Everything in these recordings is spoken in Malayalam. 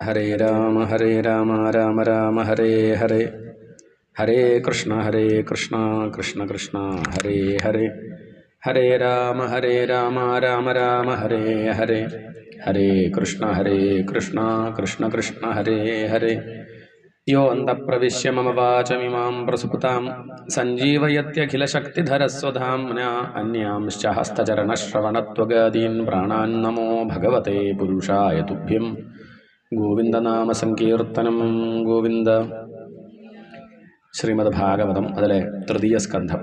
ഹരേ രാമ രാമ രാമ ഹരേ ഹരേ. ഹരേ കൃഷ്ണ കൃഷ്ണ കൃഷ്ണ ഹരേ ഹരേ. ഹരേ രാമ രാമ രാമ ഹരേ ഹരേ. ഹരേ കൃഷ്ണ കൃഷ്ണ കൃഷ്ണ ഹരേ ഹരേ. യോ അന്തഃപ്രവിശ്യ മമ വാചമിമാം പ്രസുപ്താം സഞ്ജീവയത്യഖിലശക്തിധരസ്വധാംനാ അന്യാംശ്ച ഹസ്തചരണശ്രവണത്വഗാദീൻ പ്രാണാൻ നമോ ഭഗവതേ പുരുഷായ തുഭ്യം. ഗോവിന്ദനാമ സങ്കീർത്തനം. ഗോവിന്ദ. ശ്രീമദ് ഭാഗവതം അതിലെ തൃതീയ സ്കന്ധം.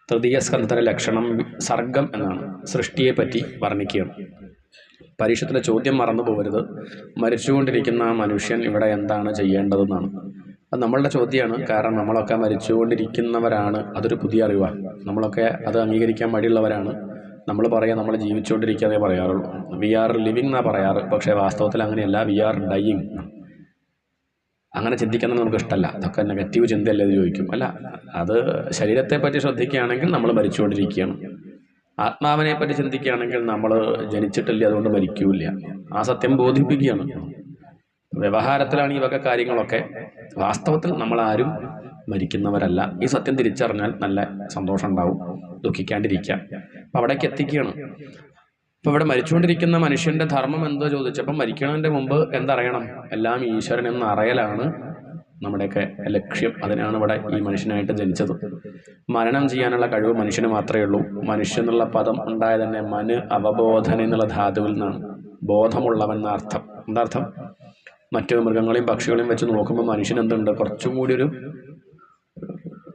തൃതീയ സ്കന്ധത്തിലെ ലക്ഷണം സർഗം എന്നാണ്. സൃഷ്ടിയെപ്പറ്റി വർണ്ണിക്കുകയാണ്. പരീക്ഷത്തിലെ ചോദ്യം മറന്നു പോകരുത്. മരിച്ചുകൊണ്ടിരിക്കുന്ന മനുഷ്യൻ ഇവിടെ എന്താണ് ചെയ്യേണ്ടതെന്നാണ്. അത് നമ്മളുടെ ചോദ്യമാണ്. കാരണം നമ്മളൊക്കെ മരിച്ചുകൊണ്ടിരിക്കുന്നവരാണ്. അതൊരു പുതിയ അറിവാണ്. നമ്മളൊക്കെ അത് അംഗീകരിക്കാൻ മടിയുള്ളവരാണ്. നമ്മൾ പറയാം നമ്മൾ ജീവിച്ചുകൊണ്ടിരിക്കാതെ പറയാറുള്ളൂ. വി ആർ ലിവിങ് എന്നാണ് പറയാറ്. പക്ഷേ വാസ്തവത്തിൽ അങ്ങനെയല്ല. We are dying. അങ്ങനെ ചിന്തിക്കുന്നത് നമുക്ക് ഇഷ്ടമല്ല. അതൊക്കെ നെഗറ്റീവ് ചിന്തയല്ലേ എന്ന് ചോദിക്കും. അല്ല, അത് ശരീരത്തെ പറ്റി ശ്രദ്ധിക്കുകയാണെങ്കിൽ നമ്മൾ മരിച്ചുകൊണ്ടിരിക്കുകയാണ്. ആത്മാവിനെ പറ്റി ചിന്തിക്കുകയാണെങ്കിൽ നമ്മൾ ജനിച്ചിട്ടില്ല, അതുകൊണ്ട് മരിക്കൂല. ആ സത്യം ബോധിപ്പിക്കുകയാണ്. വ്യവഹാരത്തിലാണ് ഈ വക കാര്യങ്ങളൊക്കെ. വാസ്തവത്തിൽ നമ്മളാരും മരിക്കുന്നവരല്ല. ഈ സത്യം തിരിച്ചറിഞ്ഞാൽ നല്ല സന്തോഷം ഉണ്ടാവും. ദുഃഖിക്കാണ്ടിരിക്കാം. അപ്പം അവിടേക്ക് എത്തിക്കുകയാണ്. അപ്പം ഇവിടെ മരിച്ചുകൊണ്ടിരിക്കുന്ന മനുഷ്യൻ്റെ ധർമ്മം എന്തോ ചോദിച്ചപ്പം മരിക്കുന്നതിൻ്റെ മുമ്പ് എന്തറിയണം? എല്ലാം ഈശ്വരൻ എന്ന് അറിയലാണ് നമ്മുടെയൊക്കെ ലക്ഷ്യം. അതിനാണ് ഇവിടെ ഈ മനുഷ്യനായിട്ട് ജനിച്ചത്. മനനം ചെയ്യാനുള്ള കഴിവ് മനുഷ്യന് മാത്രമേ ഉള്ളൂ. മനുഷ്യ എന്നുള്ള പദം ഉണ്ടായത് തന്നെ മനു അവബോധന എന്നുള്ള ധാതുവിൽ നിന്നാണ്. ബോധമുള്ളവൻ എന്ന അർത്ഥം. എന്താർത്ഥം? മറ്റു മൃഗങ്ങളെയും പക്ഷികളെയും വെച്ച് നോക്കുമ്പോൾ മനുഷ്യൻ എന്തുണ്ട്? കുറച്ചും കൂടി ഒരു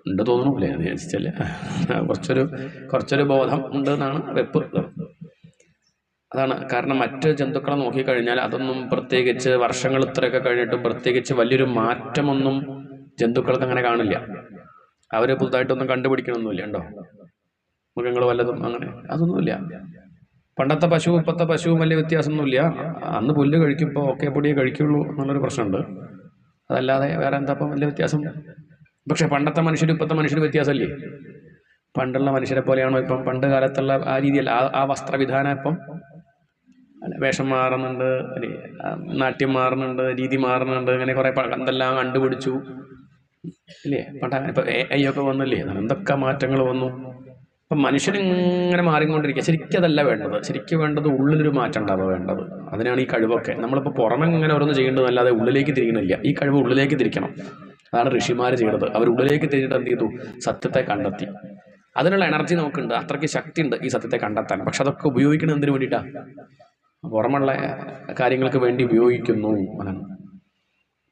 ഉണ്ട് തോന്നുന്നു അല്ലേ? വിചാരിച്ചല്ലേ, കുറച്ചൊരു ബോധം ഉണ്ട് എന്നാണ് വെപ്പ്. അതാണ് കാരണം. മറ്റ് ജന്തുക്കളെ നോക്കിക്കഴിഞ്ഞാൽ അതൊന്നും പ്രത്യേകിച്ച് വർഷങ്ങൾ ഇത്രയൊക്കെ കഴിഞ്ഞിട്ടും പ്രത്യേകിച്ച് വലിയൊരു മാറ്റമൊന്നും ജന്തുക്കൾക്ക് അങ്ങനെ കാണില്ല. അവർ പുതുതായിട്ടൊന്നും കണ്ടുപിടിക്കണമൊന്നുമില്ല. ഉണ്ടോ? മൃഗങ്ങൾ വല്ലതും അങ്ങനെ അതൊന്നുമില്ല. പണ്ടത്തെ പശു ഇപ്പോഴത്തെ പശുവും വലിയ വ്യത്യാസമൊന്നുമില്ല. അന്ന് പുല്ല് കഴിക്കുമ്പോൾ ഒക്കെ പൊടിയെ കഴിക്കുള്ളൂ എന്നുള്ളൊരു പ്രശ്നമുണ്ട്. അതല്ലാതെ വേറെ എന്താ ഇപ്പം വലിയ വ്യത്യാസം? പക്ഷെ പണ്ടത്തെ മനുഷ്യരും ഇപ്പോഴത്തെ മനുഷ്യരും വ്യത്യാസമല്ലേ? പണ്ടുള്ള മനുഷ്യരെ പോലെയാണോ ഇപ്പം? പണ്ട് കാലത്തുള്ള ആ രീതിയല്ല. ആ വസ്ത്രവിധാനം ഇപ്പം വേഷം മാറുന്നുണ്ട്, നാട്യം മാറുന്നുണ്ട്, രീതി മാറുന്നുണ്ട്. അങ്ങനെ കുറേ എന്തെല്ലാം കണ്ടുപിടിച്ചു ഇല്ലേ? പണ്ട് ഇപ്പം AI ഒക്കെ വന്നില്ലേ? എന്തൊക്കെ മാറ്റങ്ങൾ വന്നു. അപ്പം മനുഷ്യനിങ്ങനെ മാറിക്കൊണ്ടിരിക്കുക. ശരിക്കും അതല്ല വേണ്ടത്. ശരിക്കും വേണ്ടത് ഉള്ളിലൊരു മാറ്റം ഉണ്ടാവുക വേണ്ടത്. അതിനാണ് ഈ കഴിവൊക്കെ. നമ്മളിപ്പോൾ പുറമെ ഇങ്ങനെ ഓരോന്ന് ചെയ്യേണ്ടതല്ലാതെ ഉള്ളിലേക്ക് തിരിയണില്ല. ഈ കഴിവ് ഉള്ളിലേക്ക് തിരിക്കണം. അതാണ് ഋഷിമാർ ചെയ്തത്. അവർ ഉള്ളിലേക്ക് തിരിഞ്ഞിട്ട് എന്ത് ചെയ്തു? സത്യത്തെ കണ്ടെത്തി. അതിനുള്ള എനർജി നമുക്കുണ്ട്. അത്രയ്ക്ക് ശക്തി ഉണ്ട് ഈ സത്യത്തെ കണ്ടെത്താൻ. പക്ഷെ അതൊക്കെ ഉപയോഗിക്കണം എന്തിനു വേണ്ടിയിട്ടാണ്? പുറമുള്ള കാര്യങ്ങൾക്ക് വേണ്ടി ഉപയോഗിക്കുന്നു. അതാണ്.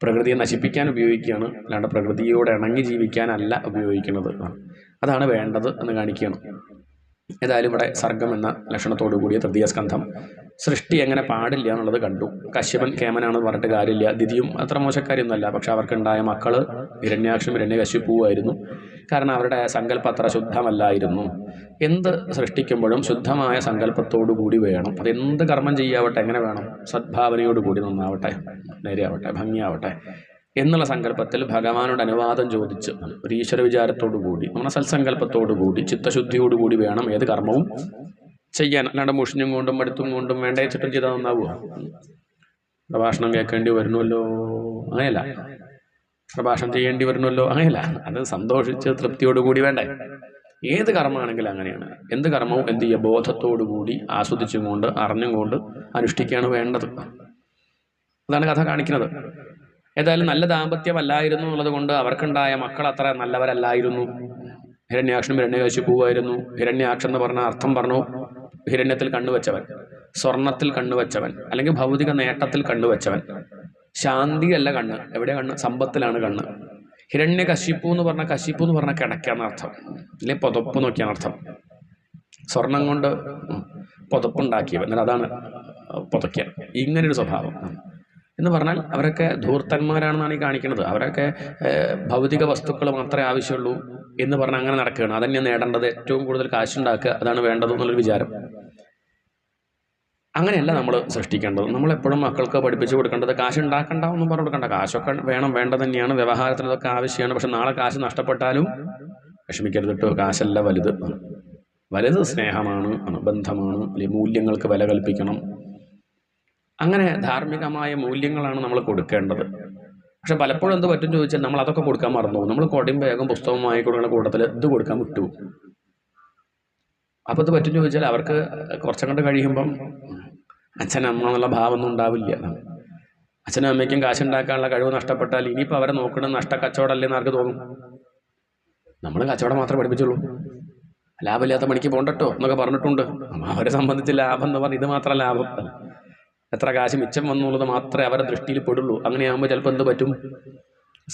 പ്രകൃതിയെ നശിപ്പിക്കാൻ ഉപയോഗിക്കുകയാണ്, അല്ലാണ്ട് പ്രകൃതിയോട് ഇണങ്ങി ജീവിക്കാനല്ല ഉപയോഗിക്കുന്നത്. അതാണ് വേണ്ടത് എന്ന് കാണിക്കുകയാണ്. ഏതായാലും ഇവിടെ സർഗം എന്ന ലക്ഷണത്തോടു കൂടിയ തൃതീയ സ്കന്ധം. സൃഷ്ടി എങ്ങനെ പാടില്ല എന്നുള്ളത് കണ്ടു. കശ്യപൻ കേമനാണെന്ന് പറഞ്ഞിട്ട് കാര്യമില്ല. ദിതിയും അത്ര മോശക്കാരിയൊന്നുമല്ല. പക്ഷെ അവർക്കുണ്ടായ മക്കൾ ഹിരണ്യാക്ഷം ഹിരണ്യകശിപ്പുവായിരുന്നു. കാരണം അവരുടെ സങ്കല്പം അത്ര ശുദ്ധമല്ലായിരുന്നു. എന്ത് സൃഷ്ടിക്കുമ്പോഴും ശുദ്ധമായ സങ്കല്പത്തോടു കൂടി വേണം. അതെന്ത് കർമ്മം ചെയ്യാവട്ടെ എങ്ങനെ വേണം? സദ്ഭാവനയോട് കൂടി നന്നാവട്ടെ, നേരെയാവട്ടെ, ഭംഗിയാവട്ടെ എന്നുള്ള സങ്കല്പത്തിൽ ഭഗവാനോട് അനുവാദം ചോദിച്ച് ഒരു ഈശ്വര വിചാരത്തോടു കൂടി നമ്മുടെ സത്സങ്കല്പത്തോടു കൂടി ചിത്തശുദ്ധിയോടുകൂടി വേണം ഏത് കർമ്മവും ചെയ്യാൻ. അല്ലാണ്ട് മുഷിഞ്ഞും കൊണ്ടും മടുത്തും കൊണ്ടും വേണ്ട ചുറ്റും ചെയ്താൽ നന്നാവുക? പ്രഭാഷണം കേൾക്കേണ്ടി വരുന്നല്ലോ, അങ്ങനെയല്ല. പ്രഭാഷണം ചെയ്യേണ്ടി വരുന്നല്ലോ, അങ്ങനെയല്ല. അത് സന്തോഷിച്ച് തൃപ്തിയോടുകൂടി വേണ്ടേ? ഏത് കർമ്മമാണെങ്കിലും അങ്ങനെയാണ്. എന്ത് കർമ്മവും എന്ത് ചെയ്യുക? ബോധത്തോടു കൂടി ആസ്വദിച്ചും കൊണ്ട് അറിഞ്ഞും കൊണ്ട് അനുഷ്ഠിക്കുകയാണ് വേണ്ടത്. അതാണ് കഥ കാണിക്കുന്നത്. ഏതായാലും നല്ല ദാമ്പത്യമല്ലായിരുന്നു എന്നുള്ളത് കൊണ്ട് അവർക്കുണ്ടായ മക്കൾ അത്ര നല്ലവരല്ലായിരുന്നു. ഹിരണ്യാക്ഷനും ഹിരണ്യകശിപ്പുവായിരുന്നു. ഹിരണ്യാക്ഷൻ എന്ന് പറഞ്ഞ അർത്ഥം പറഞ്ഞു ഹിരണ്യത്തിൽ കണ്ണുവെച്ചവൻ, സ്വർണത്തിൽ കണ്ണുവെച്ചവൻ, അല്ലെങ്കിൽ ഭൗതിക നേട്ടത്തിൽ കണ്ണുവെച്ചവൻ. ശാന്തിയല്ല കണ്ണ്. എവിടെ കണ്ണ്? സമ്പത്തിലാണ് കണ്ണ്. ഹിരണ്യകശിപ്പു എന്ന് പറഞ്ഞാൽ, കശിപ്പു എന്ന് പറഞ്ഞാൽ കിടക്കാന്ന് അർത്ഥം, അല്ലെങ്കിൽ പുതപ്പ് നോക്കിയാണ് അർത്ഥം. സ്വർണം കൊണ്ട് പുതപ്പുണ്ടാക്കിയവൻ, എന്നാൽ അതാണ് പുതയ്ക്കുക. ഇങ്ങനൊരു സ്വഭാവം എന്ന് പറഞ്ഞാൽ അവരൊക്കെ ധൂർത്തന്മാരാണെന്നാണ് ഈ കാണിക്കുന്നത്. അവരൊക്കെ ഭൗതിക വസ്തുക്കൾ മാത്രമേ ആവശ്യമുള്ളൂ എന്ന് പറഞ്ഞാൽ അങ്ങനെ നടക്കുകയാണ്. അതന്നെ നേടേണ്ടത്, ഏറ്റവും കൂടുതൽ കാശുണ്ടാക്കുക, അതാണ് വേണ്ടത് എന്നുള്ളൊരു വിചാരം. അങ്ങനെയല്ല നമ്മൾ സൃഷ്ടിക്കേണ്ടത്. നമ്മളെപ്പോഴും മക്കൾക്ക് പഠിപ്പിച്ചു കൊടുക്കേണ്ടത് കാശ് ഉണ്ടാക്കണ്ട ഒന്നും പറഞ്ഞു കൊടുക്കണ്ട. കാശൊക്കെ വേണം, വേണ്ടത് തന്നെയാണ്. വ്യവഹാരത്തിന് ഇതൊക്കെ ആവശ്യമാണ്. പക്ഷെ നാളെ കാശ് നഷ്ടപ്പെട്ടാലും വിഷമിക്കരുത് കേട്ടോ. കാശല്ല വലുത്. വലുത് സ്നേഹമാണ്, ബന്ധമാണ്, അല്ലെങ്കിൽ മൂല്യങ്ങൾക്ക് വില കൽപ്പിക്കണം. അങ്ങനെ ധാർമ്മികമായ മൂല്യങ്ങളാണ് നമ്മൾ കൊടുക്കേണ്ടത്. പക്ഷെ പലപ്പോഴും എന്ത് പറ്റും ചോദിച്ചാൽ നമ്മൾ അതൊക്കെ കൊടുക്കാൻ മറന്നു. നമ്മൾ കൊടിയും വേഗം പുസ്തകമായി കൊടുക്കുന്ന കൂട്ടത്തിൽ ഇത് കൊടുക്കാൻ വിട്ടു. അപ്പോൾ ഇത് പറ്റും ചോദിച്ചാൽ അവർക്ക് കുറച്ചങ്ങോട്ട് കഴിയുമ്പം അച്ഛനമ്മ എന്നുള്ള ഭാവമൊന്നും ഉണ്ടാവില്ല. അച്ഛനും അമ്മയ്ക്കും കാശുണ്ടാക്കാനുള്ള കഴിവ് നഷ്ടപ്പെട്ടാൽ ഇനിയിപ്പോൾ അവരെ നോക്കണം നഷ്ടക്കച്ചവടമല്ലേന്ന് ആർക്ക് തോന്നും? നമ്മൾ കച്ചവടം മാത്രമേ പഠിപ്പിച്ചുള്ളൂ, ലാഭമില്ലാത്ത പണിക്ക് പോകണ്ടട്ടോ എന്നൊക്കെ പറഞ്ഞിട്ടുണ്ട്. അവരെ സംബന്ധിച്ച് ലാഭം എന്ന് പറഞ്ഞാൽ ഇത് മാത്രം ലാഭം, എത്ര കാശ് മിച്ചം വന്നുള്ളത് മാത്രമേ അവരുടെ ദൃഷ്ടിയിൽ പെടുള്ളൂ. അങ്ങനെയാകുമ്പോൾ ചിലപ്പോൾ എന്ത് പറ്റും?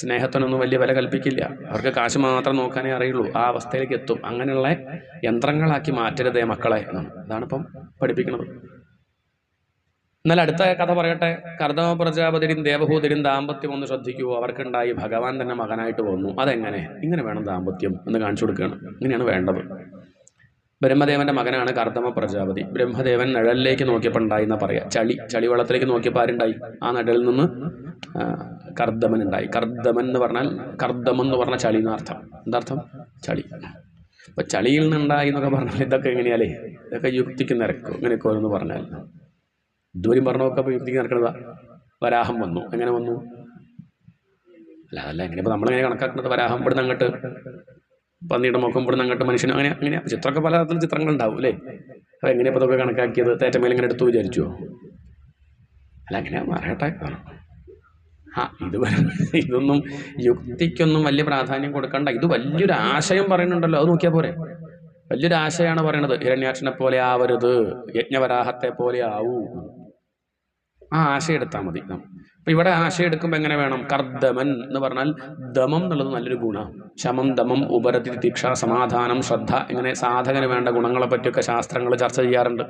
സ്നേഹത്തിനൊന്നും വലിയ വില കൽപ്പിക്കില്ല. അവർക്ക് കാശ് മാത്രം നോക്കാനേ അറിയുള്ളൂ. ആ അവസ്ഥയിലേക്ക് എത്തും. അങ്ങനെയുള്ള യന്ത്രങ്ങളാക്കി മാറ്റരുതേ മക്കളെ എന്നാണ്. അതാണിപ്പം പഠിപ്പിക്കുന്നത്. എന്നാൽ അടുത്ത കഥ പറയട്ടെ. കർദമ പ്രജാപതിരും ദേവഹൂതിരും ദാമ്പത്യം ഒന്ന് ശ്രദ്ധിക്കൂ. അവർക്കുണ്ടായി ഭഗവാൻ തന്നെ മകനായിട്ട് വന്നു. അതെങ്ങനെ? ഇങ്ങനെ വേണം ദാമ്പത്യം എന്ന് കാണിച്ചു കൊടുക്കുകയാണ്. ഇങ്ങനെയാണ് വേണ്ടത്. ബ്രഹ്മദേവന്റെ മകനാണ് കർദമ പ്രജാപതി. ബ്രഹ്മദേവൻ നിഴലിലേക്ക് നോക്കിയപ്പോൾ ഉണ്ടായിന്നാ പറയാ. ചളി വെള്ളത്തിലേക്ക് നോക്കിയപ്പോൾ ആരുണ്ടായി? ആ നിഴലിൽ നിന്ന് കർദമൻ ഉണ്ടായി. കർദമൻ എന്ന് പറഞ്ഞാൽ കർദമം എന്ന് പറഞ്ഞാൽ ചളി എന്നർത്ഥം. എന്താർത്ഥം? ചളി. അപ്പൊ ചളിയിൽ നിന്നുണ്ടായി എന്നൊക്കെ പറഞ്ഞാൽ ഇതൊക്കെ എങ്ങനെയാലേ? ഇതൊക്കെ യുക്തിക്ക് നിരക്കും. ഇങ്ങനെയൊക്കെ എന്ന് പറഞ്ഞാൽ ഇതുവരും പറഞ്ഞൊക്കെ ഇപ്പോൾ യുക്തിക്ക് നിരക്കണതാ. വരാഹം വന്നു. എങ്ങനെ വന്നു? അല്ല എങ്ങനെ? ഇപ്പൊ നമ്മളെങ്ങനെ കണക്കാക്കുന്നത്? വരാഹം ഇവിടുന്ന് അങ്ങോട്ട് പന്നിയുടെ മുഖം, ഇവിടുന്ന് അങ്ങോട്ട് മനുഷ്യനും, അങ്ങനെ ചിത്രമൊക്കെ പല തരത്തിലും ചിത്രങ്ങൾ ഉണ്ടാവും അല്ലേ? അപ്പോൾ എങ്ങനെയാ ഇപ്പോൾ ഇതൊക്കെ കണക്കാക്കിയത്? തേറ്റമേൽ ഇങ്ങനെ എടുത്തു വിചാരിച്ചുവോ? അല്ല എങ്ങനെയാ പറയട്ടെ. ഇതൊന്നും യുക്തിക്കൊന്നും വലിയ പ്രാധാന്യം കൊടുക്കണ്ട. ഇത് വലിയൊരു ആശയം പറയുന്നുണ്ടല്ലോ, അത് നോക്കിയാൽ പോരെ. വലിയൊരു ആശയമാണ് പറയണത്. ഹിരണ്യാക്ഷനെ പോലെ ആവരുത്, യജ്ഞവരാഹത്തെ പോലെ ആവൂ. ആ ആശയം എടുത്താൽ മതി. അപ്പം ഇവിടെ ആശയം എടുക്കുമ്പോൾ എങ്ങനെ വേണം? കർദമൻ എന്ന് പറഞ്ഞാൽ ദമം എന്നുള്ളത് നല്ലൊരു ഗുണം. ശമം, ദമം, ഉപരതി, തിക്ഷ, സമാധാനം, ശ്രദ്ധ, ഇങ്ങനെ സാധകന് വേണ്ട ഗുണങ്ങളെ പറ്റിയൊക്കെ ശാസ്ത്രങ്ങൾ ചർച്ച ചെയ്യാറുണ്ട്.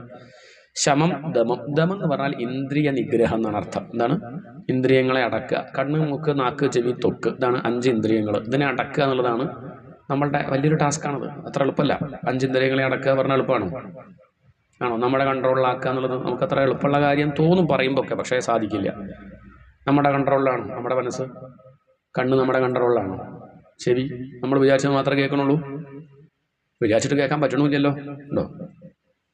ശമം, ദമം. ദമം എന്ന് പറഞ്ഞാൽ ഇന്ദ്രിയ നിഗ്രഹം എന്നാണ് അർത്ഥം. എന്താണ്? ഇന്ദ്രിയങ്ങളെ അടക്കുക. കണ്ണ്, മൂക്ക്, നാക്ക്, ചെവി, ത്വക്ക്, ഇതാണ് 5 ഇന്ദ്രിയങ്ങൾ. ഇതിനെ അടക്കുക എന്നുള്ളതാണ് നമ്മളുടെ വലിയൊരു ടാസ്ക്കാണത്. അത്ര എളുപ്പമല്ല. 5 ഇന്ദ്രിയങ്ങളെ അടക്കുക പറഞ്ഞാൽ എളുപ്പമാണോ? ആണോ? നമ്മുടെ കൺട്രോളിലാക്കുക എന്നുള്ളത് നമുക്ക് അത്ര എളുപ്പമുള്ള കാര്യം തോന്നും പറയുമ്പോൾ ഒക്കെ, പക്ഷേ സാധിക്കില്ല. നമ്മുടെ കൺട്രോളിലാണ് നമ്മുടെ മനസ്സ്. കണ്ണ് നമ്മുടെ കൺട്രോളിലാണ്. ചെവി നമ്മൾ വിചാരിച്ചത് മാത്രമേ കേൾക്കണുള്ളൂ. വിചാരിച്ചിട്ട് കേൾക്കാൻ പറ്റണമില്ലല്ലോ. ഉണ്ടോ?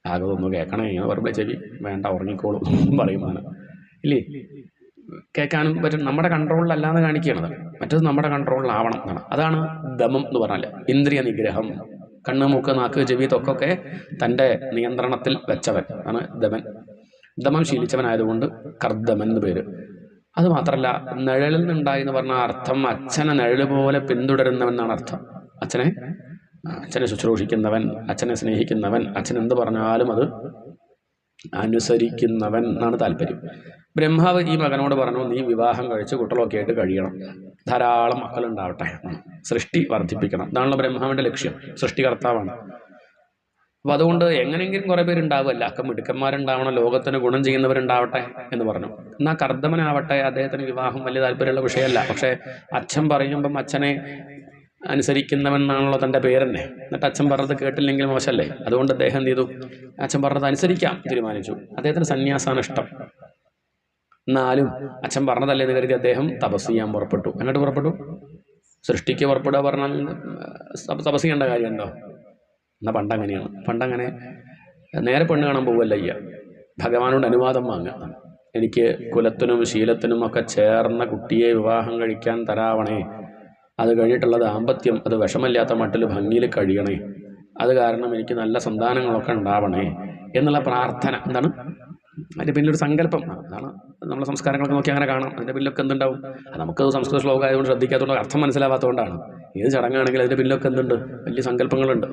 ആകെ ഒന്ന് കേൾക്കണേ എന്ന് പറയുമ്പോൾ ചെവി വേണ്ട ഉറങ്ങിക്കോളൂ പറയുമ്പോൾ ഇല്ലേ? കേൾക്കാനും പറ്റും. നമ്മുടെ കൺട്രോളിലല്ലാതെ കാണിക്കുകയാണത്. മറ്റത് നമ്മുടെ കൺട്രോളിലാവണം എന്നാണ്. അതാണ് ദമം എന്ന് പറഞ്ഞാൽ ഇന്ദ്രിയ നിഗ്രഹം. കണ്ണ്, മൂക്ക്, നാക്ക്, ചെവി, ത്വക്കൊക്കെ തൻ്റെ നിയന്ത്രണത്തിൽ വെച്ചവൻ ആണ് ദമൻ. ദമം ശീലിച്ചവനായതുകൊണ്ട് കർദമൻ എന്ന് പേര്. അതുമാത്രമല്ല, നിഴലിൽ നിന്നുണ്ടായി എന്ന് പറഞ്ഞ അർത്ഥം അച്ഛനെ നിഴല് പോലെ പിന്തുടരുന്നവൻ എന്നാണ് അർത്ഥം. അച്ഛനെ ശുശ്രൂഷിക്കുന്നവൻ, അച്ഛനെ സ്നേഹിക്കുന്നവൻ, അച്ഛൻ എന്ത് പറഞ്ഞാലും അത് അനുസരിക്കുന്നവൻ എന്നാണ് താല്പര്യം. ബ്രഹ്മാവ് ഈ മകനോട് പറഞ്ഞു, നീ വിവാഹം കഴിച്ച് കുട്ടികളൊക്കെ ആയിട്ട് കഴിയണം, ധാരാളം മക്കളുണ്ടാവട്ടെ, സൃഷ്ടി വർദ്ധിപ്പിക്കണം. ഇതാണല്ലോ ബ്രഹ്മാവിൻ്റെ ലക്ഷ്യം. സൃഷ്ടികർത്താവാണ്. അപ്പോൾ അതുകൊണ്ട് എങ്ങനെയെങ്കിലും കുറേ പേരുണ്ടാവുമല്ല, മിടുക്കന്മാരുണ്ടാവണം, ലോകത്തിന് ഗുണം ചെയ്യുന്നവരുണ്ടാവട്ടെ എന്ന് പറഞ്ഞു. എന്നാൽ കർദമനാവട്ടെ, അദ്ദേഹത്തിന് വിവാഹം വലിയ താല്പര്യമുള്ള വിഷയമല്ല. പക്ഷേ അച്ഛൻ പറയുമ്പം അച്ഛനെ അനുസരിക്കുന്നവൻ എന്നാണല്ലോ തൻ്റെ പേരെന്നെ. എന്നിട്ട് അച്ഛൻ പറഞ്ഞത് കേട്ടില്ലെങ്കിൽ മോശമല്ലേ? അതുകൊണ്ട് അദ്ദേഹം എന്ത് ചെയ്തു? അച്ഛൻ പറഞ്ഞത് അനുസരിക്കാം തീരുമാനിച്ചു. അദ്ദേഹത്തിന് സന്യാസാണ് ഇഷ്ടം. എന്നാലും അച്ഛൻ പറഞ്ഞതല്ലേ എന്ന് കരുതി അദ്ദേഹം തപസ് ചെയ്യാൻ പുറപ്പെട്ടു. അങ്ങോട്ട് പുറപ്പെട്ടു. സൃഷ്ടിക്ക് പുറപ്പെടുക പറഞ്ഞാൽ തപസ് ചെയ്യേണ്ട കാര്യമുണ്ടോ? എന്നാൽ പണ്ടങ്ങനെയാണ്. പണ്ടങ്ങനെ നേരെ പെണ്ണ് കാണാൻ പോവുകയല്ല ചെയ്യുക. ഭഗവാനോട് അനുവാദം വാങ്ങുക. എനിക്ക് കുലത്തിനും ശീലത്തിനും ഒക്കെ ചേർന്ന കുട്ടിയെ വിവാഹം കഴിക്കാൻ തരാവണേ, അത് കഴിഞ്ഞിട്ടുള്ള ദാമ്പത്യം അത് വിഷമല്ലാത്ത മട്ടിൽ ഭംഗിയിൽ കഴിയണേ, അത് കാരണം എനിക്ക് നല്ല സന്താനങ്ങളൊക്കെ ഉണ്ടാവണേ എന്നുള്ള പ്രാർത്ഥന. എന്താണ് അതിൻ്റെ പിന്നിലൊരു സങ്കല്പം. അതാണ് നമ്മളെ സംസ്കാരങ്ങളൊക്കെ നോക്കി അങ്ങനെ കാണാം. അതിൻ്റെ പിന്നിലൊക്കെ എന്തുണ്ടാവും? അത് നമുക്ക് സംസ്കൃത ശ്ലോകം ആയതുകൊണ്ട് ശ്രദ്ധിക്കാത്തതുകൊണ്ട് അർത്ഥം മനസ്സിലാവാത്തതുകൊണ്ടാണ്. ഏത് ചടങ്ങാണെങ്കിലും അതിൻ്റെ പിന്നിലൊക്കെ എന്തുണ്ട്? വലിയ സങ്കല്പങ്ങളുണ്ട്.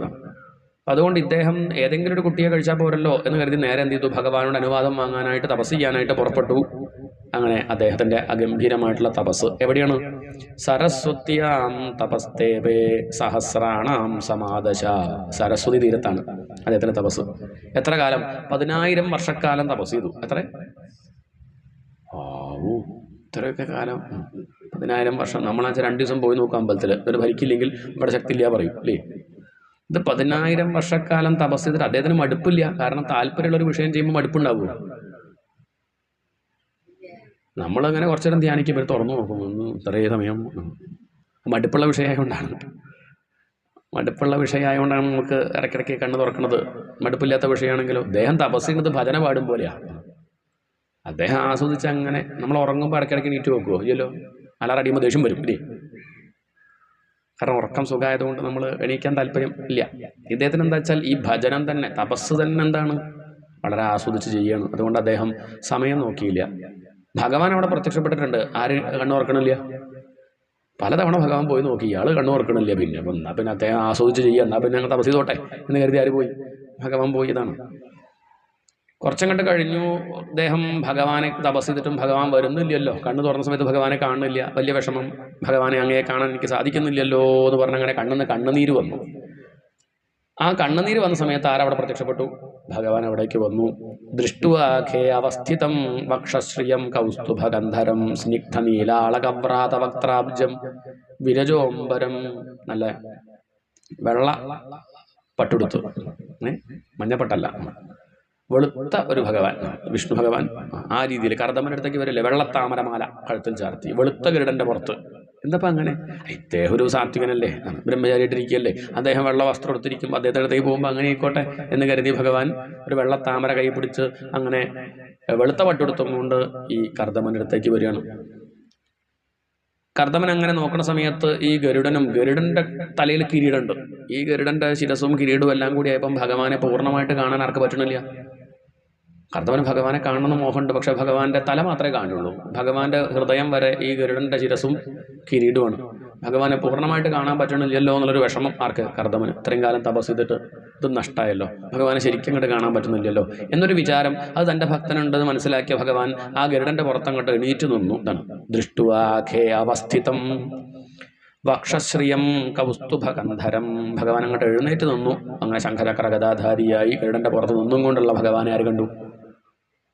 അതുകൊണ്ട് ഇദ്ദേഹം ഏതെങ്കിലും ഒരു കുട്ടിയെ കഴിച്ചാൽ പോരല്ലോ എന്ന് കരുതി നേരെ എന്ത് ചെയ്തു? ഭഗവാനോട് അനുവാദം വാങ്ങാനായിട്ട് തപസ് ചെയ്യാനായിട്ട് പുറപ്പെട്ടു. അങ്ങനെ അദ്ദേഹത്തിൻ്റെ അഗംഭീരമായിട്ടുള്ള തപസ് എവിടെയാണ്? സരസ്വത്യാം തപസ്തേവേ സഹസ്രാണാം സമാദശ. സരസ്വതി തീരത്താണ് അദ്ദേഹത്തിൻ്റെ തപസ്. എത്ര കാലം? 10,000 വർഷക്കാലം തപസ് ചെയ്തു. എത്ര? ഇത്രയൊക്കെ കാലം, 10,000 വർഷം. നമ്മളാച്ചാൽ 2 ദിവസം പോയി നോക്കാം അമ്പലത്തിൽ, എന്നിട്ട് ഭരിക്കില്ലെങ്കിൽ ഇവിടെ ശക്തി ഇല്ല പറയും അല്ലേ? ഇത് 10,000 വർഷക്കാലം തപസ് ചെയ്തിട്ട് അദ്ദേഹത്തിന് മടുപ്പില്ല. കാരണം താല്പര്യമുള്ളൊരു വിഷയം ചെയ്യുമ്പോൾ മടുപ്പുണ്ടാവുമോ? നമ്മളങ്ങനെ കുറച്ചു നേരം ധ്യാനിക്കുമ്പോൾ തുറന്നു നോക്കും, ഇത്രയും സമയം. മടുപ്പുള്ള വിഷയമായതുകൊണ്ടാണ്. മടുപ്പുള്ള വിഷയമായതുകൊണ്ടാണ് നമുക്ക് ഇടയ്ക്കിടയ്ക്ക് കണ്ണ് തുറക്കുന്നത്. മടുപ്പില്ലാത്ത വിഷയമാണെങ്കിലോ അദ്ദേഹം തപസ് ചെയ്യുന്നത് ഭജന പാടും പോലെയാണ്. അദ്ദേഹം ആസ്വദിച്ച് അങ്ങനെ നമ്മൾ ഉറങ്ങുമ്പോൾ ഇടയ്ക്കിടയ്ക്ക് നീറ്റ് വെക്കുമോ ഇല്ലല്ലോ, അലാറം അടിയുമ്പോൾ ദേഷ്യം വരും ഇല്ലേ? കാരണം ഉറക്കം സുഖമായതുകൊണ്ട് നമ്മൾ എണീക്കാൻ താല്പര്യം ഇല്ല. ഇദ്ദേഹത്തിന് എന്താ വെച്ചാൽ ഈ ഭജനം തന്നെ, തപസ് തന്നെ എന്താണ്, വളരെ ആസ്വദിച്ച് ചെയ്യാണ്. അതുകൊണ്ട് അദ്ദേഹം സമയം നോക്കിയില്ല. ഭഗവാൻ അവിടെ പ്രത്യക്ഷപ്പെട്ടിട്ടുണ്ട്, ആര് കണ്ണുറക്കണില്ല? പലതവണ ഭഗവാൻ പോയി നോക്കി, ഇയാൾ കണ്ണുറക്കണില്ല. പിന്നെ അപ്പം എന്നാൽ പിന്നെ അദ്ദേഹം ആസ്വദിച്ച് ചെയ്യുക, എന്നാൽ പിന്നെ ഞങ്ങൾ തപസ് ചെയ്തോട്ടെ എന്ന് കരുതി ആര് പോയി? ഭഗവാൻ പോയി. ഇതാണ്. കുറച്ചങ്ങോട്ട് കഴിഞ്ഞു, അദ്ദേഹം ഭഗവാനെ തപസ് ചെയ്തിട്ടും ഭഗവാൻ വരുന്നില്ലല്ലോ. കണ്ണ് തുറന്ന സമയത്ത് ഭഗവാനെ കാണുന്നില്ല. വലിയ വിഷമം, ഭഗവാനെ അങ്ങയെ കാണാൻ എനിക്ക് സാധിക്കുന്നില്ലല്ലോ എന്ന് പറഞ്ഞ് അങ്ങനെ കണ്ണുനീര് വന്നു. ആ കണ്ണുനീര് വന്ന സമയത്ത് ആരവിടെ പ്രത്യക്ഷപ്പെട്ടു? ഭഗവാൻ അവിടേക്ക് വന്നു. ദൃഷ്ടുവാഖേ അവസ്ഥിതം വക്ഷശ്രിയം കൗസ്തുഭഗന്ധരം സ്നിഗ്ധനീലാളകവ്രാതവക്ത്രാബ്ജം വിരജോംബരം. നല്ല വെള്ള പട്ടുടുത്തു, മഞ്ഞപ്പട്ടല്ല, വെളുത്ത ഒരു ഭഗവാൻ, വിഷ്ണു ഭഗവാൻ. ആ രീതിയിൽ കർദമൻ്റെ അടുത്തേക്ക് വരില്ലേ, വെള്ളത്താമരമാല കഴുത്തിൽ ചാർത്തി, വെളുത്ത ഗരുഡൻ്റെ പുറത്ത്. എന്തപ്പം അങ്ങനെ? ഇദ്ദേഹം ഒരു സാത്വികനല്ലേ, ബ്രഹ്മചാരിയായിട്ടിരിക്കുകയല്ലേ, അദ്ദേഹം വെള്ള വസ്ത്രം എടുത്തിരിക്കും, അദ്ദേഹത്തിൻ്റെ അടുത്തേക്ക് പോകുമ്പോൾ അങ്ങനെ ആയിക്കോട്ടെ എന്ന് കരുതി ഭഗവാൻ ഒരു വെള്ളത്താമര കൈ പിടിച്ച് അങ്ങനെ വെളുത്ത പട്ടെടുത്തും കൊണ്ട് ഈ കർദമൻ്റെ അടുത്തേക്ക് വരികയാണ്. കർദമൻ അങ്ങനെ നോക്കുന്ന സമയത്ത് ഈ ഗരുഡൻ്റെ തലയിൽ കിരീടമുണ്ട്. ഈ ഗരുഡൻ്റെ ശിരസും കിരീടവും എല്ലാം കൂടി ആയപ്പം ഭഗവാനെ പൂർണ്ണമായിട്ട് കാണാൻ ആർക്ക് പറ്റണില്ല. കർദമന് ഭഗവാനെ കാണണമെന്ന് മോഹമുണ്ട്, പക്ഷെ ഭഗവാന്റെ തല മാത്രമേ കാണുള്ളൂ. ഭഗവാന്റെ ഹൃദയം വരെ ഈ ഗരുഡൻ്റെ ശിരസും കിരീടമാണ്. ഭഗവാനെ പൂർണ്ണമായിട്ട് കാണാൻ പറ്റണില്ലല്ലോ എന്നുള്ളൊരു വിഷമം ആർക്ക്? കർദമന്. ഇത്രയും കാലം തപസ് ചെയ്തിട്ട് ഇത് നഷ്ടമായല്ലോ, ഭഗവാനെ ശരിക്കും അങ്ങോട്ട് കാണാൻ പറ്റുന്നില്ലല്ലോ എന്നൊരു വിചാരം. അത് തൻ്റെ ഭക്തനുണ്ടെന്ന് മനസ്സിലാക്കിയ ഭഗവാൻ ആ ഗരുഡൻ്റെ പുറത്തങ്ങോട്ട് എണീറ്റ് നിന്നു. ഇതാണ് ദൃഷ്ടുവാഖേ അവസ്ഥിതം വക്ഷശ്രിയം കൗസ്തുഭഗന്ധരം. ഭഗവാൻ അങ്ങോട്ട് എഴുന്നേറ്റ് നിന്നു. അങ്ങനെ ശംഖചക്ര ഗദാധാരിയായി ഗരുഡൻ്റെ പുറത്ത് നിന്നും കൊണ്ടുള്ള ഭഗവാനെ ആര് കണ്ടു?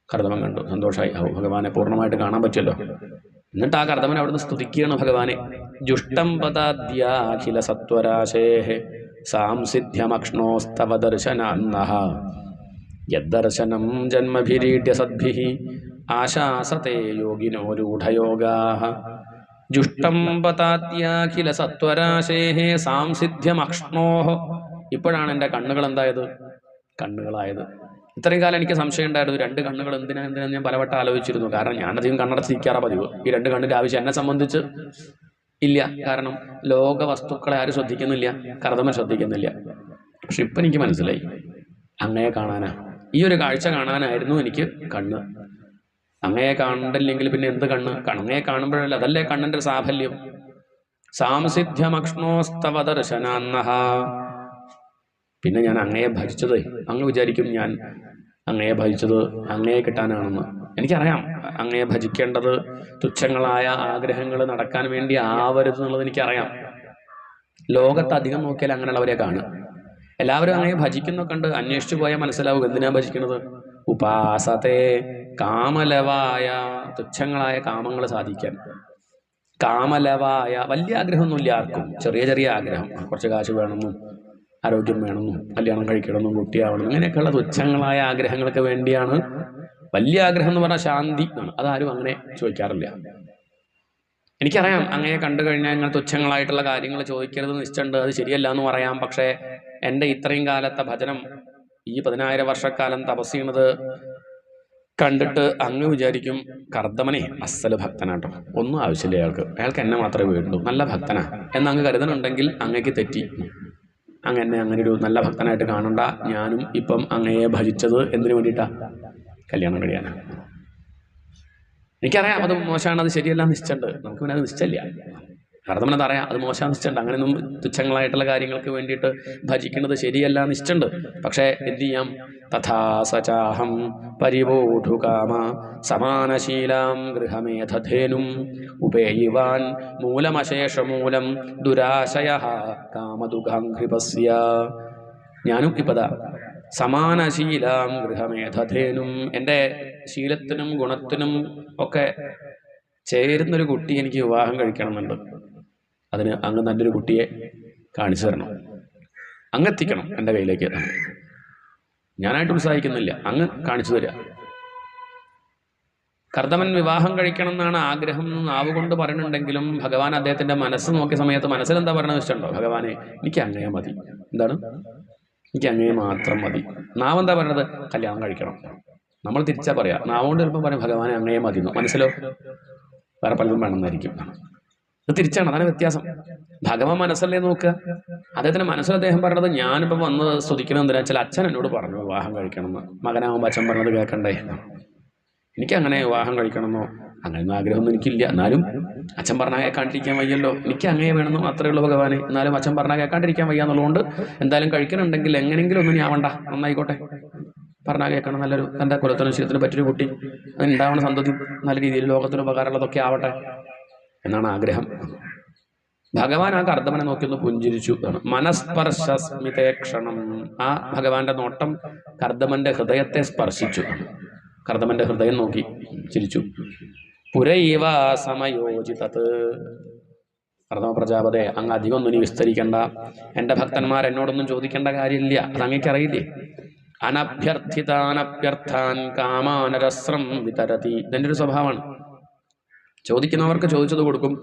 കർദമൻ കണ്ടു. സന്തോഷമായി. ഭഗവാനെ പൂർണ്ണമായിട്ട് കാണാൻ പറ്റുമല്ലോ. എന്നിട്ട് ആ കർദമൻ അവിടുന്ന് സ്തുതിക്കുകയാണ് ഭഗവാനെ. ജുഷ്ടം പദാദ്യാഖില സത്വരാശേഹേ സാംസിദ്ധ്യമക്ഷ്ണോസ്തവ ദർശനാന്നഃ യദ്ദർശനം ജന്മഭിരീഡ്യ സദ്ഭിഃ ആശാസത്തെ യോഗിനോ രൂഢയോഗാഃ. ജുഷ്ടം പതാദ്യാഖില സത്വരാശേഹേ സാംസിദ്ധ്യമക്ഷ്ണോഃ. ഇപ്പോഴാണ് എൻ്റെ കണ്ണുകൾ എന്തായത്? കണ്ണുകളായത്. ഇത്രയും കാലം എനിക്ക് സംശയം ഉണ്ടായിരുന്നു, രണ്ട് കണ്ണുകൾ എന്തിനാന്ന് ഞാൻ പലവട്ടം ആലോചിച്ചിരുന്നു. കാരണം ഞാനധികം കണ്ണടച്ചിരിക്കാറാ പതിവ്. ഈ രണ്ട് കണ്ണിൻ്റെ ആവശ്യം എന്നെ സംബന്ധിച്ച് ഇല്ല. കാരണം ലോക വസ്തുക്കളെ ആരും ശ്രദ്ധിക്കുന്നില്ല, കർദമൻ ശ്രദ്ധിക്കുന്നില്ല. പക്ഷെ ഇപ്പം എനിക്ക് മനസ്സിലായി, അങ്ങയെ കാണാനാ, ഈ ഒരു കാഴ്ച കാണാനായിരുന്നു എനിക്ക് കണ്ണ്. അങ്ങയെ കണ്ടില്ലെങ്കിൽ പിന്നെ എന്ത് കണ്ണ്? അങ്ങയെ കാണുമ്പോഴല്ല, അതല്ലേ കണ്ണിൻ്റെ സാഫല്യം. സാംസിദ്ധ്യമക്ഷ്ണോസ്തവ ദർശനാന്നഃ. പിന്നെ ഞാൻ അങ്ങയെ ഭജിച്ചത്, അങ്ങ് വിചാരിക്കും ഞാൻ അങ്ങയെ ഭജിച്ചത് അങ്ങയെ കിട്ടാനാണെന്ന്. എനിക്കറിയാം അങ്ങയെ ഭജിക്കേണ്ടത് തുച്ഛങ്ങളായ ആഗ്രഹങ്ങൾ നടക്കാൻ വേണ്ടി ആവരുത് എന്നുള്ളത് എനിക്കറിയാം. ലോകത്ത് അധികം നോക്കിയാൽ അങ്ങനെയുള്ളവരെ കാണുക. എല്ലാവരും അങ്ങയെ ഭജിക്കുന്നൊക്കെ കണ്ട് അന്വേഷിച്ചു പോയാൽ മനസ്സിലാവും എന്തിനാ ഭജിക്കുന്നത്. ഉപാസത്തെ കാമലവായ, തുച്ഛങ്ങളായ കാമങ്ങൾ സാധിക്കാൻ. കാമലവായ, വലിയ ആഗ്രഹമൊന്നുമില്ല ആർക്കും, ചെറിയ ചെറിയ ആഗ്രഹം. കുറച്ച് കാശ് വേണമെന്നും ആരോഗ്യം വേണമെന്നും കല്യാണം കഴിക്കണമെന്നും കുട്ടിയാവണം, ഇങ്ങനെയൊക്കെയുള്ള തുച്ഛങ്ങളായ ആഗ്രഹങ്ങൾക്ക് വേണ്ടിയാണ്. വലിയ ആഗ്രഹം എന്ന് പറഞ്ഞാൽ ശാന്തി ആണ്, അതാരും അങ്ങനെ ചോദിക്കാറില്ല. എനിക്കറിയാം അങ്ങയെ കണ്ടു കഴിഞ്ഞാൽ ഇങ്ങനെ തുച്ഛങ്ങളായിട്ടുള്ള കാര്യങ്ങൾ ചോദിക്കരുത് നിശ്ചയുണ്ട്, അത് ശരിയല്ല എന്ന് പറയാം. പക്ഷേ എൻ്റെ ഇത്രയും കാലത്തെ ഭജനം, ഈ 10,000 വർഷക്കാലം തപസ് ചെയ്യണത് കണ്ടിട്ട് അങ്ങ് വിചാരിക്കും കർദമനെ അസ്സല് ഭക്തനാട്ടോ, ഒന്നും ആവശ്യമില്ല അയാൾക്ക് എന്നെ മാത്രമേ വേണ്ടൂ, നല്ല ഭക്തനാ എന്നങ്ങ് കരുതണുണ്ടെങ്കിൽ അങ്ങക്ക് തെറ്റി. അങ്ങനെ ഒരു നല്ല ഭക്തനായിട്ട് കാണണ്ട. ഞാനും ഇപ്പം അങ്ങയെ ഭജിച്ചത് എന്തിനു വേണ്ടിയിട്ടാ? കല്യാണം കഴിയാനാണ്. എനിക്കറിയാം അത് മോശമാണ്, അത് ശരിയല്ല നിശ്ചയുണ്ട്. നമുക്ക് പിന്നെ അത് നിശ്ചയില്ല. കർദമനത് അറിയാം, അത് മോശം നിശ്ചയുണ്ട്. അങ്ങനെയൊന്നും തുച്ഛങ്ങളായിട്ടുള്ള കാര്യങ്ങൾക്ക് വേണ്ടിയിട്ട് ഭജിക്കുന്നത് ശരിയല്ല നിശ്ചയുണ്ട്. പക്ഷേ എന്ത് ചെയ്യാം? തഥാ സചാഹം പരിവോഢുകാമ സമാനശീലാം ഗൃഹമേധധേനും ഉപേയിവാൻ മൂലമശേഷമൂലം ദുരാശയ കാമദുഃഖാംഘ്രിപസ്യ. ഞാനും ഇപ്പതാ സമാനശീലാം ഗൃഹമേധധേനും, എൻ്റെ ശീലത്തിനും ഗുണത്തിനും ഒക്കെ ചേരുന്നൊരു കുട്ടി എനിക്ക് വിവാഹം കഴിക്കണമെന്നുണ്ട്. അതിന് അങ്ങ് നല്ലൊരു കുട്ടിയെ കാണിച്ചു തരണം, അങ്ങെത്തിക്കണം എൻ്റെ കയ്യിലേക്ക്. ഞാനായിട്ട് ഉത്സാഹിക്കുന്നില്ല, അങ്ങ് കാണിച്ചു തരിക. കർദമൻ വിവാഹം കഴിക്കണം എന്നാണ് ആഗ്രഹം എന്ന് നാവ് കൊണ്ട് പറയുന്നുണ്ടെങ്കിലും ഭഗവാൻ അദ്ദേഹത്തിൻ്റെ മനസ്സ് നോക്കിയ സമയത്ത് മനസ്സിലെന്താ പറയണമെന്ന് വെച്ചിട്ടുണ്ടോ? ഭഗവാനെ എനിക്ക് അങ്ങയെ മതി. എന്താണ്? എനിക്ക് അങ്ങയെ മാത്രം മതി. നാവ് എന്താ പറയണത്? കല്യാണം കഴിക്കണം. നമ്മൾ തിരിച്ചാ പറയാം. നാവുകൊണ്ട് ചിലപ്പോൾ പറയും ഭഗവാനെ അങ്ങയെ മതിയെന്നു, മനസ്സിലോ വേറെ പലതും വേണമെന്നായിരിക്കും. ഇത് തിരിച്ചാണ്, അതാണ് വ്യത്യാസം. ഭഗവാൻ മനസ്സല്ലേ നോക്കുക. അദ്ദേഹത്തിന്റെ മനസ്സിൽ അദ്ദേഹം പറഞ്ഞത് ഞാനിപ്പോൾ വന്ന് സ്തുതിക്കണം എന്തിനാ വെച്ചാൽ അച്ഛൻ എന്നോട് പറഞ്ഞു വിവാഹം കഴിക്കണമെന്ന്. മകനാവുമ്പോൾ അച്ഛൻ പറഞ്ഞത് കേൾക്കണ്ടേ, എനിക്കങ്ങനെ വിവാഹം കഴിക്കണമെന്നോ അങ്ങനെയൊന്നും ആഗ്രഹമൊന്നും എനിക്കില്ല. എന്നാലും അച്ഛൻ പറഞ്ഞാൽ കേൾക്കാണ്ടിരിക്കാൻ വയ്യല്ലോ, എനിക്ക് അങ്ങനെ വേണമെന്ന് മാത്രമേ ഉള്ളൂ ഭഗവാനെ. എന്നാലും അച്ഛൻ പറഞ്ഞാൽ കേൾക്കാണ്ടിരിക്കാൻ വയ്യ എന്നുള്ളതുകൊണ്ട് എന്തായാലും കഴിക്കണമെങ്കിൽ എങ്ങനെയെങ്കിലും ഒന്നും ഞാൻ വേണ്ട, നന്നായിക്കോട്ടെ, പറഞ്ഞാൽ കേൾക്കണം, നല്ലൊരു തൻ്റെ കുലത്തിനും ശീലത്തിനും പറ്റിയൊരു കുട്ടി, അതിനുണ്ടാവണ സന്തതി നല്ല രീതിയിൽ ലോകത്തിന് ഉപകാരമുള്ളതൊക്കെ ആവട്ടെ എന്നാണ് ആഗ്രഹം. ഭഗവാൻ ആ കർദമനെ നോക്കിയൊന്ന് പുഞ്ചിരിച്ചു. മനസ്പർശസ്മിതേക്ഷണം. ആ ഭഗവാന്റെ നോട്ടം കർദമന്റെ ഹൃദയത്തെ സ്പർശിച്ചു. കർദമന്റെ ഹൃദയം നോക്കി ചിരിച്ചു. പുരൈവ സമയോജിതത്. കർദമ പ്രജാപതേ, അങ്ങ് അധികം ഒന്നും ഇനി വിസ്തരിക്കണ്ട. എൻ്റെ ഭക്തന്മാർ എന്നോടൊന്നും ചോദിക്കേണ്ട കാര്യമില്ല, അത് അങ്ങേക്കറിയില്ലേ. അനഭ്യർത്ഥിതാനഭ്യർത്ഥാൻ കാമാനരസ്രം വിതരതി. ഇതെൻ്റെ ഒരു സ്വഭാവമാണ്. ചോദിക്കുന്നവർക്ക് ചോദിച്ചത് കൊടുക്കും,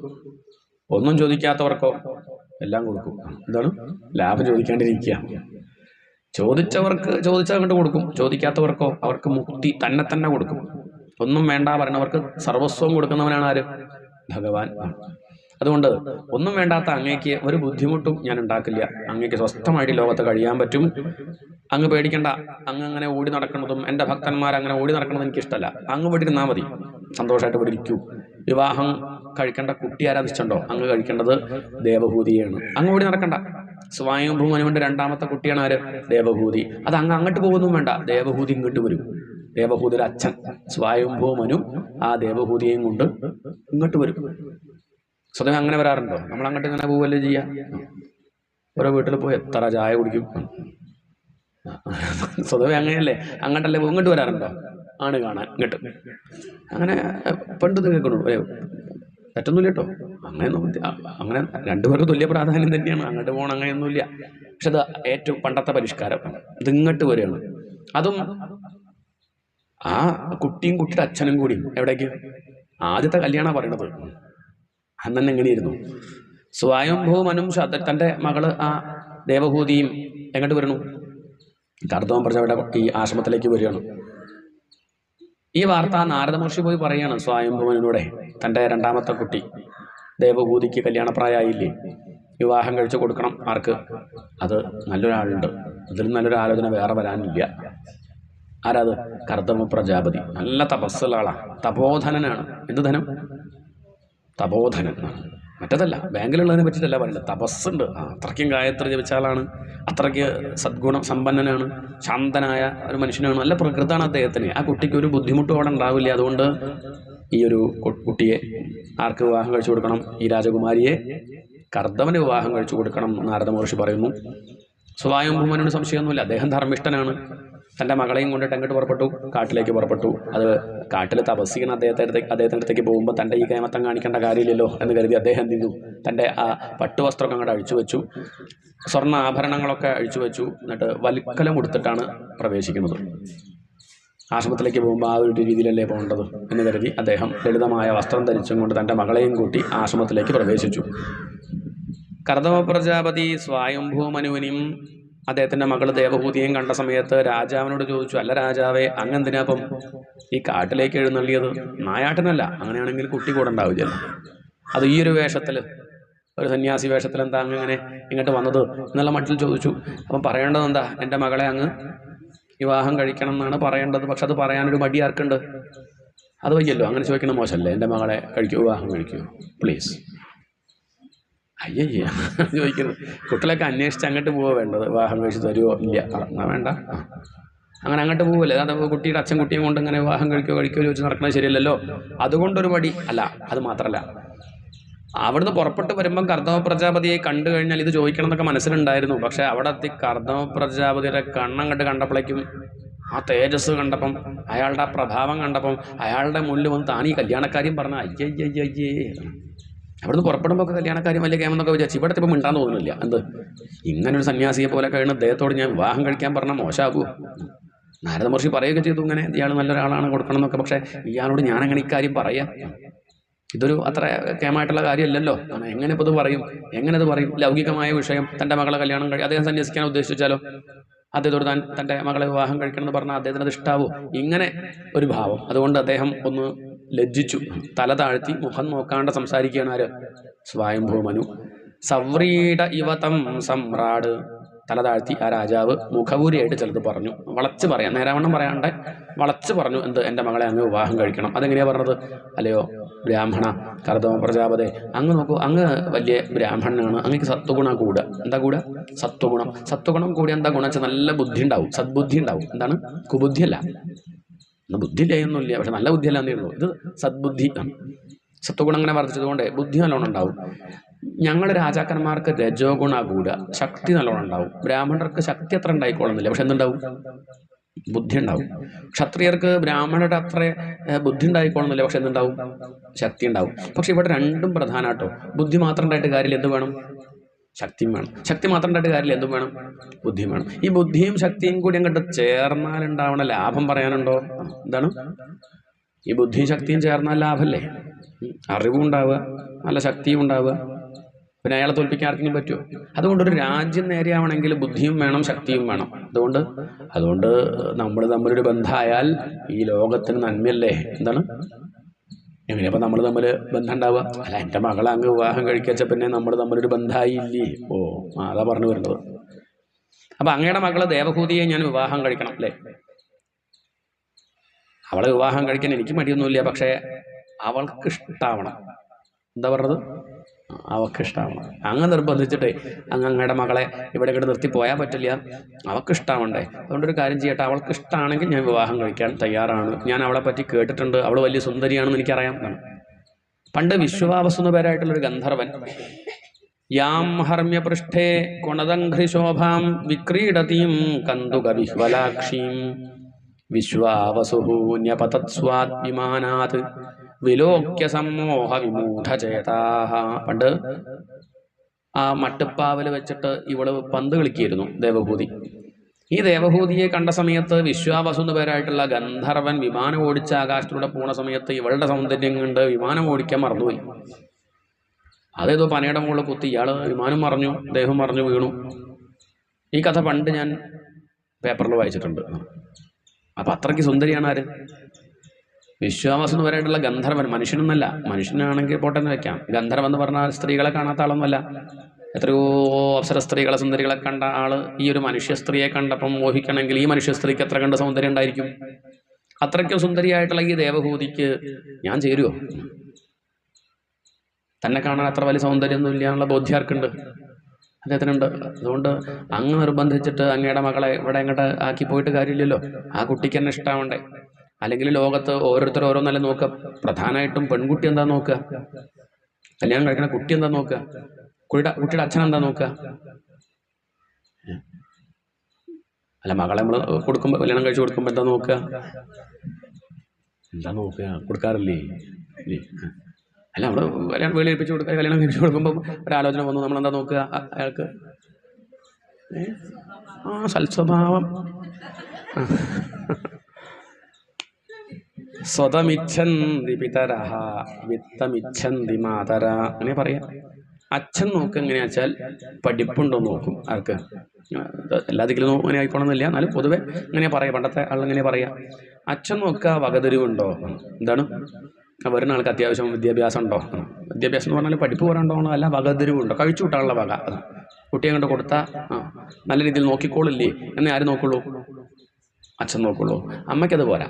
ഒന്നും ചോദിക്കാത്തവർക്കോ എല്ലാം കൊടുക്കും. എന്താണ് ലാഭം ചോദിക്കാണ്ടിരിക്കുക. ചോദിച്ചവർക്ക് ചോദിച്ചത് അങ്ങോട്ട് കൊടുക്കും, ചോദിക്കാത്തവർക്കോ അവർക്ക് മുക്തി തന്നെ തന്നെ കൊടുക്കും. ഒന്നും വേണ്ട പറയുന്നവർക്ക് സർവസ്വം കൊടുക്കുന്നവനാണ് ആര്? ഭഗവാൻ. അതുകൊണ്ട് ഒന്നും വേണ്ടാത്ത അങ്ങേക്ക് ഒരു ബുദ്ധിമുട്ടും ഞാൻ ഉണ്ടാക്കില്ല. അങ്ങേക്ക് സ്വസ്ഥമായിട്ട് ലോകത്ത് കഴിയാൻ പറ്റും. അങ്ങ് പേടിക്കണ്ട. അങ്ങ് അങ്ങനെ ഓടി നടക്കുന്നതും എൻ്റെ ഭക്തന്മാർ അങ്ങനെ ഓടി നടക്കുന്നതും എനിക്കിഷ്ടമല്ല. അങ്ങ് ഇവിടെ ഇരുന്നാൽ മതി, സന്തോഷമായിട്ട് ഇവിടെ ഇരിക്കൂ. വിവാഹം കഴിക്കേണ്ട കുട്ടി ആരാധിച്ചുണ്ടോ? അങ്ങ് കഴിക്കേണ്ടത് ദേവഹൂതിയാണ്. അങ്ങ് ഓടി നടക്കണ്ട. സ്വയംഭൂ മനുവിൻ്റെ രണ്ടാമത്തെ കുട്ടിയാണ് ആര്? ദേവഹൂതി. അത് അങ്ങ് അങ്ങോട്ട് പോകുന്നും വേണ്ട, ദേവഹൂതി ഇങ്ങോട്ട് വരും. ദേവഹൂതിയുടെ അച്ഛൻ സ്വയംഭൂ മനു ആ ദേവഹൂതിയെയും കൊണ്ട് ഇങ്ങോട്ട് വരും. സ്വതവേ അങ്ങനെ വരാറുണ്ടോ? നമ്മൾ അങ്ങോട്ട് ഇങ്ങനെ പോവല്ലേ ചെയ്യുക. ഓരോ വീട്ടിൽ പോയി എത്ര ചായ കുടിക്കും. സ്വതവേ അങ്ങനെയല്ലേ, അങ്ങോട്ടല്ലേ ഇങ്ങോട്ട് വരാറുണ്ടോ? ആണ് കാണാൻ ഇങ്ങോട്ട്. അങ്ങനെ പണ്ട് കേൾക്കണുള്ളൂ. തെറ്റൊന്നുമില്ല കേട്ടോ. അങ്ങനെ രണ്ടുപേർക്ക് തുല്യ പ്രാധാന്യം തന്നെയാണ്. അങ്ങോട്ട് പോകണം അങ്ങനെയൊന്നുമില്ല. പക്ഷെ അത് ഏറ്റവും പണ്ടത്തെ പരിഷ്കാരം. ഇത് ഇങ്ങോട്ട് വരികയാണ്. അതും ആ കുട്ടിയും കുട്ടിയുടെ അച്ഛനും കൂടിയും എവിടേക്ക്? ആദ്യത്തെ കല്യാണം പറയണത് അന്ന് തന്നെ എങ്ങനെയായിരുന്നു? സ്വയംഭൂ മനും തൻ്റെ മകള് ആ ദേവഭൂതിയും എങ്ങോട്ട് വരണു? കർദമ പ്രജയുടെ ഈ ആശ്രമത്തിലേക്ക് വരികയാണ്. ഈ വാർത്ത നാരദ മഹർഷി പോയി പറയുകയാണ് സ്വയംഭൂമനോടെ. തൻ്റെ രണ്ടാമത്തെ കുട്ടി ദേവഭൂതിക്ക് കല്യാണപ്രായമായില്ലേ, വിവാഹം കഴിച്ചു കൊടുക്കണം. ആർക്ക്? അത് നല്ലൊരാളുണ്ട്, അതിലും നല്ലൊരു ആലോചന വേറെ വരാനില്ല. ആരാത്? കർദമ പ്രജാപതി. നല്ല തപസ്സുള്ള ആളാണ്, തപോധനനാണ്. എന്ത് ധനം? തപോധനൻ. മറ്റതല്ല, ബാങ്കിലുള്ളതിനെ പറ്റിയിട്ടല്ല പറയുന്നത്. തപസ്സുണ്ട്. അത്രയ്ക്കും ഗായത്രി ജപിച്ച ആളാണ്, അത്രയ്ക്ക് സദ്ഗുണ സമ്പന്നനാണ്, ശാന്തനായ ഒരു മനുഷ്യനാണ്. നല്ല പ്രകൃതാണ് അദ്ദേഹത്തിന്. ആ കുട്ടിക്ക് ഒരു ബുദ്ധിമുട്ടും അവിടെ ഉണ്ടാവില്ല. അതുകൊണ്ട് ഈ ഒരു കുട്ടിയെ ആർക്ക് വിവാഹം കഴിച്ചു കൊടുക്കണം? ഈ രാജകുമാരിയെ കർദമന് വിവാഹം കഴിച്ചു കൊടുക്കണം നാരദ മഹർഷി പറയുന്നു. സ്വയംഭൂമനോട് സംശയമൊന്നുമില്ല, അദ്ദേഹം ധർമ്മിഷ്ഠനാണ്. തൻ്റെ മകളെയും കൊണ്ടിട്ട് എങ്ങോട്ട് പുറപ്പെട്ടു? കാട്ടിലേക്ക് പുറപ്പെട്ടു. അത് കാട്ടിൽ തപസ്സിക്കുന്ന അദ്ദേഹത്തിൻ്റെ അടുത്തേക്ക് പോകുമ്പോൾ തൻ്റെ ഈ കേമത്തം കാണിക്കേണ്ട കാര്യമില്ലല്ലോ എന്ന് കരുതി അദ്ദേഹം എന്ത് ചെയ്തു? തൻ്റെ ആ പട്ടുവസ്ത്രമൊക്കെ അങ്ങോട്ട് അഴിച്ചു വെച്ചു, സ്വർണ്ണ ആഭരണങ്ങളൊക്കെ അഴിച്ചു വെച്ചു. എന്നിട്ട് വൽക്കലം കൊടുത്തിട്ടാണ് പ്രവേശിക്കുന്നത്. ആശ്രമത്തിലേക്ക് പോകുമ്പോൾ ആ ഒരു രീതിയിലല്ലേ പോകേണ്ടത് എന്ന് കരുതി അദ്ദേഹം ലളിതമായ വസ്ത്രം ധരിച്ചും കൊണ്ട് തൻ്റെ മകളെയും കൂട്ടി ആശ്രമത്തിലേക്ക് പ്രവേശിച്ചു. കർദമ പ്രജാപതി സ്വയംഭൂ മനുവിനെയും അദ്ദേഹത്തിൻ്റെ മകൾ ദേവഭൂതിയെയും കണ്ട സമയത്ത് രാജാവിനോട് ചോദിച്ചു, അല്ല രാജാവേ, അങ്ങെന്തിനാപ്പം ഈ കാട്ടിലേക്ക് എഴുന്നള്ളിയത്? നായാട്ടിനല്ല. അങ്ങനെയാണെങ്കിൽ കുട്ടി കൂടെ ഉണ്ടാവില്ലല്ലോ. അത് ഈ ഒരു വേഷത്തിൽ, ഒരു സന്യാസി വേഷത്തിൽ എന്താ അങ്ങനെ ഇങ്ങോട്ട് വന്നത് എന്നുള്ള മട്ടിൽ ചോദിച്ചു. അപ്പം പറയേണ്ടത് എന്താ? എൻ്റെ മകളെ അങ്ങ് വിവാഹം കഴിക്കണം എന്നാണ് പറയേണ്ടത്. പക്ഷെ അത് പറയാനൊരു മടി ആർക്കുണ്ട്? അത് വയ്യല്ലോ. അങ്ങനെ ചോദിക്കണം മോശമല്ലേ? എൻ്റെ മകളെ വിവാഹം കഴിക്കൂ പ്ലീസ്. അയ്യയ്യ ചോദിക്കുന്നത്. കുട്ടികളൊക്കെ അന്വേഷിച്ച് അങ്ങോട്ട് പോവുക വേണ്ടത്. വിവാഹം കഴിച്ച് തരുമോ? ഇല്ല, എന്നാൽ വേണ്ട. അങ്ങനെ അങ്ങോട്ട് പോവില്ലേ? അത് കുട്ടിയുടെ അച്ഛൻ കുട്ടിയും കൊണ്ട് ഇങ്ങനെ വിവാഹം കഴിക്കുമോ ചോദിച്ച് നടക്കുന്നത് ശരിയല്ലല്ലോ. അതുകൊണ്ടൊരു മടി അല്ല. അത് മാത്രമല്ല, അവിടുന്ന് പുറപ്പെട്ട് വരുമ്പം കർദമ പ്രജാപതിയെ കണ്ടു കഴിഞ്ഞാൽ ഇത് ചോദിക്കണം എന്നൊക്കെ മനസ്സിലുണ്ടായിരുന്നു. പക്ഷെ അവിടെ എത്തി കർദമ പ്രജാപതിയുടെ കണ്ണങ്ങോട്ട് കണ്ടപ്പോഴേക്കും, ആ തേജസ് കണ്ടപ്പം, അയാളുടെ ആ പ്രഭാവം കണ്ടപ്പം, അയാളുടെ മുന്നിൽ വന്ന് താനീ കല്യാണക്കാര്യം പറഞ്ഞ അയ്യയ്യയ്യേ. അവിടുന്ന് പുറപ്പെടുമ്പോൾ ഒക്കെ കല്യാണക്കാര്യം വലിയ കേമെന്നൊക്കെ വിചാരിച്ചു. ഇവിടെ ഇപ്പം മിണ്ടാൻ തോന്നുന്നില്ല. എന്ത് ഇങ്ങനൊരു സന്യാസിയെ പോലെ കഴിയുന്ന അദ്ദേഹത്തോട് ഞാൻ വിവാഹം കഴിക്കാൻ പറഞ്ഞാൽ മോശമാകുമോ? നാരദ മഹർഷി പറയുകയൊക്കെ ചെയ്തു, ഇങ്ങനെ ഇയാൾ നല്ലൊരാളാണ്, കൊടുക്കണം എന്നൊക്കെ. പക്ഷേ ഇയാളോട് ഞാനങ്ങനെ ഇക്കാര്യം പറയാം? ഇതൊരു അത്ര കേമായിട്ടുള്ള കാര്യമല്ലല്ലോ. എങ്ങനെ ഇപ്പോൾ ഇത് പറയും? എങ്ങനെ ഇത് പറയും? ലൗകികമായ വിഷയം, തൻ്റെ മകളെ കല്യാണം അദ്ദേഹം സന്യസിക്കാൻ ഉദ്ദേശിച്ചാലോ? അദ്ദേഹത്തോട് തൻ്റെ മകളെ വിവാഹം കഴിക്കണം എന്ന് പറഞ്ഞാൽ അദ്ദേഹത്തിന് അത് ഇഷ്ടാവോ? ഇങ്ങനെ ഒരു ഭാവം. അതുകൊണ്ട് അദ്ദേഹം ഒന്ന് ലജ്ജിച്ചു, തല താഴ്ത്തി മുഖം നോക്കാണ്ട് സംസാരിക്കുകയാണ്. ആര്? സ്വയംഭൂ മനു. സവ്രീഡ ഇവതം സമ്രാട്. തല താഴ്ത്തി ആ രാജാവ് മുഖപൂരിയായിട്ട് ചിലത് പറഞ്ഞു, വളച്ച് പറയാം, നേരാവണ്ണം പറയാണ്ട് വളച്ച് പറഞ്ഞു. എന്ത്? എൻ്റെ മകളെ അങ്ങ് വിവാഹം കഴിക്കണം. അതെങ്ങനെയാ പറഞ്ഞത്? അല്ലയോ ബ്രാഹ്മണ കർദമ പ്രജാപതേ, അങ്ങ് നോക്കൂ, അങ്ങ് വലിയ ബ്രാഹ്മണനാണ്, അങ്ങക്ക് സത്വഗുണം കൂടുക. എന്താ കൂടുക? സത്വഗുണം. സത്വഗുണം കൂടി എന്താ ഗുണം വെച്ചാൽ നല്ല ബുദ്ധി ഉണ്ടാവും, സദ്ബുദ്ധി ഉണ്ടാവും. എന്താണ്? കുബുദ്ധിയല്ല. ബുദ്ധി ഇല്ലയൊന്നുമില്ല, പക്ഷെ നല്ല ബുദ്ധിയല്ല എന്നേ ഉള്ളൂ. ഇത് സദ്ബുദ്ധി. സത്വഗുണം അങ്ങനെ വർദ്ധിച്ചതുകൊണ്ട് ബുദ്ധി നല്ലോണം ഉണ്ടാവും. ഞങ്ങളുടെ രാജാക്കന്മാർക്ക് രജോ ഗുണ കൂടുക, ശക്തി നല്ലോണം ഉണ്ടാവും. ബ്രാഹ്മണർക്ക് ശക്തി അത്ര ഉണ്ടായിക്കോളുന്നില്ല, പക്ഷെ എന്തുണ്ടാവും? ബുദ്ധി ഉണ്ടാവും. ക്ഷത്രിയർക്ക് ബ്രാഹ്മണരുടെ അത്ര ബുദ്ധി ഉണ്ടായിക്കോളുന്നില്ല, പക്ഷെ എന്തുണ്ടാവും? ശക്തി ഉണ്ടാവും. പക്ഷെ ഇവിടെ രണ്ടും പ്രധാനമാട്ടോ. ബുദ്ധി മാത്രം ഉണ്ടായിട്ട് കാര്യമില്ല, എന്ത് വേണം? ശക്തിയും വേണം. ശക്തി മാത്രം ഉണ്ടായിട്ട് കാര്യമില്ല, എന്തും വേണം? ബുദ്ധിയും വേണം. ഈ ബുദ്ധിയും ശക്തിയും കൂടി അങ്ങോട്ട് ചേർന്നാലുണ്ടാവണ ലാഭം പറയാനുണ്ടോ? എന്താണ്? ഈ ബുദ്ധിയും ശക്തിയും ചേർന്നാൽ ലാഭമല്ലേ? അറിവും ഉണ്ടാവുക, നല്ല ശക്തിയും ഉണ്ടാവുക. പിന്നെ അയാളെ തോൽപ്പിക്കാൻ ആർക്കെങ്കിലും പറ്റുമോ? അതുകൊണ്ട് ഒരു രാജ്യം നേരെയാവണമെങ്കിൽ ബുദ്ധിയും വേണം, ശക്തിയും വേണം. അതുകൊണ്ട് നമ്മൾ തമ്മിലൊരു ബന്ധമായാൽ ഈ ലോകത്തിന് നന്മയല്ലേ? എന്താണ്? എങ്ങനെയപ്പോൾ നമ്മൾ തമ്മിൽ ബന്ധം ഉണ്ടാവുക? അല്ല, എൻ്റെ മകളെ അങ്ങ് വിവാഹം കഴിക്കച്ച പിന്നെ നമ്മൾ തമ്മിലൊരു ബന്ധമായില്ലേ? ഓ, അതാ പറഞ്ഞു വരുന്നത്. അപ്പം അങ്ങയുടെ മകള് ദേവഹൂതിയെ ഞാൻ വിവാഹം കഴിക്കണം അല്ലേ? അവളെ വിവാഹം കഴിക്കാൻ എനിക്ക് മടിയൊന്നുമില്ല, പക്ഷേ അവൾക്ക് ഇഷ്ടാവണം. എന്താ പറഞ്ഞത്? അവൾക്ക് ഇഷ്ടാവണം. അങ്ങ് നിർബന്ധിച്ചിട്ടേ അങ്ങയുടെ മകളെ ഇവിടെ ഇവിടെ നിർത്തി പോയാൽ പറ്റില്ല, അവൾക്ക് ഇഷ്ടാവണ്ടേ? അതുകൊണ്ടൊരു കാര്യം ചെയ്യട്ടെ, അവൾക്ക് ഇഷ്ടമാണെങ്കിൽ ഞാൻ വിവാഹം കഴിക്കാൻ തയ്യാറാണ്. ഞാൻ അവളെ പറ്റി കേട്ടിട്ടുണ്ട്, അവൾ വലിയ സുന്ദരിയാണെന്ന് എനിക്കറിയാം. പണ്ട് വിശ്വാവസു എന്ന പേരായിട്ടുള്ളൊരു ഗന്ധർവൻ യാം ഹർമ്യപൃഷ്ഠേ കുണദംഘ്രിശോഭാം വിക്രീഡതീം കന്തുക വിഹ്വലാക്ഷീം വിശ്വാവസുഹു ന്യപതത് വിമാനാത് വിലോക്യ സമ്മോഹ വിമൂഢചേതാഹ. പണ്ട് ആ മട്ടുപ്പാവൽ വെച്ചിട്ട് ഇവള് പന്ത് കളിക്കുകയായിരുന്നു ദേവഭൂതി. ഈ ദേവഭൂതിയെ കണ്ട സമയത്ത് വിശ്വാവസു എന്ന പേരായിട്ടുള്ള ഗന്ധർവൻ വിമാനം ഓടിച്ച ആകാശത്തിലൂടെ പോണ സമയത്ത് ഇവളുടെ സൗന്ദര്യം കണ്ട് വിമാനം ഓടിക്കാൻ മറന്നുപോയി. അതേതോ പനയുടെ മുകളിൽ കുത്തി ഇയാള് വിമാനം മറിഞ്ഞു, ദേഹം മറിഞ്ഞു വീണു. ഈ കഥ പണ്ട് ഞാൻ പേപ്പറിൽ വായിച്ചിട്ടുണ്ട്. അപ്പൊ അത്രയ്ക്ക് സുന്ദരിയാണ് ആര്? വിശ്വാവസു എന്ന് പറയായിട്ടുള്ള ഗന്ധർവൻ. മനുഷ്യനൊന്നല്ല, മനുഷ്യനാണെങ്കിൽ പോട്ടെന്ന് വെക്കാം. ഗന്ധർവൻ എന്ന് പറഞ്ഞാൽ സ്ത്രീകളെ കാണാത്ത ആളൊന്നുമല്ല. എത്രയോ അപ്സര സ്ത്രീകളെ, സുന്ദരികളെ കണ്ട ആള് ഈ ഒരു മനുഷ്യ സ്ത്രീയെ കണ്ടപ്പം മോഹിക്കണമെങ്കിൽ ഈ മനുഷ്യ സ്ത്രീക്ക് എത്ര കണ്ട് സൗന്ദര്യം ഉണ്ടായിരിക്കും? അത്രയ്ക്കും സുന്ദരിയായിട്ടുള്ള ഈ ദേവഭൂതിക്ക് ഞാൻ ചേരുവോ? തന്നെ കാണാൻ അത്ര വലിയ സൗന്ദര്യമൊന്നും ഇല്ല എന്നുള്ള ബോധ്യം ആർക്കുണ്ട്? അദ്ദേഹത്തിനുണ്ട്. അതുകൊണ്ട് അങ്ങ് നിർബന്ധിച്ചിട്ട് അങ്ങയുടെ മകളെ ഇവിടെ അങ്ങോട്ട് ആക്കി പോയിട്ട് കാര്യമില്ലല്ലോ. ആ കുട്ടിക്ക് തന്നെ ഇഷ്ടാവണ്ടേ? അല്ലെങ്കിൽ ലോകത്ത് ഓരോരുത്തർ ഓരോന്നല്ല നോക്കുക. പ്രധാനമായിട്ടും പെൺകുട്ടി എന്താ നോക്കുക? കല്യാണം കഴിക്കണ കുട്ടി എന്താ നോക്കുക? കുട്ടിയുടെ അച്ഛൻ എന്താ നോക്കുക? അല്ല, മകളെ നമ്മൾ കൊടുക്കുമ്പോൾ, കല്യാണം കഴിച്ച് കൊടുക്കുമ്പോൾ എന്താ നോക്കുക? കൊടുക്കാറില്ലേ? അല്ല, നമ്മൾ കല്യാണം വെളിയേൽപ്പിച്ച് കൊടുക്കുക, കല്യാണം കഴിച്ച് കൊടുക്കുമ്പോൾ ഒരാലോചന വന്നു, നമ്മളെന്താ നോക്കുക? അയാൾക്ക് സൽസ്വഭാവം, സ്വതമിച്ഛന്തി പിതരഹ വിത്തമിച്ഛന്തി മാതര, അങ്ങനെ പറയാം. അച്ഛൻ നോക്കുക എങ്ങനെയാ വെച്ചാൽ പഠിപ്പുണ്ടോ നോക്കും. ആർക്ക്? എല്ലാ ദിക്കിലും അങ്ങനെ ആയിക്കോണമെന്നില്ല, എന്നാലും പൊതുവെ ഇങ്ങനെ പറയാം. പണ്ടത്തെ ആളിങ്ങനെ പറയാം. അച്ഛൻ നോക്കുക വകതിരിവുണ്ടോ. എന്താണ്? വരുന്ന ആൾക്ക് അത്യാവശ്യം വിദ്യാഭ്യാസം ഉണ്ടോ. വിദ്യാഭ്യാസം എന്ന് പറഞ്ഞാൽ പഠിപ്പ് പറയണ്ടോ, അല്ല വകതിരിവുണ്ടോ, കഴിച്ചു കൂട്ടാനുള്ള വക. കുട്ടിയെ കൊണ്ട് കൊടുത്താൽ നല്ല രീതിയിൽ നോക്കിക്കോളില്ലേ എന്നേ ആര് നോക്കുള്ളൂ? അച്ഛൻ നോക്കുള്ളൂ. അമ്മയ്ക്കത് പോരാ.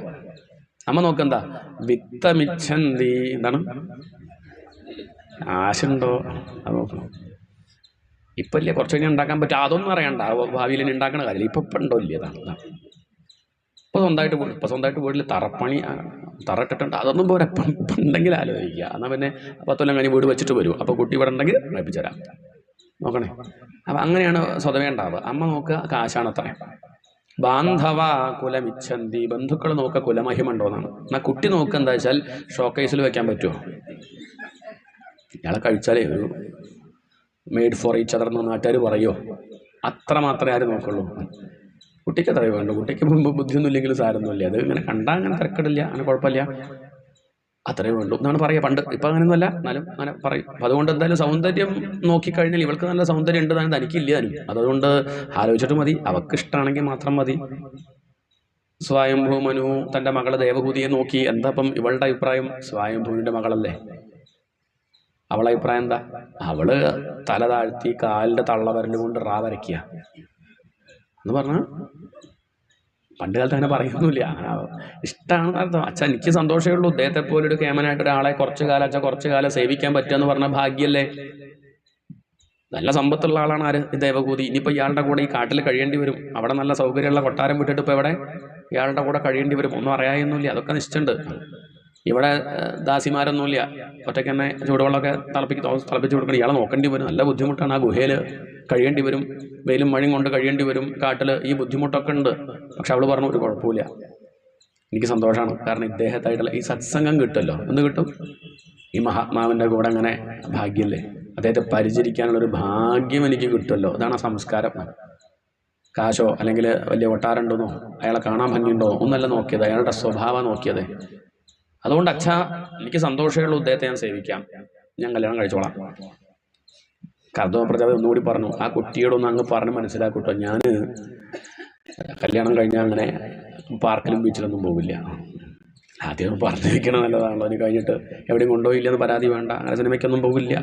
അമ്മ നോക്കെന്താ? വിത്തമിച്ഛന്തി. എന്താണ്? ആശുണ്ടോ അത് നോക്കണം. ഇപ്പം ഇല്ലേ, കുറച്ച് കഴിഞ്ഞാൽ ഉണ്ടാക്കാൻ പറ്റും. അതൊന്നും അറിയണ്ട, ഭാവിയിൽ തന്നെ ഉണ്ടാക്കണ കാര്യമില്ല. ഇപ്പം ഉണ്ടോ ഇല്ലേ? അതാണ്. ഇപ്പോൾ സ്വന്തമായിട്ട് വീട്ടിൽ തറ ഇട്ടിട്ടുണ്ട്. അതൊന്നും പോരാ. ഇപ്പം ഉണ്ടെങ്കിൽ ആലോചിക്കുക. എന്നാൽ പിന്നെ 10 കൊല്ലം കഴിഞ്ഞ് വീട് വെച്ചിട്ട് വരും. അപ്പോൾ കുട്ടി ഇവിടെ ഉണ്ടെങ്കിൽ കഴിപ്പിച്ചു തരാം. നോക്കണേ. അപ്പം അങ്ങനെയാണ് സ്വതവേ ഉണ്ടാവുക. അമ്മ നോക്കുക കാശാണ് അത്ര. ബാന്ധവ കുലമിച്ഛന്തി. ബന്ധുക്കൾ നോക്കുക കുലമഹിമ ഉണ്ടോയെന്നാണ്. എന്നാൽ കുട്ടി നോക്കുക എന്താ വെച്ചാൽ ഷോക്കേസിൽ വെക്കാൻ പറ്റുമോ? ഇയാളെ കഴിച്ചാലേ ഒരു മെയ്ഡ് ഫോർ ഈച്ച് അതർ എന്ന് നാട്ടുകാർ പറയുമോ? അത്ര മാത്രമേ ആരും നോക്കുള്ളൂ. കുട്ടിക്ക് അത്രയേ വേണ്ടു. കുട്ടിക്ക് ബുദ്ധിയൊന്നും ഇല്ലെങ്കിലും സാരമൊന്നുമില്ല. അത് ഇങ്ങനെ കണ്ടാൽ അങ്ങനെ തിരക്കിടില്ല, അങ്ങനെ കുഴപ്പമില്ല. അത്രയേ വേണ്ടൂ എന്നാണ് പറയുക. പണ്ട് ഇപ്പം അങ്ങനെയൊന്നുമല്ല, എന്നാലും അങ്ങനെ പറയും. അപ്പം അതുകൊണ്ട് എന്തായാലും സൗന്ദര്യം നോക്കിക്കഴിഞ്ഞാൽ ഇവൾക്ക് നല്ല സൗന്ദര്യം ഉണ്ട്, താനും തനിക്കില്ല താനും. അതുകൊണ്ട് ആലോചിച്ചിട്ട് മതി, അവൾക്ക് ഇഷ്ടമാണെങ്കിൽ മാത്രം മതി. സ്വയംഭൂ മനു തൻ്റെ മകള് ദേവഹൂതിയെ നോക്കി. എന്താ ഇപ്പം ഇവളുടെ അഭിപ്രായം? സ്വയംഭൂവിൻ്റെ മകളല്ലേ, അവളെ അഭിപ്രായം എന്താ? അവള് തല താഴ്ത്തി കാലിൻ്റെ തള്ളവരല് കൊണ്ട് റാ വരയ്ക്കുക എന്ന് പറഞ്ഞാൽ പണ്ട് കാലത്ത് അങ്ങനെ പറയുന്നില്ല. ഇഷ്ടമാണെന്ന് അർത്ഥം. അച്ഛാ എനിക്ക് സന്തോഷമേ ഉള്ളൂ, ഇദ്ദേഹത്തെ പോലെ ഒരു കേമനായിട്ട് ഒരാളെ കുറച്ചു കാലം സേവിക്കാൻ പറ്റുക എന്ന് പറഞ്ഞാൽ ഭാഗ്യല്ലേ. നല്ല സമ്പത്തുള്ള ആളാണ് ആര്? ദേവകൂതി. ഇനിയിപ്പോൾ ഇയാളുടെ കൂടെ ഈ കാട്ടിൽ കഴിയേണ്ടി വരും. അവിടെ നല്ല സൗകര്യമുള്ള കൊട്ടാരം വിട്ടിട്ട് ഇപ്പോൾ എവിടെ ഇയാളുടെ കൂടെ കഴിയേണ്ടി വരും. ഒന്നും അറിയായൊന്നുമില്ല, അതൊക്കെ നിശ്ചയുണ്ട്. ഇവിടെ ദാസിമാരൊന്നുമില്ല, ഒറ്റയ്ക്ക് തന്നെ ചൂടുവെള്ളമൊക്കെ തിളപ്പിച്ച് കൊടുക്കണം. ഇയാളെ നോക്കേണ്ടി വരും, നല്ല ബുദ്ധിമുട്ടാണ്. ആ ഗുഹയിൽ കഴിയേണ്ടി വരും, വെയിലും മഴയും കൊണ്ട് കഴിയേണ്ടി വരും കാട്ടിൽ. ഈ ബുദ്ധിമുട്ടൊക്കെ ഉണ്ട്. പക്ഷെ അവൾ പറഞ്ഞു ഒരു കുഴപ്പമില്ല, എനിക്ക് സന്തോഷമാണ്. കാരണം ഇദ്ദേഹത്തായിട്ടുള്ള ഈ സത്സംഗം കിട്ടുമല്ലോ. എന്ത് കിട്ടും? ഈ മഹാത്മാവിൻ്റെ കൂടെ അങ്ങനെ ഭാഗ്യല്ലേ, അദ്ദേഹത്തെ പരിചരിക്കാനുള്ളൊരു ഭാഗ്യം എനിക്ക് കിട്ടുമല്ലോ. അതാണ് ആ സംസ്കാരം. കാശോ അല്ലെങ്കിൽ വലിയ കൊട്ടാരമുണ്ടെന്നോ അയാളെ കാണാൻ ഭംഗിയുണ്ടോ ഒന്നല്ല നോക്കിയത്, അയാളുടെ സ്വഭാവം നോക്കിയത്. അതുകൊണ്ട് അച്ഛാ എനിക്ക് സന്തോഷമേ ഉള്ളൂ, ഇദ്ദേഹത്തെ ഞാൻ സേവിക്കാം, ഞാൻ കല്യാണം കഴിച്ചോളാം. കർദമ പ്രജാപതി ഒന്നുകൂടി പറഞ്ഞു, ആ കുട്ടിയോടൊന്ന് അങ്ങ് പറഞ്ഞ് മനസ്സിലാക്കൂട്ടോ, ഞാൻ കല്യാണം കഴിഞ്ഞാൽ അങ്ങനെ പാർക്കിലും ബീച്ചിലൊന്നും പോവില്ല. ആദ്യം പറഞ്ഞിരിക്കണം, നല്ലതാണല്ലോ. അതിന് കഴിഞ്ഞിട്ട് എവിടെയും കൊണ്ടുപോയില്ലെന്ന് പരാതി വേണ്ട, അങ്ങനെ സിനിമയ്ക്കൊന്നും പോവില്ല.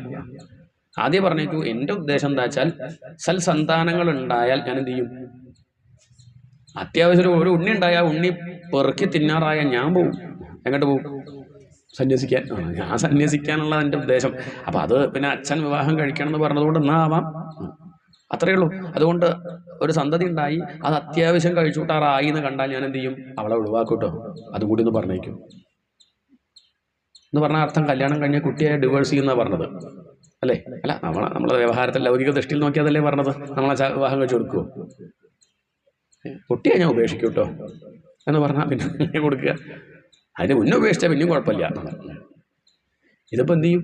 ആദ്യം പറഞ്ഞേക്കൂ, എൻ്റെ ഉദ്ദേശം എന്താ വെച്ചാൽ സൽസന്താനങ്ങൾ ഉണ്ടായാൽ ഞാൻ എന്ത് ചെയ്യും? അത്യാവശ്യം ഒരു ഉണ്ണി ഉണ്ടായാൽ ഉണ്ണി പെറുക്കി തിന്നാറായാൽ ഞാൻ പോവും. എങ്ങോട്ട് പോവും? സന്യസിക്കാൻ. ഞാൻ സന്യസിക്കാനുള്ള എൻ്റെ ഉദ്ദേശം. അപ്പം അത് പിന്നെ അച്ഛൻ വിവാഹം കഴിക്കണം എന്ന് പറഞ്ഞതുകൊണ്ട് എന്നാ ആവാം, അത്രയേ ഉള്ളൂ. അതുകൊണ്ട് ഒരു സന്തതി ഉണ്ടായി, അത് അത്യാവശ്യം കഴിച്ചുകൂട്ടാറായി എന്ന് കണ്ടാൽ ഞാൻ എന്ത് ചെയ്യും? അവളെ ഒഴിവാക്കൂട്ടോ. അതും കൂടി ഒന്ന് പറഞ്ഞേക്കും എന്ന് പറഞ്ഞ അർത്ഥം കല്യാണം കഴിഞ്ഞ കുട്ടിയെ ഡിവേഴ്സ് ചെയ്യുന്നതാണ് പറഞ്ഞത് അല്ലേ? അല്ല, നമ്മളെ വ്യവഹാരത്തിൽ ലൗകിക ദൃഷ്ടിയിൽ നോക്കിയതല്ലേ പറഞ്ഞത്? നമ്മളെ വിവാഹം കഴിച്ചു കൊടുക്കുമോ? കുട്ടിയെ ഞാൻ ഉപേക്ഷിക്കും കേട്ടോ എന്ന് പറഞ്ഞാൽ പിന്നെ കൊടുക്കുക. അതിന് മുന്നേ ഉപേക്ഷിച്ചാൽ പിന്നെയും കുഴപ്പമില്ല. ഇതിപ്പോൾ എന്ത് ചെയ്യും?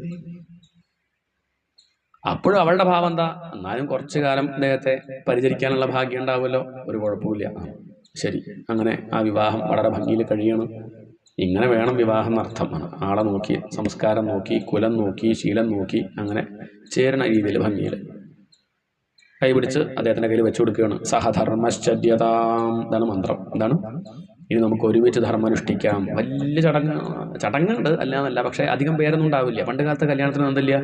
അപ്പോഴും അവളുടെ ഭാവം എന്താ? എന്നാലും കുറച്ചു കാലം അദ്ദേഹത്തെ പരിചരിക്കാനുള്ള ഭാഗ്യം ഉണ്ടാവുമല്ലോ, ഒരു കുഴപ്പമില്ല. ശരി, അങ്ങനെ ആ വിവാഹം വളരെ ഭംഗിയിൽ കഴിയണം. ഇങ്ങനെ വേണം വിവാഹം എന്നർത്ഥം. ആളെ നോക്കി, സംസ്കാരം നോക്കി, കുലം നോക്കി, ശീലം നോക്കി, അങ്ങനെ ചേരണ രീതിയിൽ ഭംഗിയിൽ കൈപിടിച്ച് അദ്ദേഹത്തിൻ്റെ കയ്യിൽ വെച്ചു കൊടുക്കുകയാണ്. സഹധർമ്മശ്ചര്യതാം, ഇതാണ് മന്ത്രം. എന്താണ്? ഇനി നമുക്ക് ഒരുമിച്ച് ധർമ്മം അനുഷ്ഠിക്കാം. വലിയ ചടങ്ങുണ്ട് അല്ലാന്നല്ല, പക്ഷേ അധികം പേരൊന്നും ഉണ്ടാവില്ല. പണ്ട് കാലത്തെ കല്യാണത്തിന് എന്തില്ല,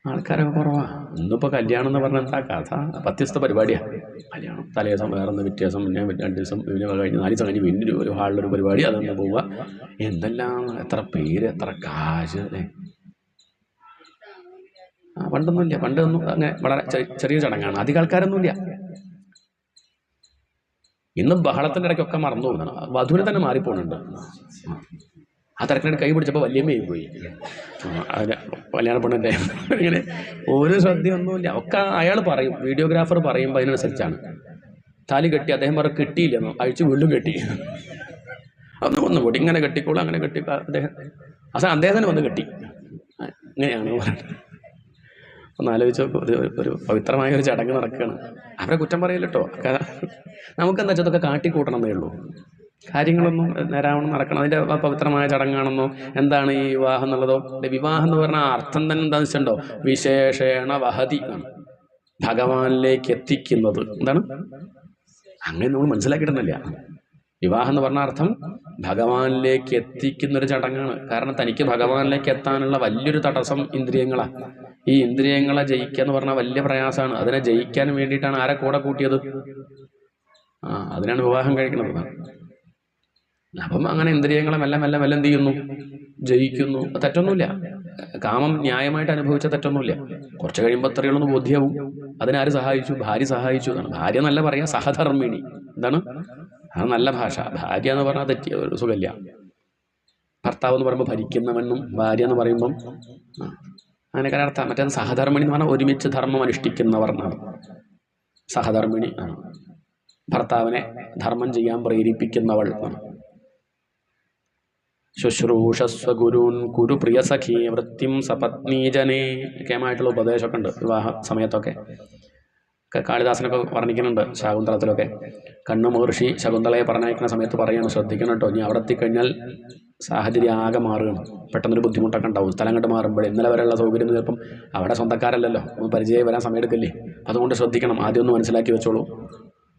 ആൾക്കാരൊക്കെ കുറവാണ്. ഇന്നിപ്പോൾ കല്യാണം എന്ന് പറഞ്ഞാൽ എന്താ കഥ? വ്യത്യസ്ത പരിപാടിയാണ്. കല്യാണം തലേ ദിവസം വേറൊന്ന്, വ്യത്യാസം പിന്നെ 2 ദിവസം പിന്നെ കഴിഞ്ഞ് 4 ദിവസം കഴിഞ്ഞ് പിന്നെ ഒരു ഹാളിലൊരു പരിപാടി, അതൊന്ന് പോവുക. എന്തെല്ലാം, എത്ര പേര്, എത്ര കാശ് അല്ലേ. പണ്ടൊന്നുമില്ല, പണ്ടൊന്നും അങ്ങനെ വളരെ ചെറിയ ചടങ്ങാണ്, അധികം ആൾക്കാരൊന്നുമില്ല. ഇന്നും ബഹളത്തിൻ്റെ ഇടയ്ക്കൊക്കെ മറന്നു പോകുന്നതാണ്. വധുവിനെ തന്നെ മാറിപ്പോകുന്നുണ്ട്. ആ തിരക്കിനായിട്ട് കൈ പിടിച്ചപ്പോൾ വല്യമ്മയും പോയി. അതിന് കല്യാണ പെണ്ണിൻ്റെ ഇങ്ങനെ ഒരു ശ്രദ്ധയൊന്നുമില്ല. ഒക്കെ അയാൾ പറയും, വീഡിയോഗ്രാഫർ പറയുമ്പോൾ അതിനനുസരിച്ചാണ്. താലി കെട്ടി, അദ്ദേഹം പറയും കെട്ടിയില്ലെന്നോ, അഴിച്ച് വീണ്ടും കെട്ടി. ഒന്നും കൂടി ഇങ്ങനെ കെട്ടിക്കോളൂ, അങ്ങനെ കെട്ടി അദ്ദേഹം തന്നെ വന്ന് കെട്ടി. ഇങ്ങനെയാണ് പറയുന്നത്. ഒന്ന് ആലോചിച്ച് നോക്കും. ഒരു പവിത്രമായ ഒരു ചടങ്ങ് നടക്കുകയാണ്. അവരെ കുറ്റം പറയില്ല കേട്ടോ. നമുക്കെന്താ വെച്ചാൽ അതൊക്കെ കാട്ടിക്കൂട്ടണമെന്നേ ഉള്ളൂ. കാര്യങ്ങളൊന്നും നേരാവണ്ണം നടക്കണം. അതിൻ്റെ പവിത്രമായ ചടങ്ങാണെന്നോ എന്താണ് ഈ വിവാഹം എന്നുള്ളതോ? വിവാഹം എന്ന് പറഞ്ഞാൽ അർത്ഥം തന്നെ എന്താണെന്ന് വെച്ചിട്ടുണ്ടോ? വിശേഷേണ വഹതി, ഭഗവാനിലേക്ക് എത്തിക്കുന്നത്. എന്താണ്? അങ്ങനെ നമ്മൾ മനസ്സിലാക്കിയിടുന്നില്ല. വിവാഹം എന്ന് പറഞ്ഞ അർത്ഥം ഭഗവാനിലേക്ക് എത്തിക്കുന്നൊരു ചടങ്ങാണ്. കാരണം തനിക്ക് ഭഗവാനിലേക്ക് എത്താനുള്ള വലിയൊരു തടസ്സം ഇന്ദ്രിയങ്ങളാണ്. ഈ ഇന്ദ്രിയങ്ങളെ ജയിക്കുക എന്ന് പറഞ്ഞാൽ വലിയ പ്രയാസമാണ്. അതിനെ ജയിക്കാൻ വേണ്ടിയിട്ടാണ് ആരെ കൂടെ കൂട്ടിയത്? അതിനാണ് വിവാഹം കഴിക്കുന്നത്. അപ്പം അങ്ങനെ ഇന്ദ്രിയങ്ങളെ മെല്ലെ മെല്ലെ മെല്ലെ എന്ത് ചെയ്യുന്നു? ജയിക്കുന്നു. തെറ്റൊന്നുമില്ല. കാമം ന്യായമായിട്ട് അനുഭവിച്ച തെറ്റൊന്നുമില്ല. കുറച്ച് കഴിയുമ്പോൾ അത്രയുള്ളൊന്ന് ബോധ്യവും. അതിനാര് സഹായിച്ചു? ഭാര്യ സഹായിച്ചു എന്നാണ്. ഭാര്യ എന്നല്ല പറയാ, സഹധർമ്മിണി. എന്താണ്? അത് നല്ല ഭാഷ. ഭാര്യ എന്ന് പറഞ്ഞാൽ തെറ്റിയ ഒരു സുഖമില്ല. ഭർത്താവ് എന്ന് പറയുമ്പോൾ ഭരിക്കുന്നവനും, ഭാര്യ എന്ന് പറയുമ്പം അങ്ങനെയൊക്കെ അർത്ഥം. മറ്റേ സഹധർമ്മിണി എന്ന് പറഞ്ഞാൽ ഒരുമിച്ച് ധർമ്മം അനുഷ്ഠിക്കുന്നവർ എന്നാണ്. സഹധർമ്മിണി ആണ്. ഭർത്താവിനെ ധർമ്മം ചെയ്യാൻ പ്രേരിപ്പിക്കുന്നവൾ. ശുശ്രൂഷസ്വ ഗുരുൻ കുരു പ്രിയ സഖി വൃത്തിം സപത്നീജനേ ഒക്കെയുമായിട്ടുള്ള ഉപദേശമൊക്കെ ഉണ്ട് വിവാഹ സമയത്തൊക്കെ. കാളിദാസനൊക്കെ വർണ്ണിക്കുന്നുണ്ട് ശാകുന്തളത്തിലൊക്കെ. കണ്ണു മഹർഷി ശകുന്തളയെ പറഞ്ഞയക്കുന്ന സമയത്ത് പറയാണ്, ശ്രദ്ധിക്കണം കേട്ടോ, ഇനി അവിടെ എത്തിക്കഴിഞ്ഞാൽ സാഹചര്യം ആകെ മാറുകയാണ്, പെട്ടെന്നൊരു ബുദ്ധിമുട്ടൊക്കെ ഉണ്ടാവും. സ്ഥലം കണ്ട് മാറുമ്പോൾ ഇന്നലെ വരെയുള്ള സൗകര്യം ചിലപ്പം അവിടെ സ്വന്തക്കാരല്ലല്ലോ, പരിചയം വരാൻ സമയമെടുക്കില്ലേ. അതുകൊണ്ട് ശ്രദ്ധിക്കണം, ആദ്യം ഒന്ന് മനസ്സിലാക്കി വെച്ചോളൂ.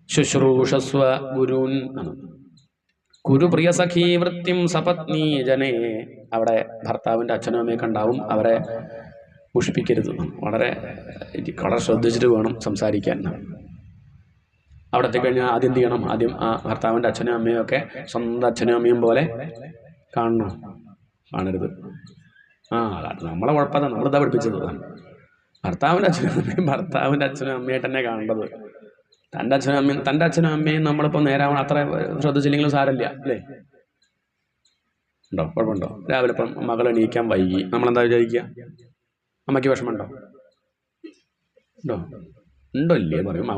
ശുശ്രൂഷസ്വ ഗുരുൻ ആണ്. കുരു പ്രിയ സഖീ വൃത്തിം സപത്നീ ജനേ. അവിടെ ഭർത്താവിൻ്റെ അച്ഛനും അമ്മയൊക്കെ ഉണ്ടാവും, അവരെ പുഷ്പിക്കരുത്. വളരെ വളരെ ശ്രദ്ധിച്ചിട്ട് വേണം സംസാരിക്കാൻ. അവിടെ എത്തിക്കഴിഞ്ഞാൽ ആദ്യം എന്ത് ചെയ്യണം? ആദ്യം ആ ഭർത്താവിൻ്റെ അച്ഛനും അമ്മയും ഒക്കെ സ്വന്തം അച്ഛനും അമ്മയും പോലെ കാണണം, കാണരുത്. നമ്മളെ കുഴപ്പമില്ല, നമ്മളിതാ പഠിപ്പിച്ചത്. ഭർത്താവിൻ്റെ അച്ഛനും അമ്മയായിട്ട് തന്നെ കാണേണ്ടത്. തൻ്റെ അച്ഛനും അമ്മയും നമ്മളിപ്പോൾ നേരാവണം അത്ര ശ്രദ്ധിച്ചില്ലെങ്കിലും സാരമില്ല അല്ലേ? ഉണ്ടോ? കുഴപ്പമുണ്ടോ? രാവിലെ ഇപ്പം മകൾ എണീക്കാൻ വൈകി, നമ്മളെന്താ വിചാരിക്കുക? അമ്മയ്ക്ക് വിഷമമുണ്ടോ? ഉണ്ടോ ഇല്ലേ പറയും.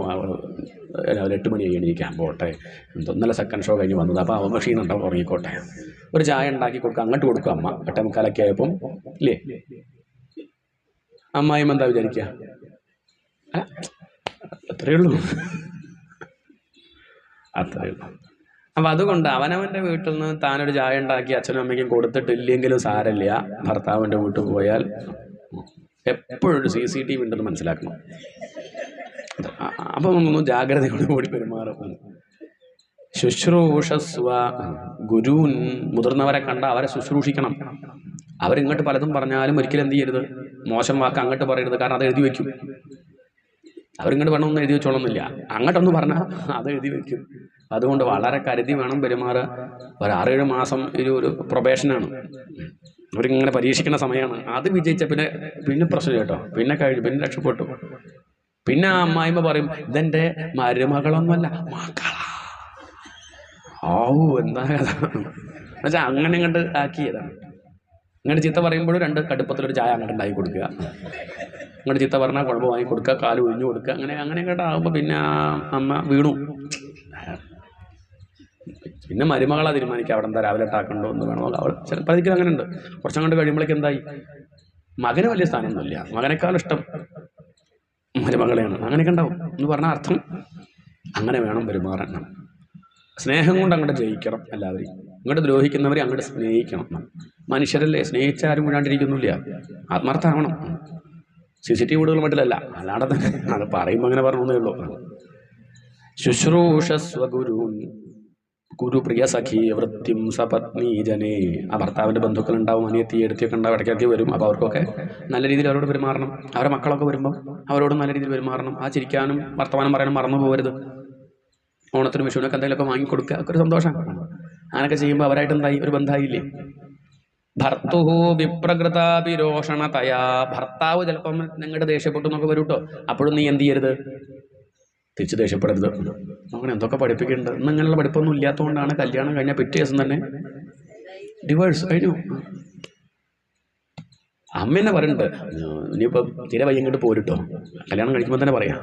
രാവിലെ 8 മണി എണീക്കാൻ പോട്ടെ, ഇന്നലെ സെക്കൻഡ് ഷോ കഴിഞ്ഞ് വന്നത്, അപ്പോൾ അവൻ ക്ഷീണുണ്ടാവും, ഉറങ്ങിക്കോട്ടെ. ഒരു ചായ ഉണ്ടാക്കി കൊടുക്കുക, അങ്ങോട്ട് കൊടുക്കും അമ്മ. 8:45 ആയപ്പം ഇല്ലേ? അമ്മായിമ്മ എന്താ വിചാരിക്കുക? അത്രയേ ഉള്ളൂ. അപ്പം അതുകൊണ്ട് അവനവൻ്റെ വീട്ടിൽ നിന്ന് താനൊരു ചായ ഉണ്ടാക്കി അച്ഛനും അമ്മയ്ക്കും കൊടുത്തിട്ടില്ലെങ്കിലും സാരമില്ല, ഭർത്താവിൻ്റെ വീട്ടിൽ പോയാൽ എപ്പോഴും CCTV ഉണ്ടെന്ന് മനസ്സിലാക്കണം. അപ്പം ഒന്ന് ജാഗ്രതയോട് കൂടി പെരുമാറും. ശുശ്രൂഷസ്വ ഗുരുൻ. മുതിർന്നവരെ കണ്ട അവരെ ശുശ്രൂഷിക്കണം. അവരിങ്ങോട്ട് പലതും പറഞ്ഞാലും ഒരിക്കലും എന്ത് ചെയ്യരുത്? മോശം വാക്ക് അങ്ങോട്ട് പറയരുത്, കാരണം അത് എഴുതി വയ്ക്കും. അവരിങ്ങോട്ട് വേണമെന്ന് എഴുതി വെച്ചോളന്നില്ല, അങ്ങോട്ടൊന്ന് പറഞ്ഞാൽ അത് എഴുതി വയ്ക്കും. അതുകൊണ്ട് വളരെ കരുതി വേണം പെരുമാറുക. ഒരു 6-7 മാസം ഒരു പ്രൊബേഷനാണ്, അവരിങ്ങനെ പരീക്ഷിക്കുന്ന സമയമാണ്. അത് വിജയിച്ച പിന്നെ പ്രശ്നം കേട്ടോ, പിന്നെ കഴിഞ്ഞു, പിന്നെ രക്ഷപ്പെട്ടു. പിന്നെ ആ അമ്മായിമ്മ പറയും, ഇതെൻ്റെ മരുമകളൊന്നുമല്ല, മക്കളാ. എന്താ കഥ എന്നുവെച്ചാൽ അങ്ങനെ അങ്ങോട്ട് ആക്കിയതാണ്. ഇങ്ങോട്ട് ചീത്ത പറയുമ്പോഴും 2 കടുപ്പത്തിലൊരു ചായ അങ്ങോട്ട് ഉണ്ടാക്കി കൊടുക്കുക, ഇങ്ങോട്ട് ചീത്ത പറഞ്ഞാൽ കുഴപ്പം വാങ്ങി കൊടുക്കുക, കാല് ഒഴിഞ്ഞു കൊടുക്കുക. അങ്ങനെ അങ്ങോട്ട് ആകുമ്പോൾ പിന്നെ അമ്മ വീണു. പിന്നെ മരുമകളാ തീരുമാനിക്കുക അവിടെ എന്താ രാവിലെ ഉണ്ടാക്കണ്ടോ എന്ന് വേണോ. അവൾ ചിലപ്പോൾ അതിൽ അങ്ങനെ ഉണ്ട്. കുറച്ചങ്ങോട്ട് കഴിയുമ്പോഴേക്ക് എന്തായി, മകന് വലിയ സ്ഥാനമൊന്നുമില്ല, മകനേക്കാളും ഇഷ്ടം മരുമകളെയാണ്. അങ്ങനെയൊക്കെ ഉണ്ടാവും എന്ന് പറഞ്ഞാൽ അർത്ഥം അങ്ങനെ വേണം പെരുമാറാൻ. സ്നേഹം കൊണ്ട് അങ്ങോട്ട് ജയിക്കണം എല്ലാവരെയും. ഇങ്ങോട്ട് ദ്രോഹിക്കുന്നവരെ അങ്ങോട്ട് സ്നേഹിക്കണം. മനുഷ്യരല്ലേ, സ്നേഹിച്ചാരും വീഴാണ്ടിരിക്കുന്നില്ല, ആത്മാർത്ഥമാവണം. CCTV വീടുകൾ മട്ടിലല്ല, അല്ലാതെ തന്നെ അത് പറയുമ്പോൾ അങ്ങനെ പറഞ്ഞേ ഉള്ളൂ. ശുശ്രൂഷസ്വ ഗുരുൻ കുരു പ്രിയ സഖി വൃത്തിം സപത്നീ ജനേ. ആ ഭർത്താവിൻ്റെ ബന്ധുക്കളുണ്ടാവും, അനിയത്തി എടുത്തിയൊക്കെ ഉണ്ടാവും, ഇടയ്ക്കൊക്കെ വരും. അപ്പോൾ അവർക്കൊക്കെ നല്ല രീതിയിൽ അവരോട് പെരുമാറണം. അവരുടെ മക്കളൊക്കെ വരുമ്പോൾ അവരോട് നല്ല രീതിയിൽ പെരുമാറണം. ആ ചിരിക്കാനും വർത്തമാനം പറയാനും മറന്നു പോകരുത്. ഓണത്തിനും വിഷുവിനൊക്കെ എന്തെങ്കിലുമൊക്കെ വാങ്ങിക്കൊടുക്കുക, ഒക്കെ ഒരു സന്തോഷം. അങ്ങനെയൊക്കെ ചെയ്യുമ്പോൾ അവരായിട്ട് എന്തായി, ഒരു ബന്ധമായില്ലേ. ഭർത്തുഹു വിപ്രകൃതാഭിരോഷണതയാ. ഭർത്താവ് ചിലപ്പം നിങ്ങളുടെ ദേഷ്യപ്പെട്ടു എന്നൊക്കെ വരും കേട്ടോ. അപ്പോഴും നീ എന്ത് ചെയ്യരുത്? തിരിച്ച് ദേഷ്യപ്പെടരുത്. അങ്ങനെ എന്തൊക്കെ പഠിപ്പിക്കുന്നുണ്ട്. ഇന്ന് ഇങ്ങനെയുള്ള പഠിപ്പൊന്നും ഇല്ലാത്തതുകൊണ്ടാണ് കല്യാണം കഴിഞ്ഞാൽ പിറ്റേ ദിവസം തന്നെ ഡിവോഴ്സ് കഴിഞ്ഞു. അമ്മ തന്നെ പറയുന്നുണ്ട്, ഇനിയിപ്പോൾ തീരെ വയ്യങ്ങോട്ട് പോരിട്ടോ, കല്യാണം കഴിക്കുമ്പോൾ തന്നെ പറയാം,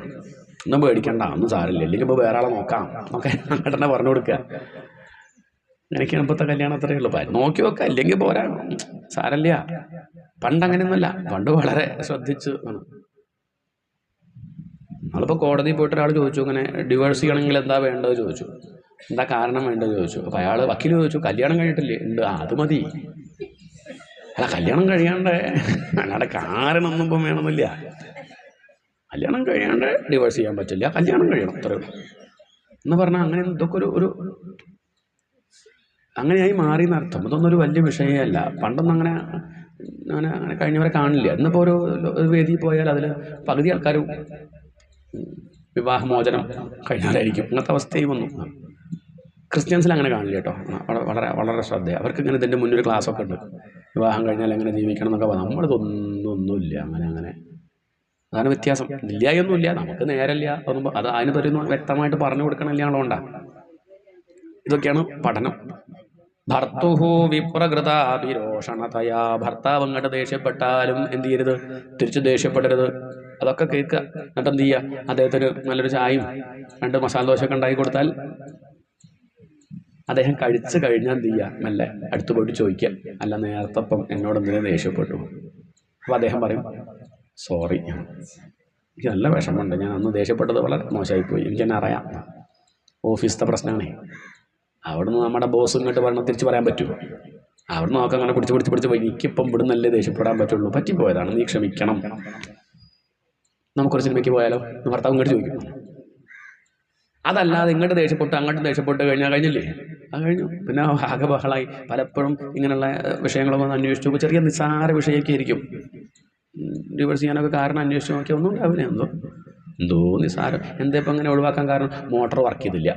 ഒന്നും പേടിക്കണ്ട, ഒന്നും സാരില്ല, ഇല്ലെങ്കിൽ ഇപ്പോൾ വേറെ ആളെ നോക്കാം ഒക്കെ അങ്ങോട്ട് തന്നെ പറഞ്ഞു കൊടുക്കുക. അങ്ങനെയൊക്കെയാണ് ഇപ്പോഴത്തെ കല്യാണം. അത്രയേ ഉള്ളൂ. നോക്കി വെക്കുക, ഇല്ലെങ്കിൽ പോരാ, സാരല്ല. പണ്ട് അങ്ങനെയൊന്നുമല്ല, പണ്ട് വളരെ ശ്രദ്ധിച്ച്. നമ്മളിപ്പോൾ കോടതിയിൽ പോയിട്ട് ഒരാൾ ചോദിച്ചു, ഇങ്ങനെ ഡിവോഴ്സ് ചെയ്യണമെങ്കിൽ എന്താ വേണ്ടത് ചോദിച്ചു, എന്താ കാരണം വേണ്ടത് ചോദിച്ചു. അപ്പോൾ അയാൾ വക്കീൽ ചോദിച്ചു, കല്യാണം കഴിഞ്ഞിട്ടില്ലേ? ഉണ്ട്. അത് മതി. അല്ല, കല്യാണം കഴിയാണ്ട്, അല്ലാതെ കാരണമൊന്നും ഇപ്പം വേണമെന്നില്ല. കല്യാണം കഴിയാണ്ട് ഡിവോഴ്സ് ചെയ്യാൻ പറ്റില്ല, കല്യാണം കഴിയണം, അത്രയേ ഉള്ളൂ എന്ന് പറഞ്ഞാൽ അങ്ങനെ ഇതൊക്കെ ഒരു അങ്ങനെയായി മാറിയെന്നർത്ഥം. ഇതൊന്നും ഒരു വലിയ വിഷയമല്ല. പണ്ടൊന്നും അങ്ങനെ അങ്ങനെ അങ്ങനെ കഴിഞ്ഞവരെ കാണില്ല. ഇന്നിപ്പോൾ ഒരു വേദിയിൽ പോയാൽ അതിൽ പകുതി ആൾക്കാരും വിവാഹമോചനം കഴിഞ്ഞവരായിരിക്കും. അങ്ങനത്തെ അവസ്ഥയും വന്നു. ക്രിസ്ത്യൻസിൽ അങ്ങനെ കാണില്ല കേട്ടോ. വളരെ വളരെ ശ്രദ്ധയാണ് അവർക്ക്. ഇങ്ങനെ ഇതിൻ്റെ മുന്നൊരു ക്ലാസ്സൊക്കെ ഉണ്ട്, വിവാഹം കഴിഞ്ഞാൽ എങ്ങനെ ജീവിക്കണം എന്നൊക്കെ. നമ്മളിതൊന്നുമില്ല. അങ്ങനെ അതാണ് വ്യത്യാസം. ഇല്ലായൊന്നുമില്ല, നമുക്ക് നേരമില്ല തോന്നുമ്പോൾ അത് അതിന് തരുന്നു വ്യക്തമായിട്ട് പറഞ്ഞു കൊടുക്കണില്ലാണോണ്ടാണ്. ഇതൊക്കെയാണ് പഠനം. ഭർത്തുഹു വിപ്രകൃതാഭിരോഷണതയാ. ഭർത്താവ് അങ്ങോട്ട് ദേഷ്യപ്പെട്ടാലും എന്ത് ചെയ്യരുത്? തിരിച്ച് ദേഷ്യപ്പെടരുത്. അതൊക്കെ കേൾക്കുക. എന്നിട്ട് എന്ത് ചെയ്യുക? അദ്ദേഹത്തിന് നല്ലൊരു ചായയും 2 മസാല ദോശയൊക്കെ ഉണ്ടാക്കി കൊടുത്താൽ അദ്ദേഹം കഴിച്ച് കഴിഞ്ഞാൽ എന്ത് ചെയ്യുക? മെല്ലെ അടുത്ത് പോയിട്ട് ചോദിക്കുക, അല്ല നേരത്തപ്പം എന്നോട് എന്തിനാ ദേഷ്യപ്പെട്ടു? അപ്പോൾ അദ്ദേഹം പറയും, സോറി. എനിക്ക് നല്ല വിഷമമുണ്ട്, ഞാൻ അന്ന് ദേഷ്യപ്പെട്ടത് വളരെ മോശമായിപ്പോയി, എനിക്കെന്നെ അറിയാം, ഓഫീസിലത്തെ പ്രശ്നമാണേ. അവിടുന്ന് നമ്മുടെ ബോസ് ഇങ്ങോട്ട് പറഞ്ഞാൽ തിരിച്ച് പറയാൻ പറ്റുമോ? അവിടുന്ന് നോക്കാം അങ്ങനെ പിടിച്ച് പോയി, എനിക്കിപ്പം ഇവിടെ നല്ലേ ദേഷ്യപ്പെടാൻ പറ്റുള്ളൂ, പറ്റിപ്പോയതാണ്, നീ ക്ഷമിക്കണം. നമുക്കൊരു സിനിമയ്ക്ക് പോയാലോ എന്ന് ഭർത്താവ് ഇങ്ങോട്ട് ചോദിക്കും. അതല്ലാതെ ഇങ്ങോട്ട് ദേഷ്യപ്പെട്ട് അങ്ങോട്ട് ദേഷ്യപ്പെട്ട് കഴിഞ്ഞില്ലേ, അത് കഴിഞ്ഞു. പിന്നെ ആകെ ബഹളായി. പലപ്പോഴും ഇങ്ങനെയുള്ള വിഷയങ്ങളൊക്കെ ഒന്ന് അന്വേഷിച്ചു, ചെറിയ നിസ്സാര വിഷയമൊക്കെ ആയിരിക്കും. ഡിവോഴ്സ് ചെയ്യാനൊക്കെ കാരണം അന്വേഷിച്ച് നോക്കിയാൽ ഒന്നും ഉണ്ടാവില്ല. എന്തോ നിസ്സാരം. എന്താ ഇപ്പം അങ്ങനെ ഒഴിവാക്കാൻ കാരണം? മോട്ടോർ വർക്ക് ചെയ്തില്ല,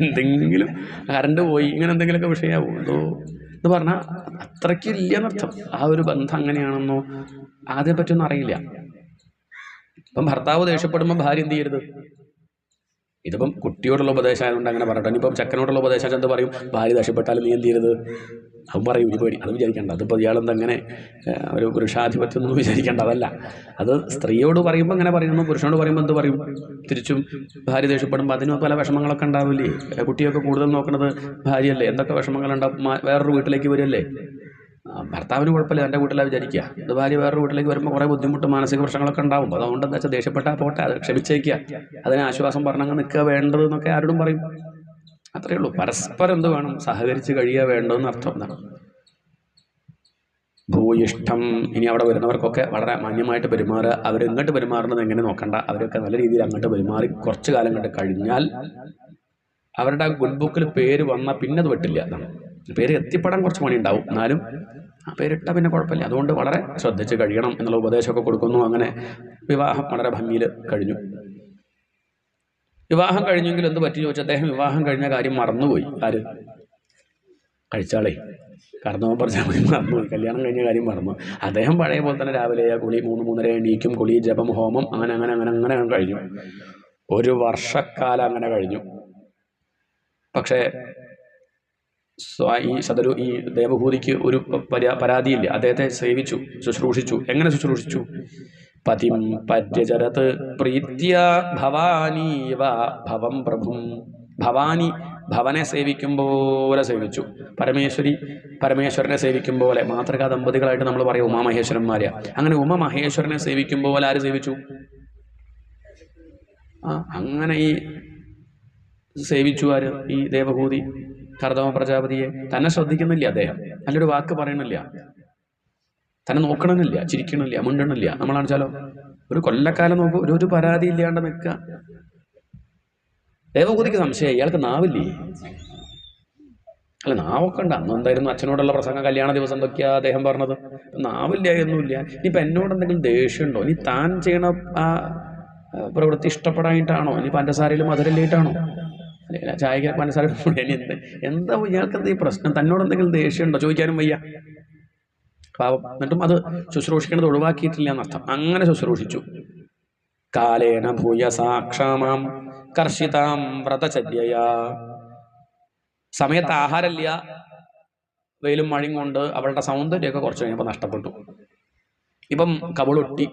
എന്തെങ്കിലും കറണ്ട് പോയി, ഇങ്ങനെ എന്തെങ്കിലുമൊക്കെ വിഷയമാവും. എന്തോ എന്ന് പറഞ്ഞാൽ അത്രയ്ക്കില്ല എന്നർത്ഥം. ആ ഒരു ബന്ധം അങ്ങനെയാണെന്നോ അതിനെപ്പറ്റിയൊന്നും അറിയില്ല. ഇപ്പം ഭർത്താവ് ദേഷ്യപ്പെടുമ്പോൾ ഭാര്യ എന്ത് ചെയ്യരുത്? ഇതിപ്പം കുട്ടിയോടുള്ള ഉപദേശമായതുകൊണ്ട് അങ്ങനെ പറയട്ടെ. ഇനിയിപ്പം ചെക്കനോടുള്ള ഉപദേശം എന്ത് പറയും? ഭാര്യ ദേഷ്യപ്പെട്ടാലും നീ എന്ത് ചെയ്യരുത്? അവൻ പറയും ഇനി പേടി, അത് വിചാരിക്കേണ്ട. അതിപ്പോൾ ഇയാളെന്തങ്ങനെ ഒരു പുരുഷാധിപത്യം ഒന്നും വിചാരിക്കേണ്ട, അതല്ല. അത് സ്ത്രീയോട് പറയുമ്പോൾ അങ്ങനെ പറയുന്നു, പുരുഷനോട് പറയുമ്പോൾ എന്ത് പറയും? തിരിച്ചും ഭാര്യ ദേഷ്യപ്പെടുമ്പോൾ അതിന് പല വിഷമങ്ങളൊക്കെ ഉണ്ടാവില്ലേ? കുട്ടിയൊക്കെ കൂടുതൽ നോക്കുന്നത് ഭാര്യയല്ലേ, എന്തൊക്കെ വിഷമങ്ങളുണ്ടാവും. വേറൊരു വീട്ടിലേക്ക് വരില്ലേ. ഭർത്താവിന് കുഴപ്പമില്ല, എൻ്റെ വീട്ടിലാണ് വിചാരിക്കുക. അത് ഭാര്യ വേറൊരു വീട്ടിലേക്ക് വരുമ്പോൾ കുറേ ബുദ്ധിമുട്ട്, മാനസിക പ്രശ്നങ്ങളൊക്കെ ഉണ്ടാവും. അതുകൊണ്ട് എന്താ വെച്ചാൽ ദേഷ്യപ്പെട്ടാൽ പോട്ടെ, അത് ക്ഷമിച്ചേക്കുക, അതിന് ആശ്വാസം പറഞ്ഞങ്ങ് നിൽക്കുക വേണ്ടത് എന്നൊക്കെ ആരോടും പറയും. അത്രയേ ഉള്ളൂ. പരസ്പരം എന്ത് വേണം? സഹകരിച്ച് കഴിയുക വേണ്ടതെന്ന് അർത്ഥം. എന്താണ് ഭൂയിഷ്ടം? ഇനി അവിടെ വരുന്നവർക്കൊക്കെ വളരെ മാന്യമായിട്ട് പെരുമാറുക. അവരിങ്ങോട്ട് പെരുമാറുന്നത് എങ്ങനെ നോക്കണ്ട, അവരൊക്കെ നല്ല രീതിയിൽ അങ്ങോട്ട് പെരുമാറി കുറച്ച് കാലം കണ്ട് കഴിഞ്ഞാൽ അവരുടെ ആ ഗുഡ് ബുക്കിൽ പേര് വന്നാൽ പിന്നെ അത് വെട്ടില്ല. എന്നാണ്. പേര് എത്തിപ്പെടാൻ കുറച്ച് പണി ഉണ്ടാവും, എന്നാലും ആ പേരിട്ടാൽ പിന്നെ കുഴപ്പമില്ല. അതുകൊണ്ട് വളരെ ശ്രദ്ധിച്ച് കഴിയണം എന്നുള്ള ഉപദേശമൊക്കെ കൊടുക്കുന്നു. അങ്ങനെ വിവാഹം വളരെ ഭംഗിയിൽ കഴിഞ്ഞു. വിവാഹം കഴിഞ്ഞെങ്കിൽ എന്ത് പറ്റി ചോദിച്ചാൽ അദ്ദേഹം വിവാഹം കഴിഞ്ഞ കാര്യം മറന്നുപോയി. ആര്? കഴിച്ചാളേ, കർണവൻ പറഞ്ഞ മറന്നുപോയി, കല്യാണം കഴിഞ്ഞ കാര്യം മറന്നു. അദ്ദേഹം പഴയ പോലെ തന്നെ രാവിലെ കുളി 3-3:30 എണീക്കും, കുളി, ജപം, ഹോമം, അങ്ങനെ കഴിഞ്ഞു. ഒരു വർഷക്കാലം അങ്ങനെ കഴിഞ്ഞു. പക്ഷേ ഈ ദേവഭൂതിക്ക് ഒരു പരാതിയില്ല. അദ്ദേഹത്തെ സേവിച്ചു, ശുശ്രൂഷിച്ചു. എങ്ങനെ ശുശ്രൂഷിച്ചു? പതിം പര്യചരത് പ്രീത്യ ഭവാനീവ ഭവം പ്രഭും. ഭവാനി, ഭവനെ സേവിക്കും പോലെ സേവിച്ചു. പരമേശ്വരനെ സേവിക്കും പോലെ. മാതൃകാ ദമ്പതികളായിട്ട് നമ്മൾ പറയും ഉമാമഹേശ്വരന്മാരെയാ. അങ്ങനെ ഉമാമഹേശ്വരനെ സേവിക്കും പോലെ ആര് സേവിച്ചു? അങ്ങനെ ഈ സേവിച്ചു ആര്? ഈ ദേവഭൂതി കർദമ പ്രജാപതിയെ. തന്നെ ശ്രദ്ധിക്കുന്നില്ല അദ്ദേഹം, നല്ലൊരു വാക്ക് പറയണില്ല, തന്നെ നോക്കണമെന്നില്ല, ചിരിക്കണില്ല, മിണ്ടണില്ല. നമ്മളാണെച്ചാലോ ഒരു കൊല്ലക്കാലം നോക്കും, ഒരു പരാതി ഇല്ലാണ്ട് നിൽക്കുക. ദേവഭൂതിക്ക് സംശയം, ഇയാൾക്ക് നാവില്ലേ? അല്ല, നാവൊക്കെ ഉണ്ട്. അന്ന് എന്തായിരുന്നു അച്ഛനോടുള്ള പ്രസംഗം, കല്യാണ ദിവസം എന്തൊക്കെയാ അദ്ദേഹം പറഞ്ഞത്? നാവില്ല, ഒന്നുമില്ല. ഇനിയിപ്പോൾ എന്നോട് എന്തെങ്കിലും ദേഷ്യമുണ്ടോ? ഇനി താൻ ചെയ്യണ ആ പ്രവൃത്തി ഇഷ്ടപ്പെടാനായിട്ടാണോ? ഇനി പഞ്ചസാരയിൽ മധുരല്ലായിട്ടാണോ? അല്ല, ചായക്ക് പഞ്ചസാര എന്താ ഇയാൾക്ക് എന്താ ഈ പ്രശ്നം? തന്നോട് എന്തെങ്കിലും ദേഷ്യമുണ്ടോ? ചോദിക്കാനും വയ്യ, പാവം. എന്നിട്ടും അത് ശുശ്രൂഷിക്കേണ്ടത് ഒഴിവാക്കിയിട്ടില്ല എന്നർത്ഥം. അങ്ങനെ ശുശ്രൂഷിച്ചു. കാലേന ഭൂയസാക്ഷാമാം കർഷിതാം വ്രതചര്യയാ. സമയത്ത് ആഹാരമില്ല, വെയിലും മഴയും കൊണ്ട് അവളുടെ സൗന്ദര്യമൊക്കെ കുറച്ച് കഴിഞ്ഞപ്പോൾ നഷ്ടപ്പെട്ടു. ഇപ്പം കവിളൊട്ടി,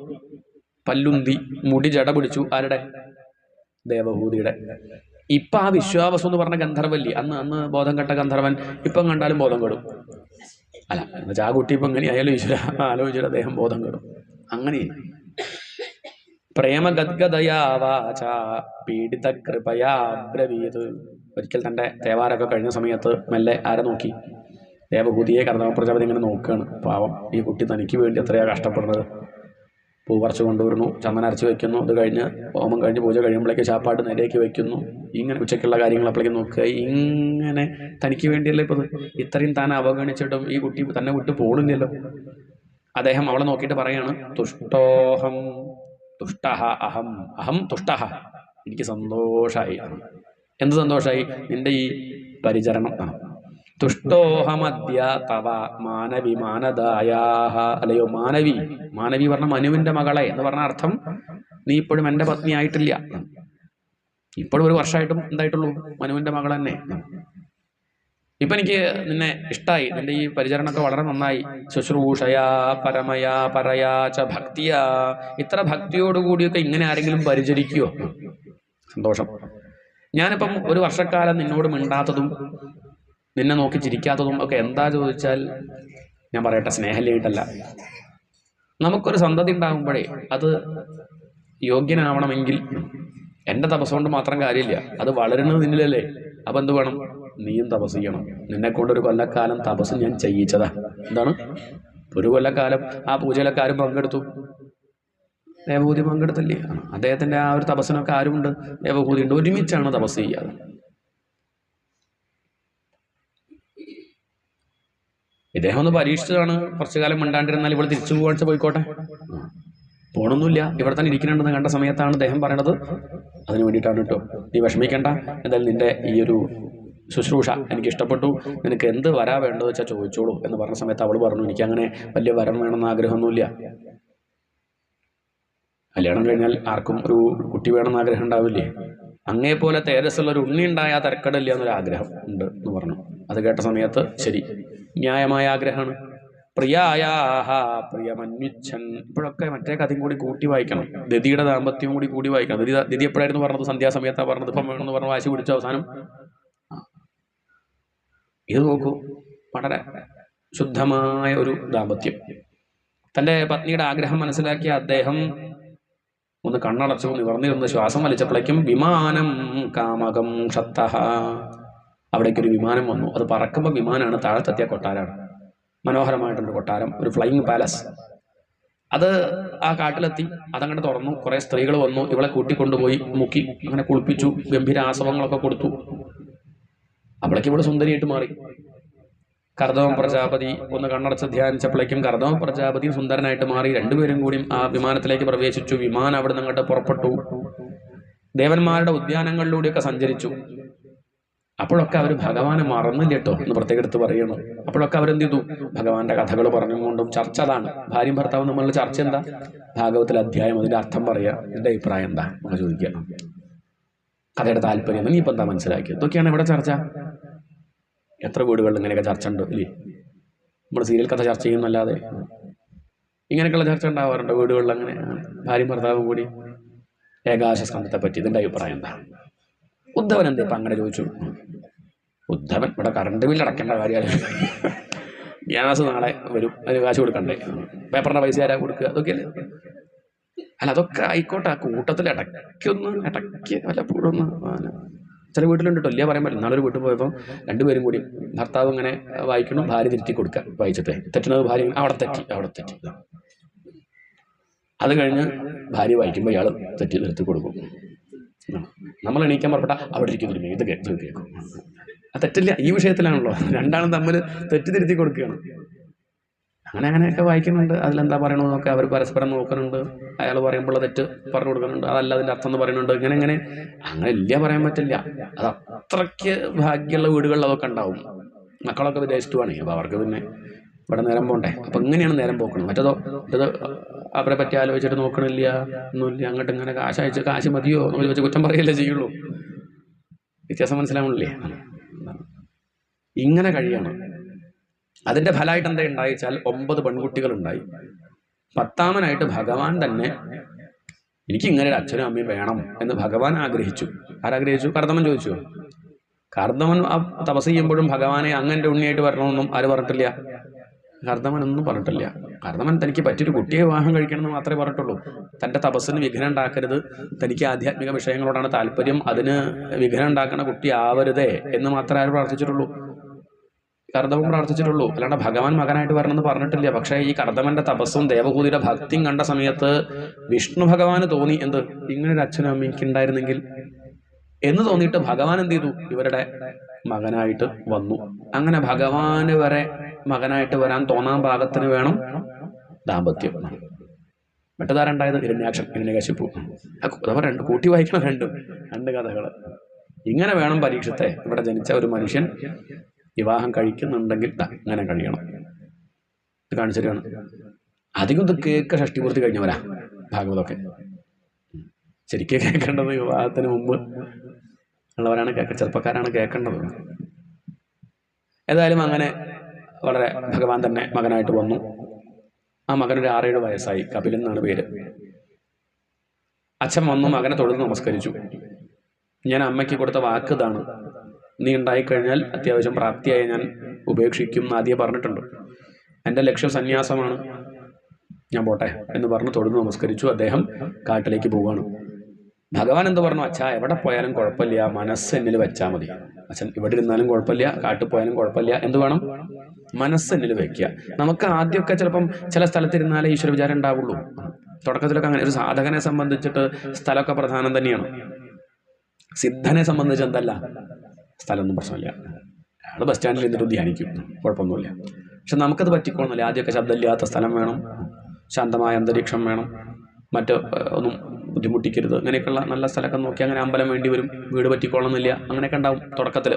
പല്ലുന്തി, മുടി ജട പിടിച്ചു. ആരുടെ? ദേവഭൂതിയുടെ. ഇപ്പം ആ വിശ്വാവസു എന്ന് പറഞ്ഞ ഗന്ധർവല്ലി, അന്ന് ബോധം കെട്ട ഗന്ധർവൻ ഇപ്പം കണ്ടാലും ബോധം കെടും. അല്ല, എന്നുവെച്ചാൽ ആ കുട്ടി ഇപ്പം എങ്ങനെ ആയാലും ഈശ്വര ആലോചിച്ചിട്ട് അദ്ദേഹം ബോധം കെടും. അങ്ങനെ പ്രേമഗദ്ഗതയാ വാച പീഡിത കൃപയാ ബ്രവീത്. ഒരിക്കൽ തൻ്റെ തേവാരൊക്കെ കഴിഞ്ഞ സമയത്ത് മെല്ലെ ആരെ നോക്കി? ദേവഭൂതിയെ. കർദമ പ്രജാപതി ഇങ്ങനെ നോക്കുകയാണ്. പാവം, ഈ കുട്ടി തനിക്ക് വേണ്ടി എത്രയാണ് കഷ്ടപ്പെടുന്നത്. പൂ പറിച്ച് കൊണ്ടുവരുന്നു, ചന്ദനം അരച്ച് വയ്ക്കുന്നു. അത് കഴിഞ്ഞ് ഹോമം കഴിഞ്ഞ് പൂജ കഴിയുമ്പോഴേക്ക് ചാപ്പാട്ട് നേരേക്ക് വയ്ക്കുന്നു. ഇങ്ങനെ ഉച്ചയ്ക്കുള്ള കാര്യങ്ങൾ അപ്പോഴേക്കും നോക്കുക. ഇങ്ങനെ തനിക്ക് വേണ്ടിയല്ലേ ഇപ്പോൾ ഇത്രയും താൻ അവഗണിച്ചിട്ടും ഈ കുട്ടി തന്നെ വിട്ട് പോണില്ലല്ലോ. അദ്ദേഹം അവളെ നോക്കിയിട്ട് പറയാണ്, തുഷ്ടോഹം തുഷ്ടഹ അഹം അഹം തുഷ്ടഹ. എനിക്ക് സന്തോഷമായി. എന്ത് സന്തോഷമായി? നിന്റെ ഈ പരിചരണം. തുഷ്ടോഹമദ്യ തവ മാനവി മാനദായാഹ. അല്ലയോ മാനവി. മാനവി പറഞ്ഞ മനുവിൻ്റെ മകളെ എന്ന് പറഞ്ഞ അർത്ഥം, നീ ഇപ്പോഴും എൻ്റെ പത്നി ആയിട്ടില്ല. ഇപ്പോഴും ഒരു വർഷമായിട്ടും എന്തായിട്ടുള്ളൂ? മനുവിൻ്റെ മകൾ തന്നെ. ഇപ്പം എനിക്ക് നിന്നെ ഇഷ്ടമായി, നിന്റെ ഈ പരിചരണമൊക്കെ വളരെ നന്നായി. ശുശ്രൂഷയാ പരമയാ പരയാ ച ഭക്തിയാ. ഇത്ര ഭക്തിയോടുകൂടിയൊക്കെ ഇങ്ങനെ ആരെങ്കിലും പരിചരിക്കുമോ? സന്തോഷം. ഞാനിപ്പം ഒരു വർഷക്കാലം നിന്നോട് മിണ്ടാത്തതും നിന്നെ നോക്കി ചിരിക്കാത്തതും ഒക്കെ എന്താ ചോദിച്ചാൽ, ഞാൻ പറയട്ടെ, സ്നേഹമില്ലായിട്ടല്ല. നമുക്കൊരു സന്തതി ഉണ്ടാകുമ്പോഴേ അത് യോഗ്യനാവണമെങ്കിൽ എൻ്റെ തപസ് കൊണ്ട് മാത്രം കാര്യമില്ല, അത് വളരുന്നത് നിന്നിലല്ലേ. അപ്പം എന്ത് വേണം? നീയും തപസ് ചെയ്യണം. നിന്നെക്കൊണ്ടൊരു കൊല്ലക്കാലം തപസ് ഞാൻ ചെയ്യിച്ചതാ. എന്താണ്? ഒരു കൊല്ലക്കാലം ആ പൂജയിലൊക്കെ ആരും പങ്കെടുത്തു? ദേവഭൂതി പങ്കെടുത്തില്ലേ? അദ്ദേഹത്തിൻ്റെ ആ ഒരു തപസ്സിനൊക്കെ ആരുമുണ്ട്? ദേവഭൂതി ഉണ്ട്. ഒരുമിച്ചാണ് തപസ് ചെയ്യാറ്. ഇദ്ദേഹം ഒന്ന് പരീക്ഷിച്ചതാണ്. കുറച്ചു കാലം മിണ്ടാണ്ടിരുന്നാൽ ഇവിടെ തിരിച്ചു പോകാൻ പോയിക്കോട്ടെ, പോകണമെന്നില്ല, ഇവിടെ തന്നെ ഇരിക്കുന്നുണ്ടെന്ന് കണ്ട സമയത്താണ് അദ്ദേഹം പറയണത് അതിന് വേണ്ടിയിട്ടാണ് കേട്ടോ, നീ വിഷമിക്കേണ്ട, എന്തായാലും നിന്റെ ഈ ഒരു ശുശ്രൂഷ എനിക്ക് ഇഷ്ടപ്പെട്ടു, നിനക്ക് എന്ത് വരാ വേണ്ടത് വെച്ചാൽ ചോദിച്ചോളൂ എന്ന് പറഞ്ഞ സമയത്ത് അവൾ പറഞ്ഞു, എനിക്കങ്ങനെ വലിയ വരം വേണമെന്ന് ആഗ്രഹമൊന്നുമില്ല. കല്യാണം കഴിഞ്ഞാൽ ആർക്കും ഒരു കുട്ടി വേണമെന്ന് ആഗ്രഹം ഉണ്ടാവില്ലേ? അങ്ങേപോലെ തേജസ്സുള്ള ഒരു ഉണ്ണി ഉണ്ടായാൽ തരക്കടില്ല എന്നൊരാഗ്രഹം ഉണ്ട് എന്ന് പറഞ്ഞു. അത് കേട്ട സമയത്ത് ശരി, ന്യായമായ ആഗ്രഹമാണ്. പ്രിയായാഹ പ്രിയമന്വിച്ഛൻ. ഇപ്പോഴൊക്കെ മറ്റേ കഥയും കൂടി കൂട്ടി വായിക്കണം, ദതിയുടെ ദാമ്പത്യവും കൂടി വായിക്കണം. ദതി എപ്പോഴായിരുന്നു പറഞ്ഞത്? സന്ധ്യാസമയത്താണ് പറഞ്ഞത്. ഇപ്പം വേണമെന്ന് പറഞ്ഞ് വാശി പിടിച്ച അവസാനം ഇത് നോക്കൂ, വളരെ ശുദ്ധമായ ഒരു ദാമ്പത്യം. തൻ്റെ പത്നിയുടെ ആഗ്രഹം മനസ്സിലാക്കിയ അദ്ദേഹം ഒന്ന് കണ്ണടച്ചു നിവർന്നിരുന്ന് ശ്വാസം വലിച്ചപ്പോഴേക്കും വിമാനം കാമകം ക്ഷത്തഃ. അവിടേക്കൊരു വിമാനം വന്നു. അത് പറക്കുമ്പോൾ വിമാനമാണ്, താഴത്തെത്തിയ കൊട്ടാരമാണ്. മനോഹരമായിട്ടൊരു കൊട്ടാരം, ഒരു ഫ്ലൈയിങ് പാലസ്. അത് ആ കാട്ടിലെത്തി, അതങ്ങോട്ട് തുറന്നു. കുറേ സ്ത്രീകൾ വന്നു, ഇവളെ കൂട്ടിക്കൊണ്ടുപോയി മുക്കി അങ്ങനെ കുളിപ്പിച്ചു, ഗംഭീര ആസവങ്ങളൊക്കെ കൊടുത്തു. അപ്പോഴേക്കും ഇവിടെ സുന്ദരിയായിട്ട് മാറി. കർദമ പ്രജാപതി ഒന്ന് കണ്ണടച്ച് ധ്യാനിച്ചപ്പോഴേക്കും കർദമ പ്രജാപതി സുന്ദരനായിട്ട് മാറി. രണ്ടുപേരും കൂടി ആ വിമാനത്തിലേക്ക് പ്രവേശിച്ചു. വിമാനം അവിടെ നിന്ന് അങ്ങോട്ട് പുറപ്പെട്ടു. ദേവന്മാരുടെ ഉദ്യാനങ്ങളിലൂടെയൊക്കെ സഞ്ചരിച്ചു. അപ്പോഴൊക്കെ അവർ ഭഗവാനെ മറന്നില്ല കേട്ടോ എന്ന് പ്രത്യേകം എടുത്ത് പറയണം. അപ്പോഴൊക്കെ അവരെന്ത് ചെയ്തു? ഭഗവാന്റെ കഥകൾ പറഞ്ഞുകൊണ്ടും ചർച്ച. അതാണ് ഭാര്യയും ഭർത്താവും തമ്മിലുള്ള ചർച്ച. എന്താ? ഭാഗവത്തിലെ അധ്യായം, അതിന്റെ അർത്ഥം പറയാ, എന്റെ അഭിപ്രായം എന്താ എന്ന് ചോദിക്കുക, കഥയുടെ താല്പര്യം, നീ ഇപ്പം എന്താ മനസ്സിലാക്കിയത്? ഇതൊക്കെയാണ് ഇവിടെ ചർച്ച. എത്ര വീടുകളിൽ ഇങ്ങനെയൊക്കെ ചർച്ച ഉണ്ട് ഇല്ലേ? നമ്മൾ സീരിയൽ കഥ ചർച്ച ചെയ്യുന്നല്ലാതെ ഇങ്ങനെയൊക്കെയുള്ള ചർച്ച ഉണ്ടാവാറുണ്ട് വീടുകളിൽ. അങ്ങനെ ഭാര്യയും ഭർത്താവും കൂടി ഏകാദശ സ്കന്ധത്തെ പറ്റി ഇതിൻ്റെ അഭിപ്രായം എന്താ? ഉദ്ധവൻ എന്താ ഇപ്പം അങ്ങനെ ചോദിച്ചു? ഉദ്ധവൻ ഇവിടെ കറണ്ട് ബില്ല് അടയ്ക്കേണ്ട കാര്യമാണ്, ഗ്യാസ് നാളെ വരും, അതിന് കാശ് കൊടുക്കണ്ടേ, പേപ്പറിൻ്റെ പൈസ ആരാ കൊടുക്കുക, അതൊക്കെയല്ലേ. അല്ല, അതൊക്കെ ആയിക്കോട്ടെ, ആ കൂട്ടത്തിൽ ഇടയ്ക്ക് വല്ലപ്പോഴും ഒന്ന്. ചില വീട്ടിലുണ്ട് കേട്ടോ, ഇല്ല പറയാൻ പറ്റില്ല. നാളെ ഒരു വീട്ടിൽ പോയപ്പോൾ രണ്ടുപേരും കൂടി ഭർത്താവ് ഇങ്ങനെ വായിക്കണം, ഭാര്യ തിരുത്തി കൊടുക്കുക. വായിച്ചിട്ട് തെറ്റുന്നത് ഭാര്യ അവിടെ തെറ്റി. അത് കഴിഞ്ഞ് ഭാര്യ വായിക്കുമ്പോൾ ഇയാൾ തെറ്റി നിർത്തി കൊടുക്കും. നമ്മൾ എണീക്കാൻ പുറപ്പെട്ട അവിടെ ഇരിക്കുന്നില്ല, ഇത് കേൾക്കും. ആ തെറ്റില്ല, ഈ വിഷയത്തിലാണല്ലോ. രണ്ടാളും തമ്മിൽ തെറ്റി തിരുത്തി കൊടുക്കുകയാണ്. അങ്ങനെയൊക്കെ വായിക്കുന്നുണ്ട്. അതിലെന്താ പറയണമെന്നൊക്കെ അവർ പരസ്പരം നോക്കുന്നുണ്ട്. അയാൾ പറയുമ്പോൾ തെറ്റ് പറഞ്ഞു കൊടുക്കുന്നുണ്ട്, അതല്ല അതിൻ്റെ അർത്ഥം എന്ന് പറയുന്നുണ്ട്. അങ്ങനെ ഇല്ല പറയാൻ പറ്റില്ല. അത് അത്രയ്ക്ക് ഭാഗ്യമുള്ള വീടുകളിൽ അതൊക്കെ ഉണ്ടാവും. മക്കളൊക്കെ വിദേശത്ത് വേണേ, അപ്പോൾ അവർക്ക് പിന്നെ ഇവിടെ നേരം പോകണ്ടേ. അപ്പം ഇങ്ങനെയാണ് നേരം പോക്കണം. മറ്റേത് അവരെ പറ്റി ആലോചിച്ചിട്ട് നോക്കണില്ല, ഒന്നുമില്ല, അങ്ങോട്ട് ഇങ്ങനെ കാശ് മതിയോ എന്ന് വെച്ച് കുറ്റം പറയല്ലേ ചെയ്യുള്ളൂ. വ്യത്യാസം മനസ്സിലാവണില്ലേ? ഇങ്ങനെ കഴിയാണ്. അതിൻ്റെ ഫലമായിട്ട് എന്താ ഉണ്ടായിച്ചാൽ 9 പെൺകുട്ടികളുണ്ടായി. 10ാമനായിട്ട് ഭഗവാൻ തന്നെ എനിക്ക് ഇങ്ങനെ ഒരു അച്ഛനും അമ്മയും വേണം എന്ന് ഭഗവാൻ ആഗ്രഹിച്ചു. ആരാഗ്രഹിച്ചു? കർദമൻ ചോദിച്ചു. കർദമൻ തപസ് ചെയ്യുമ്പോഴും ഭഗവാനെ അങ്ങൻ്റെ ഉണ്ണിയായിട്ട് വരണമെന്നും ആര് പറഞ്ഞിട്ടില്ല? കർദമനൊന്നും പറഞ്ഞിട്ടില്ല. കർദമൻ തനിക്ക് പറ്റിയൊരു കുട്ടിയെ വിവാഹം കഴിക്കണമെന്ന് മാത്രമേ പറഞ്ഞിട്ടുള്ളൂ. തൻ്റെ തപസ്സിന് വിഘ്നം ഉണ്ടാക്കരുത്, തനിക്ക് ആധ്യാത്മിക വിഷയങ്ങളോടാണ് താല്പര്യം, അതിന് വിഘ്നം ഉണ്ടാക്കുന്ന കുട്ടി ആവരുതേ എന്ന് മാത്രമേ ആര് പ്രാർത്ഥിച്ചിട്ടുള്ളൂ? കർദമൻ പ്രാർത്ഥിച്ചിട്ടുള്ളൂ. അല്ലാണ്ട് ഭഗവാൻ മകനായിട്ട് വരണമെന്ന് പറഞ്ഞിട്ടില്ല. പക്ഷേ ഈ കർദമന്റെ തപസ്സും ദേവഭൂതിയുടെ ഭക്തിയും കണ്ട സമയത്ത് വിഷ്ണു ഭഗവാന് തോന്നി, എന്ത്, ഇങ്ങനൊരു അച്ഛനും അമ്മയ്ക്ക് ഉണ്ടായിരുന്നെങ്കിൽ എന്ന് തോന്നിയിട്ട് ഭഗവാൻ എന്ത് ചെയ്തു? ഇവരുടെ മകനായിട്ട് വന്നു. അങ്ങനെ ഭഗവാന് വരെ മകനായിട്ട് വരാൻ തോന്നാൻ പാകത്തിന് വേണം ദാമ്പത്യം. മറ്റേതാരുണ്ടായത്? ഹിരണ്യാക്ഷിപു. കൂട്ടി വായിക്കണം രണ്ട് കഥകൾ. ഇങ്ങനെ വേണം പരീക്ഷത്തെ ഇവിടെ ജനിച്ച ഒരു മനുഷ്യൻ വിവാഹം കഴിക്കുന്നുണ്ടെങ്കിൽ അങ്ങനെ കഴിയണം. ഇത് കാണിച്ചിട്ടാണ്. അധികം ഇത് കേൾക്ക ഷഷ്ടിപൂർത്തി കഴിഞ്ഞവരാ ഭാഗവതമൊക്കെ. ശരിക്കും കേൾക്കേണ്ടത് വിവാഹത്തിന് മുമ്പ് ഉള്ളവരാണ് ചെറുപ്പക്കാരാണ് കേൾക്കേണ്ടത്. ഏതായാലും അങ്ങനെ വളരെ ഭഗവാൻ തന്നെ മകനായിട്ട് വന്നു. ആ മകനൊരു 6-7 വയസ്സായി. കപിലൻ എന്നാണ് പേര്. അച്ഛൻ വന്നു മകനെ തൊഴുത് നമസ്കരിച്ചു. ഞാൻ അമ്മയ്ക്ക് കൊടുത്ത വാക്ക് ഇതാണ്, നീ ഉണ്ടായിക്കഴിഞ്ഞാൽ അത്യാവശ്യം പ്രാപ്തിയായി ഞാൻ ഉപേക്ഷിക്കും എന്ന് ആദ്യം പറഞ്ഞിട്ടുണ്ട്. എൻ്റെ ലക്ഷ്യം സന്യാസമാണ്. ഞാൻ പോട്ടെ എന്ന് പറഞ്ഞ് തൊഴുതു നമസ്കരിച്ചു. അദ്ദേഹം കാട്ടിലേക്ക് പോവുകയാണ്. ഭഗവാൻ എന്ത് പറഞ്ഞു? അച്ഛാ, എവിടെ പോയാലും കുഴപ്പമില്ല, മനസ്സ് എന്നിൽ വെച്ചാൽ മതി. അച്ഛൻ ഇവിടെ ഇരുന്നാലും കുഴപ്പമില്ല, കാട്ടിൽ പോയാലും കുഴപ്പമില്ല, എന്ത് വേണം? മനസ്സ് എന്നിൽ വെക്കുക. നമുക്ക് ആദ്യമൊക്കെ ചിലപ്പം ചില സ്ഥലത്തിരുന്നാലേ ഈശ്വര വിചാരം ഉണ്ടാവുള്ളൂ. തുടക്കത്തിലൊക്കെ അങ്ങനെ. ഒരു സാധകനെ സംബന്ധിച്ചിട്ട് സ്ഥലമൊക്കെ പ്രധാനം തന്നെയാണ്. സിദ്ധനെ സംബന്ധിച്ച് എന്തല്ല, സ്ഥലമൊന്നും പ്രശ്നമില്ല. അയാൾ ബസ് സ്റ്റാൻഡിൽ ഇരുന്നിട്ട് ധ്യാനിക്കും, കുഴപ്പമൊന്നുമില്ല. പക്ഷെ നമുക്കത് പറ്റിക്കോണമെന്നില്ല. ആദ്യമൊക്കെ ശബ്ദമില്ലാത്ത സ്ഥലം വേണം, ശാന്തമായ അന്തരീക്ഷം വേണം, മറ്റ് ഒന്നും ബുദ്ധിമുട്ടിക്കരുത്, അങ്ങനെയൊക്കെയുള്ള നല്ല സ്ഥലമൊക്കെ നോക്കി അങ്ങനെ അമ്പലം വേണ്ടി വരും. വീട് പറ്റിക്കോളണമെന്നില്ല. അങ്ങനെയൊക്കെ ഉണ്ടാവും തുടക്കത്തിൽ.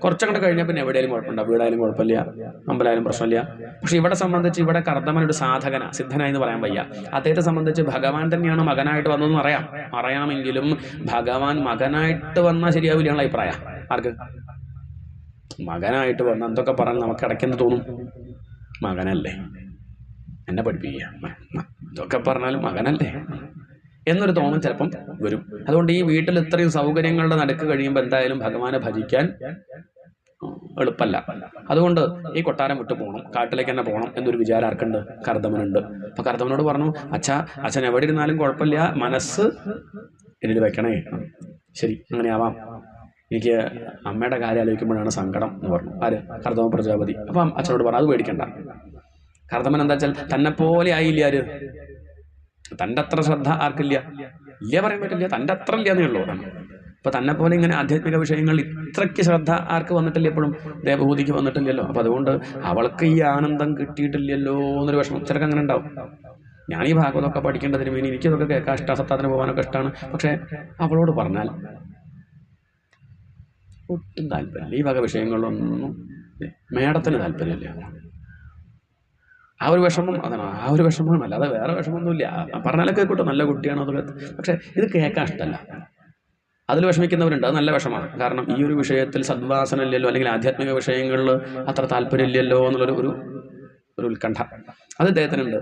കുറച്ചങ്ങോട്ട് കഴിഞ്ഞാൽ പിന്നെ എവിടെയാലും കുഴപ്പമുണ്ടാവും. വീടായാലും കുഴപ്പമില്ല, അമ്പലമായാലും പ്രശ്നമില്ല. പക്ഷെ ഇവിടെ സംബന്ധിച്ച് ഇവിടെ കർദമനൊരു സാധകന, സിദ്ധനായെന്ന് പറയാൻ വയ്യ. അദ്ദേഹത്തെ സംബന്ധിച്ച് ഭഗവാൻ തന്നെയാണ് മകനായിട്ട് വന്നതെന്ന് അറിയാമെങ്കിലും ഭഗവാൻ മകനായിട്ട് വന്നാൽ ശരിയാവില്ല അഭിപ്രായം. ആർക്ക്? മകനായിട്ട് വന്ന എന്തൊക്കെ പറഞ്ഞാൽ നമുക്ക് ഇടയ്ക്കെന്ന് തോന്നും, മകനല്ലേ എന്നെ പഠിപ്പിക്കുക, ഇതൊക്കെ പറഞ്ഞാലും മകനല്ലേ എന്നൊരു തോന്നൽ ചിലപ്പം വരും. അതുകൊണ്ട് ഈ വീട്ടിൽ ഇത്രയും സൗകര്യങ്ങളുടെ നടുക്ക് കഴിയുമ്പോൾ എന്തായാലും ഭഗവാനെ ഭജിക്കാൻ എളുപ്പമല്ല. അതുകൊണ്ട് ഈ കൊട്ടാരം വിട്ടു പോകണം, കാട്ടിലേക്ക് തന്നെ പോകണം എന്നൊരു വിചാരം ആർക്കുണ്ട്? കർദമനുണ്ട്. അപ്പൊ കർദമനോട് പറഞ്ഞു, അച്ഛൻ എവിടെ ഇരുന്നാലും കുഴപ്പമില്ല, മനസ്സ് എന്നിൽ വെക്കണേ. ശരി, അങ്ങനെ ആവാം. എനിക്ക് അമ്മയുടെ കാര്യം ആലോചിക്കുമ്പോഴാണ് സങ്കടം എന്ന് പറഞ്ഞു. ആര്? കർദമ പ്രജാപതി. അപ്പം അച്ഛനോട് പറഞ്ഞു, അത് പേടിക്കണ്ട. കർദമൻ എന്താ വെച്ചാൽ തന്നെ പോലെ ആയില്ല. ആര്? തൻ്റെ അത്ര ശ്രദ്ധ ആർക്കില്ല. ഇല്ല പറയാൻ പറ്റില്ല, തൻ്റെ അത്ര ഇല്ല എന്നേ ഉള്ളൂ. അപ്പൊ തന്നെ പോലെ ഇങ്ങനെ ആധ്യാത്മിക വിഷയങ്ങളിൽ ഇത്രയ്ക്ക് ശ്രദ്ധ ആർക്ക് വന്നിട്ടില്ല? എപ്പോഴും ദേവഭൂതിക്ക് വന്നിട്ടില്ലല്ലോ. അപ്പൊ അതുകൊണ്ട് അവൾക്ക് ഈ ആനന്ദം കിട്ടിയിട്ടില്ലല്ലോ എന്നൊരു വിഷമം ചിലർക്ക് അങ്ങനെ ഉണ്ടാവും. ഞാൻ ഈ ഭാഗവതമൊക്കെ പഠിക്കേണ്ടതിന് വേണ്ടി എനിക്കിതൊക്കെ കേൾക്കാൻ ഇഷ്ടമാണ്, സപ്താഹത്തിന് പോകാനൊക്കെ ഇഷ്ടമാണ്. പക്ഷെ അവളോട് പറഞ്ഞാൽ ഒട്ടും താല്പര്യമില്ല. ഈ വക വിഷയങ്ങളിലൊന്നും മേഡത്തിന് താല്പര്യമില്ല. ആ ഒരു വിഷമം അതാണ്. ആ ഒരു വിഷമമാണ്, അല്ലാതെ വേറെ വിഷമമൊന്നുമില്ല. പറഞ്ഞാലൊക്കെ കേട്ടോ, നല്ല കുട്ടിയാണോ അതൊക്കെ. പക്ഷെ ഇത് കേൾക്കാൻ ഇഷ്ടമല്ല. അതിൽ വിഷമിക്കുന്നവരുണ്ട്, അത് നല്ല വിഷമമാണ്. കാരണം ഈ ഒരു വിഷയത്തിൽ സദ്വാസന ഇല്ലല്ലോ, അല്ലെങ്കിൽ ആധ്യാത്മിക വിഷയങ്ങളിൽ അത്ര താല്പര്യമില്ലല്ലോ എന്നുള്ളൊരു ഒരു ഉത്കണ്ഠ അത് ഇദ്ദേഹത്തിനുണ്ട്.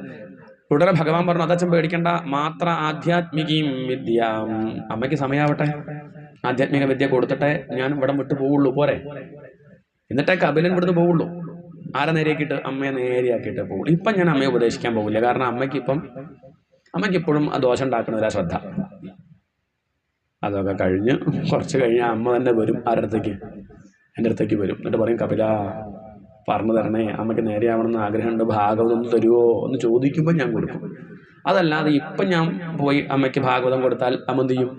ഉടനെ ഭഗവാൻ പറഞ്ഞു, അതച്ഛൻ പേടിക്കേണ്ട, മാത്ര ആധ്യാത്മികയും വിദ്യ. അമ്മയ്ക്ക് സമയാവട്ടെ, ആധ്യാത്മിക വിദ്യ കൊടുത്തിട്ടേ ഞാൻ ഇവിടെ വിട്ടു പോവുള്ളൂ, പോരെ. എന്നിട്ടേ കപിലൻ ഇവിടുന്ന് പോവുള്ളൂ. ആരെ നേരെയാക്കിയിട്ട്? അമ്മയെ നേരെയാക്കിയിട്ട് പോകുള്ളൂ. ഇപ്പം ഞാൻ അമ്മയെ ഉപദേശിക്കാൻ പോകില്ല. കാരണം അമ്മയ്ക്ക് ഇപ്പോഴും ആ ദോശ ഉണ്ടാക്കുന്നതിലാ ശ്രദ്ധ. അതൊക്കെ കഴിഞ്ഞ് കുറച്ച് കഴിഞ്ഞാൽ അമ്മ തന്നെ വരും. ആരുടെ അടുത്തേക്ക്? എൻ്റെ അടുത്തേക്ക് വരും. എന്നിട്ട് പറയും, കപില പറഞ്ഞു തരണേ, അമ്മയ്ക്ക് നേരെയാവണമെന്ന് ആഗ്രഹമുണ്ട്, ഭാഗവതം ഒന്ന് തരുമോ എന്ന് ചോദിക്കുമ്പോൾ ഞാൻ കൊടുക്കും. അതല്ലാതെ ഇപ്പം ഞാൻ പോയി അമ്മയ്ക്ക് ഭാഗവതം കൊടുത്താൽ അമ്മ എന്ത് ചെയ്യും?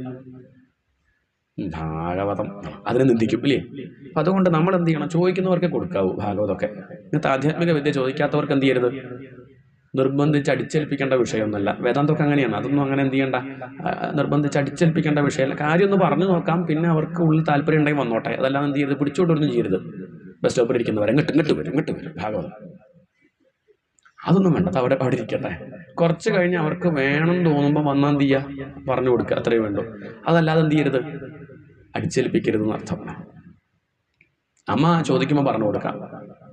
ഭാഗവതം അതിനെ നിന്ദിക്കും, ഇല്ലേ? അപ്പം അതുകൊണ്ട് നമ്മൾ എന്ത് ചെയ്യണം? ചോദിക്കുന്നവർക്ക് കൊടുക്കാവൂ ഭാഗവതമൊക്കെ. ഇങ്ങനത്തെ ആധ്യാത്മിക വിദ്യ ചോദിക്കാത്തവർക്ക് എന്ത് ചെയ്യരുത്? നിർബന്ധിച്ച് അടിച്ചേൽപ്പിക്കേണ്ട വിഷയമൊന്നുമല്ല. വേദാന്തമൊക്കെ അങ്ങനെയാണ്. അതൊന്നും അങ്ങനെ എന്ത് ചെയ്യണ്ട, നിർബന്ധിച്ച് അടിച്ചേൽപ്പിക്കേണ്ട വിഷയമല്ല. കാര്യം ഒന്ന് പറഞ്ഞു നോക്കാം, പിന്നെ അവർക്ക് ഉള്ളിൽ താല്പര്യം ഉണ്ടെങ്കിൽ വന്നോട്ടെ. അതെല്ലാം എന്ത് ചെയ്യരുത്? പിടിച്ചുകൊണ്ടൊന്നും ചെയ്യരുത്. ബസ് സ്റ്റോപ്പിൽ ഇരിക്കുന്നവരെ ഇങ്ങോട്ട് വരും ഭാഗവതം, അതൊന്നും വേണ്ട, അവിടെ ഇരിക്കട്ടെ. കുറച്ച് കഴിഞ്ഞ് അവർക്ക് വേണം തോന്നുമ്പോൾ വന്നാൽ എന്ത് ചെയ്യുക? പറഞ്ഞു കൊടുക്കുക, അത്രയേ വേണ്ടൂ. അതല്ലാതെ എന്ത് ചെയ്യരുത്? അടിച്ചേൽപ്പിക്കരുതെന്ന് അർത്ഥം. അമ്മ ചോദിക്കുമ്പോൾ പറഞ്ഞു കൊടുക്കാം.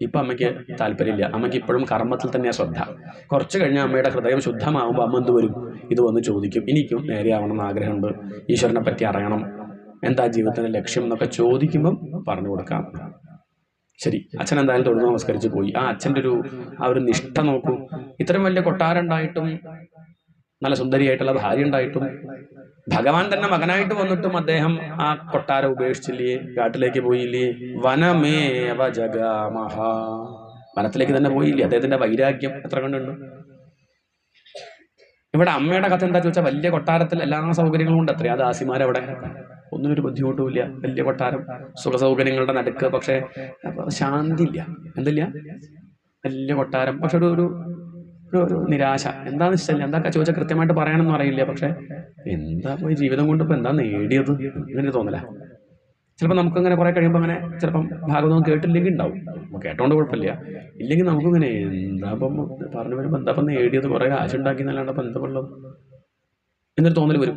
ഇപ്പം അമ്മയ്ക്ക് താല്പര്യമില്ല, അമ്മയ്ക്ക് ഇപ്പോഴും കർമ്മത്തിൽ തന്നെയാണ് ശ്രദ്ധ. കുറച്ച് കഴിഞ്ഞാൽ അമ്മയുടെ ഹൃദയം ശുദ്ധമാകുമ്പോൾ അമ്മ എന്ത് വരും? ഇത് വന്ന് ചോദിക്കും, എനിക്കും നേരെയാവണം എന്ന് ആഗ്രഹമുണ്ട്, ഈശ്വരനെ പറ്റി അറിയണം, എന്താ ജീവിതത്തിൻ്റെ ലക്ഷ്യം എന്നൊക്കെ ചോദിക്കുമ്പം പറഞ്ഞു കൊടുക്കാം. ശരി, അച്ഛൻ എന്തായാലും തൊഴുതു നമസ്കരിച്ച് പോയി. ആ അച്ഛൻ്റെ ആ ഒരു നിഷ്ഠ നോക്കൂ. ഇത്രയും വലിയ കൊട്ടാരം ഉണ്ടായിട്ടും, നല്ല സുന്ദരിയായിട്ടുള്ള ഭാര്യ ഉണ്ടായിട്ടും, ഭഗവാൻ തന്നെ മകനായിട്ട് വന്നിട്ടും അദ്ദേഹം ആ കൊട്ടാരം ഉപേക്ഷിച്ചില്ലേ, കാട്ടിലേക്ക് പോയില്ലേ? വനമേവ ജഗാമഹ, വനത്തിലേക്ക് തന്നെ പോയില്ലേ? അദ്ദേഹത്തിന്റെ വൈരാഗ്യം എത്ര കണ്ടുണ്ട്. ഇവിടെ അമ്മയുടെ കഥ എന്താ ചോദിച്ചാൽ, വലിയ കൊട്ടാരത്തിൽ എല്ലാ സൗകര്യങ്ങളും ഉണ്ട് അത്രേ. ആ ദാസിമാരവിടെ ഒന്നിനൊരു ബുദ്ധിമുട്ടുമില്ല, വലിയ കൊട്ടാരം, സുഖ സൗകര്യങ്ങളുടെ നടുക്ക്. പക്ഷെ ശാന്തി ഇല്ല. എന്തില്ല? വലിയ കൊട്ടാരം, പക്ഷെ ഒരു നിരാശ. എന്താണെന്ന് വെച്ചാൽ എന്താ ചോദിച്ചാൽ കൃത്യമായിട്ട് പറയാനൊന്നും അറിയില്ല. പക്ഷെ എന്താ പോയി ജീവിതം കൊണ്ട് ഇപ്പം എന്താ നേടിയത് ഇങ്ങനെ തോന്നല. ചിലപ്പോൾ നമുക്കങ്ങനെ കുറെ കഴിയുമ്പോൾ അങ്ങനെ ചിലപ്പം ഭാഗവതം കേട്ടില്ലെങ്കിൽ ഉണ്ടാവും, കേട്ടോണ്ട് കുഴപ്പമില്ല. ഇല്ലെങ്കിൽ നമുക്കിങ്ങനെ എന്താപ്പം പറഞ്ഞു വരുമ്പോൾ എന്താപ്പം നേടിയത്, കുറെ കാശുണ്ടാക്കി എന്നല്ലാണ്ട് അപ്പം എന്താ ഉള്ളത് എന്നൊരു തോന്നൽ വരും.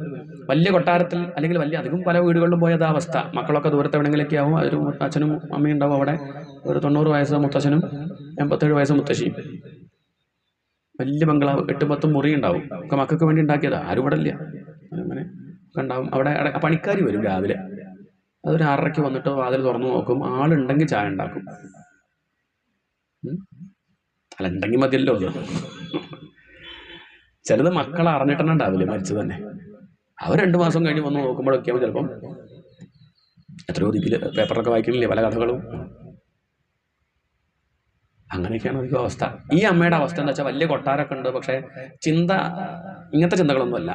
വലിയ കൊട്ടാരത്തിൽ അല്ലെങ്കിൽ വലിയ അധികം പല വീടുകളിലും പോയത് ആ അവസ്ഥ. മക്കളൊക്കെ ദൂരത്ത് എവിടെയെങ്കിലൊക്കെ ആവും, അതൊരു അച്ഛനും അമ്മയും ഉണ്ടാവും അവിടെ. ഒരു 90 വയസ്സ് മുത്തച്ഛനും 87 വയസ്സ് മുത്തശ്ശിയും. വലിയ ബംഗ്ലാവ്, 8-10 മുറി ഉണ്ടാവും. ഒക്കെ മക്കൾക്ക് വേണ്ടി ഉണ്ടാക്കിയതാ, ആരും ഇവിടെ ഇല്ല. അങ്ങനെ ഒക്കെ ഉണ്ടാവും. അവിടെ പണിക്കാരി വരും രാവിലെ. അതൊരു 6:30 വന്നിട്ട് വാതിൽ തുറന്നു നോക്കും. ആളുണ്ടെങ്കിൽ ചായ ഉണ്ടാക്കും. അല്ല, ഉണ്ടെങ്കിൽ മതിയല്ലോ അത്. ചിലത് മക്കളെ അറിഞ്ഞിട്ടെന്നെ ഉണ്ടാവില്ലേ മരിച്ചത് തന്നെ. അവർ 2 മാസം കഴിഞ്ഞ് വന്ന് നോക്കുമ്പോഴൊക്കെയാവും ചിലപ്പം എത്രയോ ദിക്കിൽ പേപ്പറൊക്കെ വായിക്കണില്ലേ പല കഥകളും. അങ്ങനെയൊക്കെയാണ് അധികം അവസ്ഥ. ഈ അമ്മയുടെ അവസ്ഥ എന്താ വെച്ചാൽ വലിയ കൊട്ടാരമൊക്കെ ഉണ്ട്, പക്ഷേ ചിന്ത ഇങ്ങനത്തെ ചിന്തകളൊന്നുമല്ല.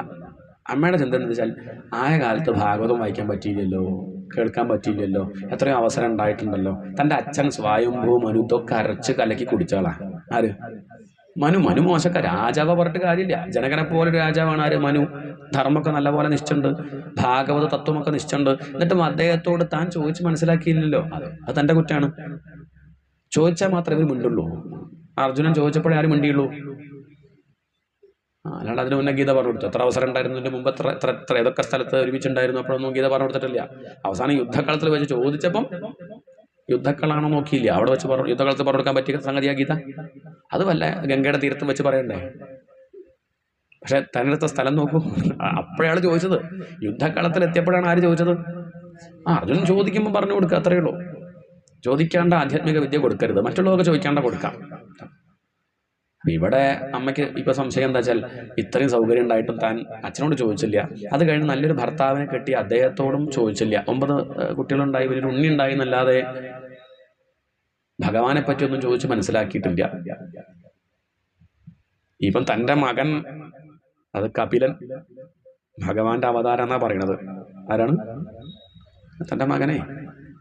അമ്മയുടെ ചിന്ത എന്താ വെച്ചാൽ ആയ കാലത്ത് ഭാഗവതം വായിക്കാൻ പറ്റിയില്ലല്ലോ, കേൾക്കാൻ പറ്റിയില്ലല്ലോ, എത്രയോ അവസരം ഉണ്ടായിട്ടുണ്ടല്ലോ. തൻ്റെ അച്ഛൻ സ്വയംഭൂ മനു ഇതൊക്കെ അരച്ച് കലക്കി കുടിച്ചാളാ. ആര്? മനു മോശക്ക രാജാവ് പറഞ്ഞിട്ട് കാര്യമില്ല. ജനകനെ പോലെ രാജാവാണ് ആര്? മനു. ധർമ്മമൊക്കെ നല്ലപോലെ നിശ്ചയുണ്ട്, ഭാഗവത തത്വമൊക്കെ നിശ്ചയുണ്ട്. എന്നിട്ടും അദ്ദേഹത്തോട് താൻ ചോദിച്ച് മനസ്സിലാക്കിയില്ലല്ലോ. അത് തൻ്റെ കുറ്റാണ്. ചോദിച്ചാൽ മാത്രമേ ഇവർ മിണ്ടുള്ളൂ. അർജുനൻ ചോദിച്ചപ്പോഴേ ആരും മിണ്ടിയുള്ളൂ. അല്ലാണ്ട് അതിന് മുന്നേ ഗീത പറഞ്ഞു കൊടുത്തു. എത്ര അവസരം ഉണ്ടായിരുന്നു, ഇതിൻ്റെ മുമ്പ് എത്ര ഏതൊക്കെ സ്ഥലത്ത് ഒരുമിച്ചുണ്ടായിരുന്നു, അപ്പോഴൊന്നും ഗീത പറഞ്ഞു കൊടുത്തിട്ടില്ല. അവസാനം യുദ്ധക്കളത്തിൽ വെച്ച് ചോദിച്ചപ്പം യുദ്ധക്കളാണോ നോക്കിയില്ല, അവിടെ വെച്ച് യുദ്ധക്കളത്തിൽ പറഞ്ഞു കൊടുക്കാൻ പറ്റിയ സംഗതിയാ ഗീത. അത് വല്ല ഗംഗയുടെ തീരത്ത് വെച്ച് പറയണ്ടേ. പക്ഷെ തന്നെടുത്ത സ്ഥലം നോക്കൂ. അപ്പോഴാണ് ചോദിച്ചത്. യുദ്ധക്കളത്തിൽ എത്തിയപ്പോഴാണ് ആര് ചോദിച്ചത്? അർജുനൻ ചോദിക്കുമ്പോൾ പറഞ്ഞു കൊടുക്കുക, അത്രയേ ഉള്ളൂ. ചോദിക്കാണ്ട ആധ്യാത്മിക വിദ്യ കൊടുക്കരുത്, മറ്റുള്ളവർക്ക് ചോദിക്കാണ്ട കൊടുക്കാം. ഇവിടെ അമ്മയ്ക്ക് ഇപ്പൊ സംശയം എന്താ വെച്ചാൽ ഇത്രയും സൗകര്യം ഉണ്ടായിട്ടും താൻ അച്ഛനോട് ചോദിച്ചില്ല. അത് കഴിഞ്ഞ് നല്ലൊരു ഭർത്താവിനെ കെട്ടി അദ്ദേഹത്തോടും ചോദിച്ചില്ല. 9 കുട്ടികളുണ്ടായി, വലിയൊരു ഉണ്ണി ഉണ്ടായി എന്നല്ലാതെ ഭഗവാനെ പറ്റിയൊന്നും ചോദിച്ച് മനസ്സിലാക്കിയിട്ടില്ല. ഇപ്പം തൻ്റെ മകൻ, അത് കപിലൻ, ഭഗവാന്റെ അവതാരം എന്നാ പറയണത്. ആരാണ്? തൻ്റെ മകനെ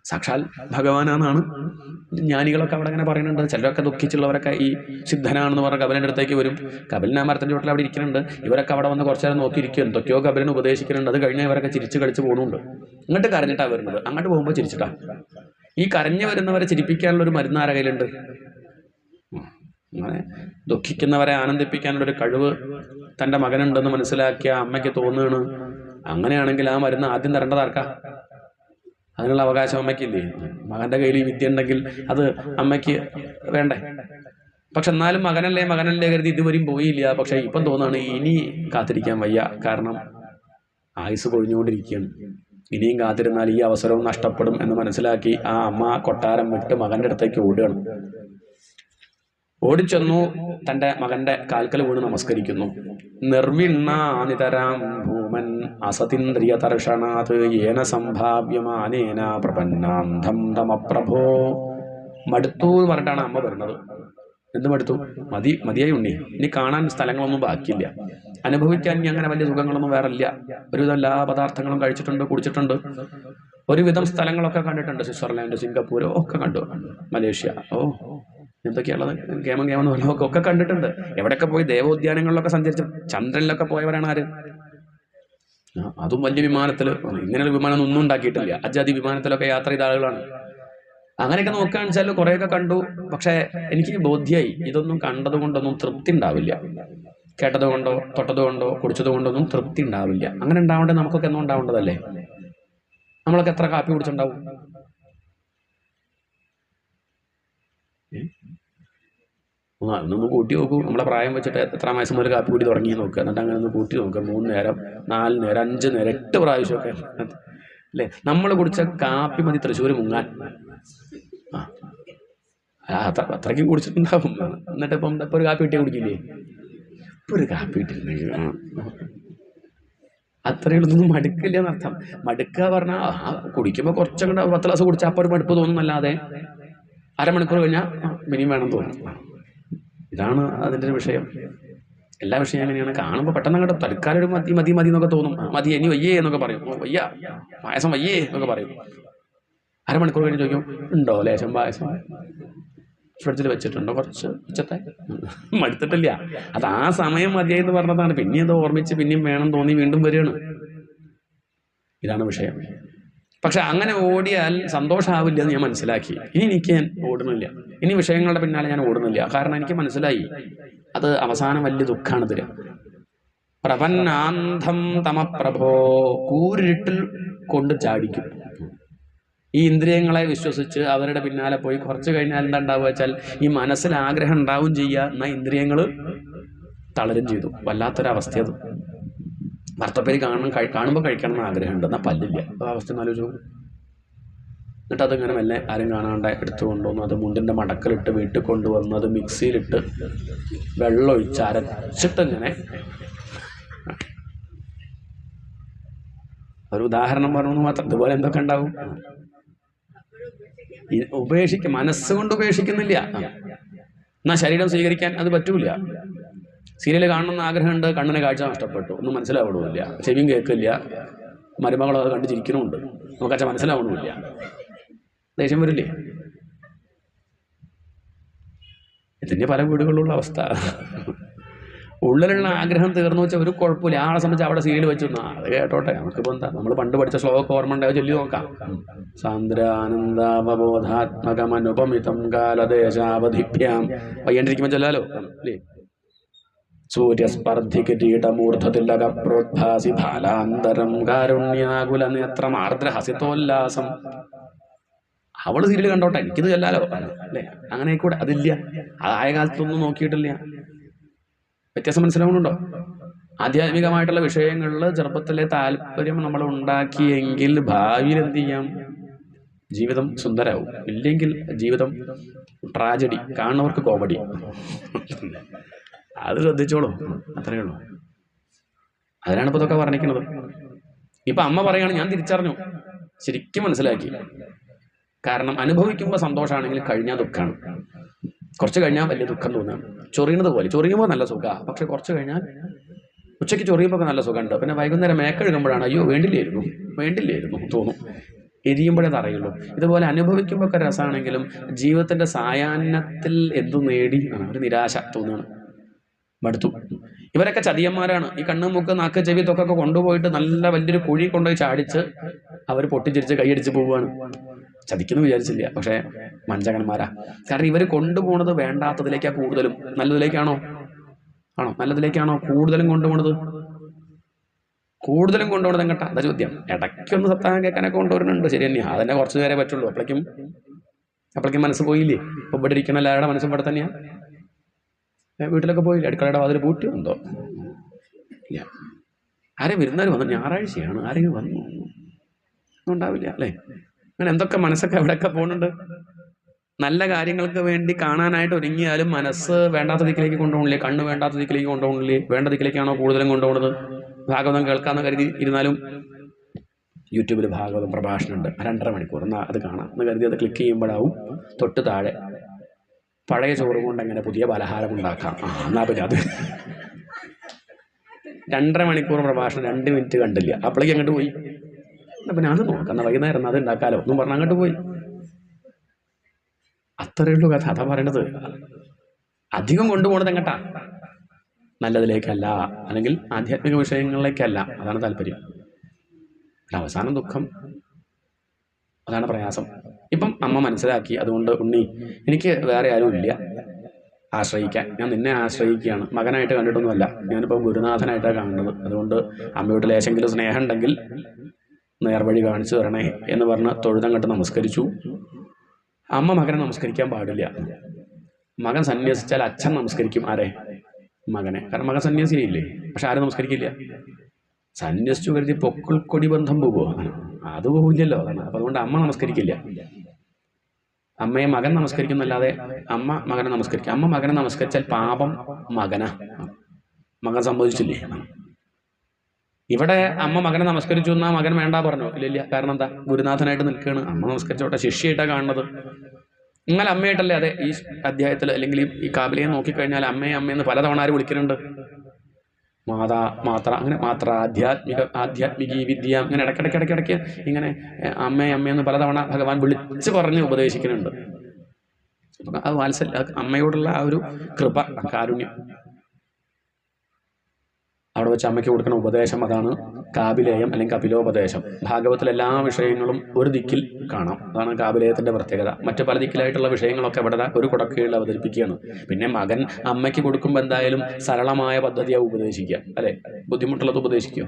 സാക്ഷാൽ ഭഗവാനാണെന്നാണ് ജ്ഞാനികളൊക്കെ അവിടെ അങ്ങനെ പറയുന്നുണ്ട്. ചിലരൊക്കെ ദുഃഖിച്ചുള്ളവരൊക്കെ ഈ സിദ്ധനാണെന്ന് പറഞ്ഞ കപിലൻ്റെ അടുത്തേക്ക് വരും. കപിലൻ ആ മരത്തിൻ്റെ വീട്ടിൽ അവിടെ ഇരിക്കുന്നുണ്ട്. ഇവരൊക്കെ അവിടെ വന്ന് കുറച്ചു നേരം നോക്കിയിരിക്കും. എന്തൊക്കെയോ കപിലൻ ഉപദേശിക്കുന്നുണ്ട്. അത് കഴിഞ്ഞാൽ ഇവരൊക്കെ ചിരിച്ച് കളിച്ച് പോകുന്നുണ്ട്. ഇങ്ങോട്ട് കരഞ്ഞിട്ടാണ് വരുന്നത്, അങ്ങോട്ട് പോകുമ്പോൾ ചിരിച്ചിട്ടാ. ഈ കരഞ്ഞു വരുന്നവരെ ചിരിപ്പിക്കാനുള്ളൊരു മരുന്ന് ആരുടെ കയ്യിലുണ്ട്? അങ്ങനെ ദുഃഖിക്കുന്നവരെ ആനന്ദിപ്പിക്കാനുള്ളൊരു കഴിവ് തൻ്റെ മകനുണ്ടെന്ന് മനസ്സിലാക്കിയ അമ്മയ്ക്ക് തോന്നുകയാണ്. അങ്ങനെയാണെങ്കിൽ ആ മരുന്ന് ആദ്യം തരേണ്ടത് ആർക്കാ? അതിനുള്ള അവകാശം അമ്മയ്ക്കില്ലേ? മകൻ്റെ കയ്യിൽ ഈ വിദ്യ ഉണ്ടെങ്കിൽ അത് അമ്മയ്ക്ക് വേണ്ടേ? പക്ഷെ എന്നാലും മകനല്ലേ കരുതി ഇതുവരെയും പോയില്ല. പക്ഷെ ഇപ്പം തോന്നുകയാണ് ഇനി കാത്തിരിക്കാൻ വയ്യ. കാരണം ആയുസ് കൊഴിഞ്ഞുകൊണ്ടിരിക്കുകയാണ്. ഇനിയും കാത്തിരുന്നാൽ ഈ അവസരവും നഷ്ടപ്പെടും എന്ന് മനസ്സിലാക്കി ആ അമ്മ കൊട്ടാരം വിട്ട് മകൻ്റെ അടുത്തേക്ക് ഓടുകയാണ്. ഓടിച്ചെന്നു തൻ്റെ മകൻ്റെ കാൽക്കൽ വീണ് നമസ്കരിക്കുന്നു. നിർവിണ്ണാനിതരാം ഭൂമൻ അസതീന്ദ്രിയ തർഷണാത് ഏന സംഭാവ്യമാനേന പ്രപന്നാന്ധം തമപ്രഭോ. മടുത്തു എന്ന് പറഞ്ഞിട്ടാണ് അമ്മ വരുന്നത്. എന്ത് മടുത്തു? മതിയായി ഉണ്ണി, ഇനി കാണാൻ സ്ഥലങ്ങളൊന്നും ബാക്കിയില്ല, അനുഭവിക്കാൻ ഇനി അങ്ങനെ വലിയ സുഖങ്ങളൊന്നും വേറെ ഇല്ല. ഒരുവിധം എല്ലാ പദാർത്ഥങ്ങളും കഴിച്ചിട്ടുണ്ട്, കുടിച്ചിട്ടുണ്ട്, ഒരുവിധം സ്ഥലങ്ങളൊക്കെ കണ്ടിട്ടുണ്ട്. സ്വിറ്റ്സർലാൻഡ്, സിംഗപ്പൂർ ഒക്കെ കണ്ടു, മലേഷ്യ, എന്തൊക്കെയുള്ളത് കേമം ഒക്കെ കണ്ടിട്ടുണ്ട്. എവിടെയൊക്കെ പോയി ദേവോദ്യാനങ്ങളിലൊക്കെ സഞ്ചരിച്ചു. ചന്ദ്രനിലൊക്കെ പോയവരാണ് ആര്? അതും വലിയ വിമാനത്തിൽ. ഇങ്ങനെയൊരു വിമാനം ഒന്നും ഉണ്ടാക്കിയിട്ടില്ല. അജാതി വിമാനത്തിലൊക്കെ യാത്ര ചെയ്ത ആളുകളാണ്. അങ്ങനെയൊക്കെ നോക്കുകയാണെന്ന് വെച്ചാൽ കുറേയൊക്കെ കണ്ടു. പക്ഷേ എനിക്ക് ബോധ്യമായി ഇതൊന്നും കണ്ടത് കൊണ്ടൊന്നും തൃപ്തി ഉണ്ടാവില്ല. കേട്ടത് കൊണ്ടോ തൊട്ടത് കൊണ്ടോ കുടിച്ചത് കൊണ്ടൊന്നും തൃപ്തി ഉണ്ടാവില്ല. അങ്ങനെ ഉണ്ടാവേണ്ടത് നമുക്കൊക്കെ എന്നും ഉണ്ടാവേണ്ടതല്ലേ? നമ്മളൊക്കെ എത്ര കാപ്പി കുടിച്ചിട്ടുണ്ടാവും? അതൊന്ന് കൂട്ടി നോക്കൂ. നമ്മളെ പ്രായം വെച്ചിട്ട് എത്ര വയസ്സ് മുതൽ കാപ്പി കൂടി തുടങ്ങി നോക്കുക. എന്നിട്ട് അങ്ങനെ ഒന്ന് കൂട്ടി നോക്കുക. 3 നേരം, 4 നേരം, 5 നേരം, 8 പ്രാവശ്യമൊക്കെ അല്ലേ? നമ്മൾ കുടിച്ച കാപ്പി മതി തൃശ്ശൂർ മുങ്ങാൻ. അത്രയ്ക്കും കുടിച്ചിട്ടുണ്ടാവും. എന്നിട്ട് ഇപ്പം ഒരു കാപ്പി കിട്ടിയ കുടിക്കില്ലേ? ഇപ്പൊ ഒരു കാപ്പി കിട്ടിയിട്ടുണ്ടെങ്കിൽ അത്രയുള്ളതൊന്നും മടുക്കില്ല എന്നർത്ഥം. മടുക്കുക പറഞ്ഞാൽ കുടിക്കുമ്പോൾ കുറച്ചൊക്കെ 10 ഗ്ലാസ് കുടിച്ചാൽ അപ്പോൾ ഒരു മടുപ്പ് തോന്നുന്നല്ലാതെ അരമണിക്കൂർ കഴിഞ്ഞാൽ മിനിമം വേണം തോന്നും. ഇതാണ് അതിൻ്റെ ഒരു വിഷയം. എല്ലാ വിഷയം അങ്ങനെയാണ്. കാണുമ്പോൾ പെട്ടെന്ന് അങ്ങോട്ട് തൽക്കാലൊരു മതി എന്നൊക്കെ തോന്നും. മതി, ഇനി വയ്യേ എന്നൊക്കെ പറയും. വയ്യ, പായസം വയ്യേ എന്നൊക്കെ പറയും. അരമണിക്കൂർ കഴിഞ്ഞ് ചോദിക്കും, ഉണ്ടോ ലേശം പായസം ഫ്രിഡ്ജിൽ വെച്ചിട്ടുണ്ടോ? കുറച്ച് ഉച്ചത്തെ മടുത്തിട്ടില്ല. അത് ആ സമയം മതിയായി എന്ന് പറഞ്ഞതാണ്. പിന്നെയും അത് ഓർമ്മിച്ച് പിന്നെയും വേണം തോന്നി വീണ്ടും വരികയാണ്. ഇതാണ് വിഷയം. പക്ഷെ അങ്ങനെ ഓടിയാൽ സന്തോഷമാവില്ല എന്ന് ഞാൻ മനസ്സിലാക്കി. ഇനി എനിക്ക് ഞാൻ ഓടുന്നില്ല, ഇനി വിഷയങ്ങളുടെ പിന്നാലെ ഞാൻ ഓടുന്നില്ല. കാരണം എനിക്ക് മനസ്സിലായി അത് അവസാനം വലിയ ദുഃഖമാണ് തരിക. പ്രപന്നാന്ധം തമപ്രഭോ, കൂരിട്ടിൽ കൊണ്ട് ചാടിക്കും. ഈ ഇന്ദ്രിയങ്ങളെ വിശ്വസിച്ച് അവരുടെ പിന്നാലെ പോയി കുറച്ച് കഴിഞ്ഞാൽ എന്താ ഉണ്ടാവുക വെച്ചാൽ ഈ മനസ്സിൽ ആഗ്രഹം ഉണ്ടാവും ചെയ്യുക, എന്നാൽ ഇന്ദ്രിയങ്ങൾ തളരും ചെയ്തു. വല്ലാത്തൊരവസ്ഥ അത്. ഭർത്തപ്പേര് കാണുമ്പോൾ കഴിക്കണം എന്ന് ആഗ്രഹമുണ്ട്, എന്നാൽ പല്ലില്ല. ആ അവസ്ഥ ആലോചിച്ചു. എന്നിട്ട് അതിങ്ങനെ മെല്ലെ ആരും കാണാണ്ട് എടുത്തു കൊണ്ടുവന്നു. അത് മുണ്ടിൻ്റെ മടക്കലിട്ട് വീട്ടിൽ കൊണ്ടുവന്ന് അത് മിക്സിയിലിട്ട് വെള്ളമൊഴിച്ച് അരച്ചിട്ടിങ്ങനെ ഒരു ഉദാഹരണം പറഞ്ഞു മാത്രം. ഇതുപോലെ എന്തൊക്കെ ഉണ്ടാവും. മനസ്സുകൊണ്ട് ഉപേക്ഷിക്കുന്നില്ല. എന്നാൽ ശരീരം സ്വീകരിക്കാൻ അത് പറ്റൂല. സീരിയൽ കാണണമെന്ന് ആഗ്രഹമുണ്ട്, കണ്ണിന് കാഴ്ച നഷ്ടപ്പെട്ടു, ഒന്നും മനസ്സിലാവണമില്ല, ചെവിയും കേൾക്കില്ല, മരുമകളോ അത് കണ്ട് ചിരിക്കണമുണ്ട്, നമുക്കച്ച മനസ്സിലാവണമില്ല. ദേഷ്യം വരില്ലേ? ഇതിൻ്റെ പല വീടുകളിലുള്ള അവസ്ഥ. ഉള്ളിലുള്ള ആഗ്രഹം തീർന്നു വെച്ചാൽ ഒരു കുഴപ്പമില്ല. ആളെ സംബന്ധിച്ച് അവിടെ സീരിയൽ വെച്ചു അത് കേട്ടോട്ടെ, നമുക്കിപ്പോൾ എന്താ, നമ്മൾ പണ്ട് പഠിച്ച ശ്ലോകം ഓർമ്മ ഉണ്ടാവും, ചൊല്ലി നോക്കാം. സാന്ദ്രാനന്ദാവബോധാത്മകമനുപമിതം കാലദേശാവധിഭ്യാം. പയ്യണ്ടിരിക്കുമ്പോൾ ചൊല്ലാലോ അല്ലേ? സൂര്യസ്പർദ്ധി കിരീടമൂർധതിലക പ്രോദ്ഭാസി ഫാലാന്തരം കാരുണ്യാകുല നേത്രം ആർദ്രഹസിതോല്ലാസം. അവള് സീരിയൽ കണ്ടോട്ടെ, എനിക്കിത് ചൊല്ലാലോ അല്ലേ? അങ്ങനെ കൂടെ അതില്ല. അതായ കാലത്തൊന്നും നോക്കിയിട്ടില്ല. വ്യത്യാസം മനസ്സിലാവുന്നുണ്ടോ? ആധ്യാത്മികമായിട്ടുള്ള വിഷയങ്ങളിൽ ചെറുപ്പത്തിലെ താല്പര്യം നമ്മൾ ഉണ്ടാക്കിയെങ്കിൽ ഭാവിയിൽ എന്ത് ചെയ്യാം? ജീവിതം സുന്ദരമാവും. ഇല്ലെങ്കിൽ ജീവിതം ട്രാജഡി, കാണുന്നവർക്ക് കോമഡി. അത് ശ്രദ്ധിച്ചോളൂ, അത്രയേ ഉള്ളൂ. അതിനാണ് ഇപ്പോൾ ഇതൊക്കെ പറഞ്ഞിരിക്കുന്നത്. ഇപ്പം അമ്മ പറയുകയാണ്, ഞാൻ തിരിച്ചറിഞ്ഞു, ശരിക്കും മനസ്സിലാക്കി. കാരണം അനുഭവിക്കുമ്പോൾ സന്തോഷമാണെങ്കിൽ കഴിഞ്ഞാൽ ദുഃഖമാണ്, കുറച്ച് കഴിഞ്ഞാൽ വലിയ ദുഃഖം തോന്നുകയാണ്. ചൊറിയുന്നത് പോലെ, ചൊറിയുമ്പോൾ നല്ല സുഖമാണ്, പക്ഷെ കുറച്ച് കഴിഞ്ഞാൽ ഉച്ചയ്ക്ക് ചൊറിയുമ്പോൾ നല്ല സുഖമുണ്ട്, പിന്നെ വൈകുന്നേരം മേക്കെഴുകുമ്പോഴാണ് അയ്യോ വേണ്ടില്ലായിരുന്നു തോന്നും. എരിയുമ്പോഴേ അറിയുള്ളൂ. ഇതുപോലെ അനുഭവിക്കുമ്പോൾ ഒക്കെ രസമാണെങ്കിലും ജീവിതത്തിൻ്റെ സായാഹ്നത്തിൽ എന്തു നേടി ഒരു നിരാശ തോന്നുകയാണ്, മടുത്തു. ഇവരൊക്കെ ചതിയന്മാരാണ്. ഈ കണ്ണ് മൂക്ക് നാക്ക് ചെവി തൊക്കൊക്കെ കൊണ്ടുപോയിട്ട് നല്ല വലിയൊരു കുഴി കൊണ്ടുപോയി ചാടിച്ച് അവർ പൊട്ടിച്ചിരിച്ച് കൈയടിച്ച് പോവുകയാണ്. ചതിക്കുന്നു വിചാരിച്ചില്ല, പക്ഷേ മഞ്ചകന്മാരാ. കാരണം ഇവർ കൊണ്ടുപോകുന്നത് വേണ്ടാത്തതിലേക്കാണ് കൂടുതലും. നല്ലതിലേക്കാണോ കൂടുതലും കൊണ്ടുപോകുന്നത്? കൂടുതലും കൊണ്ടുപോകണത് എങ്ങട്ടാ? അതാ ചോദ്യം. ഇടയ്ക്കൊന്ന് സപ്താഹം കേൾക്കാനൊക്കെ കൊണ്ടുവരുന്നുണ്ട്, ശരി തന്നെയാണ്. അതന്നെ കുറച്ച് നേരെ പറ്റുള്ളൂ. അപ്പോഴേക്കും മനസ്സ് പോയില്ലേ? ഇപ്പൊ ഇവിടെ ഇരിക്കുന്ന എല്ലാവരുടെ മനസ്സും ഇവിടെ തന്നെയാണ്. വീട്ടിലൊക്കെ പോയില്ലേ? അടുക്കളയുടെ വാതിൽ പൂട്ടി എന്തോ ഇല്ല. ആരെയും വിരുന്നാർ വന്നു, ഞായറാഴ്ചയാണ്, ആരെങ്കിലും വന്നു ഉണ്ടാവില്ല അല്ലേ? അങ്ങനെ എന്തൊക്കെ മനസ്സൊക്കെ എവിടെയൊക്കെ പോകുന്നുണ്ട്. നല്ല കാര്യങ്ങൾക്ക് വേണ്ടി കാണാനായിട്ട് ഒരുങ്ങിയാലും മനസ്സ് വേണ്ടാത്ത ദിക്കിലേക്ക് കൊണ്ടുപോകണില്ലേ? കണ്ണ് വേണ്ടാത്ത ദിക്കിലേക്ക് കൊണ്ടുപോകണില്ലേ? വേണ്ട ദിക്കിലേക്കാണോ കൂടുതലും കൊണ്ടുപോകുന്നത്? ഭാഗവതം കേൾക്കാമെന്ന് കരുതി ഇരുന്നാലും യൂട്യൂബിൽ ഭാഗവതം പ്രഭാഷണമുണ്ട്, 2.5 മണിക്കൂർ, എന്നാൽ അത് കാണാം എന്ന് കരുതി അത് ക്ലിക്ക് ചെയ്യുമ്പോഴാവും തൊട്ട് താഴെ പഴയ ചോറ് കൊണ്ട് എങ്ങനെ പുതിയ പലഹാരം ഉണ്ടാക്കാം. എന്നാൽ പിന്നെ അത് 2.5 മണിക്കൂർ പ്രഭാഷണം 2 മിനിറ്റ് കണ്ടില്ല, അപ്പോഴേക്ക് അങ്ങോട്ട് പോയി. എന്നാൽ പിന്നെ അത് നോക്കാം, എന്നാൽ വൈകുന്നേരം അത് ഉണ്ടാക്കാലോ ഒന്നും പറഞ്ഞാൽ അങ്ങോട്ട് പോയി. അത്രയേ ഉള്ളൂ കഥ. അതാ പറയണത്. അധികം കൊണ്ടുപോകണത് എങ്ങട്ടാ? നല്ലതിലേക്കല്ല, അല്ലെങ്കിൽ ആധ്യാത്മിക വിഷയങ്ങളിലേക്കല്ല. അതാണ് താല്പര്യം. അവസാനം ദുഃഖം, അതാണ് പ്രയാസം. ഇപ്പം അമ്മ മനസ്സിലാക്കി. അതുകൊണ്ട് ഉണ്ണി, എനിക്ക് വേറെ ആരും ഇല്ല ആശ്രയിക്കാൻ, ഞാൻ നിന്നെ ആശ്രയിക്കുകയാണ്. മകനായിട്ട് കണ്ടിട്ടൊന്നുമല്ല, ഞാനിപ്പോൾ ഗുരുനാഥനായിട്ടാണ് കാണുന്നത്. അതുകൊണ്ട് അമ്മയോട് ലേശെങ്കിലും സ്നേഹം ഉണ്ടെങ്കിൽ നേർവഴി കാണിച്ചു തരണേ എന്ന് പറഞ്ഞ് തൊഴുതങ്ങട്ട് നമസ്കരിച്ചു. അമ്മ മകനെ നമസ്കരിക്കാൻ പാടില്ല. മകൻ സന്യസിച്ചാൽ അച്ഛൻ നമസ്കരിക്കും. ആരെ? മകനെ. കാരണം മകൻ സന്യാസിയില്ലേ, പക്ഷെ ആരും നമസ്കരിക്കില്ല. സന്യസിച്ചു കരുതി പൊക്കിൾ കൊടി ബന്ധം പോകുമോ? അത് പോകില്ലല്ലോ. അപ്പം അതുകൊണ്ട് അമ്മ നമസ്കരിക്കില്ല. അമ്മയെ മകൻ നമസ്കരിക്കുന്നല്ലാതെ അമ്മ മകനെ നമസ്കരിക്കും. അമ്മ മകനെ നമസ്കരിച്ചാൽ പാപം മകൻ സംഭവിച്ചില്ലേ. ഇവിടെ അമ്മ മകനെ നമസ്കരിച്ചു എന്നാൽ മകൻ വേണ്ട പറഞ്ഞോ? ഇല്ല. കാരണം എന്താ? ഗുരുനാഥനായിട്ട് നിൽക്കുകയാണ്. അമ്മ നമസ്കരിച്ചോട്ടെ, ശിഷ്യയായിട്ടാണ് കാണുന്നത്. എന്നാൽ അമ്മയായിട്ടല്ലേ? അതെ, ഈ അധ്യായത്തിൽ അല്ലെങ്കിൽ ഈ കാബിലയെ നോക്കിക്കഴിഞ്ഞാൽ അമ്മയെന്ന് പലതവണ ആര് വിളിക്കുന്നുണ്ട്? മാത്ര, അങ്ങനെ മാത്ര, ആധ്യാത്മിക വിദ്യ, അങ്ങനെ ഇടയ്ക്കിടയ്ക്ക് ഇങ്ങനെ അമ്മയെന്ന് പലതവണ ഭഗവാൻ വിളിച്ച് പറഞ്ഞ് ഉപദേശിക്കുന്നുണ്ട്. അപ്പം അത് വാത്സല്യ, അമ്മയോടുള്ള ആ ഒരു കൃപ, കാരുണ്യം. അവിടെ വെച്ച് അമ്മയ്ക്ക് കൊടുക്കുന്ന ഉപദേശം അതാണ് കാബിലേയം അല്ലെങ്കിൽ കപിലോപദേശം. ഭാഗവത്തിലെ എല്ലാ വിഷയങ്ങളും ഒരു ദിക്കിൽ കാണാം. അതാണ് കാബിലേയത്തിൻ്റെ പ്രത്യേകത. മറ്റു പല ദിക്കിലായിട്ടുള്ള വിഷയങ്ങളൊക്കെ ഇവിടെ ഒരു കുടക്കീഴിൽ അവതരിപ്പിക്കുകയാണ്. പിന്നെ മകൻ അമ്മയ്ക്ക് കൊടുക്കുമ്പോൾ എന്തായാലും സരളമായ പദ്ധതിയാവും ഉപദേശിക്കുക, അല്ലേ? ബുദ്ധിമുട്ടുള്ളത് ഉപദേശിക്കുക.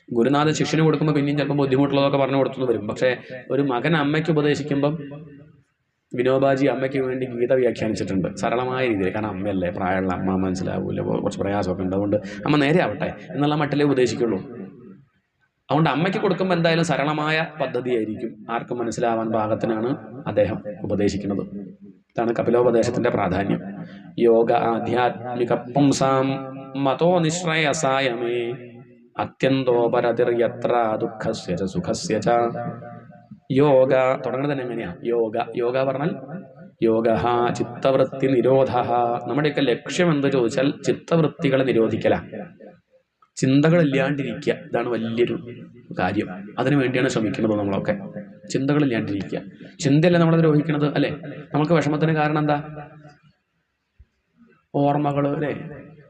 ഗുരുനാഥൻ ശിഷ്യന് കൊടുക്കുമ്പോൾ പിന്നെയും ചിലപ്പോൾ ബുദ്ധിമുട്ടുള്ളതൊക്കെ പറഞ്ഞു കൊടുത്തു വരും. പക്ഷേ ഒരു മകൻ അമ്മയ്ക്ക് ഉപദേശിക്കുമ്പം വിനോബാജി അമ്മയ്ക്ക് വേണ്ടി ഗീത വ്യാഖ്യാനിച്ചിട്ടുണ്ട് സരളമായ രീതിയിൽ. കാരണം അമ്മയല്ലേ, പ്രായമുള്ള അമ്മ മനസ്സിലാവില്ല, കുറച്ച് പ്രയാസമൊക്കെ ഉണ്ട്. അതുകൊണ്ട് അമ്മ നേരെ ആവട്ടെ എന്നുള്ള മട്ടിലേ ഉപദേശിക്കുള്ളൂ. അതുകൊണ്ട് അമ്മയ്ക്ക് കൊടുക്കുമ്പോൾ എന്തായാലും സരളമായ പദ്ധതിയായിരിക്കും, ആർക്കും മനസ്സിലാവാൻ പാകത്തിനാണ് അദ്ദേഹം ഉപദേശിക്കുന്നത്. ഇതാണ് കപിലോപദേശത്തിന്റെ പ്രാധാന്യം. യോഗ ആധ്യാത്മിക പുംസാം മതോ നിശ്രയസായമേ അത്യന്തോപരതിർയത്ര ദുഃഖസ്യ ച സുഖസ്യ ച. യോഗ തുടങ്ങുന്നത് തന്നെ എങ്ങനെയാ? യോഗ പറഞ്ഞാൽ യോഗ ചിത്തവൃത്തി നിരോധ. നമ്മുടെയൊക്കെ ലക്ഷ്യം എന്ത് ചോദിച്ചാൽ ചിത്തവൃത്തികളെ നിരോധിക്കല, ചിന്തകളില്ലാണ്ടിരിക്കുക. ഇതാണ് വലിയൊരു കാര്യം. അതിനു വേണ്ടിയാണ് ശ്രമിക്കുന്നത് നമ്മളൊക്കെ. ചിന്തകളില്ലാണ്ടിരിക്കുക. ചിന്തയല്ലേ നമ്മളെ ദ്രോഹിക്കുന്നത്, അല്ലേ? നമുക്ക് വിഷമത്തിന് കാരണം എന്താ? ഓർമ്മകൾ, അല്ലേ?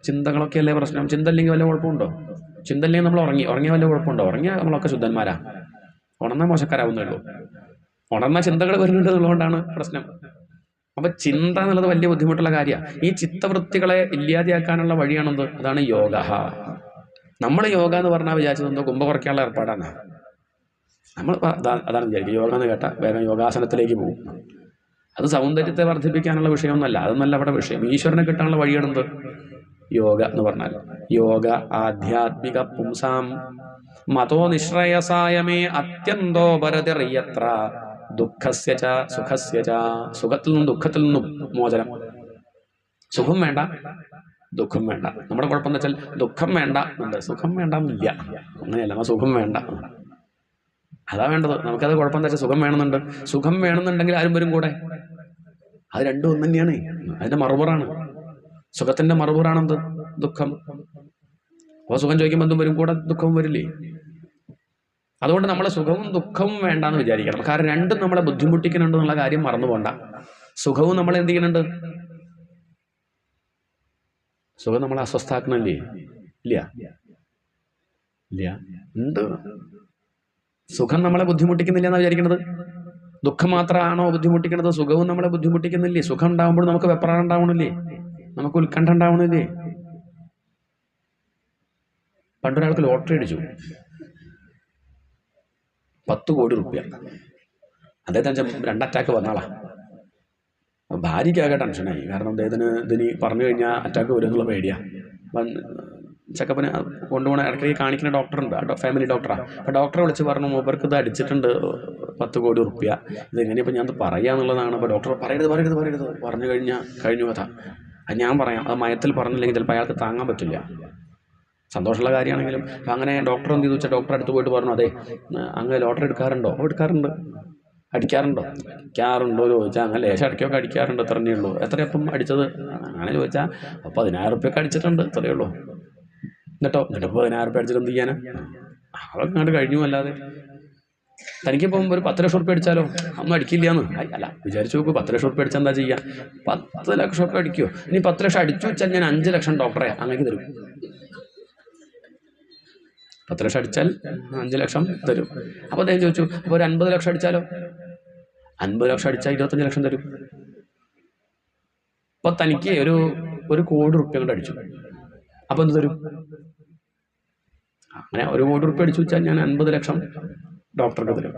ചിന്തകളൊക്കെ അല്ലേ പ്രശ്നം. ചിന്ത അല്ലെങ്കിൽ വല്ല കുഴപ്പമുണ്ടോ? ചിന്ത അല്ലെങ്കിൽ നമ്മൾ ഉറങ്ങിയ വല്ല കുഴപ്പമുണ്ടോ? ഉറങ്ങിയാൽ നമ്മളൊക്കെ ശുദ്ധന്മാരാ, ഉണർന്നാൽ മോശക്കാരാവുന്നേ ഉള്ളൂ. ഉണർന്ന ചിന്തകൾ വരുന്നുണ്ടെന്നുള്ളതുകൊണ്ടാണ് പ്രശ്നം. അപ്പൊ ചിന്ത എന്നുള്ളത് വലിയ ബുദ്ധിമുട്ടുള്ള കാര്യമാണ്. ഈ ചിത്തവൃത്തികളെ ഇല്ലാതെയാക്കാനുള്ള വഴിയാണെന്ത്? അതാണ് യോഗ. നമ്മൾ യോഗ എന്ന് പറഞ്ഞാൽ വിചാരിച്ചത് എന്തോ കുമ്പ കുറയ്ക്കാനുള്ള ഏർപ്പാടാണ്. നമ്മൾ അതാണ് വിചാരിക്കുക. യോഗ എന്ന് കേട്ടാൽ വേഗം യോഗാസനത്തിലേക്ക് പോകും. അത് സൗന്ദര്യത്തെ വർദ്ധിപ്പിക്കാനുള്ള വിഷയമൊന്നുമല്ല, അതൊന്നല്ല അവിടെ വിഷയം. ഈശ്വരനെ കിട്ടാനുള്ള വഴിയാണെന്ത്? യോഗ എന്ന് പറഞ്ഞാൽ. യോഗ ആധ്യാത്മിക പുംസാം മതോ നിശ്രയസായമേ അത്യന്തോപരതിർയത്ര ദുഃഖസ്യ ച സുഖസ്യ ച. സുഖത്തിൽ നിന്നും ദുഃഖത്തിൽ നിന്നും മോചനം. സുഖം വേണ്ട, ദുഃഖം വേണ്ട. നമ്മുടെ കുഴപ്പം എന്താ വെച്ചാൽ ദുഃഖം വേണ്ട എന്നുണ്ട്, സുഖം വേണ്ടെന്നില്ല. അങ്ങനെയല്ല, നമ്മൾ സുഖം വേണ്ട, അതാ വേണ്ടത്. നമുക്കത് കുഴപ്പം എന്താ വെച്ചാൽ സുഖം വേണമെന്നുണ്ട്. സുഖം വേണമെന്നുണ്ടെങ്കിൽ ആരും വരും കൂടെ. അത് രണ്ടും ഒന്ന് തന്നെയാണ്. അതിന്റെ മറുപുറാണ്. സുഖത്തിന്റെ മറുപുറാണെന്ത്? ദുഃഖം. അപ്പോൾ സുഖം ചോദിക്കുമ്പോൾ എന്തും വരും കൂടെ, ദുഃഖവും വരില്ലേ? അതുകൊണ്ട് നമ്മളെ സുഖവും ദുഃഖവും വേണ്ടാന്ന് വിചാരിക്കണം. കാരണം രണ്ടും നമ്മളെ ബുദ്ധിമുട്ടിക്കുന്നുണ്ട് എന്നുള്ള കാര്യം മറന്നു പോണ്ട. സുഖവും നമ്മളെ എന്ത് ചെയ്യുന്നുണ്ട്? സുഖം നമ്മളെ അസ്വസ്ഥാക്കണല്ലേ? ഇല്ല, ഉണ്ട്. സുഖം നമ്മളെ ബുദ്ധിമുട്ടിക്കുന്നില്ല എന്നാ വിചാരിക്കുന്നത്. ദുഃഖം മാത്രമാണോ ബുദ്ധിമുട്ടിക്കുന്നത്? സുഖവും നമ്മളെ ബുദ്ധിമുട്ടിക്കുന്നില്ലേ? സുഖം ഉണ്ടാവുമ്പോൾ നമുക്ക് വെപ്രാളം ഉണ്ടാവണില്ലേ? നമുക്ക് ഉത്കണ്ഠ ഉണ്ടാവണില്ലേ? പണ്ടൊരാൾക്ക് ലോട്ടറി അടിച്ചു, 10 കോടി റുപ്യ. അദ്ദേഹത്തിന് 2 അറ്റാക്ക് വന്നാളാ. ഭാര്യയ്ക്കാകെ ടെൻഷനായി. കാരണം ഇതിന് പറഞ്ഞു കഴിഞ്ഞാൽ അറ്റാക്ക് വരും എന്നുള്ള പേടിയാ. ചെക്കപ്പിന് കൊണ്ടുപോകണ ഇടയ്ക്ക് കാണിക്കുന്ന ഡോക്ടറുണ്ട്, ഫാമിലി ഡോക്ടറാണ്. അപ്പോൾ ഡോക്ടറെ വിളിച്ച് പറഞ്ഞു, മൂപ്പർക്ക് ഇത് അടിച്ചിട്ടുണ്ട് 10 കോടി റുപ്യ. ഇതെങ്ങനെയപ്പോൾ ഞാൻ പറയാന്നുള്ളതാണ്. അപ്പോൾ ഡോക്ടർ പറയരുത് പറഞ്ഞു കഴിഞ്ഞു കഥ. അത് ഞാൻ പറയാം. അത് മയത്തിൽ പറഞ്ഞില്ലെങ്കിൽ ചിലപ്പോൾ അയാൾക്ക് താങ്ങാൻ പറ്റില്ല. സന്തോഷമുള്ള കാര്യമാണെങ്കിലും. അപ്പം അങ്ങനെ ഡോക്ടർ എന്ത് ചെയ്തു വെച്ചാൽ ഡോക്ടറെ അടുത്ത് പോയിട്ട് പറഞ്ഞു, അതെ അങ്ങനെ ലോട്ടറി എടുക്കാറുണ്ടോ? എടുക്കാറുണ്ട്. അടിക്കാറുണ്ടോ ചോദിച്ചാൽ അങ്ങനെ ലേശം അടിക്കൊക്കെ അടിക്കാറുണ്ട്, ഇത്രയേ ഉള്ളൂ. എത്രയപ്പം അടിച്ചത് അങ്ങനെ ചോദിച്ചാൽ 10,000 റുപ്യൊക്കെ അടിച്ചിട്ടുണ്ട്, ഇത്രയേ ഉള്ളൂ. എന്നിട്ടോ 10,000 റുപ്യ അടിച്ചിട്ട് എന്ത് ചെയ്യാനാ? അതൊക്കെ അങ്ങോട്ട് കഴിഞ്ഞു. അല്ലാതെ തനിക്കിപ്പം ഒരു 10 ലക്ഷം റുപ്യ അടിച്ചാലോ? ഒന്നും അടിക്കില്ലാന്ന് അല്ല, വിചാരിച്ചു നോക്കൂ. 10 ലക്ഷം റുപ്യ അടിച്ചാൽ എന്താ ചെയ്യുക? 10 ലക്ഷം റുപ്യ അടിക്കുമോ? ഇനി 10 ലക്ഷം അടിച്ചു വെച്ചാൽ ഞാൻ 5 ലക്ഷം ഡോക്ടറെ അങ്ങനെ തരും. 10 ലക്ഷം അടിച്ചാൽ 5 ലക്ഷം തരും. അപ്പോൾ അദ്ദേഹം ചോദിച്ചു, അപ്പോൾ ഒരു 50 ലക്ഷം അടിച്ചാലോ? 50 ലക്ഷം അടിച്ചാൽ 25 ലക്ഷം തരും. അപ്പോൾ തനിക്ക് ഒരു കോടി റുപ്യ കൊണ്ട് അടിച്ചു, അപ്പോൾ എന്ത് തരും? അങ്ങനെ 1 കോടി റുപ്യ അടിച്ചു വെച്ചാൽ ഞാൻ 50 ലക്ഷം ഡോക്ടർക്ക് തരും.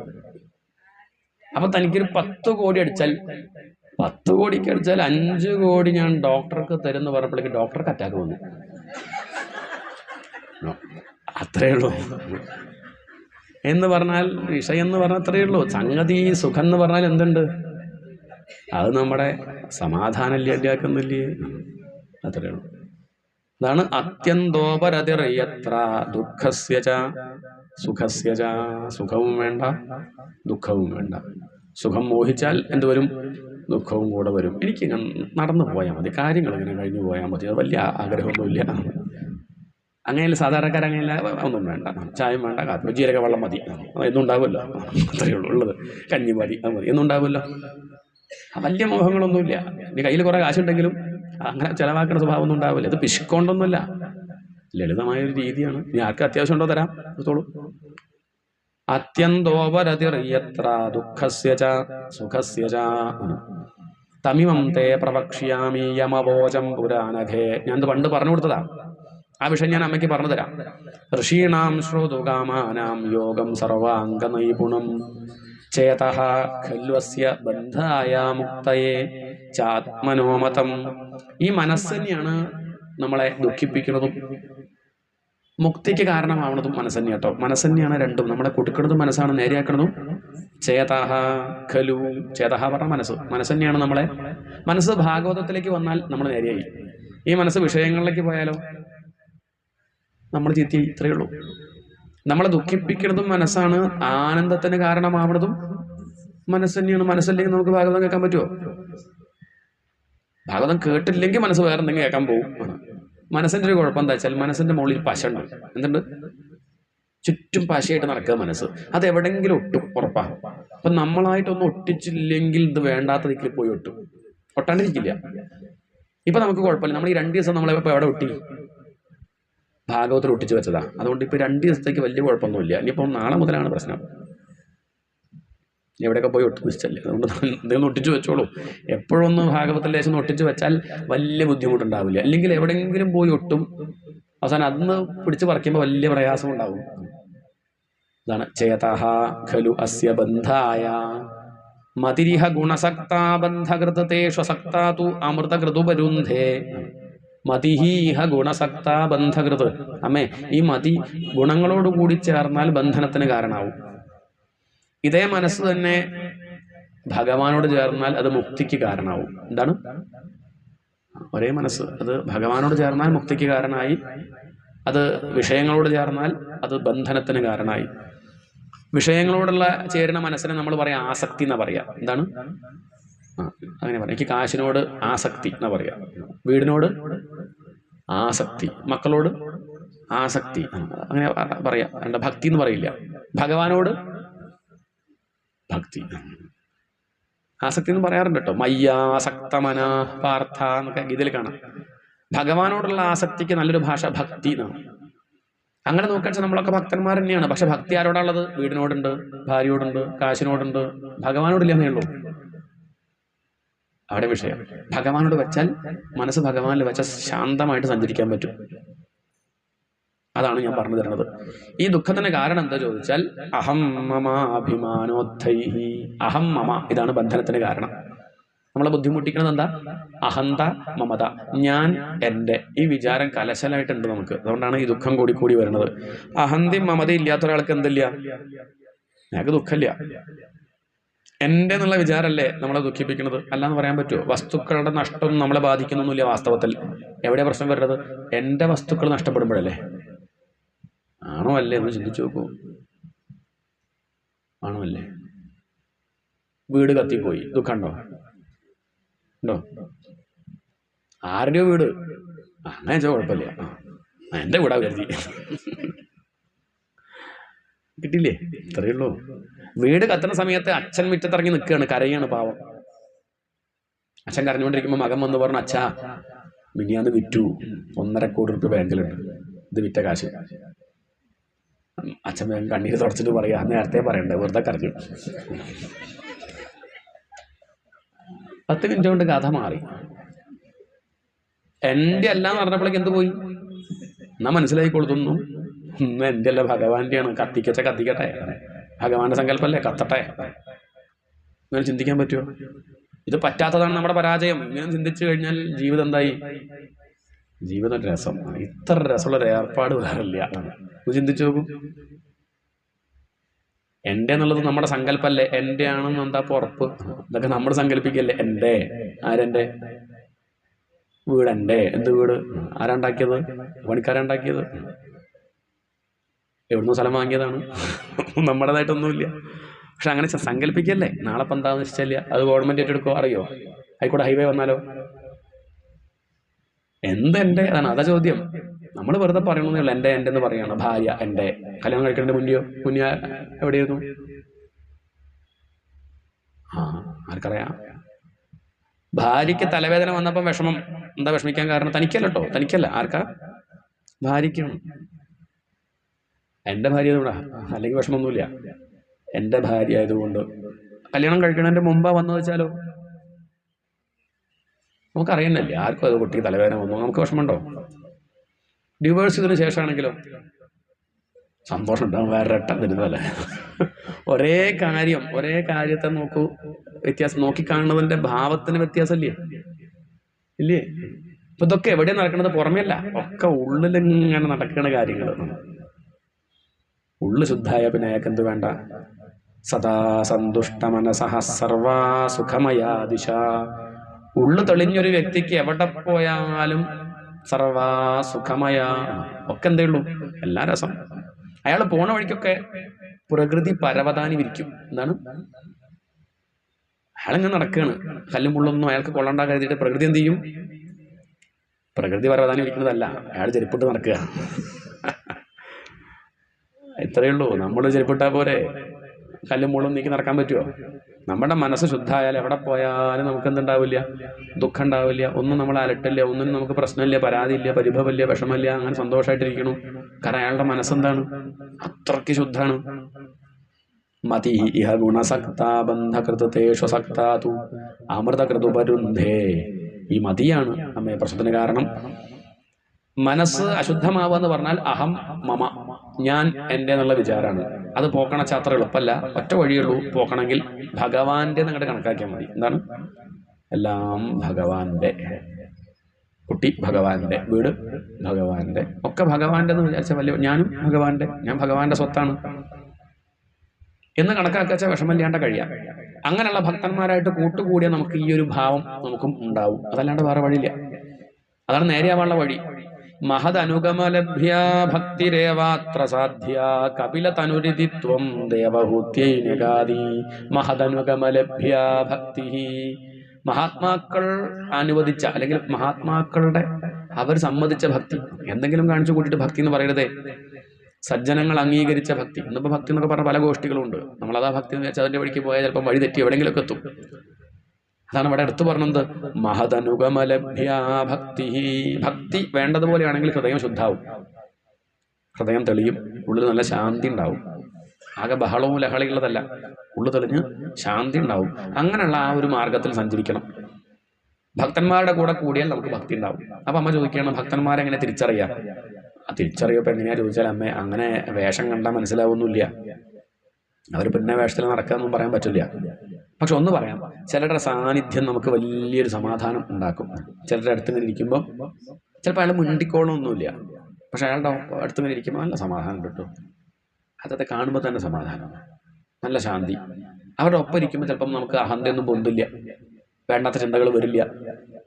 അപ്പം തനിക്കൊരു 10 കോടി അടിച്ചാൽ 10 കോടിക്ക് അടിച്ചാൽ 5 കോടി ഞാൻ ഡോക്ടർക്ക് തരുമെന്ന് പറഞ്ഞപ്പോഴേക്ക് ഡോക്ടർക്ക് അറ്റാക്ക് വന്നു. അത്രയേ ഉള്ളൂ. എന്ന് പറഞ്ഞാൽ വിഷയം എന്ന് പറഞ്ഞാൽ അത്രയേ ഉള്ളൂ. സംഗതി സുഖം എന്ന് പറഞ്ഞാൽ എന്തുണ്ട്? അത് നമ്മുടെ സമാധാനം ഇല്ലാണ്ടാക്കുന്നില്ലേ? അത്രയേ ഉള്ളൂ. അതാണ് അത്യന്തോപരതിർയത്ര ദുഃഖസ്യ ച സുഖസ്യ ച. സുഖവും വേണ്ട, ദുഃഖവും വേണ്ട. സുഖം മോഹിച്ചാൽ എന്തുവരും? ദുഃഖവും കൂടെ വരും. എനിക്ക് നടന്നു പോയാൽ മതി, കാര്യങ്ങൾ ഇങ്ങനെ കഴിഞ്ഞു പോയാൽ മതി, അത് വലിയ ആഗ്രഹമൊന്നുമില്ല. അങ്ങനെയല്ല സാധാരണക്കാരങ്ങനെയല്ല, ഒന്നും വേണ്ട, ചായം വേണ്ട, കാപ്പി ജീരക വെള്ളം മതി, എന്നും ഉണ്ടാവുമല്ലോ. അത്രയേ ഉള്ളൂ ഉള്ളത്. കഞ്ഞി മതി, അത് മതി, എന്നും ഉണ്ടാവുമല്ലോ. വലിയ മോഹങ്ങളൊന്നുമില്ല. ഇനി കയ്യിൽ കുറേ കാശുണ്ടെങ്കിലും അങ്ങനെ ചിലവാക്കുന്ന സ്വഭാവമൊന്നും ഉണ്ടാവില്ല. ഇത് പിശുക്കൊണ്ടൊന്നുമില്ല, ലളിതമായൊരു രീതിയാണ്. ഇനി ആർക്ക് അത്യാവശ്യം ഉണ്ടോ തരാം, എടുത്തോളൂ. അത്യന്തോപരതിർയത്ര ദുഃഖസ്യ ച സുഖസ്യ ച തമിമം തേ പ്രവക്ഷ്യാമി യമവോചം പുരാനഘേ. ഞാനത് പണ്ട് പറഞ്ഞു കൊടുത്തതാ. ആ വിഷയം ഞാൻ അമ്മയ്ക്ക് പറഞ്ഞു തരാം. ഋഷീണാം ശ്രോതുകാമാനാം യോഗം സർവാംഗ നൈപുണം ചേതഃ ഖൽവസ്യ ബന്ധായ മുക്തയേ ചാത്മനോമതം. ഈ മനസ്സ് തന്നെയാണ് നമ്മളെ ദുഃഖിപ്പിക്കുന്നതും മുക്തിക്ക് കാരണമാവണതും മനസ്സന്നെ കേട്ടോ. മനസ്സന്നെയാണ് രണ്ടും. നമ്മളെ കൊടുക്കുന്നതും മനസ്സാണ്, നേരെയാക്കണതും ചേതഹ ഖലു. ചേതഹ പറഞ്ഞ മനസ്സ് തന്നെയാണ് നമ്മളെ. മനസ്സ് ഭാഗവതത്തിലേക്ക് വന്നാൽ നമ്മൾ നേരെയായി. ഈ മനസ്സ് വിഷയങ്ങളിലേക്ക് പോയാലോ നമ്മൾ ചീത്തി. ഇത്രയേ ഉള്ളൂ. നമ്മളെ ദുഃഖിപ്പിക്കുന്നതും മനസ്സാണ്, ആനന്ദത്തിന് കാരണമാവണതും മനസ്സ് തന്നെയാണ്. മനസ്സല്ലെങ്കിൽ നമുക്ക് ഭാഗവതം കേൾക്കാൻ പറ്റുമോ? ഭാഗവതം കേട്ടില്ലെങ്കിൽ മനസ്സ് വേറെ എന്തെങ്കിലും കേൾക്കാൻ പോകും. മനസ്സിൻ്റെ ഒരു കുഴപ്പം എന്താ വെച്ചാൽ മനസ്സിൻ്റെ മുകളിൽ പശ ഉണ്ട്. എന്തുണ്ട്? ചുറ്റും പശയായിട്ട് നടക്കുക മനസ്സ്. അത് എവിടെയെങ്കിലും ഒട്ടും, ഉറപ്പാണ്. അപ്പം നമ്മളായിട്ടൊന്നും ഒട്ടിച്ചില്ലെങ്കിൽ ഇത് വേണ്ടാത്ത ദിക്കിൽ പോയി ഒട്ടും. ഒട്ടാണ്ടിരിക്കില്ല. ഇപ്പം നമുക്ക് കുഴപ്പമില്ല. നമ്മൾ ഈ 2 ദിവസം നമ്മളിപ്പോൾ എവിടെ ഒട്ടി? ഭാഗവത്തിൽ ഒട്ടിച്ച് വെച്ചതാ. അതുകൊണ്ട് ഇപ്പോൾ 2 ദിവസത്തേക്ക് വലിയ കുഴപ്പമൊന്നുമില്ല. ഇനിയിപ്പം നാളെ മുതലാണ് പ്രശ്നം. എവിടെയൊക്കെ പോയി ഒട്ടിച്ചല്ലേ. അതുകൊണ്ട് എന്തെങ്കിലും ഒട്ടിച്ച് വെച്ചോളൂ. എപ്പോഴൊന്ന് ഭാഗവത്തിൽ ലേശം ഒട്ടിച്ച് വെച്ചാൽ വലിയ ബുദ്ധിമുട്ടുണ്ടാവില്ല. അല്ലെങ്കിൽ എവിടെയെങ്കിലും പോയി ഒട്ടും. അവസാനം അന്ന് പിടിച്ച് പറിക്കുമ്പോൾ വലിയ പ്രയാസം ഉണ്ടാവും. ഇതാണ് ചേതഹ ഖലു അസ്യ ബന്ധായ മതിരിഹ ഗുണസക്താ ബന്ധകൃതേഷു സക്താതു അമൃതകൃതുപരുന്ധേ. മതിഹീഹ ഗുണസക്ത ബന്ധകൃത്. അമ്മേ, ഈ മതി ഗുണങ്ങളോട് കൂടി ചേർന്നാൽ ബന്ധനത്തിന് കാരണമാവും. ഇതേ മനസ്സ് തന്നെ ഭഗവാനോട് ചേർന്നാൽ അത് മുക്തിക്ക് കാരണമാവും. എന്താണ്? ഒരേ മനസ്സ് അത് ഭഗവാനോട് ചേർന്നാൽ മുക്തിക്ക് കാരണമായി. അത് വിഷയങ്ങളോട് ചേർന്നാൽ അത് ബന്ധനത്തിന് കാരണമായി. വിഷയങ്ങളോടുള്ള ചേരുന്ന മനസ്സിനെ നമ്മൾ പറയാം ആസക്തി എന്നാ പറയാ. എന്താണ്? അങ്ങനെ പറയാം. എനിക്ക് കാശിനോട് ആസക്തി എന്നാ പറയാ. വീടിനോട് ആസക്തി, മക്കളോട് ആസക്തി, അങ്ങനെ പറയാം. ഭക്തി എന്ന് പറയില്ല. ഭഗവാനോട് ഭക്തി, ആസക്തി എന്ന് പറയാറുണ്ട് കേട്ടോ. മയ്യാസക്തമന പാർത്ഥ എന്നൊക്കെ ഗീതയിൽ കാണാം. ഭഗവാനോടുള്ള ആസക്തിക്ക് നല്ലൊരു ഭാഷ ഭക്തി എന്നാണ്. അങ്ങനെ നോക്കാൻ നമ്മളൊക്കെ ഭക്തന്മാർ തന്നെയാണ്. പക്ഷെ ഭക്തി ആരോടാണുള്ളത്? വീടിനോടുണ്ട്, ഭാര്യയോടുണ്ട്, കാശിനോടുണ്ട്. ഭഗവാനോടില്ലെന്നേ ഉള്ളൂ. അവിടെ വിഷയം. ഭഗവാനോട് വെച്ചാൽ മനസ്സ് ഭഗവാനിൽ വെച്ചാൽ ശാന്തമായിട്ട് സഞ്ചരിക്കാൻ പറ്റും. അതാണ് ഞാൻ പറഞ്ഞു തരുന്നത്. ഈ ദുഃഖത്തിന് കാരണം എന്താ ചോദിച്ചാൽ അഹം മമ അഭിമാനോദ്ധൈഹി. അഹം മമ, ഇതാണ് ബന്ധനത്തിന് കാരണം. നമ്മളെ ബുദ്ധിമുട്ടിക്കുന്നത് എന്താ? അഹന്ത, മമത, ഞാൻ, എൻ്റെ. ഈ വിചാരം കലശലായിട്ടുണ്ട് നമുക്ക്. അതുകൊണ്ടാണ് ഈ ദുഃഖം കൂടി വരുന്നത്. അഹന്തയും മമതയും ഇല്ലാത്ത ഒരാൾക്ക് എന്തില്ല? ഞങ്ങൾക്ക് ദുഃഖമില്ല. എൻ്റെ എന്നുള്ള വിചാരമല്ലേ നമ്മളെ ദുഃഖിപ്പിക്കുന്നത്. അല്ലാന്ന് പറയാൻ പറ്റുമോ? വസ്തുക്കളുടെ നഷ്ടം നമ്മളെ ബാധിക്കുന്നൊന്നുമില്ല വാസ്തവത്തിൽ. എവിടെയാ പ്രശ്നം വരുന്നത്? എൻ്റെ വസ്തുക്കൾ നഷ്ടപ്പെടുമ്പോഴല്ലേ. ആണോ അല്ലേ എന്ന് ചിന്തിച്ചു നോക്കൂ. ആണോ അല്ലേ? വീട് കത്തിപ്പോയി, ദുഃഖമുണ്ടോ? ഉണ്ടോ? ആരുടെയോ വീട് അങ്ങനെ വെച്ചാൽ കുഴപ്പമില്ല. എൻ്റെ വീടാ കരുതി കിട്ടില്ലേ? ഇത്രയേ ഉള്ളൂ. വീട് കത്തുന്ന സമയത്ത് അച്ഛൻ മുറ്റത്തിറങ്ങി നിൽക്കുകയാണ്, കരയാണ് പാവം. അച്ഛൻ കരഞ്ഞുകൊണ്ടിരിക്കുമ്പോൾ മകൻ വന്ന് പറഞ്ഞു, അച്ഛാ മിനിയാന്ന് വിറ്റു, 1.5 കോടി രൂപ ബാങ്കിലുണ്ട്, ഇത് വിറ്റ കാശ്. അച്ഛൻ വേഗം കണ്ണീര് തുടച്ചിട്ട് പറയാ, നേരത്തെ പറയണ്ടേ, വെറുതെ കരഞ്ഞു. 10 മിനിറ്റ് കൊണ്ട് കഥ മാറി. എൻ്റെ അല്ല എന്ന് പറഞ്ഞപ്പോഴേക്ക് എന്ത് പോയി? എന്നാ മനസ്സിലായിക്കൊള്ളുന്നു, എൻ്റെ അല്ല ഭഗവാന്റെയാണ്. കത്തിക്കട്ടെ, ഭഗവാന്റെ സങ്കല്പല്ലേ, കത്തട്ടെ. ഇങ്ങനെ ചിന്തിക്കാൻ പറ്റുമോ? ഇത് പറ്റാത്തതാണ് നമ്മുടെ പരാജയം. ഇങ്ങനെ ചിന്തിച്ചു കഴിഞ്ഞാൽ ജീവിതം എന്തായി? ജീവിതം രസം. ഇത്ര രസമുള്ളൊരു ഏർപ്പാട് വേറില്ല. ചിന്തിച്ചു നോക്കും. എൻ്റെ എന്നുള്ളത് നമ്മുടെ സങ്കല്പല്ലേ. എൻ്റെ ആണെന്ന് എന്താ ഉറപ്പ്? ഇതൊക്കെ നമ്മൾ സങ്കല്പിക്കല്ലേ. എൻ്റെ ആരെൻ്റെ? വീടെൻ്റെ. എന്ത് വീട്? ആരാണ്ടാക്കിയത്? പണിക്കാരുണ്ടാക്കിയത്? എവിടുന്ന് സ്ഥലം വാങ്ങിയതാണ്? നമ്മുടേതായിട്ടൊന്നുമില്ല. പക്ഷെ അങ്ങനെ സങ്കല്പിക്കല്ലേ. നാളെ ഇപ്പം എന്താണെന്ന് വെച്ചാൽ അത് ഗവൺമെൻറ് ഏറ്റെടുക്കോ? അറിയോ? ആയിക്കോട്ടെ, ഹൈവേ വന്നാലോ? എന്തെൻ്റെ? അതാ ചോദ്യം. നമ്മൾ വെറുതെ പറയണമെന്നില്ല. എൻ്റെ എന്ന് പറയാണ്. ഭാര്യ എൻ്റെ. കല്യാണം കഴിക്കേണ്ട മുന്നേ എവിടെയായിരുന്നു? ആർക്കറിയാം. ഭാര്യയ്ക്ക് തലവേദന വന്നപ്പം വിഷമം. എന്താ വിഷമിക്കാൻ കാരണം? തനിക്കല്ല കേട്ടോ, തനിക്കല്ല. ആർക്കാ? ഭാര്യയ്ക്കാണ്. എൻ്റെ ഭാര്യ ആയതുകൊണ്ടാ, അല്ലെങ്കിൽ വിഷമമൊന്നുമില്ല. എൻ്റെ ഭാര്യ ആയതുകൊണ്ട്. കല്യാണം കഴിക്കണതിൻ്റെ മുമ്പാ വന്നു വെച്ചാലോ? നമുക്കറിയണല്ലേ. ആർക്കും അത് കുട്ടിക്ക് തലവേദന വന്നു, നമുക്ക് വിഷമമുണ്ടോ? ഡിവോഴ്സ് ചെയ്തതിന് ശേഷമാണെങ്കിലോ സന്തോഷം ഉണ്ടാവും. വേറെ രട്ടം തരുന്നതല്ലേ. ഒരേ കാര്യത്തെ നോക്കൂ, വ്യത്യാസം. നോക്കിക്കാണുന്നതിൻ്റെ ഭാവത്തിന് വ്യത്യാസമില്ലേ? ഇല്ലേ? അപ്പൊ ഇതൊക്കെ എവിടെയാണ് നടക്കുന്നത്? പുറമെയല്ല, ഒക്കെ ഉള്ളിലിങ്ങനെ നടക്കുന്ന കാര്യങ്ങൾ. ഉള്ളു ശുദ്ധായ പിന്നെ അയാൾക്ക് എന്ത് വേണ്ട? സദാ സന്തുഷ്ട മനസഹ സർവാ സുഖമയാ ദിശ. ഉള്ളു തെളിഞ്ഞൊരു വ്യക്തിക്ക് എവിടെ പോയാലും സർവാ സുഖമയ, ഒക്കെ എന്തേ ഉള്ളൂ? എല്ലാ രസം. അയാൾ പോണ വഴിക്കൊക്കെ പ്രകൃതി പരവതാനി വിരിക്കും. എന്താണ്? അയാളിങ്ങനെ നടക്കുകയാണ്, കല്ലും മുള്ളൊന്നും അയാൾക്ക് കൊള്ളണ്ടാ കരുതിയിട്ട് പ്രകൃതി എന്ത് ചെയ്യും? പ്രകൃതി പരവതാനി വിരിക്കുന്നതല്ല, അയാൾ ചെരുപ്പിട്ട് നടക്കുക. ഇത്രയേ ഉള്ളൂ. നമ്മൾ ചെരുപ്പിട്ടാ പോരെ? കല്ലും മുള്ളും നീക്കി നടക്കാൻ പറ്റുമോ? നമ്മുടെ മനസ്സ് ശുദ്ധമായാൽ എവിടെ പോയാലും നമുക്ക് എന്തുണ്ടാവില്ല? ദുഃഖം ഉണ്ടാവില്ല. ഒന്നും നമ്മൾ അലട്ടില്ല, ഒന്നിനും നമുക്ക് പ്രശ്നമില്ല, പരാതിയില്ല, പരിഭവമില്ല, വിഷമമില്ല. അങ്ങനെ സന്തോഷമായിട്ടിരിക്കണു. കാരണം അയാളുടെ മനസ്സെന്താണ്? അത്രയ്ക്ക് ശുദ്ധാണ്. മതി ഇഹ ഗുണസക്ത ബന്ധകൃതേഷു സക്താതു അമൃതകൃതുപരുന്ധേ. ഈ മതിയാണ് നമ്മെ പ്രശ്നത്തിന് കാരണം. മനസ്സ് അശുദ്ധമാവുക എന്ന് പറഞ്ഞാൽ അഹം മമ, ഞാൻ എൻ്റെ എന്നുള്ള വിചാരമാണ്. അത് പോക്കണ അത്ര എളുപ്പമല്ല. ഒറ്റ വഴിയുള്ളൂ പോക്കണമെങ്കിൽ. ഭഗവാന്റെ നിങ്ങളുടെ കണക്കാക്കിയാൽ മതി. എന്താണ്? എല്ലാം ഭഗവാന്റെ, കുട്ടി ഭഗവാന്റെ, വീട് ഭഗവാന്റെ, ഒക്കെ ഭഗവാന്റെ എന്ന് വിചാരിച്ച വലിയ ഞാനും ഭഗവാന്റെ, ഞാൻ ഭഗവാന്റെ സ്വത്താണ് എന്ന് കണക്കാക്കാച്ച വിഷമല്ലാണ്ട് കഴിയാം. അങ്ങനെയുള്ള ഭക്തന്മാരായിട്ട് കൂട്ടുകൂടിയ നമുക്ക് ഈ ഒരു ഭാവം നമുക്കും ഉണ്ടാവും. അതല്ലാണ്ട് വേറെ വഴിയില്ല. അതാണ് നേരെയാവാനുള്ള വഴി. മഹദനുഗമലഭ്യ ഭക്തിരേവാത്ര സാധ്യ കപില തനുരിതിത്വം ദേവഹൂത്യൈനകാദി. മഹദനുഗമലഭ്യ ഭക്തി, മഹാത്മാക്കൾ അനുവദിച്ച അല്ലെങ്കിൽ മഹാത്മാക്കളുടെ അവർ സമ്മതിച്ച ഭക്തി. എന്തെങ്കിലും കാണിച്ചു കൂട്ടിയിട്ട് ഭക്തി എന്ന് പറയരുതേ. സജ്ജനങ്ങൾ അംഗീകരിച്ച ഭക്തി. ഇന്നിപ്പോൾ ഭക്തി എന്നൊക്കെ പറഞ്ഞ പല ഗോഷ്ഠികളുണ്ട്. നമ്മളതാ ഭക്തി എന്ന് വെച്ചാൽ അതിന്റെ വഴിക്ക് പോയാൽ ചിലപ്പോൾ വഴി തെറ്റി എവിടെയെങ്കിലുമൊക്കെ എത്തും. അതാണ് ഇവിടെ എടുത്തു പറഞ്ഞത്. മഹദനുഗമലഭ്യ ഭക്തി. ഭക്തി വേണ്ടതുപോലെയാണെങ്കിൽ ഹൃദയം ശുദ്ധാവും, ഹൃദയം തെളിയും, ഉള്ളിൽ നല്ല ശാന്തി ഉണ്ടാവും. ആകെ ബഹളവും ലഹളയുള്ളതല്ല, ഉള്ളു തെളിഞ്ഞ് ശാന്തി ഉണ്ടാവും. അങ്ങനെയുള്ള ആ ഒരു മാർഗത്തിൽ സഞ്ചരിക്കണം. ഭക്തന്മാരുടെ കൂടെ കൂടിയാൽ നമുക്ക് ഭക്തി ഉണ്ടാവും. അപ്പൊ അമ്മ ചോദിക്കുകയാണ്, ഭക്തന്മാരെ എങ്ങനെ തിരിച്ചറിയാം? തിരിച്ചറിയപ്പോ എങ്ങനെയാ ചോദിച്ചാൽ, അമ്മേ അങ്ങനെ വേഷം കണ്ടാൽ മനസ്സിലാവുന്നില്ല. അവർ പിന്നെ വേഷത്തിൽ നടക്കാമെന്നും പറയാൻ പറ്റില്ല. പക്ഷെ ഒന്ന് പറയാം, ചിലരുടെ സാന്നിധ്യം നമുക്ക് വലിയൊരു സമാധാനം ഉണ്ടാക്കും. ചിലരുടെ അടുത്തിങ്ങനെ ഇരിക്കുമ്പോൾ ചിലപ്പോൾ അയാൾ മിണ്ടിക്കോളൊന്നുമില്ല, പക്ഷെ അയാളുടെ അടുത്തിങ്ങനെ ഇരിക്കുമ്പോൾ നല്ല സമാധാനം കിട്ടും. അതൊക്കെ കാണുമ്പോൾ തന്നെ സമാധാനം, നല്ല ശാന്തി. അവരുടെ ഒപ്പം ഇരിക്കുമ്പോൾ ചിലപ്പം നമുക്ക് അഹന്തയൊന്നും പൊന്തില്ല, വേണ്ടാത്ത ചിന്തകൾ വരില്ല,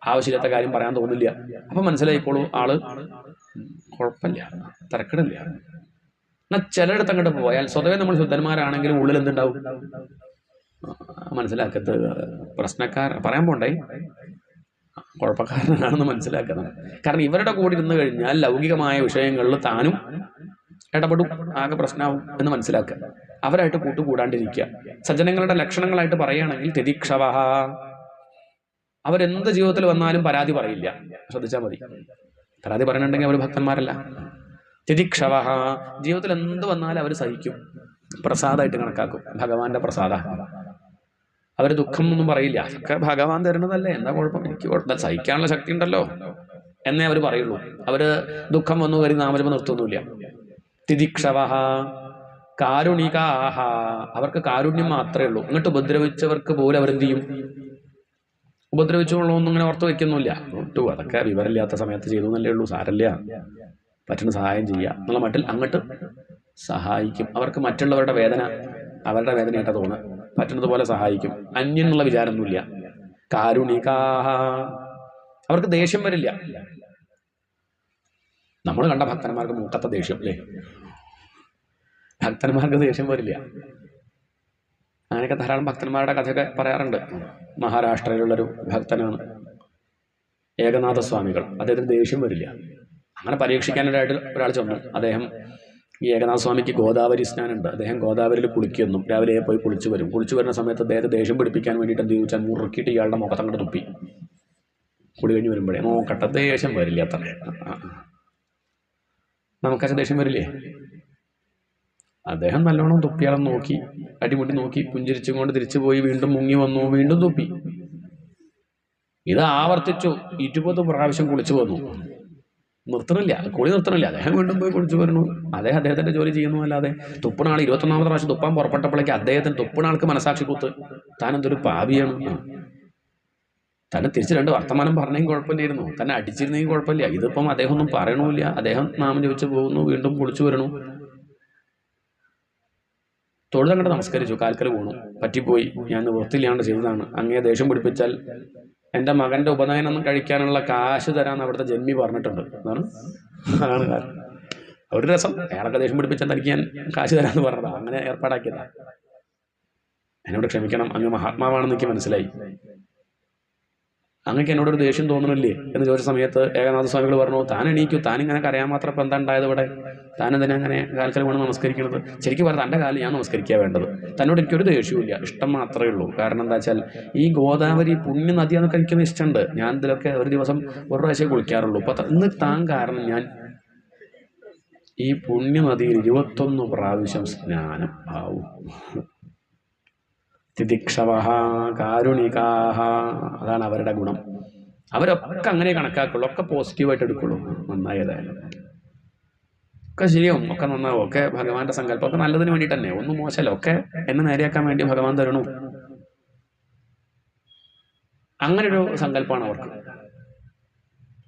ആവശ്യമില്ലാത്ത കാര്യം പറയാൻ തോന്നില്ല. അപ്പം മനസ്സിലായിക്കോളൂ, ആള് കുഴപ്പമില്ല, തിരക്കിടില്ല. എന്നാൽ ചിലയിടത്ത് അങ്ങോട്ട് പോയാൽ സ്വതവേ നമ്മൾ ശുദ്ധന്മാരാണെങ്കിലും ഉള്ളിൽ എന്തുണ്ടാവും? മനസ്സിലാക്കത്ത് പറയാൻ പോണ്ടേ, കുഴപ്പക്കാരനാണെന്ന് മനസ്സിലാക്കുന്നത്. കാരണം ഇവരുടെ കൂടെ ഇരുന്ന് കഴിഞ്ഞാൽ ലൗകികമായ വിഷയങ്ങളിൽ താനും ഇടപെടും, ആകെ പ്രശ്നമാവും എന്ന് മനസ്സിലാക്കുക. അവരായിട്ട് കൂട്ടുകൂടാണ്ടിരിക്കുക. സജ്ജനങ്ങളുടെ ലക്ഷണങ്ങളായിട്ട് പറയുകയാണെങ്കിൽ തിതിക്ഷവ, അവരെന്ത് ജീവിതത്തിൽ വന്നാലും പരാതി പറയില്ല. ശ്രദ്ധിച്ചാൽ മതി. പരാതി പറയുന്നുണ്ടെങ്കിൽ അവർ ഭക്തന്മാരല്ല. തിതിക്ഷവ, ജീവിതത്തിൽ എന്ത് വന്നാലും അവർ സഹിക്കും, പ്രസാദമായിട്ട് കണക്കാക്കും. ഭഗവാന്റെ പ്രസാദ. അവർ ദുഃഖം ഒന്നും പറയില്ല, അതൊക്കെ ഭഗവാൻ തരുന്നതല്ലേ, എന്താ കുഴപ്പം, എനിക്ക് കുഴപ്പമില്ല, സഹിക്കാനുള്ള ശക്തി ഉണ്ടല്ലോ എന്നേ അവർ പറയുള്ളൂ. അവര് ദുഃഖം വന്നു കരുതി നാമജപം നിർത്തുന്നില്ല. തിതിക്ഷവ കാരുണികാഹ, അവർക്ക് കാരുണ്യം മാത്രമേ ഉള്ളൂ. എന്നിട്ട് ഉപദ്രവിച്ചവർക്ക് പോലും അവരെന്ത് ചെയ്യും? ഉപദ്രവിച്ചുകൊള്ളൊന്നും ഇങ്ങനെ ഓർത്ത് വെക്കുന്നില്ല. ഒട്ടു അതൊക്കെ വിവരമില്ലാത്ത സമയത്ത് ചെയ്തു എന്നല്ലേ ഉള്ളൂ, സാരല്ല, പറ്റുന്ന സഹായം ചെയ്യുക എന്നുള്ള മട്ടിൽ അങ്ങോട്ട് സഹായിക്കും. അവർക്ക് മറ്റുള്ളവരുടെ വേദന അവരുടെ വേദനയായിട്ടാണ് തോന്നുന്നത്, പറ്റുന്നത് പോലെ സഹായിക്കും. അന്യെന്നുള്ള വിചാരമൊന്നുമില്ല. കാരുണികാഹ, അവർക്ക് ദേഷ്യം വരില്ല. നമ്മൾ കണ്ട ഭക്തന്മാർക്ക് മൂക്കത്ത ദേഷ്യം അല്ലേ, ഭക്തന്മാർക്ക് ദേഷ്യം വരില്ല. അങ്ങനെയൊക്കെ ധാരാളം ഭക്തന്മാരുടെ കഥയൊക്കെ പറയാറുണ്ട്. മഹാരാഷ്ട്രയിലുള്ളൊരു ഭക്തനാണ് ഏകനാഥസ്വാമികൾ. അദ്ദേഹത്തിന് ദേഷ്യം വരില്ല. അങ്ങനെ പരീക്ഷിക്കാനായിട്ട് ഒരാൾ ചെന്നു. അദ്ദേഹം ഈ ഏകനാഥസ്വാമിക്ക് ഗോദാവരി സ്നാനുണ്ട്. അദ്ദേഹം ഗോദാവരിയിൽ കുളിക്കുന്നു. രാവിലെ പോയി കുളിച്ചു വരും. കുളിച്ചു വരുന്ന സമയത്ത് അദ്ദേഹത്തെ ദേഷ്യം പിടിപ്പിക്കാൻ വേണ്ടിയിട്ട് എന്ത് ചോദിച്ചാൽ മുറുക്കിയിട്ട് ഇയാളുടെ മുഖത്തങ്ങോട്ട് തുപ്പി. കുളി കഴിഞ്ഞ് വരുമ്പോഴേ നോക്കട്ടെ, ദേഷ്യം വരില്ല. അത്ര നമുക്കത് ദേഷ്യം വരില്ലേ? അദ്ദേഹം നല്ലോണം തുപ്പിയാളം നോക്കി, അടിമുടി നോക്കി, പുഞ്ചിരിച്ചും കൊണ്ട് തിരിച്ചു പോയി, വീണ്ടും മുങ്ങി വന്നു, വീണ്ടും തുപ്പി. ഇത് ആവർത്തിച്ചു. 20 പ്രാവശ്യം കുളിച്ചു വന്നു. നിർത്തണില്ല, കുളി നിർത്തണില്ല. അദ്ദേഹം വീണ്ടും പോയി കുളിച്ചു വരുന്നു. അദ്ദേഹത്തിന്റെ ജോലി ചെയ്യുന്നു. അല്ലാതെ തുപ്പണാൾ 21ാമത്തെ പ്രാവശ്യം തുപ്പാൻ പുറപ്പെട്ടപ്പോഴേക്ക് അദ്ദേഹത്തിന് തുപ്പണാൾക്ക് മനസാക്ഷി കുത്ത്, താൻ എന്തൊരു പാപിയാണ്. തന്നെ തിരിച്ച് 2 വർത്തമാനം പറഞ്ഞെങ്കിൽ കുഴപ്പമില്ലായിരുന്നു, തന്നെ അടിച്ചിരുന്നെങ്കിൽ കുഴപ്പമില്ല. ഇതിപ്പം അദ്ദേഹം ഒന്നും പറയണമില്ല. അദ്ദേഹം നാമം ജപിച്ച് പോകുന്നു, വീണ്ടും കുളിച്ചു വരണു, തൊഴുതങ്ങോട്ട് നമസ്കരിച്ചു, കാൽക്കൽ വീണു, പറ്റിപ്പോയി, ഞാൻ നിവൃത്തിയില്ലാണ്ട് ചെയ്തതാണ്, അങ്ങേ ദേഷ്യം പിടിപ്പിച്ചാൽ എൻ്റെ മകൻ്റെ ഉപനയനം കഴിക്കാനുള്ള കാശ് തരാമെന്ന് അവിടുത്തെ ജന്മി പറഞ്ഞിട്ടുണ്ട്. അതാണ് കാരണം. ഒരു രസം, അയാളൊക്കെ ദേഷ്യം പിടിപ്പിച്ചാൽ തനിക്ക് ഞാൻ കാശ് തരാമെന്ന് പറഞ്ഞതാണ്, അങ്ങനെ ഏർപ്പാടാക്കിയതാണ്. എന്നോട് ക്ഷമിക്കണം, അങ്ങ് മഹാത്മാവാണെന്ന് എനിക്ക് മനസ്സിലായി, അങ്ങക്ക് എന്നോടൊരു ദേഷ്യം തോന്നണില്ലേ എന്ന് ചോദിച്ച സമയത്ത് ഏകനാഥ സ്വാമികൾ പറഞ്ഞു, താൻ എണീക്കൂ, താനിങ്ങനെ കരയാൻ മാത്രം ഇപ്പം എന്താ ഉണ്ടായത് ഇവിടെ, താൻ എന്തിനാ അങ്ങനെ കാൽക്കൽ വീണ് നമസ്കരിക്കുന്നത്? ശരിക്കും പറഞ്ഞാൽ തൻ്റെ കാലിൽ ഞാൻ നമസ്കരിക്കുക വേണ്ടത്, തന്നോട് എനിക്കൊരു ദേഷ്യമില്ല, ഇഷ്ടം മാത്രമേ ഉള്ളൂ. കാരണം എന്താ വെച്ചാൽ ഈ ഗോദാവരി പുണ്യ നദി എന്നൊക്കെ എനിക്കൊന്ന് ഇഷ്ടമുണ്ട്, ഞാൻ ഇതിലൊക്കെ ഒരു ദിവസം ഒരു പ്രാവശ്യം കുളിക്കാറുള്ളൂ. അപ്പം ഇന്ന് താൻ കാരണം ഞാൻ ഈ പുണ്യ നദിയിൽ 21 പ്രാവശ്യം സ്നാനം ആവും. തിദിക്ഷവഹ കാരുണികാഹ, അതാണ് അവരുടെ ഗുണം. അവരൊക്കെ അങ്ങനെ കണക്കാക്കുള്ളൂ, ഒക്കെ പോസിറ്റീവായിട്ട് എടുക്കുള്ളൂ. നന്നായതായാലും ഒക്കെ ശരിയാവും, ഒക്കെ നന്നാവും, ഒക്കെ ഭഗവാന്റെ സങ്കല്പം, ഒക്കെ നല്ലതിന് വേണ്ടിയിട്ട് തന്നെ, ഒന്നും മോശമല്ല, ഒക്കെ എന്നെ നേരെയാക്കാൻ വേണ്ടി ഭഗവാൻ തരണു. അങ്ങനൊരു സങ്കല്പമാണ് അവർക്ക്.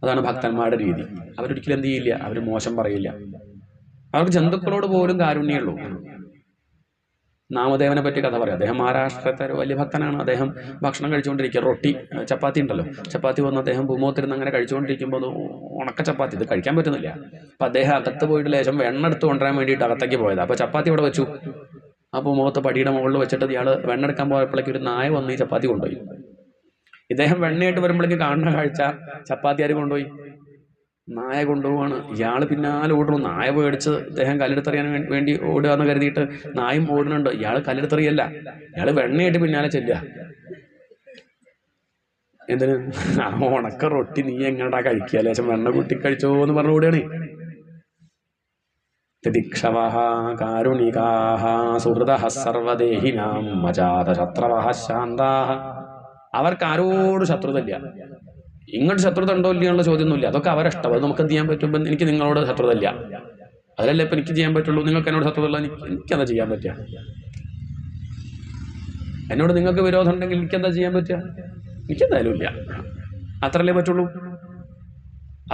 അതാണ് ഭക്തന്മാരുടെ രീതി. അവരൊരിക്കലും എന്ത് ചെയ്യില്ല, അവർ മോശം പറയില്ല. അവർക്ക് ജന്തുക്കളോട് പോലും കാരുണ്യമുള്ളൂ. നാമദേവനെ പറ്റി കഥ പറയാം. അദ്ദേഹം മഹാരാഷ്ട്രത്തെ ഒരു വലിയ ഭക്തനാണ്. അദ്ദേഹം ഭക്ഷണം കഴിച്ചുകൊണ്ടിരിക്കുക, റൊട്ടി ചപ്പാത്തി ഉണ്ടല്ലോ, ചപ്പാത്തി വന്ന് അദ്ദേഹം ഭൂമുഖത്തിരുന്ന് അങ്ങനെ കഴിച്ചുകൊണ്ടിരിക്കുമ്പോൾ ഉണക്ക ചപ്പാത്തി, ഇത് കഴിക്കാൻ പറ്റുന്നില്ല. അപ്പം അദ്ദേഹം അകത്ത് പോയിട്ട് ലേശം വെണ്ണ എടുത്ത് കൊണ്ടുവരാൻ വേണ്ടിയിട്ട് അകത്തേക്ക് പോയത്. അപ്പോൾ ചപ്പാത്തി ഇവിടെ വെച്ചു. ആ ഭൂമുഖത്ത് പടിയുടെ മുകളിൽ വെച്ചിട്ട് ഇയാൾ വെണ്ണ എടുക്കാൻ പോയപ്പോഴേക്കും ഒരു നായ വന്ന് ഈ ചപ്പാത്തി കൊണ്ടുപോയി. ഇദ്ദേഹം വെണ്ണയായിട്ട് വരുമ്പോഴേക്ക് കാണുന്ന കാഴ്ച, ചപ്പാത്തി ആര് കൊണ്ടുപോയി? നായ കൊണ്ടുപോവാണ്. ഇയാൾ പിന്നാലെ ഓടുന്നു. നായ പേടിച്ച് ഇദ്ദേഹം കല്ലെടുത്തെറിയാൻ വേണ്ടി ഓടുക എന്ന് കരുതിയിട്ട് നായും ഓടുന്നുണ്ട്. ഇയാൾ കല്ലെടുത്തെറിയല്ല, ഇയാൾ വെണ്ണയായിട്ട് പിന്നാലെ ചെല്ലുക. എന്തിന്? ആ ഉണക്ക റൊട്ടി നീ എങ്ങടാ കഴിക്കുക, ലേശം വെണ്ണ കുട്ടി കഴിച്ചോ എന്ന് പറഞ്ഞു ഓടുകയാണ്. തിദിക്ഷവഃ കാരുണികാഃ സുഹൃദഃ സർവദേഹിനാം അജാതശത്രവഃ ശാന്താഃ. അവർക്ക് ആരോട് ശത്രുതയില്ല. ഇങ്ങോട്ട് ശത്രുത ഉണ്ടോ ഇല്ലയുള്ള ചോദ്യമൊന്നുമില്ല. അതൊക്കെ അവരിഷ്ടം. അത് നമുക്ക് എന്ത് ചെയ്യാൻ പറ്റും? എനിക്ക് നിങ്ങളോട് ശത്രുതയില്ല, അതിലല്ലേ ഇപ്പം എനിക്ക് ചെയ്യാൻ പറ്റുള്ളൂ. നിങ്ങൾക്ക് എന്നോട് ശത്രുതയുള്ള എനിക്കെന്താ ചെയ്യാൻ പറ്റുക? എന്നോട് നിങ്ങൾക്ക് വിരോധം ഉണ്ടെങ്കിൽ എനിക്കെന്താ ചെയ്യാൻ പറ്റുക? എനിക്കെന്തായാലും ഇല്ല. അത്രല്ലേ പറ്റുള്ളൂ,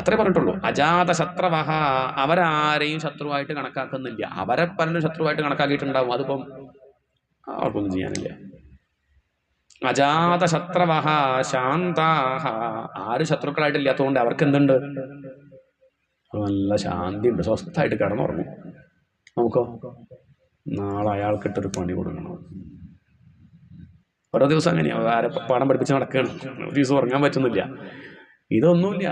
അത്രേ പറഞ്ഞിട്ടുള്ളൂ. അജാത ശത്രവഹ, അവരാരെയും ശത്രുവായിട്ട് കണക്കാക്കുന്നില്ല. അവരെ പലരും ശത്രുവായിട്ട് കണക്കാക്കിയിട്ടുണ്ടാവും, അതിപ്പം അവർക്കൊന്നും ചെയ്യാനില്ല. അജാത ശത്രവഹ ശാന്താഹ, ആര് ശത്രുക്കളായിട്ടില്ലാത്തതുകൊണ്ട് അവർക്ക് എന്തുണ്ട്? നല്ല ശാന്തി ഉണ്ട്, സ്വസ്ഥമായിട്ട് കിടന്നുറങ്ങും. നമുക്കോ നാളെ അയാൾക്കിട്ടൊരു പണി കൊടുക്കണം. ഓരോ ദിവസം അങ്ങനെയാണ്, ആരെ പാഠം പഠിപ്പിച്ച് നടക്കുകയാണ്, ഒരു ദിവസം ഉറങ്ങാൻ പറ്റുന്നില്ല. ഇതൊന്നുമില്ല,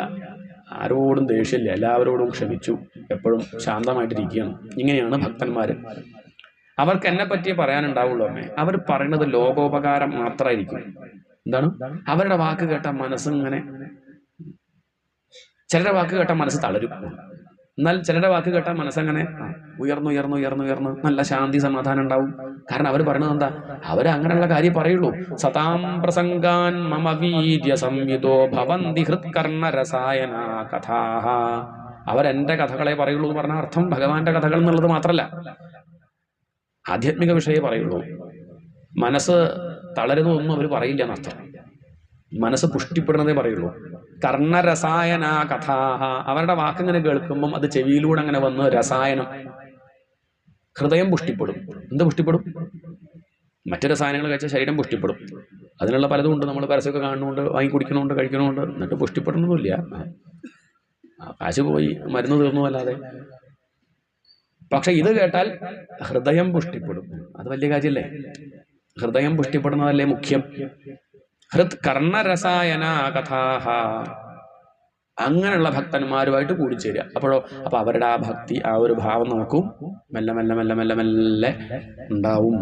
ആരോടും ദേഷ്യമില്ല, എല്ലാവരോടും ക്ഷമിച്ചു, എപ്പോഴും ശാന്തമായിട്ടിരിക്കുകയാണ്. ഇങ്ങനെയാണ് ഭക്തന്മാർ. അവർക്ക് എന്നെ പറ്റിയേ പറയാനുണ്ടാവുള്ളൂ. അമ്മേ, അവർ പറയുന്നത് ലോകോപകാരം മാത്രമായിരിക്കും. എന്താണ്? അവരുടെ വാക്ക് കേട്ട മനസ്സിങ്ങനെ, ചിലരുടെ വാക്ക് കേട്ട മനസ്സ് തളരും, എന്നാൽ ചിലരുടെ വാക്ക് കേട്ട മനസ്സങ്ങനെ ഉയർന്നു നല്ല ശാന്തി സമാധാനം ഉണ്ടാവും. കാരണം അവർ പറയുന്നത് എന്താ? അവരങ്ങനെയുള്ള കാര്യം പറയുള്ളൂ. സതാം പ്രസംഗാൻ മമ വീര്യ സംയുതോ ഭവന്തി ഹൃത്കർണ രസായന കഥാഹ. അവരെന്റെ കഥകളെ പറയുള്ളൂ എന്ന് പറഞ്ഞ അർത്ഥം ഭഗവാന്റെ കഥകൾ എന്നുള്ളത് മാത്രമല്ല, ആധ്യാത്മിക വിഷയമേ പറയുള്ളൂ. മനസ്സ് തളരുന്നതൊന്നും അവർ പറയില്ല എന്നർത്ഥം. മനസ്സ് പുഷ്ടിപ്പെടുന്നതേ പറയുള്ളൂ. കർണരസായന കഥാഹ, അവരുടെ വാക്കിങ്ങനെ കേൾക്കുമ്പം അത് ചെവിയിലൂടെ അങ്ങനെ വന്ന് രസായനം, ഹൃദയം പുഷ്ടിപ്പെടും. എന്ത് പുഷ്ടിപ്പെടും? മറ്റു രസായനങ്ങൾ കഴിച്ചാൽ ശരീരം പുഷ്ടിപ്പെടും. അതിനുള്ള പലതും ഉണ്ട്, നമ്മൾ പരസ്യമൊക്കെ കാണുന്നുണ്ട്, വാങ്ങി കുടിക്കണമുണ്ട്, കഴിക്കണമുണ്ട്, എന്നിട്ട് പുഷ്ടിപ്പെടുന്നൊന്നുമില്ല. കാശ് പോയി, മരുന്ന് തീർന്നു അല്ലാതെ. പക്ഷെ ഇത് കേട്ടാൽ ഹൃദയം പുഷ്ടിപ്പെടും. അത് വലിയ കാര്യമല്ലേ? ഹൃദയം പുഷ്ടിപ്പെടുന്നതല്ലേ മുഖ്യം. ഹൃത് കർണരസായന കഥാഹ. അങ്ങനെയുള്ള ഭക്തന്മാരുമായിട്ട് കൂടിച്ചേരുക. അപ്പൊ അവരുടെ ആ ഭക്തി, ആ ഒരു ഭാവം നമുക്ക് മെല്ലെ മെല്ലെ മെല്ലെ മെല്ലെ മെല്ലെ ഉണ്ടാവും.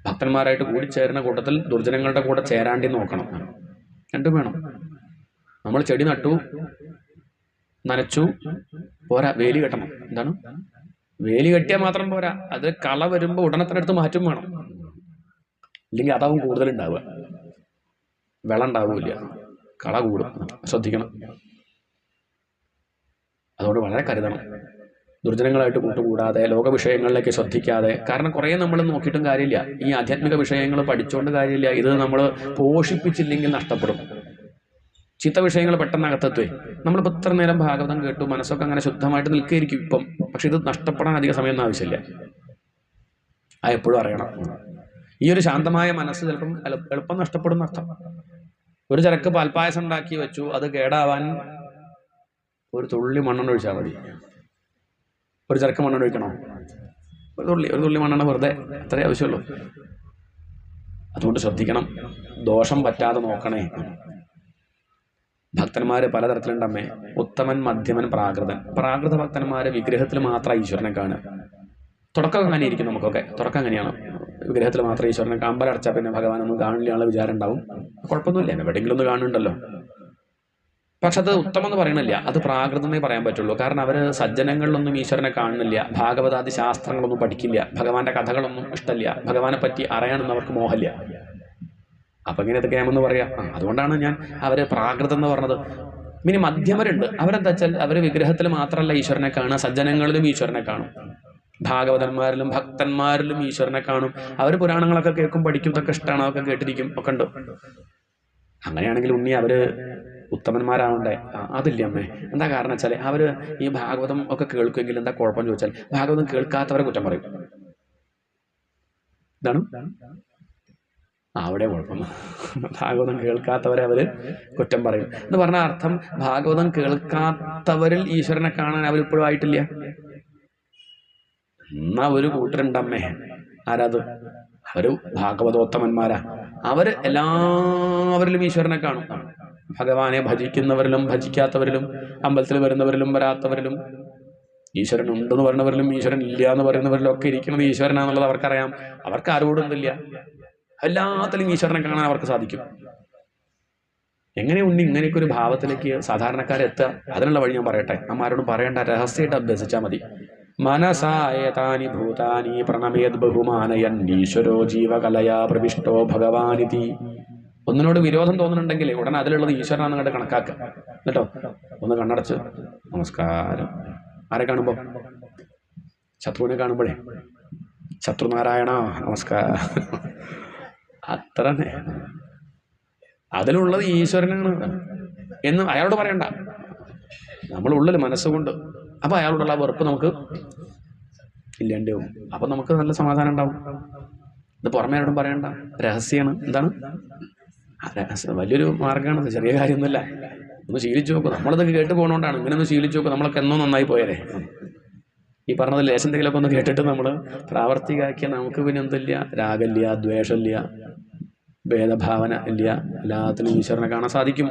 ഭക്തന്മാരായിട്ട് കൂടിച്ചേരുന്ന കൂട്ടത്തിൽ ദുർജനങ്ങളുടെ കൂടെ ചേരാണ്ടി നോക്കണം. രണ്ടും വേണം. നമ്മൾ ചെടി നട്ടു, നനച്ചു പോരാ, വേലി കെട്ടണം. എന്താണ്? വേലി കെട്ടിയാൽ മാത്രം പോരാ, അത് കള വരുമ്പോൾ ഉടനെ തന്നെ എടുത്ത് മാറ്റും വേണം. ഇല്ലെങ്കിൽ അതാവും കൂടുതലുണ്ടാവുക, വെള്ളം ഉണ്ടാവില്ല, കള കൂടും. ശ്രദ്ധിക്കണം. അതുകൊണ്ട് വളരെ കരുതണം. ദുർജനങ്ങളായിട്ട് കൂട്ടുകൂടാതെ ലോകവിഷയങ്ങളിലേക്ക് ശ്രദ്ധിക്കാതെ. കാരണം കുറേ നമ്മൾ നോക്കിയിട്ടും കാര്യമില്ല, ഈ ആധ്യാത്മിക വിഷയങ്ങൾ പഠിച്ചുകൊണ്ട് കാര്യമില്ല. ഇത് നമ്മൾ പോഷിപ്പിച്ചില്ലെങ്കിൽ നഷ്ടപ്പെടും. ചീത്ത വിഷയങ്ങൾ പെട്ടെന്ന് അകത്തെത്തുവേ. നമ്മളിപ്പോൾ ഇത്ര നേരം ഭാഗവതം കേട്ടു, മനസ്സൊക്കെ അങ്ങനെ ശുദ്ധമായിട്ട് നിൽക്കുകയായിരിക്കും ഇപ്പം. പക്ഷെ ഇത് നഷ്ടപ്പെടാൻ അധിക സമയമൊന്നും ആവശ്യമില്ല. എപ്പോഴും അറിയണം. ഈ ഒരു ശാന്തമായ മനസ്സ് ചിലപ്പം എളുപ്പം നഷ്ടപ്പെടുന്ന അർത്ഥം. ഒരു ചരക്ക് പാൽപ്പായസം ഉണ്ടാക്കി വെച്ചു, അത് കേടാവാൻ ഒരു തുള്ളി മണ്ണെണ്ണ ഒഴിച്ചാൽ മതി. ഒരു ചരക്ക് മണ്ണെണ്ണ ഒഴിക്കണോ? ഒരു തുള്ളി മണ്ണെണ്ണ വെറുതെ, അത്രേ ആവശ്യമുള്ളൂ. അതുകൊണ്ട് ശ്രദ്ധിക്കണം, ദോഷം പറ്റാതെ നോക്കണേ. ഭക്തന്മാർ പലതരത്തിലുണ്ടമ്മേ. ഉത്തമൻ, മധ്യമൻ, പ്രാകൃതൻ. പ്രാകൃത ഭക്തന്മാർ വിഗ്രഹത്തിൽ മാത്രം ഈശ്വരനെ കാണുക. തുടക്കം അങ്ങനെ ഇരിക്കും. നമുക്കൊക്കെ തുടക്കം അങ്ങനെയാണ്. വിഗ്രഹത്തിൽ മാത്രം ഈശ്വരനെ അമ്പലടച്ചാൽ പിന്നെ ഭഗവാനൊന്നും കാണില്ല വിചാരം ഉണ്ടാവും. കുഴപ്പമൊന്നുമില്ല, എവിടെയെങ്കിലും ഒന്ന് കാണുന്നുണ്ടല്ലോ. പക്ഷെ അത് ഉത്തമം എന്ന് പറയണില്ല, അത് പ്രാകൃതമേ പറയാൻ പറ്റുള്ളൂ. കാരണം അവർ സജ്ജനങ്ങളിലൊന്നും ഈശ്വരനെ കാണുന്നില്ല, ഭാഗവതാദി ശാസ്ത്രങ്ങളൊന്നും പഠിക്കില്ല, ഭഗവാന്റെ കഥകളൊന്നും ഇഷ്ടമില്ല, ഭഗവാനെ പറ്റി അറിയാനൊന്നും അവർക്ക് മോഹമില്ല. അപ്പം ഇങ്ങനെ ഇതൊക്കെ ആമെന്ന് പറയാം. അതുകൊണ്ടാണ് ഞാൻ അവര് പ്രാകൃതം എന്ന് പറഞ്ഞത്. ഇനി മധ്യമരുണ്ട്. അവരെന്താ വെച്ചാൽ അവർ വിഗ്രഹത്തിൽ മാത്രമല്ല ഈശ്വരനെ കാണുക, സജ്ജനങ്ങളിലും ഈശ്വരനെ കാണും, ഭാഗവതന്മാരിലും ഭക്തന്മാരിലും ഈശ്വരനെ കാണും. അവർ പുരാണങ്ങളൊക്കെ കേൾക്കും, പഠിക്കും, ഇതൊക്കെ ഇഷ്ടമാണ്, അതൊക്കെ കേട്ടിരിക്കും, ഒക്കെ ഉണ്ട്. അങ്ങനെയാണെങ്കിൽ ഉണ്ണി അവര് ഉത്തമന്മാരാവണ്ടേ? അതില്ല അമ്മേ. എന്താ കാരണം വെച്ചാൽ അവര് ഈ ഭാഗവതം ഒക്കെ കേൾക്കുമെങ്കിൽ എന്താ കുഴപ്പം ചോദിച്ചാൽ, ഭാഗവതം കേൾക്കാത്തവരെ കുറ്റം പറയും. എന്താണ് അവിടെ കുഴപ്പം? ഭാഗവതം കേൾക്കാത്തവരെ അവര് കുറ്റം പറയും എന്ന് പറഞ്ഞ അർത്ഥം, ഭാഗവതം കേൾക്കാത്തവരിൽ ഈശ്വരനെ കാണാൻ അവരിപ്പോഴും ആയിട്ടില്ല. എന്നാ ഒരു കൂട്ടരുണ്ടമ്മേ. ആരാത്? അവര് ഭാഗവതോത്തമന്മാരാ. അവര് എല്ലാവരിലും ഈശ്വരനെ കാണും. ഭഗവാനെ ഭജിക്കുന്നവരിലും ഭജിക്കാത്തവരിലും, അമ്പലത്തിൽ വരുന്നവരിലും വരാത്തവരിലും, ഈശ്വരൻ ഉണ്ടെന്ന് പറയുന്നവരിലും ഈശ്വരൻ ഇല്ല എന്ന് പറയുന്നവരിലും ഒക്കെ ഇരിക്കുന്നത് ഈശ്വരനാന്നുള്ളത് അവർക്കറിയാം. അവർക്ക് ആരോടൊന്നുമില്ല, എല്ലാത്തിലും ഈശ്വരനെ കാണാൻ അവർക്ക് സാധിക്കും. എങ്ങനെ ഉണ്ണി ഇങ്ങനെയൊക്കെ ഒരു ഭാവത്തിലേക്ക് സാധാരണക്കാരെത്തുക? അതിനുള്ള വഴി ഞാൻ പറയട്ടെ. അമ്മാരോടും പറയേണ്ട, രഹസ്യമായിട്ട് അഭ്യസിച്ചാൽ മതി. മനസായതാനി ഭൂതാനി പ്രണമേത് ബഹുമാനയൻ ഈശ്വരോ ജീവകലയാ പ്രവിഷ്ടോ ഭഗവാനിതി. ഒന്നിനോട് വിരോധം തോന്നുന്നുണ്ടെങ്കിൽ ഉടനെ അതിലുള്ളത് ഈശ്വരനാണെന്ന് കണ്ട് കണക്കാക്കുക. കേട്ടോ, ഒന്ന് കണ്ണടച്ച് നമസ്കാരം. ആരെ കാണുമ്പോൾ? ശത്രുവിനെ കാണുമ്പോഴേ ശത്രുനാരായണ നമസ്കാരം. അത്ര അതിലുള്ളത് ഈശ്വരനാണ് എന്ന് അയാളോട് പറയണ്ട. നമ്മളുള്ളിൽ മനസ്സുകൊണ്ട് അപ്പൊ അയാളോടുള്ള വെറുപ്പ് നമുക്ക് ഇല്ലാണ്ടാവും. അപ്പൊ നമുക്ക് നല്ല സമാധാനം ഉണ്ടാവും. ഇത് പുറമേ ആരോടും പറയണ്ട, രഹസ്യമാണ്. എന്താണ് രഹസ്യം? വലിയൊരു മാർഗമാണ്, ചെറിയ കാര്യമൊന്നുമില്ല. ഒന്ന് ശീലിച്ചു നോക്കും. നമ്മളിതൊക്കെ കേട്ട് പോകണോണ്ടാണ്. ഇങ്ങനെ ഒന്ന് ശീലിച്ചു നോക്കും. നമ്മളൊക്കെ എന്നോ നന്നായി പോയരെ. ഈ പറഞ്ഞത് ലേശം എന്തെങ്കിലുമൊക്കെ ഒന്ന് കേട്ടിട്ട് നമ്മൾ പ്രാവർത്തികമാക്കിയാൽ നമുക്ക് പിന്നെ എന്തില്ല, രാഗമില്ല, ദ്വേഷമില്ല, ഭേദഭാവന ഇല്ല, എല്ലാത്തിലും ഈശ്വരനെ കാണാൻ സാധിക്കും.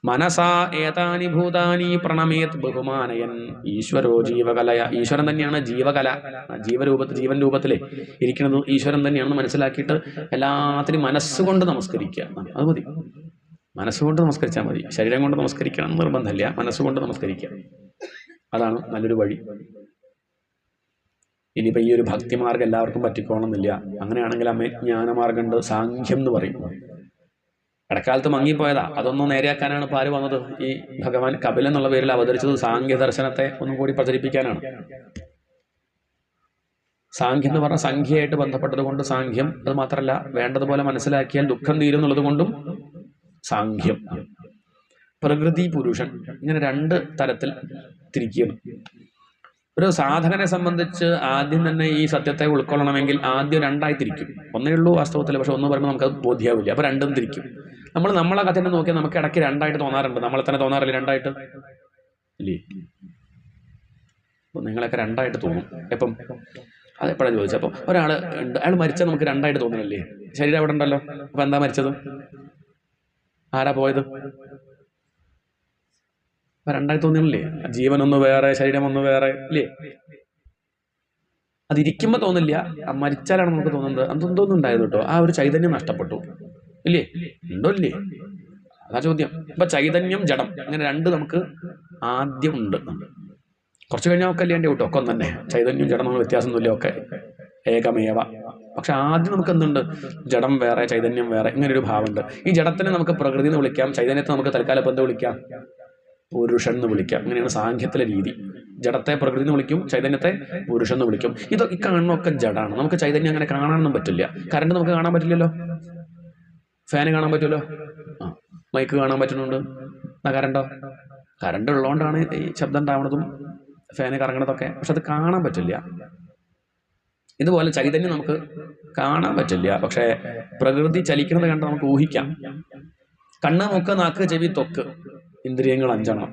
മനസാ ഏതാനി ഭൂതാനി പ്രണമേത് ബഹുമാനയൻ ഈശ്വരോ ജീവകലയ. ഈശ്വരൻ തന്നെയാണ് ജീവകല. ജീവൻ രൂപത്തിലെ ഇരിക്കുന്നത് ഈശ്വരൻ തന്നെയാണെന്ന് മനസ്സിലാക്കിയിട്ട് എല്ലാത്തിനും മനസ്സുകൊണ്ട് നമസ്കരിക്കുക. അത് മതി. മനസ്സുകൊണ്ട് നമസ്കരിച്ചാൽ മതി. ശരീരം കൊണ്ട് നമസ്കരിക്കണം എന്ന് നിർബന്ധമില്ല, മനസ്സുകൊണ്ട് നമസ്കരിക്കുക. അതാണ് നല്ലൊരു വഴി. ഇനിയിപ്പോൾ ഈ ഒരു ഭക്തിമാർഗം എല്ലാവർക്കും പറ്റിക്കോണമെന്നില്ല. അങ്ങനെയാണെങ്കിൽ അമ്മ ജ്ഞാനമാർഗമുണ്ട്, സാഖ്യം എന്ന് പറയും. ഇടക്കാലത്ത് മങ്ങിപ്പോയതാ. അതൊന്നും നേരെയാക്കാനാണ് ഇപ്പോൾ ആര് വന്നത്? ഈ ഭഗവാൻ കപിലൻ എന്നുള്ള പേരിൽ അവതരിച്ചത് സാഖ്യ ദർശനത്തെ ഒന്നും കൂടി പ്രചരിപ്പിക്കാനാണ്. സാഖ്യം എന്ന് പറഞ്ഞാൽ സംഖ്യയായിട്ട് ബന്ധപ്പെട്ടത് കൊണ്ട് സാഖ്യം. അത് മാത്രമല്ല, വേണ്ടതുപോലെ മനസ്സിലാക്കിയാൽ ദുഃഖം തീരും എന്നുള്ളത് കൊണ്ടും സാഖ്യം. പ്രകൃതി, പുരുഷൻ, ഇങ്ങനെ രണ്ട് തരത്തിൽ തിരിക്കുകയാണ്. ഒരു സാധകനെ സംബന്ധിച്ച് ആദ്യം തന്നെ ഈ സത്യത്തെ ഉൾക്കൊള്ളണമെങ്കിൽ ആദ്യം രണ്ടായി തിരിക്കും. ഒന്നേ ഉള്ളൂ വാസ്തവത്തിൽ, പക്ഷെ ഒന്ന് പറയുമ്പോൾ നമുക്കത് ബോധ്യാവില്ല. അപ്പോൾ രണ്ടും തിരിക്കും. നമ്മളെ കഥ തന്നെ നോക്കിയാൽ നമുക്ക് ഇടയ്ക്ക് രണ്ടായിട്ട് തോന്നാറുണ്ട്. നമ്മളെ തന്നെ തോന്നാറില്ല രണ്ടായിട്ട്? ഇല്ലേ? അപ്പോൾ നിങ്ങളൊക്കെ രണ്ടായിട്ട് തോന്നും. എപ്പം? അതെപ്പോഴാണ് ചോദിച്ചപ്പോൾ ഒരാൾ ഉണ്ട്, അയാൾ മരിച്ചാൽ നമുക്ക് രണ്ടായിട്ട് തോന്നുന്നില്ലേ? ശരീരം അവിടെ ഉണ്ടല്ലോ. അപ്പം എന്താ മരിച്ചത്? ആരാ പോയത്? രണ്ടായി തോന്നില്ലേ? ജീവനൊന്ന് വേറെ, ശരീരം ഒന്ന് വേറെ, ഇല്ലേ? അതിരിക്കുമ്പോൾ തോന്നില്ല, മരിച്ചാലാണ് നമുക്ക് തോന്നുന്നത്. അതൊന്നും ഉണ്ടായത് കേട്ടോ. ആ ഒരു ചൈതന്യം നഷ്ടപ്പെട്ടു, ഇല്ലേ? ഉണ്ടോ ഇല്ലേ? അതാ ചോദ്യം. ഇപ്പൊ ചൈതന്യം, ജഡം, അങ്ങനെ രണ്ട് നമുക്ക് ആദ്യം ഉണ്ട്. കുറച്ച് കഴിഞ്ഞാൽ ഒക്കെ അല്ലേ കേട്ടോ, ഒക്കെ തന്നെ. ചൈതന്യം ജഡം നമ്മൾ വ്യത്യാസമൊന്നുമില്ല, ഒക്കെ ഏകമേവ. പക്ഷെ ആദ്യം നമുക്ക് എന്തുണ്ട്? ജഡം വേറെ, ചൈതന്യം വേറെ, ഇങ്ങനെ ഒരു ഭാവമുണ്ട്. ഈ ജഡത്തിനെ നമുക്ക് പ്രകൃതി എന്ന് വിളിക്കാം, ചൈതന്യത്തെ നമുക്ക് തൽക്കാലം എന്ത് വിളിക്കാം? പുരുഷൻ എന്ന് വിളിക്കാം. അങ്ങനെയാണ് സാഖ്യത്തിലെ രീതി. ജഡത്തെ പ്രകൃതി എന്ന് വിളിക്കും, ചൈതന്യത്തെ പുരുഷൻ എന്ന് വിളിക്കും. ഈ കാണുന്നൊക്കെ ജഡാണ്. നമുക്ക് ചൈതന്യം അങ്ങനെ കാണാനൊന്നും പറ്റില്ല. കറണ്ട് നമുക്ക് കാണാൻ പറ്റില്ലല്ലോ, ഫാന് കാണാൻ പറ്റുമല്ലോ, മൈക്ക് കാണാൻ പറ്റുന്നുണ്ട്. കറണ്ട് ഉള്ളതുകൊണ്ടാണ് ഈ ശബ്ദം ഉണ്ടാവുന്നതും ഫാന് കറങ്ങണതൊക്കെ. പക്ഷെ അത് കാണാൻ പറ്റില്ല. ഇതുപോലെ ചൈതന്യം നമുക്ക് കാണാൻ പറ്റില്ല, പക്ഷെ പ്രകൃതി ചലിക്കുന്നത് കണ്ട് നമുക്ക് ഊഹിക്കാം. കണ്ണ്, മൂക്ക്, നാക്ക്, ചെവി, ത്വക്ക്, ഇന്ദ്രിയങ്ങൾ 5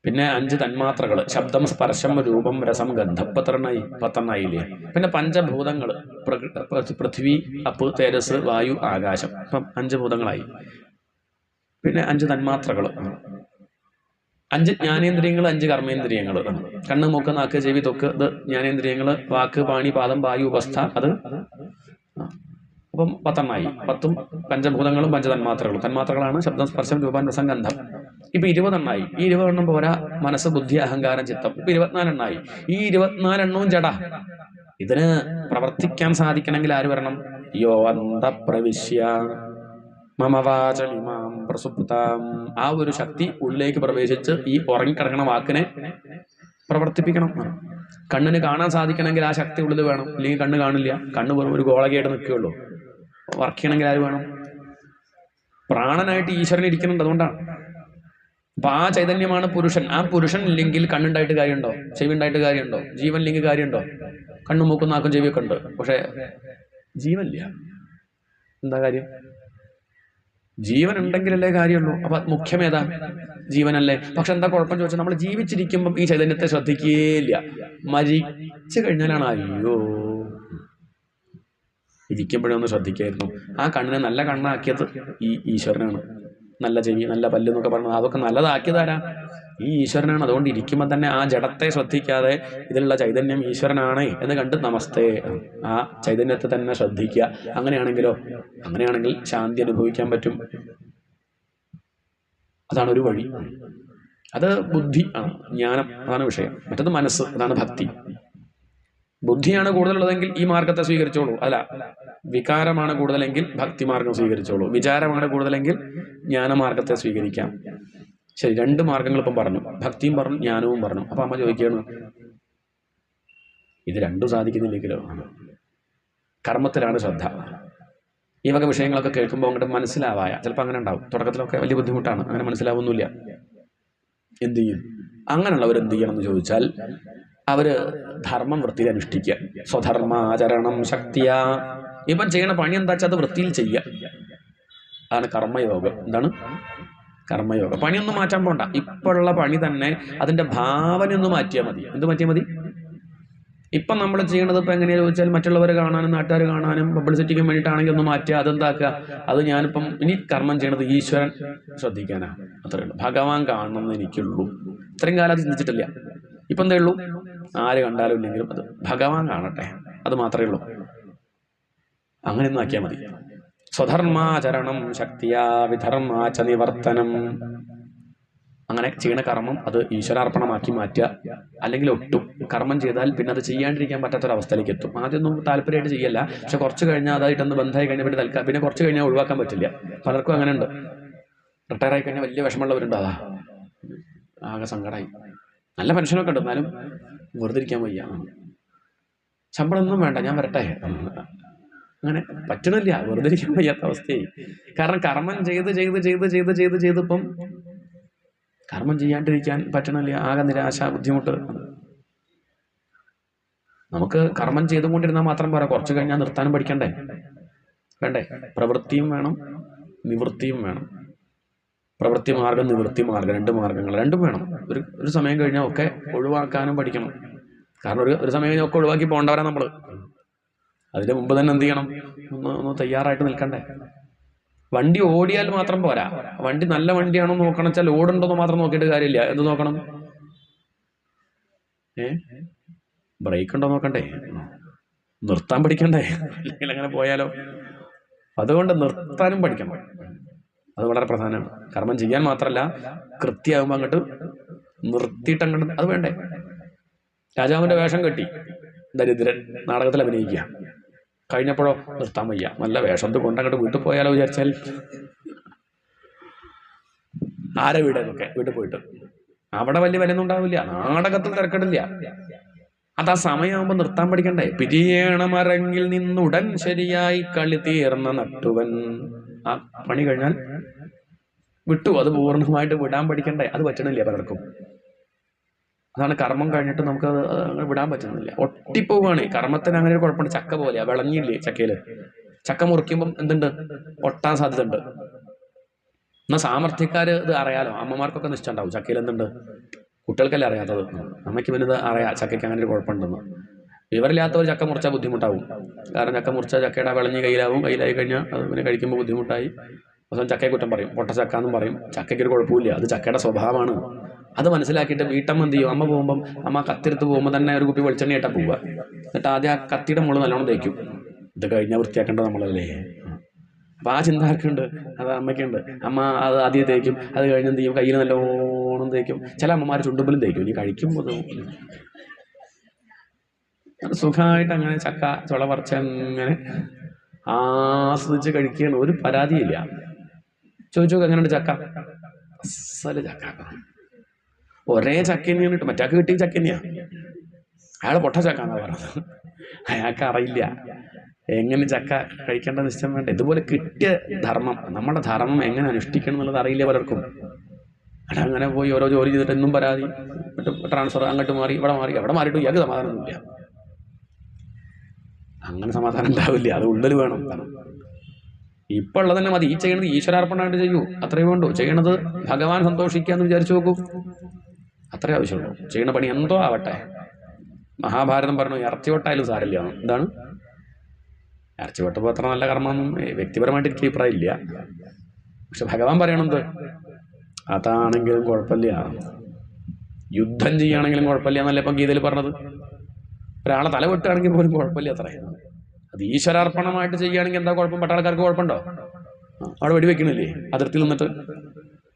പിന്നെ 5 തന്മാത്രകൾ: ശബ്ദം, സ്പർശം, രൂപം, രസം, ഗന്ധം. 10 ഇല്ലേ? പിന്നെ പഞ്ചഭൂതങ്ങൾ: പൃഥ്വി, അപ്പ്, തേജസ്, വായു, ആകാശം. ഇപ്പം 5 ഭൂതങ്ങളായി. പിന്നെ 5 തന്മാത്രകൾ, 5 ജ്ഞാനേന്ദ്രിയങ്ങൾ, 5 കർമ്മേന്ദ്രിയങ്ങൾ. കണ്ണ്, മൂക്ക്, നാക്ക്, ചെവി, ത്വക്ക്, ഇത് ജ്ഞാനേന്ദ്രിയങ്ങൾ. വാക്ക്, പാണി, പാദം, വായു, ഉപസ്ഥ, അത്. അപ്പം 10 10 പഞ്ചഭൂതങ്ങളും 5 തന്മാത്രകളും. തന്മാത്രകളാണ് ശബ്ദം, സ്പർശം, രൂപം, രസം, ഗന്ധം. ഇപ്പൊ 20 ഈ 20 പോരാ. മനസ്സ്, ബുദ്ധി, അഹങ്കാരം, ചിത്തം. ഇപ്പൊ 24 ഈ 24 ജഡ. ഇതിന് പ്രവർത്തിക്കാൻ സാധിക്കണമെങ്കിൽ ആര് വരണം? യോ അന്തഃപ്രവിശ്യ മമ വാചമിമാം പ്രസുപ്താം. ആ ഒരു ശക്തി ഉള്ളിലേക്ക് പ്രവേശിച്ച് ഈ ഉറങ്ങിക്കിടക്കണ വാക്കിനെ പ്രവർത്തിപ്പിക്കണം. കണ്ണിന് കാണാൻ സാധിക്കണമെങ്കിൽ ആ ശക്തി ഉള്ളിൽ വേണം, ഇല്ലെങ്കിൽ കണ്ണ് കാണില്ല. കണ്ണ് വെറും ഒരു ഗോളകയായിട്ട് നിൽക്കുകയുള്ളൂ. വർക്ക് ചെയ്യണമെങ്കിൽ ആര് വേണം? പ്രാണനായിട്ട് ഈശ്വരൻ ഇരിക്കുന്നുണ്ട്. അതുകൊണ്ടാണ്. അപ്പൊ ആ ചൈതന്യമാണ് പുരുഷൻ. ആ പുരുഷൻ ഇല്ലെങ്കിൽ കണ്ണുണ്ടായിട്ട് കാര്യമുണ്ടോ? ചെവി ഉണ്ടായിട്ട് കാര്യമുണ്ടോ? ജീവൻ ഇല്ലെങ്കിൽ കാര്യമുണ്ടോ? കണ്ണും മൂക്കും നാക്കും ചെവിയൊക്കെ ഉണ്ട്, പക്ഷെ ജീവനില്ല. എന്താ കാര്യം? ജീവൻ ഉണ്ടെങ്കിലല്ലേ കാര്യമുള്ളൂ. അപ്പൊ മുഖ്യമേതാ? ജീവനല്ലേ. പക്ഷെ എന്താ കുഴപ്പം ചോദിച്ചാൽ, നമ്മൾ ജീവിച്ചിരിക്കുമ്പം ഈ ചൈതന്യത്തെ ശ്രദ്ധിക്കുകയില്ല. മരിച്ചു കഴിഞ്ഞാലാണ് അയ്യോ, ഇരിക്കുമ്പോഴൊന്ന് ശ്രദ്ധിക്കായിരുന്നു. ആ കണ്ണിനെ നല്ല കണ്ണാക്കിയത് ഈ ഈശ്വരനാണ്. നല്ല ചെവി, നല്ല പല്ല് എന്നൊക്കെ പറഞ്ഞത് അതൊക്കെ നല്ലതാക്കിയതാരാ? ഈ ഈശ്വരനാണ്. അതുകൊണ്ട് ഇരിക്കുമ്പോൾ തന്നെ ആ ജഡത്തെ ശ്രദ്ധിക്കാതെ ഇതിലുള്ള ചൈതന്യം ഈശ്വരനാണ് എന്ന് കണ്ട് നമസ്തേ, ആ ചൈതന്യത്തെ തന്നെ ശ്രദ്ധിക്കുക. അങ്ങനെയാണെങ്കിൽ ശാന്തി അനുഭവിക്കാൻ പറ്റും. അതാണ് ഒരു വഴി. അത് ബുദ്ധി ആണ്, ജ്ഞാനം, അതാണ് വിഷയം. മറ്റത് മനസ്സ്, അതാണ് ഭക്തി. ബുദ്ധിയാണ് കൂടുതലുള്ളതെങ്കിൽ ഈ മാർഗത്തെ സ്വീകരിച്ചോളൂ. അല്ല, വികാരമാണ് കൂടുതലെങ്കിൽ ഭക്തി മാർഗം സ്വീകരിച്ചോളൂ. വിചാരമാണ് കൂടുതലെങ്കിൽ ജ്ഞാനമാർഗത്തെ സ്വീകരിക്കാം. ശരി, 2 മാർഗങ്ങൾ ഇപ്പം പറഞ്ഞു. ഭക്തിയും പറഞ്ഞു, ജ്ഞാനവും പറഞ്ഞു. അപ്പൊ അമ്മ ചോദിക്കുകയാണ്, ഇത് 2 സാധിക്കുന്നില്ലെങ്കിലോ? കർമ്മത്തിലാണ് ശ്രദ്ധ. ഈ വക വിഷയങ്ങളൊക്കെ കേൾക്കുമ്പോൾ അങ്ങോട്ട് മനസ്സിലാവായ ചിലപ്പോൾ അങ്ങനെ ഉണ്ടാവും. തുടക്കത്തിലൊക്കെ വലിയ ബുദ്ധിമുട്ടാണ്, അങ്ങനെ മനസ്സിലാവുന്നില്ല. എന്ത് ചെയ്യും? അങ്ങനെയുള്ളവർ എന്ത് ചെയ്യണം എന്ന് ചോദിച്ചാൽ, അവര് ധർമ്മം വൃത്തിയിൽ അനുഷ്ഠിക്കുക. സ്വധർമാചരണം ശക്തിയ. ഇപ്പം ചെയ്യണ പണി എന്താ വെച്ചാൽ അത് വൃത്തിയിൽ ചെയ്യുക. അതാണ് കർമ്മയോഗം. എന്താണ് കർമ്മയോഗം? പണിയൊന്നും മാറ്റാൻ പോണ്ട. ഇപ്പോഴുള്ള പണി തന്നെ അതിന്റെ ഭാവനയൊന്ന് മാറ്റിയാൽ മതി. എന്ത് മാറ്റിയാൽ മതി? ഇപ്പം നമ്മൾ ചെയ്യണത് ഇപ്പം എങ്ങനെയാ ചോദിച്ചാൽ, മറ്റുള്ളവർ കാണാനും നാട്ടുകാർ കാണാനും പബ്ലിസിറ്റിക്കും വേണ്ടിയിട്ടാണെങ്കിൽ ഒന്ന് മാറ്റുക. അതെന്താക്കുക? അത് ഞാനിപ്പം ഇനി കർമ്മം ചെയ്യണത് ഈശ്വരൻ ശ്രദ്ധിക്കാനാണ്. അത്രയേ ഉള്ളൂ. ഭഗവാൻ കാണണമെന്ന് എനിക്കുള്ളൂ. ഇത്രയും കാലം അത് ചിന്തിച്ചിട്ടില്ല. ഇപ്പം എന്തേ ഉള്ളൂ? ആര് കണ്ടാലും ഇല്ലെങ്കിലും അത് ഭഗവാൻ കാണട്ടെ, അത് മാത്രമേ ഉള്ളൂ. അങ്ങനെയൊന്നും ആക്കിയാൽ മതി. സ്വധർമാചരണം ശക്തിയാ വിധർമാച നിവർത്തനം. അങ്ങനെ ചെയ്യണ കർമ്മം അത് ഈശ്വരാർപ്പണമാക്കി മാറ്റുക. അല്ലെങ്കിൽ ഒട്ടും കർമ്മം ചെയ്താൽ പിന്നെ അത് ചെയ്യാണ്ടിരിക്കാൻ പറ്റാത്തൊരവസ്ഥയിലേക്ക് എത്തും. ആദ്യമൊന്നും താല്പര്യമായിട്ട് ചെയ്യല്ല, പക്ഷെ കുറച്ച് കഴിഞ്ഞാൽ അതായിട്ടൊന്ന് ബന്ധമായി കഴിഞ്ഞാൽ പിന്നെ കുറച്ച് കഴിഞ്ഞാൽ ഒഴിവാക്കാൻ പറ്റില്ല. പലർക്കും അങ്ങനെ ഉണ്ട്. റിട്ടയർ ആയി കഴിഞ്ഞാൽ വലിയ വിഷമമുള്ളവരുണ്ട്. അതാ ആകെ സങ്കടമായി. നല്ല പെൻഷനൊക്കെ ഉണ്ട്, എന്നാലും വെറുതെ ഇരിക്കാൻ വയ്യ. ശമ്പളം ഒന്നും വേണ്ട, ഞാൻ വരട്ടെ. അങ്ങനെ പറ്റണില്ല, വെറുതെ ഇരിക്കാൻ വയ്യാത്ത അവസ്ഥയായി. കാരണം കർമ്മം ചെയ്തിപ്പം കർമ്മം ചെയ്യാണ്ടിരിക്കാൻ പറ്റണില്ല. ആകെ നിരാശ, ബുദ്ധിമുട്ട്. നമുക്ക് കർമ്മം ചെയ്തുകൊണ്ടിരുന്നാൽ മാത്രം പോരാ, കുറച്ച് കഴിഞ്ഞാൽ നിർത്താനും പഠിക്കണ്ടേ? വേണ്ടേ? പ്രവൃത്തിയും വേണം, നിവൃത്തിയും വേണം. പ്രവൃത്തി മാർഗം, നിവൃത്തി മാർഗം, 2 മാർഗങ്ങൾ, 2ഉം വേണം. ഒരു സമയം കഴിഞ്ഞാൽ ഒക്കെ ഒഴിവാക്കാനും പഠിക്കണം. കാരണം ഒരു സമയം കഴിഞ്ഞാൽ ഒക്കെ ഒഴിവാക്കി പോകേണ്ടവരാ നമ്മൾ. അതിന് മുമ്പ് തന്നെ എന്ത് ചെയ്യണം? ഒന്ന് തയ്യാറായിട്ട് നിൽക്കണ്ടേ? വണ്ടി ഓടിയാൽ മാത്രം പോരാ. വണ്ടി നല്ല വണ്ടിയാണോ നോക്കണം വെച്ചാൽ ഓടുണ്ടോന്ന് മാത്രം നോക്കിയിട്ട് കാര്യമില്ല. എന്ത് നോക്കണം? ബ്രേക്ക് ഉണ്ടോ നോക്കണ്ടേ? നിർത്താൻ പഠിക്കണ്ടേ? അല്ലെങ്കിൽ അങ്ങനെ പോയാലോ? അതുകൊണ്ട് നിർത്താനും പഠിക്കണം. അത് വളരെ പ്രധാനമാണ്. കർമ്മം ചെയ്യാൻ മാത്രമല്ല, കൃത്യമാകുമ്പോൾ അങ്ങോട്ട് നിർത്തിയിട്ട് അങ്ങോട്ട് അത് വേണ്ടേ? രാജാവിന്റെ വേഷം കെട്ടി ദരിദ്രൻ നാടകത്തിൽ അഭിനയിക്കുക. കഴിഞ്ഞപ്പോഴോ നിർത്താൻ വയ്യ, നല്ല വേഷത്ത് കൊണ്ടങ്ങോട്ട് വീട്ടിൽ പോയാലോ വിചാരിച്ചാൽ ആരെ വീടെന്നൊക്കെ വീട്ടിൽ പോയിട്ട് അവിടെ വലിയ വിലയൊന്നും ഉണ്ടാവില്ല, നാടകത്തിൽ തിരക്കിടില്ല. അത് ആ സമയമാകുമ്പോൾ നിർത്താൻ പഠിക്കണ്ടേ? പിരിയേണമരങ്ങിൽ നിന്നുടൻ ശരിയായി കളി തീർന്ന നട്ടുവൻ. ആ പണി കഴിഞ്ഞാൽ വിട്ടു, അത് പൂർണ്ണമായിട്ട് വിടാൻ പഠിക്കണ്ടേ? അത് പറ്റണില്ല പലർക്കും. അതാണ് കർമ്മം കഴിഞ്ഞിട്ട് നമുക്ക് അങ്ങനെ വിടാൻ പറ്റുന്നില്ല, ഒട്ടിപ്പോവാണ്. കർമ്മത്തിന് അങ്ങനെ ഒരു കുഴപ്പമുണ്ട്. ചക്ക പോലെയാ, വിളഞ്ഞില്ലേ ചക്കയില്. ചക്ക മുറിക്കുമ്പം എന്തുണ്ട്, ഒട്ടാൻ സാധ്യത ഉണ്ട്. എന്നാൽ സാമർഥ്യക്കാര് ഇത് അറിയാലോ, അമ്മമാർക്കൊക്കെ നിശ്ചയം ഉണ്ടാവും ചക്കയിൽ എന്തുണ്ട്. കുട്ടികൾക്കല്ലേ അറിയാത്തത്, അമ്മയ്ക്ക് പിന്നെ ഇത് അറിയാം ചക്കയ്ക്ക് അങ്ങനെ ഒരു കുഴപ്പമുണ്ടെന്ന്. വിവരമില്ലാത്തവർ ചക്ക മുറിച്ചാൽ ബുദ്ധിമുട്ടാവും. കാരണം ചക്ക മുറിച്ചാൽ ചക്കയുടെ വിളഞ്ഞ് കയ്യിലാവും, കയ്യിലായി കഴിഞ്ഞാൽ അത് പിന്നെ കഴിക്കുമ്പോൾ ബുദ്ധിമുട്ടായി. അവസാനം ചക്കയെ കുറ്റം പറയും, പൊട്ട ചക്ക എന്നും പറയും. ചക്കയ്ക്ക് ഒരു കുഴപ്പമില്ല, അത് ചക്കയുടെ സ്വഭാവമാണ്. അത് മനസ്സിലാക്കിയിട്ട് വീട്ടമ്മ എന്ത് ചെയ്യും, അമ്മ പോകുമ്പം അമ്മ കത്തിയെടുത്ത് പോകുമ്പോൾ തന്നെ ഒരു കുപ്പി വെളിച്ചെണ്ണയായിട്ടാണ് പോവുക. എന്നിട്ട് ആദ്യം ആ കത്തിയുടെ മുകളിൽ നല്ലോണം തേക്കും. ഇത് കഴിഞ്ഞാൽ വൃത്തിയാക്കേണ്ടത് നമ്മളല്ലേ. അപ്പം ആ ചിന്ത ആർക്കുണ്ട്? അത് അമ്മയ്ക്കുണ്ട്. അമ്മ അത് ആദ്യം തേക്കും, അത് കഴിഞ്ഞ് എന്ത് ചെയ്യും, കയ്യിൽ നല്ലോണം തേക്കും. ചില അമ്മമാർ ചുണ്ടുമ്പലും തേക്കും. ഇനി കഴിക്കുമ്പോൾ സുഖമായിട്ട് അങ്ങനെ ചക്ക ചുള പറിച്ച് അങ്ങനെ ആസ്വദിച്ച് കഴിക്കുകയാണ്, ഒരു പരാതിയില്ല. ചോദിച്ചു എങ്ങനെയുണ്ട് ചക്ക? അസല് ചക്ക. ഒരേ ചക്ക തന്നെയാണ് കിട്ടും, മറ്റാൾക്ക് കിട്ടിയ ചക്ക തന്നെയാ. അയാൾ പൊട്ട ചക്ക എന്നാ പറഞ്ഞത്. അയാൾക്ക് അറിയില്ല എങ്ങനെ ചക്ക കഴിക്കേണ്ട നിശ്ചയം വേണ്ട. ഇതുപോലെ കിട്ടിയ ധർമ്മം, നമ്മുടെ ധർമ്മം എങ്ങനെ അനുഷ്ഠിക്കണം എന്നുള്ളത് അറിയില്ല പലർക്കും. അവിടെ അങ്ങനെ പോയി ഓരോ ജോലി ചെയ്തിട്ട് എന്നും പരാതി, ട്രാൻസ്ഫർ അങ്ങോട്ട് മാറി ഇവിടെ മാറി എവിടെ മാറിയിട്ടും ഇയാൾക്ക് സമാധാനമൊന്നുമില്ല. അങ്ങനെ സമാധാനം ഉണ്ടാവില്ല, അത് ഉള്ളിൽ വേണം. ഇപ്പൊ ഉള്ളത് തന്നെ മതി. ഈ ചെയ്യണത് ഈശ്വരാർപ്പണമായിട്ട് ചെയ്യൂ, അത്രയേ വേണ്ടൂ. ചെയ്യണത് ഭഗവാൻ സന്തോഷിക്കാന്ന് വിചാരിച്ചു നോക്കൂ, അത്രേ ആവശ്യമുള്ളൂ. ചെയ്യുന്ന പണി എന്തോ ആവട്ടെ. മഹാഭാരതം പറഞ്ഞു ഇറച്ചിവട്ടായാലും സാരില്ല. എന്താണ് ഇറച്ചിവട്ടപ്പോൾ അത്ര നല്ല കർമ്മമൊന്നും വ്യക്തിപരമായിട്ട് എനിക്ക് അഭിപ്രായം ഇല്ല. പക്ഷെ ഭഗവാൻ പറയണത് അതാണെങ്കിലും കുഴപ്പമില്ല, യുദ്ധം ചെയ്യുകയാണെങ്കിലും കുഴപ്പമില്ല എന്നല്ല ഇപ്പം ഗീതയിൽ പറഞ്ഞത്. ഒരാളെ തല വെട്ടുകയാണെങ്കിൽ പോലും കുഴപ്പമില്ല അത്രേ. അത് ഈശ്വരാർപ്പണമായിട്ട് ചെയ്യുകയാണെങ്കിൽ എന്താ കുഴപ്പം? പട്ടാളക്കാർക്ക് കുഴപ്പമുണ്ടോ? അവിടെ വെടിവെക്കണില്ലേ അതിർത്തിയിൽ നിന്നിട്ട്?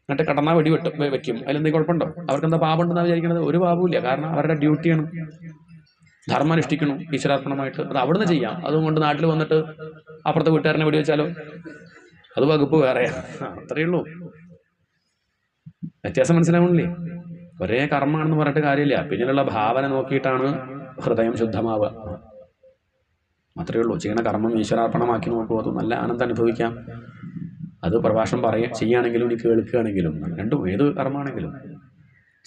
എന്നിട്ട് കടന്നാ വെക്കും, അതിലെന്തെങ്കിലും കുഴപ്പമുണ്ടോ? അവർക്ക് എന്താ പാപം ഉണ്ടെന്നാണ് വിചാരിക്കുന്നത്? ഒരു പാപമില്ല. കാരണം അവരുടെ ഡ്യൂട്ടിയാണ്, ധർമ്മം അനുഷ്ഠിക്കണം ഈശ്വരാർപ്പണമായിട്ട്. അത് അവിടുന്ന് ചെയ്യാം. അതുകൊണ്ട് നാട്ടിൽ വന്നിട്ട് അപ്പുറത്തെ വീട്ടുകാരനെ വെടിവെച്ചാലോ? അത് വകുപ്പ് വേറെയാ. അത്രയേ ഉള്ളൂ. വ്യത്യാസം മനസ്സിലാവണില്ലേ? ഒരേ കർമ്മമാണെന്ന് പറഞ്ഞിട്ട് കാര്യമില്ല. പിന്നിലുള്ള ഭാവന നോക്കിയിട്ടാണ് ഹൃദയം ശുദ്ധമാവുക. അത്രയേ ഉള്ളൂ. ചെയ്യണ കർമ്മം ഈശ്വരാർപ്പണമാക്കി നോക്കൂ, അത് നല്ല ആനന്ദം അനുഭവിക്കാം. അത് പ്രഭാഷണം ചെയ്യുകയാണെങ്കിലും ഇനി കേൾക്കുകയാണെങ്കിലും രണ്ടും, ഏത് കർമ്മമാണെങ്കിലും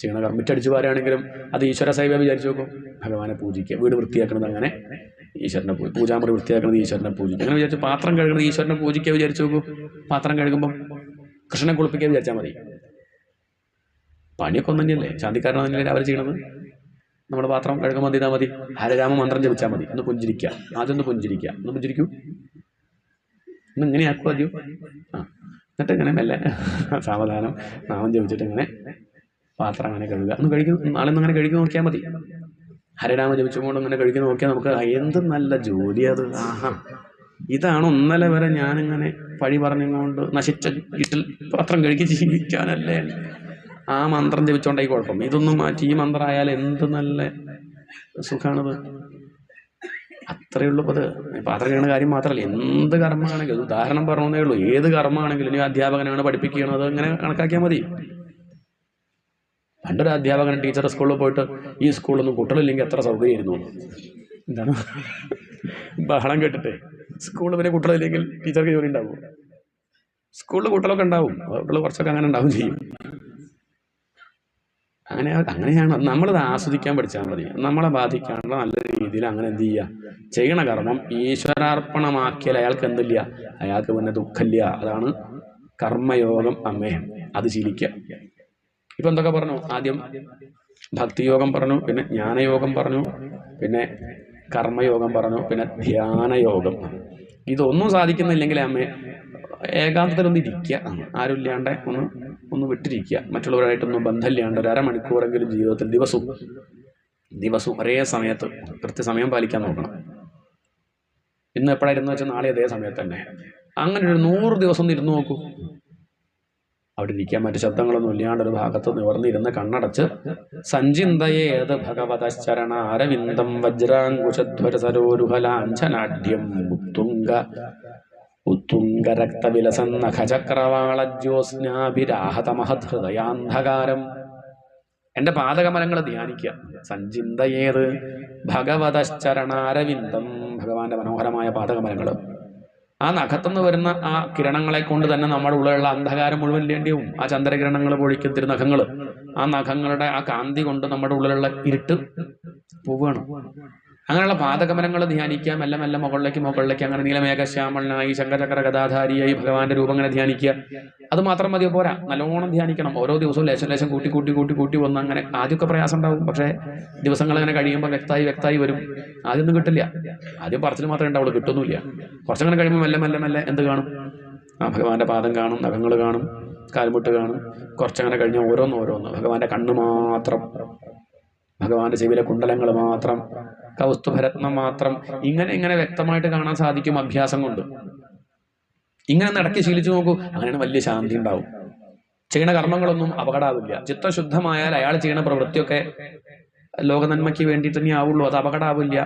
ചെയ്യണ കർമ്മം. മിറ്റടിച്ചു പാരുകയാണെങ്കിലും അത് ഈശ്വര സേവ വിചാരിച്ചു നോക്കും. ഭഗവാനെ പൂജിക്കുക, വീട് വൃത്തിയാക്കണത് അങ്ങനെ ഈശ്വരനെ പൂജാമുറി വൃത്തിയാക്കണത് ഈശ്വരനെ പൂജിക്കുക, അങ്ങനെ വിചാരിച്ചു. പാത്രം കഴുകുന്നത് ഈശ്വരനെ പൂജിക്കുക വിചാരിച്ചു നോക്കൂ. പാത്രം കഴുകുമ്പം കൃഷ്ണനെ കുളിപ്പിക്കുക വിചാരിച്ചാൽ മതി. പണിയൊക്കെ ഒന്നും തന്നെയല്ലേ, ശാന്തിക്കാരനാണെന്നല്ലേ അവർ ചെയ്യണത്. നമ്മുടെ പാത്രം കഴുകുമ്പോൾ എന്ത് ചെയ്താൽ മതി? ഹരരാമ മന്ത്രം ജപിച്ചാൽ മതി. ഒന്ന് പുഞ്ചിരിക്കുക, ആദ്യം ഒന്ന് പുഞ്ചിരിക്കുക. ഒന്ന് പുഞ്ചിരിക്കൂ, ഒന്ന് ഇങ്ങനെ ആക്കും ആദ്യം. എന്നിട്ട് ഇങ്ങനെ മെല്ലെ സാവധാനം നാമം ജപിച്ചിട്ട് ഇങ്ങനെ പാത്രം അങ്ങനെ കഴുകുക. ഒന്ന് കഴിക്കും, നാളെ ഒന്ന് അങ്ങനെ കഴുകി നോക്കിയാൽ മതി. ഹരരാമ ജപിച്ചുകൊണ്ട് അങ്ങനെ കഴുകി നോക്കിയാൽ നമുക്ക് എന്ത് നല്ല ജോലി അത്. ഇതാണ് ഇന്നലെ വരെ ഞാനിങ്ങനെ പഴി പറഞ്ഞുകൊണ്ട് നശിച്ച വീട്ടിൽ പാത്രം കഴുകി ജീവിക്കാനല്ലേ ആ മന്ത്രം ജപിച്ചോണ്ടായി കുഴപ്പം. ഇതൊന്നും മാറ്റി ഈ മന്ത്രം ആയാൽ എന്ത് നല്ല സുഖാണത്. അത്രയേ ഉള്ളൂ. അത് പാത്രം കഴിയുന്ന കാര്യം മാത്രമല്ല, എന്ത് കർമ്മമാണെങ്കിലും, ഉദാഹരണം പറഞ്ഞേ ഉള്ളൂ. ഏത് കർമ്മമാണെങ്കിലും ഇനി അധ്യാപകനാണ് പഠിപ്പിക്കുന്നത്, അങ്ങനെ കണക്കാക്കിയാൽ മതി. പണ്ടൊരു അധ്യാപകൻ ടീച്ചർ സ്കൂളിൽ പോയിട്ട് ഈ സ്കൂളൊന്നും കുട്ടികളില്ലെങ്കിൽ എത്ര സൗകര്യമായിരുന്നു. എന്താണ് ബഹളം കേട്ടിട്ട് സ്കൂളിൽ പിന്നെ കുട്ടികളില്ലെങ്കിൽ ടീച്ചർക്ക് ജോലി ഉണ്ടാവും. സ്കൂളിൽ കുട്ടികളൊക്കെ ഉണ്ടാവും, കുട്ടികൾ കുറച്ചൊക്കെ അങ്ങനെ ഉണ്ടാവും ചെയ്യും. അങ്ങനെയാണ്. നമ്മളത് ആസ്വദിക്കാൻ പഠിച്ചാൽ മതി. നമ്മളെ ബാധിക്കാണ്ട് നല്ല രീതിയിൽ അങ്ങനെ എന്ത് ചെയ്യുക, ചെയ്യണ കർമ്മം ഈശ്വരാർപ്പണമാക്കിയാൽ അയാൾക്ക് എന്തില്ല, അയാൾക്ക് പിന്നെ ദുഃഖമില്ല. അതാണ് കർമ്മയോഗം. അത് ശീലിക്കുക. ഇപ്പൊ എന്തൊക്കെ പറഞ്ഞു? ആദ്യം ഭക്തിയോഗം പറഞ്ഞു, പിന്നെ ജ്ഞാനയോഗം പറഞ്ഞു, പിന്നെ കർമ്മയോഗം പറഞ്ഞു, പിന്നെ ധ്യാനയോഗം. ഇതൊന്നും സാധിക്കുന്നില്ലെങ്കിൽ ഏകാന്തത്തിലൊന്ന് ഇരിക്കുക, ആരുമില്ലാണ്ട് ഒന്ന് വിട്ടിരിക്കുക, മറ്റുള്ളവരായിട്ടൊന്നും ബന്ധമില്ലാണ്ട് ഒരു അരമണിക്കൂറെങ്കിലും ജീവിതത്തിൽ ദിവസവും ഒരേ സമയത്ത് കൃത്യസമയം പാലിക്കാൻ നോക്കണം. ഇന്ന് എപ്പോഴായിരുന്നു വെച്ചാൽ നാളെ അതേ സമയത്ത് തന്നെ. അങ്ങനെ ഒരു 100 ദിവസം ഒന്ന് ഇരുന്ന് നോക്കൂ. അവിടെ ഇരിക്കാൻ മറ്റു ശബ്ദങ്ങളൊന്നും ഇല്ലാണ്ട് ഒരു ഭാഗത്ത് നിവർന്നിരുന്ന് കണ്ണടച്ച് സഞ്ചിന്തയേത് ഭഗവതശ്ചരണ അരവിന്ദം വജ്രാങ്കുശധ്വര സരോരുഹലാഞ്ചനാഢ്യം ഉത്തുംഗരക്തവിലസന്നഖചക്രവാളജ്യോത്സ്നാഭിരാഹതമഹത് ഹൃദയാന്ധകാരം. എൻ്റെ പാദകമലങ്ങൾ ധ്യാനിക്കുക. സഞ്ചിന്തയേത് ഭഗവതശ്ചരണാരവിന്ദം, ഭഗവാന്റെ മനോഹരമായ പാദകമലങ്ങൾ. ആ നഖത്തുനിന്ന് വരുന്ന ആ കിരണങ്ങളെ കൊണ്ട് തന്നെ നമ്മുടെ ഉള്ളിലുള്ള അന്ധകാരം മുഴുവൻ ഇല്ലേണ്ടിയും. ആ ചന്ദ്രകിരണങ്ങൾ പൊഴിക്കും തിരുനഖങ്ങൾ, ആ നഖങ്ങളുടെ ആ കാന്തി കൊണ്ട് നമ്മുടെ ഉള്ളിലുള്ള ഇരുട്ട് പോവുകയാണ്. അങ്ങനെയുള്ള പാദകമലങ്ങൾ ധ്യാനിക്കുക. മെല്ലെ മെല്ലെ മുകളിലേക്ക് അങ്ങനെ നീലമേഘശ്യാമളനായി ശങ്കരചക്ര ഗദാധാരിയായി ഭഗവാന്റെ രൂപം അങ്ങനെ ധ്യാനിക്കുക. അത് മാത്രം മതി, പോരാ, നല്ലോണം ധ്യാനിക്കണം. ഓരോ ദിവസവും ലേശം ലേശം കൂട്ടി വന്ന് അങ്ങനെ ആദ്യമൊക്കെ പ്രയാസം ഉണ്ടാവും. പക്ഷേ ദിവസങ്ങൾ അങ്ങനെ കഴിയുമ്പോൾ വ്യക്തമായി വരും. ആദ്യമൊന്നും കിട്ടില്ല, ആദ്യം പറച്ചിൽ മാത്രമേ ഉണ്ടാവുള്ളൂ, കിട്ടുന്നില്ല. കുറച്ചങ്ങനെ കഴിയുമ്പോൾ മെല്ലെ എന്ത് കാണും? ആ ഭഗവാന്റെ പാദം കാണും, നഖങ്ങൾ കാണും, കാൽമുട്ട് കാണും. കുറച്ചങ്ങനെ കഴിഞ്ഞ് ഓരോന്ന് ഭഗവാന്റെ കണ്ണ് മാത്രം, ഭഗവാന്റെ ചെവിയിലെ കുണ്ടലങ്ങൾ മാത്രം, കൗസ്തുഭരത്നം മാത്രം, ഇങ്ങനെ വ്യക്തമായിട്ട് കാണാൻ സാധിക്കും അഭ്യാസം കൊണ്ട്. ഇങ്ങനെ നടക്കി ശീലിച്ചു നോക്കൂ. അങ്ങനെയാണ് വലിയ ശാന്തി ഉണ്ടാവും. ചെയ്യുന്ന കർമ്മങ്ങളൊന്നും അപകടമാവില്ല. ചിത്തശുദ്ധമായാൽ അയാൾ ചെയ്യുന്ന പ്രവൃത്തിയൊക്കെ ലോകനന്മയ്ക്ക് വേണ്ടി തന്നെ ആവുള്ളൂ. അത് അപകടമാവില്ല.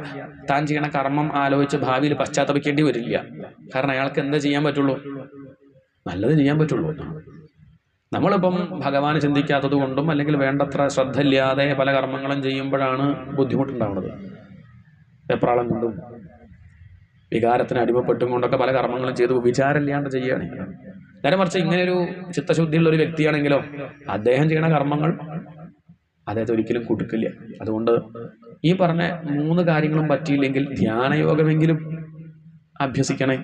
താൻ ചെയ്യണ കർമ്മം ആലോചിച്ച് ഭാവിയിൽ പശ്ചാത്തപിക്കേണ്ടി വരില്ല. കാരണം അയാൾക്ക് എന്താ ചെയ്യാൻ പറ്റുള്ളൂ? നല്ലത് ചെയ്യാൻ പറ്റുള്ളൂ. നമ്മളിപ്പം ഭഗവാന് ചിന്തിക്കാത്തത് കൊണ്ടും അല്ലെങ്കിൽ വേണ്ടത്ര ശ്രദ്ധ ഇല്ലാതെ പല കർമ്മങ്ങളും ചെയ്യുമ്പോഴാണ് ബുദ്ധിമുട്ടുണ്ടാവുന്നത്. വെപ്രാളം കൊണ്ടും വികാരത്തിന് അടിമപ്പെട്ടും കൊണ്ടൊക്കെ പല കർമ്മങ്ങളും ചെയ്ത് വിചാരമില്ലാണ്ട് ചെയ്യുകയാണ്. നേരെ മറിച്ച് ഇങ്ങനെയൊരു ചിത്തശുദ്ധിയുള്ള ഒരു വ്യക്തിയാണെങ്കിലോ അദ്ദേഹം ചെയ്യുന്ന കർമ്മങ്ങൾ അദ്ദേഹത്തെ ഒരിക്കലും കുടുക്കില്ല. അതുകൊണ്ട് ഈ പറഞ്ഞ 3 കാര്യങ്ങളും പറ്റിയില്ലെങ്കിൽ ധ്യാനയോഗമെങ്കിലും അഭ്യസിക്കണേ.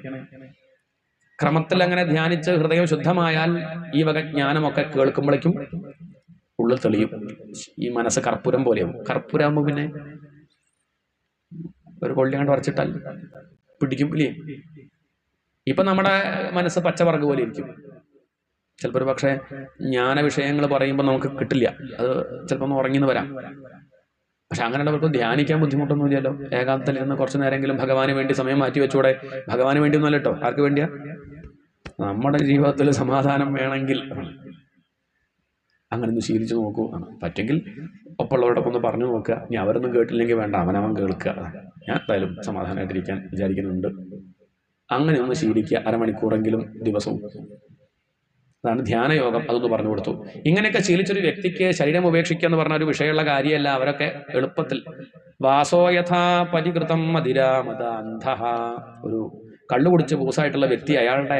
ക്രമത്തിൽ അങ്ങനെ ധ്യാനിച്ച് ഹൃദയം ശുദ്ധമായാൽ ഈ വക ജ്ഞാനമൊക്കെ കേൾക്കുമ്പോഴേക്കും ഉള്ളിൽ തെളിയും. ഈ മനസ്സ് കർപ്പൂരം പോലെയാവും. കർപ്പൂരാകുമ്പോൾ പിന്നെ ഒരു കൊള്ളി കണ്ട് വരച്ചിട്ടാൽ പിടിക്കും ഇല്ലേ? ഇപ്പൊ നമ്മുടെ മനസ്സ് പച്ചവർഗ്ഗ പോലെ ഇരിക്കും. ചിലപ്പോൾ ഒരു പക്ഷേ ജ്ഞാന വിഷയങ്ങൾ പറയുമ്പോൾ നമുക്ക് കിട്ടില്ല, അത് ചിലപ്പോൾ ഒന്ന് ഉറങ്ങിന്ന് വരാം. പക്ഷെ അങ്ങനെയുള്ളവർക്ക് ധ്യാനിക്കാൻ ബുദ്ധിമുട്ടൊന്നുമില്ലല്ലോ. ഏകാന്തത്തിലിരുന്ന് കുറച്ചു നേരമെങ്കിലും ഭഗവാന് വേണ്ടി സമയം മാറ്റി വെച്ചൂടെ? ഭഗവാന് വേണ്ടി ഒന്നുമല്ല കേട്ടോ, ആർക്ക് വേണ്ടിയാ? നമ്മുടെ ജീവിതത്തിൽ സമാധാനം വേണമെങ്കിൽ അങ്ങനെ ഒന്ന് ശീലിച്ചു നോക്കൂ. പറ്റെങ്കിൽ ഒപ്പമുള്ളവരോടൊപ്പം ഒന്ന് പറഞ്ഞു നോക്കുക. ഇനി അവരൊന്നും കേട്ടില്ലെങ്കിൽ വേണ്ട, അവനവൻ കേൾക്കുക. ഞാൻ എന്തായാലും സമാധാനമായിട്ടിരിക്കാൻ വിചാരിക്കുന്നുണ്ട്. അങ്ങനെ ഒന്ന് ശീലിക്കുക, അരമണിക്കൂറെങ്കിലും ദിവസവും. അതാണ് ധ്യാനയോഗം. അതൊന്ന് പറഞ്ഞു കൊടുത്തു. ഇങ്ങനെയൊക്കെ ശീലിച്ചൊരു വ്യക്തിക്ക് ശരീരം ഉപേക്ഷിക്കുക എന്ന് പറഞ്ഞ ഒരു വിഷയമുള്ള കാര്യമല്ല. അവരൊക്കെ എളുപ്പത്തിൽ വാസോയഥാ പരികൃതം മതിരാമദാന്ധ, ഒരു കള്ളു കുടിച്ച് പൂസായിട്ടുള്ള വ്യക്തി അയാളുടെ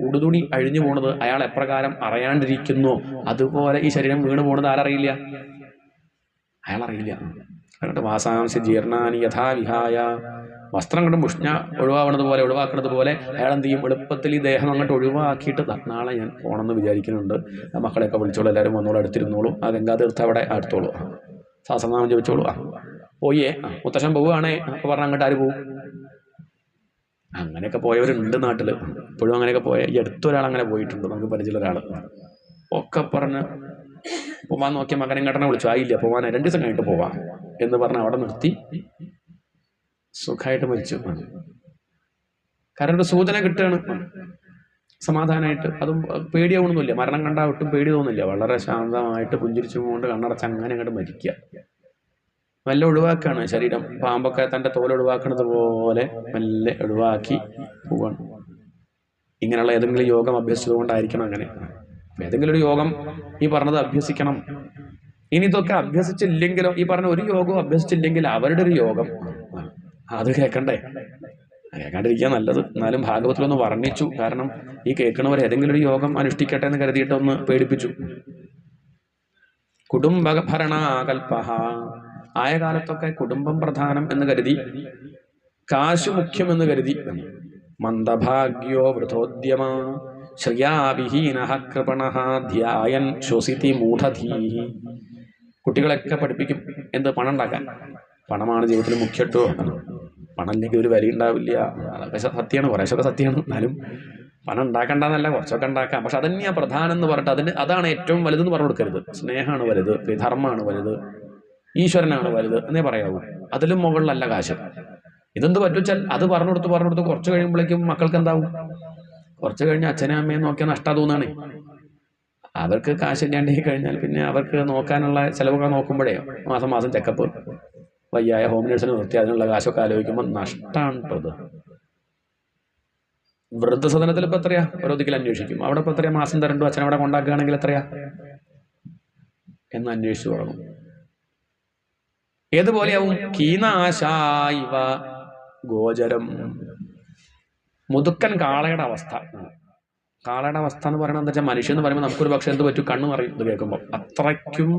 ഉടുതുണി അഴിഞ്ഞു പോണത് അയാൾ എപ്രകാരം അറിയാണ്ടിരിക്കുന്നു, അതുപോലെ ഈ ശരീരം വീണ് പോണത് ആരറിയില്ല? അയാൾ അറിയില്ല. അതുകൊണ്ട് വാസാംശ ജീർണാനി യഥാ വിഹായ, വസ്ത്രം കൊണ്ട് മുഷ്ണ ഒഴിവാക്കുന്നത് പോലെ അയാൾ എന്ത് ചെയ്യും? എളുപ്പത്തിൽ ഈ ദേഹം അങ്ങോട്ട് ഒഴിവാക്കിയിട്ട് നാളെ ഞാൻ പോകണമെന്ന് വിചാരിക്കുന്നുണ്ട്, മക്കളെയൊക്കെ വിളിച്ചോളൂ, എല്ലാവരും വന്നോളൂ, അടുത്തിരുന്നോളൂ, ആ ഗംഗാതീർത്ഥം അവിടെ അടുത്തോളൂ, സഹസ്രനാമം ജപിച്ചോളൂ. പോയേ മുത്തശ്ശൻ പോവുകയാണേ അപ്പോൾ പറഞ്ഞാൽ അങ്ങോട്ട് ആര് പോവും? അങ്ങനെയൊക്കെ പോയവരുണ്ട് നാട്ടിൽ. ഇപ്പോഴും അങ്ങനെയൊക്കെ പോയ ഈ അടുത്തൊരാൾ അങ്ങനെ പോയിട്ടുണ്ട്, നമുക്ക് പരിചയമുള്ള ഒരാൾ. ഒക്കെ പറഞ്ഞ് പോവാൻ നോക്കിയ മകനെ ഘടന വിളിച്ചു, ആയില്ല പോവാൻ 2 ദിവസം കഴിഞ്ഞിട്ട് പോവാം എന്ന് പറഞ്ഞ് അവിടെ നിർത്തി സുഖമായിട്ട് മരിച്ചു. കാരണം ഒരു സൂചന കിട്ടുകയാണ് സമാധാനമായിട്ട്. അതും പേടിയാവണമെന്നില്ല, മരണം കണ്ടാൽ ഒട്ടും പേടി തോന്നില്ല. വളരെ ശാന്തമായിട്ട് പുഞ്ചിരിച്ചുകൊണ്ട് കണ്ണടച്ച് അങ്ങനെ അങ്ങോട്ട് മരിക്കുക. മെല്ലെ ഒഴിവാക്കുകയാണ് ശരീരം. പാമ്പൊക്കെ തൻ്റെ തോൽ ഒഴിവാക്കുന്നത് പോലെ മെല്ലെ ഒഴിവാക്കി പോവാണ്. ഇങ്ങനെയുള്ള ഏതെങ്കിലും യോഗം അഭ്യസിച്ചതുകൊണ്ടായിരിക്കണം അങ്ങനെ. ഏതെങ്കിലും ഒരു യോഗം ഈ പറഞ്ഞത് അഭ്യസിക്കണം. ഇനി ഇതൊക്കെ അഭ്യസിച്ചില്ലെങ്കിലോ, ഈ പറഞ്ഞ ഒരു യോഗവും അഭ്യസിച്ചില്ലെങ്കിൽ അവരുടെ ഒരു യോഗം അത് കേൾക്കണ്ടേ? കേൾക്കാണ്ടിരിക്കാൻ നല്ലത്. എന്നാലും ഭാഗവത്തിലൊന്ന് വർണ്ണിച്ചു. കാരണം ഈ കേൾക്കണവർ ഏതെങ്കിലും ഒരു യോഗം അനുഷ്ഠിക്കട്ടെ എന്ന് കരുതിയിട്ട് ഒന്ന് പേടിപ്പിച്ചു. കുടുംബഭരണാകൽപഹ, ആയ കാലത്തൊക്കെ കുടുംബം പ്രധാനം എന്ന് കരുതി, കാശ് മുഖ്യമെന്ന് കരുതി, മന്ദഭാഗ്യോ വൃഥോദ്യമ ശ്രിയാവിഹീനഃ കൃപണഃ ധ്യായൻ ശ്വസിതി മൂഢധീഃ. കുട്ടികളൊക്കെ പഠിപ്പിക്കും എന്ത്? പണം ഉണ്ടാക്കാൻ. പണമാണ് ജീവിതത്തിൽ മുഖ്യട്ടോ. പണം ഇല്ലെങ്കിൽ ഒരു വില ഉണ്ടാവില്ല. അതൊക്കെ സത്യമാണ്, കുറേശ്ശൊക്കെ സത്യമാണ്. എന്നാലും പണം ഉണ്ടാക്കണ്ടെന്നല്ല, കുറച്ചൊക്കെ ഉണ്ടാക്കാം. പക്ഷെ അതന്നെയാണ് പ്രധാനം എന്ന് പറഞ്ഞിട്ട് അതാണ് ഏറ്റവും വലുതെന്ന് പറഞ്ഞു കൊടുക്കരുത്. സ്നേഹമാണ് വലുത്, ധർമ്മമാണ് വലുത്, ഈശ്വരനാണ് വലുത് എന്നേ പറയാവൂ. അതിലും മുകളിലല്ല കാശ്. ഇതെന്ത് പറ്റുവെച്ചാൽ അത് പറഞ്ഞു കൊടുത്ത് കുറച്ച് കഴിയുമ്പോഴേക്കും മക്കൾക്ക് എന്താവും? കുറച്ച് കഴിഞ്ഞ് അച്ഛനും അമ്മയും നോക്കിയാൽ നഷ്ടം തോന്നുകയാണ്. അവർക്ക് കാശില്ലാണ്ട് കഴിഞ്ഞാൽ പിന്നെ അവർക്ക് നോക്കാനുള്ള ചിലവൊക്കെ നോക്കുമ്പോഴേ മാസം ചെക്കപ്പ്, വയ്യായ ഹോം നേഴ്സിന് നിർത്തി അതിനുള്ള കാശൊക്കെ ആലോചിക്കുമ്പോൾ നഷ്ടമാണ് കേട്ടോ. ഇത് വൃദ്ധസദനത്തിൽ ഇപ്പം എത്രയാ ഓരോതിക്കൽ അന്വേഷിക്കും. അവിടെ ഇപ്പം എത്രയാ മാസം തരണ്ടു, അച്ഛനവിടെ കൊണ്ടാക്കുകയാണെങ്കിൽ എത്രയാ എന്ന് അന്വേഷിച്ചു തുടങ്ങും. ഏതുപോലെയാവും? കീനാശായിവ ഗോചരം. മുതുക്കൻ കാളയുടെ അവസ്ഥ. കാളയുടെ അവസ്ഥ എന്ന് പറയുന്നത് എന്താ വെച്ചാൽ, മനുഷ്യൻ എന്ന് പറയുമ്പോൾ നമുക്കൊരു പക്ഷേ എന്ത് പറ്റും, കണ്ണ് നിറയും ഇത് കേൾക്കുമ്പോൾ. അത്രയ്ക്കും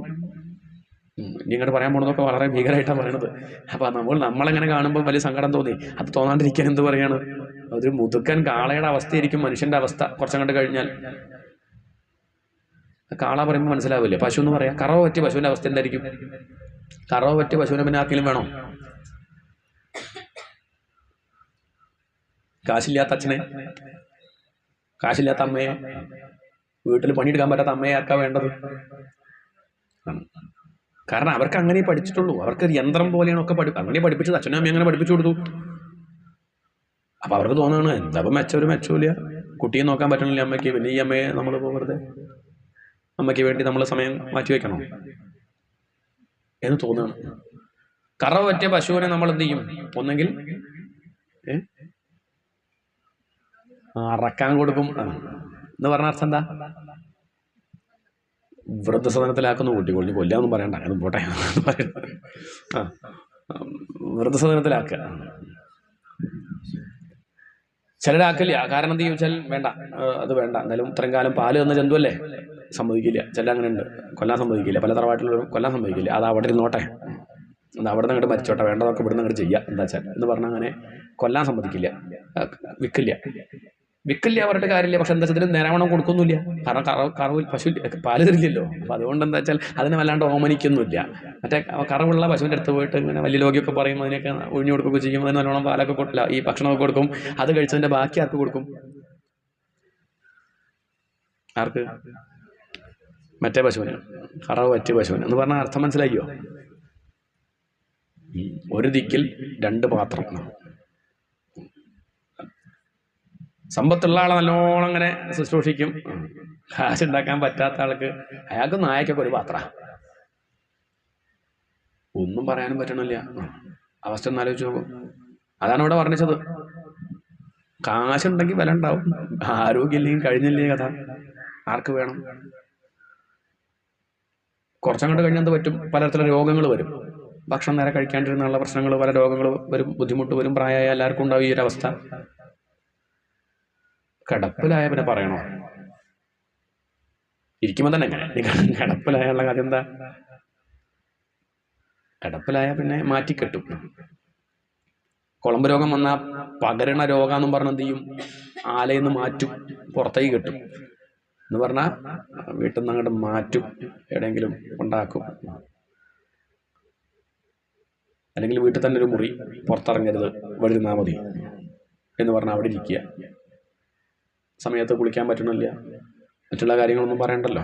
ഇങ്ങോട്ട് പറയാൻ പോണതൊക്കെ വളരെ ഭീകരമായിട്ടാണ് പറയണത്. അപ്പൊ നമ്മളെങ്ങനെ കാണുമ്പോൾ വലിയ സങ്കടം തോന്നി. അത് തോന്നാണ്ടിരിക്കാൻ എന്ത് പറയാണ്, ഒരു മുതുക്കൻ കാളയുടെ അവസ്ഥയായിരിക്കും മനുഷ്യന്റെ അവസ്ഥ കുറച്ചങ്ങോട്ട് കഴിഞ്ഞാൽ. കാള പറയുമ്പോൾ മനസ്സിലാവില്ലേ? പശു എന്ന് പറയാം. കറവ പറ്റിയ പശുവിന്റെ അവസ്ഥ എന്തായിരിക്കും? കറവ പറ്റിയ പശുവിനെ പിന്നെ ആർക്കെങ്കിലും വേണോ? കാശില്ലാത്ത അച്ഛനെ, കാശില്ലാത്ത അമ്മയെ, വീട്ടിൽ പണിയെടുക്കാൻ പറ്റാത്ത അമ്മയെ ആർക്കാ വേണ്ടത്? കാരണം അവർക്ക് അങ്ങനെ പഠിച്ചിട്ടുള്ളൂ. അവർക്ക് യന്ത്രം പോലെയാണ് ഒക്കെ അങ്ങനെ പഠിപ്പിച്ചത്. അച്ഛനും അമ്മയും അങ്ങനെ പഠിപ്പിച്ചു കൊടുത്തു. അപ്പൊ അവർക്ക് തോന്നുകയാണ് എന്താ ഒരു മെച്ചമില്ല, കുട്ടിയെ നോക്കാൻ പറ്റണില്ല അമ്മയ്ക്ക്, പിന്നെ ഈ അമ്മയെ നമ്മൾ വെറുതെ അമ്മയ്ക്ക് വേണ്ടി നമ്മൾ സമയം മാറ്റി വെക്കണോ എന്ന് തോന്നുകയാണ്. കറവ് പറ്റിയ പശുവിനെ നമ്മൾ എന്ത് ചെയ്യും? ഒന്നെങ്കിൽ അറക്കാൻ കൊടുക്കും എന്ന് പറഞ്ഞ അർത്ഥം എന്താ? വൃദ്ധസദനത്തിലാക്കുന്നു. കൂട്ടിക്കൊള്ളി കൊല്ലാന്നും പറയണ്ട, അങ്ങനെ പോട്ടെ. വൃദ്ധസദനത്തിലാക്കുക. ചിലരാക്കില്ല. കാരണം എന്ത് ചോദിച്ചാൽ വേണ്ട, അത് വേണ്ട, എന്തായാലും ഇത്രയും കാലം പാല് തന്ന ജന്തുവല്ലേ, സമ്മതിക്കില്ല. ചില അങ്ങനെ ഉണ്ട്, കൊല്ലാൻ സമ്മതിക്കില്ല. പല തറവാട്ടിലും കൊല്ലാൻ സമ്മതിക്കില്ല. അത് അവിടെ ഇരുന്നോട്ടെ, അത് അവിടെ നിന്ന് അങ്ങോട്ട് മരിച്ചോട്ടെ, വേണ്ടതൊക്കെ ഇവിടെ നിന്ന് അങ്ങോട്ട് ചെയ്യാം എന്താ വെച്ചാൽ എന്ന് പറഞ്ഞാൽ അങ്ങനെ കൊല്ലാൻ സമ്മതിക്കില്ല. വിൽക്കില്ല പറഞ്ഞിട്ട് കാര്യമില്ല. പക്ഷെ എന്താ വെച്ചാൽ നേരാവണ്ണം കൊടുക്കൊന്നുമില്ല. കാരണം കറവിൽ പശു പാല് തരില്ലല്ലോ. അപ്പൊ അതുകൊണ്ട് എന്താ വെച്ചാൽ അതിനെ വല്ലാണ്ട് ഓമനിക്കൊന്നുമില്ല. മറ്റേ കറവുള്ള പശുവിൻ്റെ അടുത്ത് പോയിട്ട് ഇങ്ങനെ വലിയ ലോകിയൊക്കെ പറയുമ്പോൾ അതിനൊക്കെ ഒഴിഞ്ഞു കൊടുക്കുകയൊക്കെ ചെയ്യും. അതിന് നല്ലോണം പാലൊക്കെ കൊടുക്കില്ല, ഈ ഭക്ഷണമൊക്കെ കൊടുക്കും. അത് കഴിച്ചതിന്റെ ബാക്കി ആർക്ക് കൊടുക്കും? ആർക്ക്? മറ്റേ പശുവിന്, കറവ് പറ്റിയ പശുവിന് എന്ന് പറഞ്ഞാൽ അർത്ഥം മനസ്സിലാക്കിയോ? ഒരു ദിക്കിൽ രണ്ട് പാത്രം. സമ്പത്തുള്ള ആളെ നല്ലോണം അങ്ങനെ ശുശ്രൂഷിക്കും. കാശുണ്ടാക്കാൻ പറ്റാത്ത ആൾക്ക്, അയാൾക്ക് നായക്കൊക്കെ ഒരു പാത്ര. ഒന്നും പറയാനും പറ്റണില്ല. അവസ്ഥ ഒന്ന് ആലോചിച്ച് നോക്കും. അതാണ് ഇവിടെ പറഞ്ഞത്. കാശുണ്ടെങ്കിൽ വില ഉണ്ടാവും, ആരോഗ്യമില്ലെങ്കിൽ കഴിഞ്ഞില്ലേ കഥ. ആർക്ക് വേണം? കുറച്ചങ്ങോട്ട് കഴിഞ്ഞാൽ എന്ത് പറ്റും? പലതരത്തിലുള്ള രോഗങ്ങൾ വരും. ഭക്ഷണം നേരെ കഴിക്കാണ്ടിരുന്നുള്ള പ്രശ്നങ്ങൾ, പല രോഗങ്ങൾ വരും, ബുദ്ധിമുട്ട് വരും. പ്രായമായ എല്ലാവർക്കും ഉണ്ടാവും ഈ ഒരു അവസ്ഥ. കിടപ്പിലായ പിന്നെ പറയണോ? ഇരിക്കുമ്പോൾ തന്നെ എങ്ങനെ കിടപ്പിലായുള്ള കാര്യം എന്താ? കിടപ്പിലായ പിന്നെ മാറ്റിക്കെട്ടും. കുളമ്പ് രോഗം വന്നാൽ പകരണ രോഗമെന്നും പറഞ്ഞ എന്ത് ചെയ്യും? ആലയിൽ നിന്ന് മാറ്റും, പുറത്തേക്ക് കെട്ടും എന്ന് പറഞ്ഞാൽ വീട്ടിൽ നിന്ന് അങ്ങോട്ട് മാറ്റും, എവിടെയെങ്കിലും ഉണ്ടാക്കും. അല്ലെങ്കിൽ വീട്ടിൽ തന്നെ ഒരു മുറി, പുറത്തിറങ്ങരുത്, ഇവിടെ ഇരുന്നാൽ മതി എന്ന് പറഞ്ഞാൽ അവിടെ ഇരിക്കുക. സമയത്ത് കുളിക്കാൻ പറ്റണില്ല, മറ്റുള്ള കാര്യങ്ങളൊന്നും പറയണ്ടല്ലോ.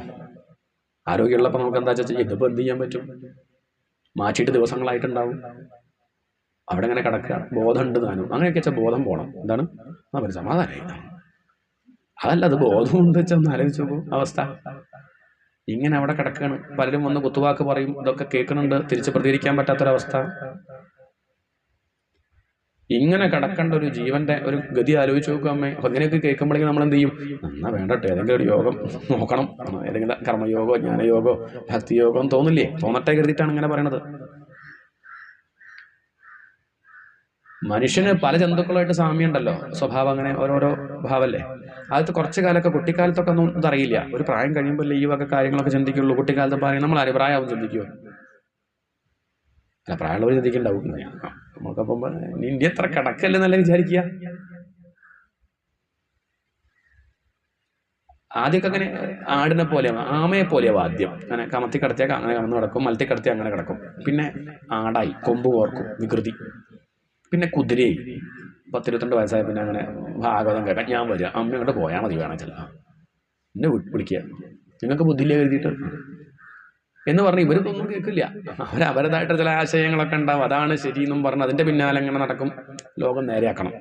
ആരോഗ്യമുള്ളപ്പോൾ നമുക്ക് എന്താ വെച്ചാൽ ഇതിപ്പോൾ എന്ത് ചെയ്യാൻ പറ്റും? മാറ്റിയിട്ട് ദിവസങ്ങളായിട്ടുണ്ടാവും. അവിടെ ഇങ്ങനെ കിടക്കുക, ബോധമുണ്ട് താനും. അങ്ങനെയൊക്കെ വെച്ചാൽ ബോധം പോകണം. എന്താണ്? അവർ സമാധാനമായി. അതല്ല, അത് ബോധമുണ്ട് വെച്ചാൽ ഒന്ന് ആലോചിച്ച് നോക്കൂ അവസ്ഥ. ഇങ്ങനെ അവിടെ കിടക്കുകയാണ്. പലരും വന്ന് കുത്തുവാക്ക് പറയും, ഇതൊക്കെ കേൾക്കുന്നുണ്ട്, തിരിച്ച് പ്രതികരിക്കാൻ പറ്റാത്തൊരവസ്ഥ. ഇങ്ങനെ കിടക്കേണ്ട ഒരു ജീവന്റെ ഒരു ഗതി ആലോചിച്ച് നോക്കുക അമ്മേ. അപ്പൊ ഇങ്ങനെയൊക്കെ കേൾക്കുമ്പോഴേക്കും നമ്മൾ എന്ത് ചെയ്യും? എന്നാ വേണ്ടട്ടെ, ഏതെങ്കിലും ഒരു യോഗം നോക്കണം, ഏതെങ്കിലും കർമ്മയോഗോ ജ്ഞാനയോഗോ ഭക്തിയോഗോ എന്ന് തോന്നില്ലേ? തോന്നട്ടെ കരുതിയിട്ടാണ് ഇങ്ങനെ പറയണത്. മനുഷ്യന് പല ജന്തുക്കളുമായിട്ട് സാമ്യം ഉണ്ടല്ലോ, സ്വഭാവം അങ്ങനെ ഓരോരോ ഭാവല്ലേ. ആദ്യത്തെ കുറച്ചു കാലമൊക്കെ, കുട്ടിക്കാലത്തൊക്കെ ഒന്നും ഇതറിയില്ല. ഒരു പ്രായം കഴിയുമ്പോൾ ഈ വക കാര്യങ്ങളൊക്കെ ചിന്തിക്കുള്ളൂ. കുട്ടിക്കാലത്ത് പറയും നമ്മൾ ആര് പ്രായമാവും ചിന്തിക്കുമോ? അല്ല, പ്രായമുള്ളവർ ചിന്തിക്കുന്നുണ്ടാവും. നമുക്കപ്പം ഇന്ത്യ എത്ര കിടക്കല്ലെന്നല്ല വിചാരിക്കുക. ആദ്യമൊക്കെ അങ്ങനെ ആടിനെ പോലെയാണ്, ആമയെ പോലെയാവും ആദ്യം. അങ്ങനെ കമത്തി കിടത്തിയാൽ അങ്ങനെ കമന്ന് കിടക്കും, മലത്തി കിടത്തിയാൽ അങ്ങനെ കിടക്കും. പിന്നെ ആടായി, കൊമ്പ് കോർക്കും, വികൃതി. പിന്നെ കുതിരയായി. 10-22 വയസ്സായ പിന്നെ അങ്ങനെ ഭാഗവതം കേൾക്കാൻ ഞാൻ വരിക, അമ്മ ഇങ്ങോട്ട് പോയാൽ മതി വേണമെങ്കിൽ എന്നെ വിളിക്കുക, നിങ്ങൾക്ക് ബുദ്ധിയില്ല കരുതിയിട്ട് എന്ന് പറഞ്ഞ് ഇവർക്കൊന്നും കേൾക്കില്ല. അവരവരതായിട്ട് ചില ആശയങ്ങളൊക്കെ ഉണ്ടാവും. അതാണ് ശരി എന്നും പറഞ്ഞ് അതിൻ്റെ പിന്നാലെ എങ്ങനെ നടക്കും. ലോകം നേരെയാക്കണം,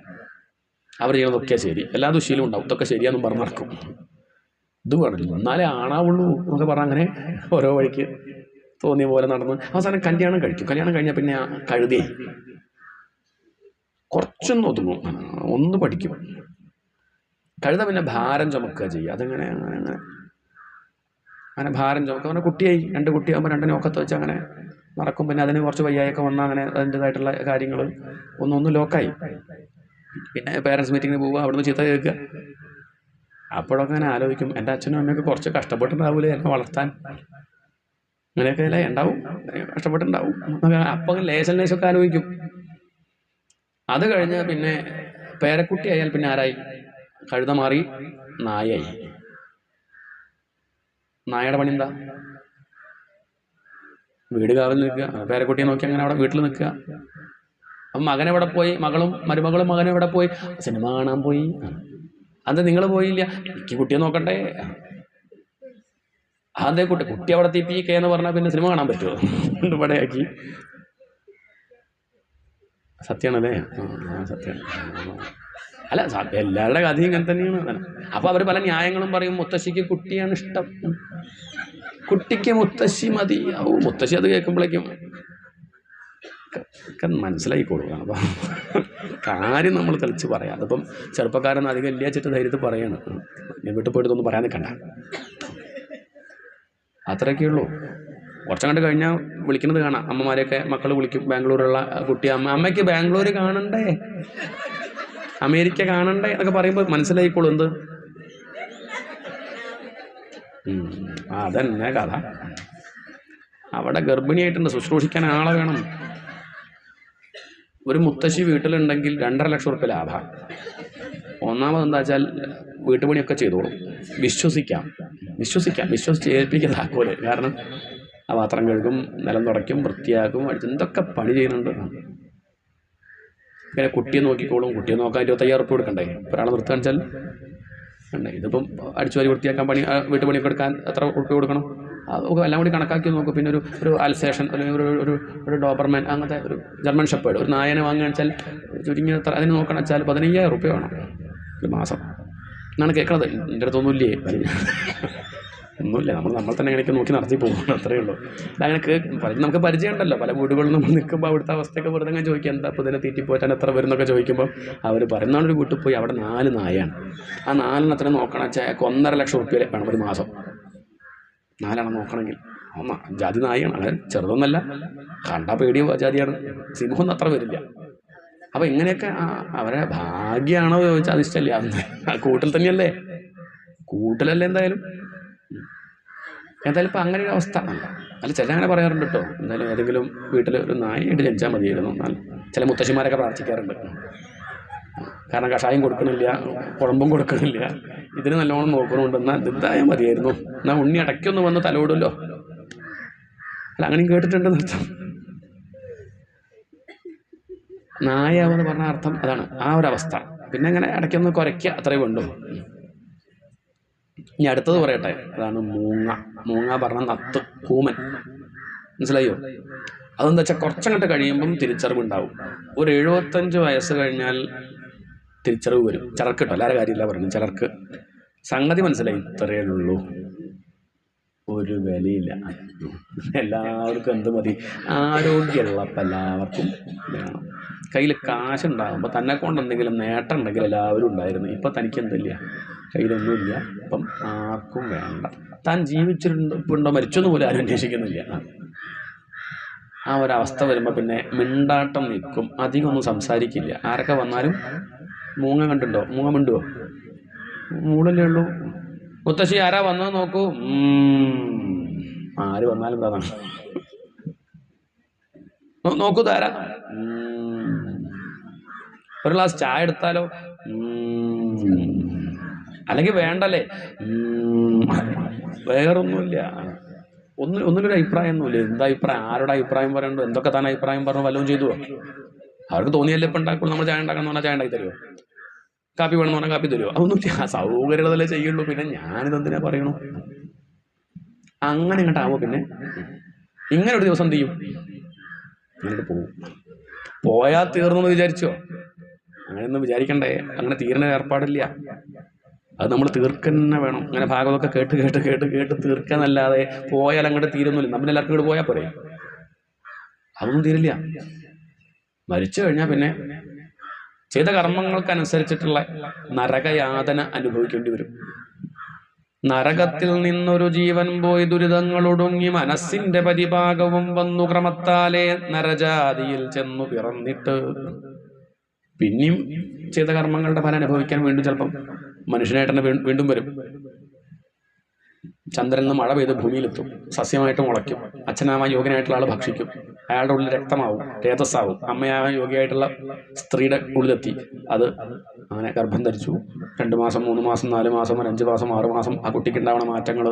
അവർ ചെയ്യുന്നതൊക്കെ ശരി, എല്ലാ ദുശീലും ഉണ്ടാവും, ഇതൊക്കെ ശരിയാന്നും പറഞ്ഞ് നടക്കും. ഇത് പാടില്ല, എന്നാലേ ആണാവുള്ളൂ എന്നൊക്കെ പറഞ്ഞാൽ അങ്ങനെ ഓരോ വഴിക്ക് തോന്നിയ പോലെ നടന്ന് അവസാനം കല്യാണം കഴിക്കും. കല്യാണം കഴിഞ്ഞാൽ പിന്നെ കഴുതേ കുറച്ചൊന്നും ഒതുങ്ങും, ഒന്ന് പഠിക്കും. കഴുത പിന്നെ ഭാരം ചുമക്കുക ചെയ്യുക. അതങ്ങനെ അങ്ങനെ അങ്ങനെ അങ്ങനെ ഭാരം ചുമക്കുക. അങ്ങനെ കുട്ടിയായി, 2 കുട്ടിയാകുമ്പോൾ 2 നോക്കത്ത് വെച്ച് അങ്ങനെ നടക്കും. പിന്നെ അതിന് കുറച്ച് വയ്യായൊക്കെ വന്നാൽ അങ്ങനെ അതിൻ്റെതായിട്ടുള്ള കാര്യങ്ങൾ ഒന്നൊന്ന് ലോക്കായി. പിന്നെ പേരൻസ് മീറ്റിങ്ങിന് പോവുക, അവിടുന്ന് ചീത്ത കേൾക്കുക. അപ്പോഴൊക്കെ ഞാൻ ആലോചിക്കും, എൻ്റെ അച്ഛനും അമ്മയൊക്കെ കുറച്ച് കഷ്ടപ്പെട്ടുണ്ടാവൂലേ എന്നെ വളർത്താൻ. അങ്ങനെയൊക്കെ അല്ലേ ഉണ്ടാവും, കഷ്ടപ്പെട്ടുണ്ടാവും. അപ്പം ലേശമൊക്കെ ആലോചിക്കും. അത് കഴിഞ്ഞ് പിന്നെ പേരക്കുട്ടി ആയാൽ പിന്നെ ആരായി? കഴുത മാറി നായായി. നായയുടെ പണി എന്താ? വീട് കാവൽ നിൽക്കുക, പേരക്കുട്ടിയെ നോക്കി അങ്ങനെ അവിടെ വീട്ടിൽ നിൽക്കുക. അപ്പം മകനെവിടെ പോയി? മരുമകളും മകനും എവിടെ പോയി? സിനിമ കാണാൻ പോയി. അത് നിങ്ങൾ പോയില്ല? എനിക്ക് കുട്ടിയെ നോക്കണ്ടേ. അതേ കുട്ടി അവിടെ TPK എന്ന് പറഞ്ഞാൽ പിന്നെ സിനിമ കാണാൻ പറ്റുമോ? ഇവിടെയാക്കി. സത്യമാണല്ലേ? സത്യമാണ്. അല്ല, എല്ലാവരുടെ കഥയും ഇങ്ങനെ തന്നെയാണ്. അപ്പോൾ അവർ പല ന്യായങ്ങളും പറയും. മുത്തശ്ശിക്ക് കുട്ടിയാണ് ഇഷ്ടം, കുട്ടിക്ക് മുത്തശ്ശി മതി. മുത്തശ്ശി അത് കേൾക്കുമ്പോഴേക്കും ഒക്കെ മനസ്സിലായിക്കോളൂ. അപ്പം കാര്യം നമ്മൾ തെളിച്ച് പറയാം. അതിപ്പം ചെറുപ്പക്കാരൊന്നും അധികം ഇല്ല വെച്ചിട്ട് ധൈര്യത്തിൽ പറയാണ്. ഞാൻ വീട്ടിൽ പോയിട്ട് ഒന്നും പറയാൻ നിൽക്കണ്ട, അത്രയൊക്കെ ഉള്ളൂ. കുറച്ചങ്ങോട്ട് കഴിഞ്ഞാൽ വിളിക്കുന്നത് കാണാം. അമ്മമാരെയൊക്കെ മക്കൾ വിളിക്കും, ബാംഗ്ലൂരുള്ള കുട്ടി. അമ്മയ്ക്ക് ബാംഗ്ലൂർ കാണണ്ടേ, അമേരിക്ക കാണണ്ടേ എന്നൊക്കെ പറയുമ്പോൾ മനസ്സിലായിക്കോളൂ എന്ത്. അതന്നെ കഥ. അവിടെ ഗർഭിണിയായിട്ടുണ്ട്, ശുശ്രൂഷിക്കാൻ ആളെ വേണം. ഒരു മുത്തശ്ശി വീട്ടിലുണ്ടെങ്കിൽ 2.5 ലക്ഷം റുപ്യ ലാഭം. ഒന്നാമത് എന്താ വെച്ചാൽ വീട്ടുപണിയൊക്കെ ചെയ്തോളും. വിശ്വസിച്ച് ഏൽപ്പിക്കുക താക്കോല്. കാരണം ആ പാത്രം കഴുകും, നിലം തുടയ്ക്കും, വൃത്തിയാക്കും, എന്തൊക്കെ പണി ചെയ്യുന്നുണ്ട്. പിന്നെ കുട്ടിയെ നോക്കിക്കോളും. കുട്ടിയെ നോക്കാൻ 25,000 റുപ്യ കൊടുക്കണ്ടേ? ഒരാളെ നിർത്തുക വെച്ചാൽ ഉണ്ട്. ഇതിപ്പം അടിച്ചുവാരി വൃത്തിയാക്കാൻ വീട്ടുപണിയൊക്കെ എടുക്കാൻ എത്ര റുപ്യ കൊടുക്കണം? എല്ലാം കൂടി കണക്കാക്കി നോക്കും. പിന്നെ ഒരു അൽസേഷൻ അല്ലെങ്കിൽ ഒരു ഡോബർമാൻ, അങ്ങനത്തെ ഒരു ജർമ്മൻ ഷെപ്പേർഡ്, ഒരു നായനെ വാങ്ങുക വെച്ചാൽ ചുരുങ്ങി എത്ര അതിന് നോക്കണം വെച്ചാൽ 15,000 റുപ്യ വേണം ഒരു മാസം എന്നാണ് കേൾക്കണത്. എൻ്റെ അടുത്തൊന്നുമില്ലേ? ഒന്നുമില്ല. നമ്മൾ തന്നെ ഇങ്ങനെയൊക്കെ നോക്കി നടത്തി പോകുന്നു, അത്രയേ ഉള്ളൂ. അങ്ങനെ നമുക്ക് പരിചയം ഉണ്ടല്ലോ. പല വീടുകളിൽ നമ്മൾ നിൽക്കുമ്പോൾ അവിടുത്തെ അവസ്ഥയൊക്കെ വെറുതെ അങ്ങനെ ചോദിക്കുക, എന്താ ഇപ്പോൾ ഇതിനെ തീറ്റിപ്പോറ്റാൻ എത്ര വരുന്നൊക്കെ ചോദിക്കുമ്പോൾ അവർ പറയുന്നതാണ്, ഒരു വീട്ടിൽ പോയി അവിടെ 4 നായാണ്. ആ 4 എത്ര നോക്കണം വെച്ചാൽ 1.5 ലക്ഷം റുപ്യ വേണം ഒരു മാസം. 4 നോക്കണമെങ്കിൽ. ജാതി നായാണ്, അങ്ങനെ ചെറുതൊന്നല്ല, കണ്ടാ പേടിയോ ജാതിയാണ്. സിംഹമൊന്നും അത്ര വരില്ല. അപ്പോൾ ഇങ്ങനെയൊക്കെ അവരെ ഭാഗ്യമാണോ ചോദിച്ചാൽ അത് ഇഷ്ടമല്ല. ആ കൂട്ടിൽ തന്നെയല്ലേ, എന്തായാലും ഇപ്പം അങ്ങനെ ഒരു അവസ്ഥ അല്ല. ചില അങ്ങനെ പറയാറുണ്ട് കേട്ടോ, എന്തായാലും ഏതെങ്കിലും വീട്ടിൽ ഒരു നായായിട്ട് ജനിച്ചാൽ മതിയായിരുന്നു. എന്നാൽ ചില മുത്തശ്ശിമാരൊക്കെ പ്രാർത്ഥിക്കാറുണ്ട്. കാരണം കഷായം കൊടുക്കണില്ല, കുഴമ്പും കൊടുക്കണില്ല, ഇതിന് നല്ലോണം നോക്കണമുണ്ട്, എന്നാൽ ഇതായാൽ മതിയായിരുന്നു, എന്നാൽ ഉണ്ണി ഇടയ്ക്കൊന്ന് വന്ന് തലോടുമല്ലോ. അല്ല, അങ്ങനെയും കേട്ടിട്ടുണ്ട് അർത്ഥം. നായാവെന്ന് പറഞ്ഞ അർത്ഥം അതാണ്, ആ ഒരവസ്ഥ. പിന്നെ അങ്ങനെ ഇടയ്ക്കൊന്ന് കുരയ്ക്കുക, അത്രയേ വേണ്ടൂ. ഇനി അടുത്തത് പറയട്ടെ, അതാണ് മൂങ്ങ പറഞ്ഞ നത്ത്, കൂമൻ. മനസ്സിലായോ? അതെന്താ വെച്ചാൽ കുറച്ചങ്ങോട്ട് കഴിയുമ്പം തിരിച്ചറിവുണ്ടാവും. ഒരു 75 വയസ്സ് കഴിഞ്ഞാൽ തിരിച്ചറിവ് വരും. ചിലർക്ക് കിട്ടും, എല്ലാവരുടെ കാര്യമില്ല പറഞ്ഞു. ചിലർക്ക് സംഗതി മനസ്സിലായി, ഇത്രയേ ഉള്ളൂ, ഒരു വിലയില്ല, എല്ലാവർക്കും എന്ത് മതി, ആരോഗ്യമുള്ളപ്പോൾ എല്ലാവർക്കും വേണം. കയ്യിൽ കാശുണ്ടാകുമ്പോൾ തന്നെ കൊണ്ട് എന്തെങ്കിലും നേട്ടം ഉണ്ടെങ്കിൽ എല്ലാവരും ഉണ്ടായിരുന്നു. ഇപ്പം തനിക്ക് എന്തില്ല, കയ്യിലൊന്നുമില്ല, ഇപ്പം ആർക്കും വേണ്ട. താൻ ജീവിച്ചിട്ടുണ്ടോ മരിച്ചൊന്നും പോലും ആരും അന്വേഷിക്കുന്നില്ല. ആ ഒരവസ്ഥ വരുമ്പോൾ പിന്നെ മിണ്ടാട്ടം നിൽക്കും, അധികം ഒന്നും സംസാരിക്കില്ല. ആരൊക്കെ വന്നാലും മൂങ്ങ കണ്ടുണ്ടോ, മൂങ്ങ മിണ്ടുവോ? മൂളല്ലേ ഉള്ളൂ. മുത്തശ്ശി ആരാ വന്നത് നോക്കൂ, ആര് വന്നാലും എന്താണ് നോക്കൂ, താരാ, ഒരു ഗ്ലാസ് ചായ എടുത്താലോ, അല്ലെങ്കിൽ വേണ്ടല്ലേ, വേറൊന്നുമില്ല, ഒന്നിലൊരു അഭിപ്രായമൊന്നുമില്ല. എന്താ അഭിപ്രായം, ആരുടെ അഭിപ്രായം പറയണ്ടോ, എന്തൊക്കെ താൻ അഭിപ്രായം പറഞ്ഞു വല്ലതും ചെയ്തുവോ? അവർക്ക് തോന്നിയല്ലേ ഇപ്പം ഉണ്ടാക്കുള്ളൂ. നമ്മൾ ചായ ഉണ്ടാക്കാന്ന് പറഞ്ഞാൽ ചായ ഉണ്ടാക്കി തരുമോ? കാപ്പി വേണമെന്ന് പറഞ്ഞാൽ കാപ്പി തരുമോ? അതൊന്നും സൗകര്യമുള്ളതല്ലേ ചെയ്യുള്ളൂ. പിന്നെ ഞാനിതെന്തിനാ പറയണു? അങ്ങനെ ഇങ്ങോട്ടാവുമ്പോൾ പിന്നെ ഇങ്ങനെ ഒരു ദിവസം എന്ത് ചെയ്യും, ഇങ്ങോട്ട് പോകും. പോയാൽ തീർന്നെന്ന് വിചാരിച്ചോ? അങ്ങനെയൊന്നും വിചാരിക്കണ്ടേ. അങ്ങനെ തീരണ ഏർപ്പാടില്ല. അത് നമ്മൾ തീർക്കന്നെ വേണം. അങ്ങനെ ഭാഗമൊക്കെ കേട്ട് തീർക്കാന്നല്ലാതെ പോയാൽ അങ്ങോട്ട് തീരുന്നില്ല. നമ്മൾ എല്ലാവർക്കും ഇങ്ങോട്ട് പോയാൽ പോരെ, അതൊന്നും തീരില്ല. മരിച്ചു കഴിഞ്ഞാൽ പിന്നെ ചെയ്ത കർമ്മങ്ങൾക്കനുസരിച്ചിട്ടുള്ള നരകയാതന അനുഭവിക്കേണ്ടി വരും. നരകത്തിൽ നിന്നൊരു ജീവൻ പോയി ദുരിതങ്ങളൊടുങ്ങി മനസ്സിന്റെ പരിഭാഗവും വന്നു ക്രമത്താലെ നരജാതിയിൽ ചെന്നു പിറന്നിട്ട് പിന്നെയും ചെയ്ത കർമ്മങ്ങളുടെ ഫലം അനുഭവിക്കാൻ വീണ്ടും ചിലപ്പം മനുഷ്യനായിട്ട് തന്നെ വീണ്ടും വരും. ചന്ദ്രനിൽ നിന്ന് മഴ പെയ്ത് ഭൂമിയിലെത്തും, സസ്യമായിട്ട് മുളയ്ക്കും, അച്ഛനാവാൻ യോഗ്യനായിട്ടുള്ള ആൾ ഭക്ഷിക്കും, അയാളുടെ ഉള്ളിൽ രക്തമാവും, രേതസ്സാവും, അമ്മയാവാൻ യോഗ്യമായിട്ടുള്ള സ്ത്രീയുടെ ഉള്ളിലെത്തി അത് അങ്ങനെ ഗർഭം ധരിച്ചു. 2 മാസം 3 മാസം 4 മാസം 5 മാസം 6 മാസം ആ കുട്ടിക്ക് ഉണ്ടാവുന്ന മാറ്റങ്ങൾ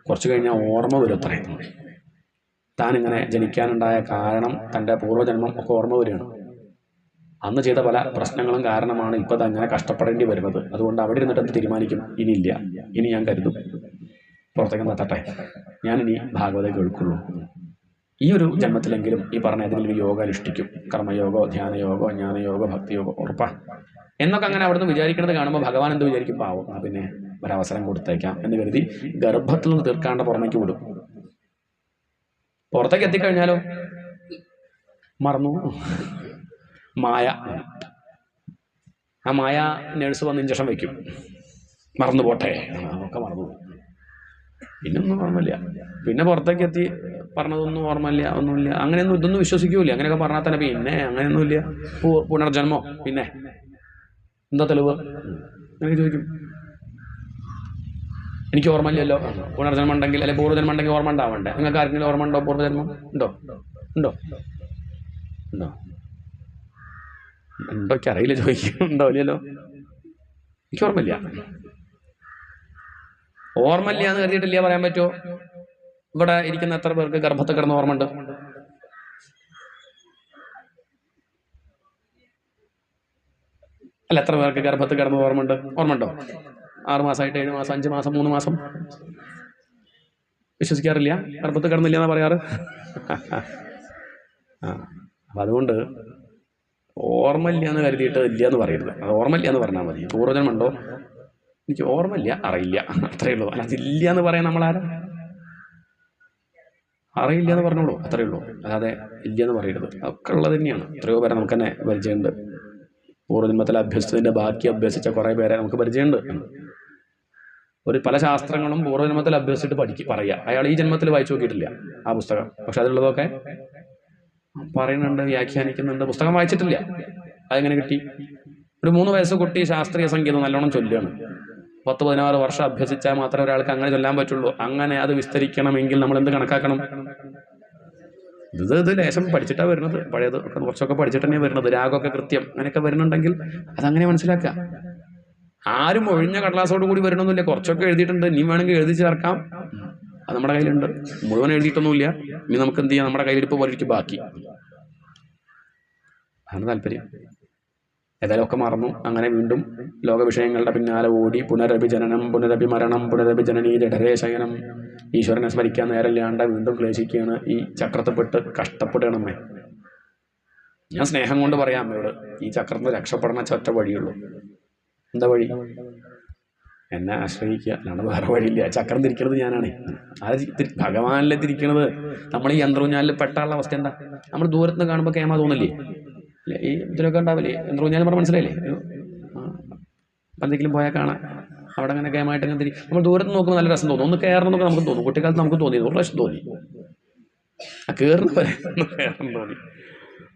കുറച്ച് കഴിഞ്ഞാൽ ഓർമ്മ വരും. അത്രയും താനിങ്ങനെ ജനിക്കാനുണ്ടായ കാരണം, തൻ്റെ പൂർവ്വജന്മം ഒക്കെ ഓർമ്മ വരികയാണ്. അന്ന് ചെയ്ത പല പ്രശ്നങ്ങളും കാരണമാണ് ഇപ്പം അങ്ങനെ കഷ്ടപ്പെടേണ്ടി വരുന്നത്. അതുകൊണ്ട് അവിടെ ഇരുന്നിട്ട് എന്ത് തീരുമാനിക്കും? ഇനിയില്ല, ഇനി ഞാൻ കരുതും പുറത്തേക്ക് നിർത്തട്ടെ, ഞാനിനി ഭാഗവതം കേൾക്കുള്ളൂ. ഈ ഒരു ജന്മത്തിലെങ്കിലും ഈ പറഞ്ഞ ഏതെങ്കിലും യോഗ അനുഷ്ഠിക്കും, കർമ്മയോഗോ ധ്യാനയോഗോ ജ്ഞാനയോഗോ ഭക്തിയോഗോ ഉറപ്പാ എന്നൊക്കെ അങ്ങനെ അവിടുന്ന് വിചാരിക്കുന്നത് കാണുമ്പോൾ ഭഗവാൻ എന്ത് വിചാരിക്കും? പാവം, പിന്നെ ഒരവസരം കൊടുത്തേക്കാം എന്ന് കരുതി ഗർഭത്തിൽ നിന്ന് തീർക്കാണ്ട് പുറമേക്ക് വിടും. പുറത്തേക്ക് എത്തിക്കഴിഞ്ഞാലോ മറന്നു. മായ, ആ മായ നേഴ്സ് വന്ന് ഇഞ്ചക്ഷൻ വയ്ക്കും, മറന്നു പോട്ടെ, ഒക്കെ മറന്നു. പിന്നൊന്നും ഓർമ്മയില്ല. പിന്നെ പുറത്തേക്ക് എത്തി പറഞ്ഞതൊന്നും ഓർമ്മയില്ല, ഒന്നുമില്ല. അങ്ങനെയൊന്നും ഇതൊന്നും വിശ്വസിക്കൂല. അങ്ങനെയൊക്കെ പറഞ്ഞാൽ തന്നെ പിന്നെ അങ്ങനെയൊന്നുമില്ല, പുനർജന്മോ, പിന്നെ എന്താ തെളിവ് അങ്ങനെ ചോദിക്കും. എനിക്ക് ഓർമ്മയില്ലല്ലോ. പുനർജന്മം ഉണ്ടെങ്കിൽ അല്ലെങ്കിൽ പൂർവ്വജന്മം ഉണ്ടെങ്കിൽ ഓർമ്മ ഉണ്ടാവണ്ടേ? നിങ്ങൾക്ക് ആർക്കെങ്കിലും ഓർമ്മ ഉണ്ടോ? പൂർവ്വജന്മം ഉണ്ടോ? ഉണ്ടോ? ഉണ്ടോ? ഉണ്ടോക്ക് അറിയില്ല, ചോദിക്കുന്നുണ്ടോ? ഇല്ലല്ലോ, എനിക്ക് ഓർമ്മയില്ല. ഓർമ്മയില്ല എന്ന് കരുതിയിട്ടില്ല പറയാൻ പറ്റുമോ? ഇവിടെ ഇരിക്കുന്ന എത്ര പേർക്ക് ഗർഭത്തെ കിടന്ന് ഓർമ്മ ഉണ്ട്? അല്ല, എത്ര പേർക്ക് ഗർഭത്തിൽ കിടന്ന് ഓർമ്മ ഉണ്ട്? ഓർമ്മ ഉണ്ടോ? 6 മാസമായിട്ട് 7 മാസം 5 മാസം 3 മാസം വിശ്വസിക്കാറില്ല? ഗർഭത്തിൽ കിടന്നില്ല എന്നാ പറയാറ്. അപ്പം അതുകൊണ്ട് ഓർമ്മയില്ല എന്ന് കരുതിയിട്ട് ഇല്ല എന്ന് പറയരുത്. അത് ഓർമ്മയില്ല എന്ന് പറഞ്ഞാൽ മതി. പൂർവ്വജന്മം ഉണ്ടോ? എനിക്ക് ഓർമ്മയില്ല, അറിയില്ല, അത്രയേ ഉള്ളൂ. അല്ല, അതില്ല എന്ന് പറയാൻ നമ്മളാരാ? അറിയില്ല എന്ന് പറഞ്ഞോളൂ, അത്രയേ ഉള്ളൂ. അല്ലാതെ ഇല്ല എന്ന് പറയരുത്. അതൊക്കെ ഉള്ളത് തന്നെയാണ്. എത്രയോ പേരെ നമുക്ക് തന്നെ പരിചയമുണ്ട്. പൂർവ്വജന്മത്തിൽ അഭ്യസിച്ചതിൻ്റെ ബാക്കി അഭ്യസിച്ച കുറേ പേരെ നമുക്ക് പരിചയമുണ്ട്. പല ശാസ്ത്രങ്ങളും പൂർവ്വജന്മത്തിൽ അഭ്യസിച്ചിട്ട് പറയുക. അയാൾ ഈ ജന്മത്തിൽ വായിച്ചു നോക്കിയിട്ടില്ല ആ പുസ്തകം, പക്ഷെ അതിലുള്ളതൊക്കെ പറയുന്നുണ്ട്, വ്യാഖ്യാനിക്കുന്നുണ്ട്. പുസ്തകം വായിച്ചിട്ടില്ല. അതെങ്ങനെ കിട്ടി? ഒരു 3 വയസ്സ് കുട്ടി ശാസ്ത്രീയ സംഗീതം നല്ലോണം ചൊല്ലുകയാണ്. 10-16 വർഷം അഭ്യസിച്ചാൽ മാത്രമേ ഒരാൾക്ക് അങ്ങനെ ചൊല്ലാൻ പറ്റുള്ളൂ. അങ്ങനെ അത് വിസ്തരിക്കണമെങ്കിൽ നമ്മൾ എന്ത് കണക്കാക്കണം? ഇത് ലേശം പഠിച്ചിട്ടാണ് വരുന്നത്. പഴയത് ഒക്കെ കുറച്ചൊക്കെ പഠിച്ചിട്ട് തന്നെയാണ് വരുന്നത്. രാഗമൊക്കെ കൃത്യം അങ്ങനെയൊക്കെ വരുന്നുണ്ടെങ്കിൽ അതങ്ങനെ മനസ്സിലാക്കുക. ആരും ഒഴിഞ്ഞ കടലാസോട് കൂടി വരണമെന്നില്ല. കുറച്ചൊക്കെ എഴുതിയിട്ടുണ്ട്, ഇനി വേണമെങ്കിൽ എഴുതി ചേർക്കാം. അത് നമ്മുടെ കയ്യിലുണ്ട്. മുഴുവൻ എഴുതിയിട്ടൊന്നുമില്ല. ഇനി നമുക്ക് എന്ത് ചെയ്യാം? നമ്മുടെ കയ്യിലിരിപ്പ് പോലെ ബാക്കി. അതാണ് താല്പര്യം. ഏതായാലും ഒക്കെ മറന്നു. അങ്ങനെ വീണ്ടും ലോക വിഷയങ്ങളുടെ പിന്നാലെ ഓടി പുനരഭി ജനനം, പുനരഭി മരണം, പുനരഭി ജനനീ ജഠരേ ശയനം. ഈശ്വരനെ സ്മരിക്കാൻ നേരമില്ലാണ്ട് വീണ്ടും ക്ലേശിക്കുകയാണ്. ഈ ചക്രത്തിൽപ്പെട്ട് കഷ്ടപ്പെടുകയാണ് അമ്മേ. ഞാൻ സ്നേഹം കൊണ്ട് പറയാം അമ്മയോട്, ഈ ചക്രത്തിൽ രക്ഷപ്പെടണ ഒറ്റ വഴിയുള്ളൂ. എന്താ വഴി? എന്നെ ആശ്രയിക്കുക, അല്ലാണ്ട് വേറെ വഴിയില്ല. ചക്രം തിരിക്കുന്നത് ഞാനാണ്. അത് ഭഗവാനിലെ തിരിക്കണത്. നമ്മൾ ഈ യന്ത്രൂഞ്ഞാലിൽ പെട്ടാനുള്ള അവസ്ഥ എന്താ? നമ്മൾ ദൂരത്ത് നിന്ന് കാണുമ്പോൾ കേമ തോന്നില്ലേ? ഈ ഇതിലൊക്കെ ഉണ്ടാവില്ലേ യന്ത്രൂഞ്ഞാൽ? പറഞ്ഞാൽ മനസ്സിലായില്ലേ? എന്തെങ്കിലും പോയാൽ കാണാം. അവിടെ അങ്ങനെ കേമായിട്ട് അങ്ങനെ തിരി. നമ്മൾ ദൂരത്ത് നോക്കുമ്പോൾ നല്ല രസം തോന്നും. ഒന്ന് കയറണം എന്നൊക്കെ നമുക്ക് തോന്നും. കുട്ടിക്കാലത്ത് നമുക്ക് തോന്നി, 1 പ്രാവശ്യം തോന്നി. ആ കയറുന്ന പോലെ കയറണം തോന്നി.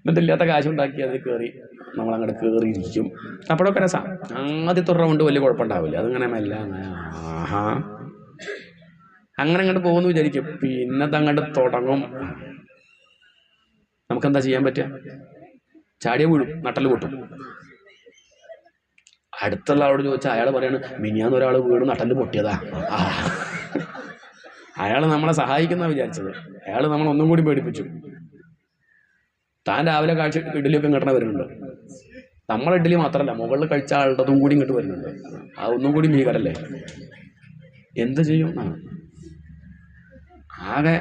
എന്നിട്ടില്ലാത്ത കാശുണ്ടാക്കി അതിൽ കയറി നമ്മളങ്ങോട്ട് കയറിയിരിക്കും. അപ്പോഴൊക്കെ രസം. ആദ്യത്തെ റൗണ്ട് വലിയ കുഴപ്പമുണ്ടാവില്ല. അതിങ്ങനെ മെല്ലെ അങ്ങനെ അങ്ങോട്ട് പോകുന്നു വിചാരിക്കും. പിന്നത്തെ അങ്ങോട്ട് തുടങ്ങും. നമുക്കെന്താ ചെയ്യാൻ പറ്റുക? ചാടിയ വീഴും, നട്ടല് പൊട്ടും. അടുത്തുള്ള ആളോട് ചോദിച്ചാൽ അയാൾ പറയാണ്, മിനിയാന്ന് ഒരാൾ വീണ് നട്ടല് പൊട്ടിയതാ. അയാൾ നമ്മളെ സഹായിക്കുന്ന വിചാരിച്ചത്. അയാൾ നമ്മളൊന്നും കൂടി പേടിപ്പിച്ചു. താൻ രാവിലെ കഴിച്ച ഇഡ്ഡലിയൊക്കെ ഇങ്ങോട്ട് വരുന്നുണ്ട്. നമ്മളെ ഇഡ്ഡലി മാത്രമല്ല, മുകളിൽ കഴിച്ച ആളുടേതും കൂടി ഇങ്ങോട്ട് വരുന്നുണ്ട്. ആ ഒന്നും കൂടി ഭീകരല്ലേ? എന്ത് ചെയ്യും? ആകെ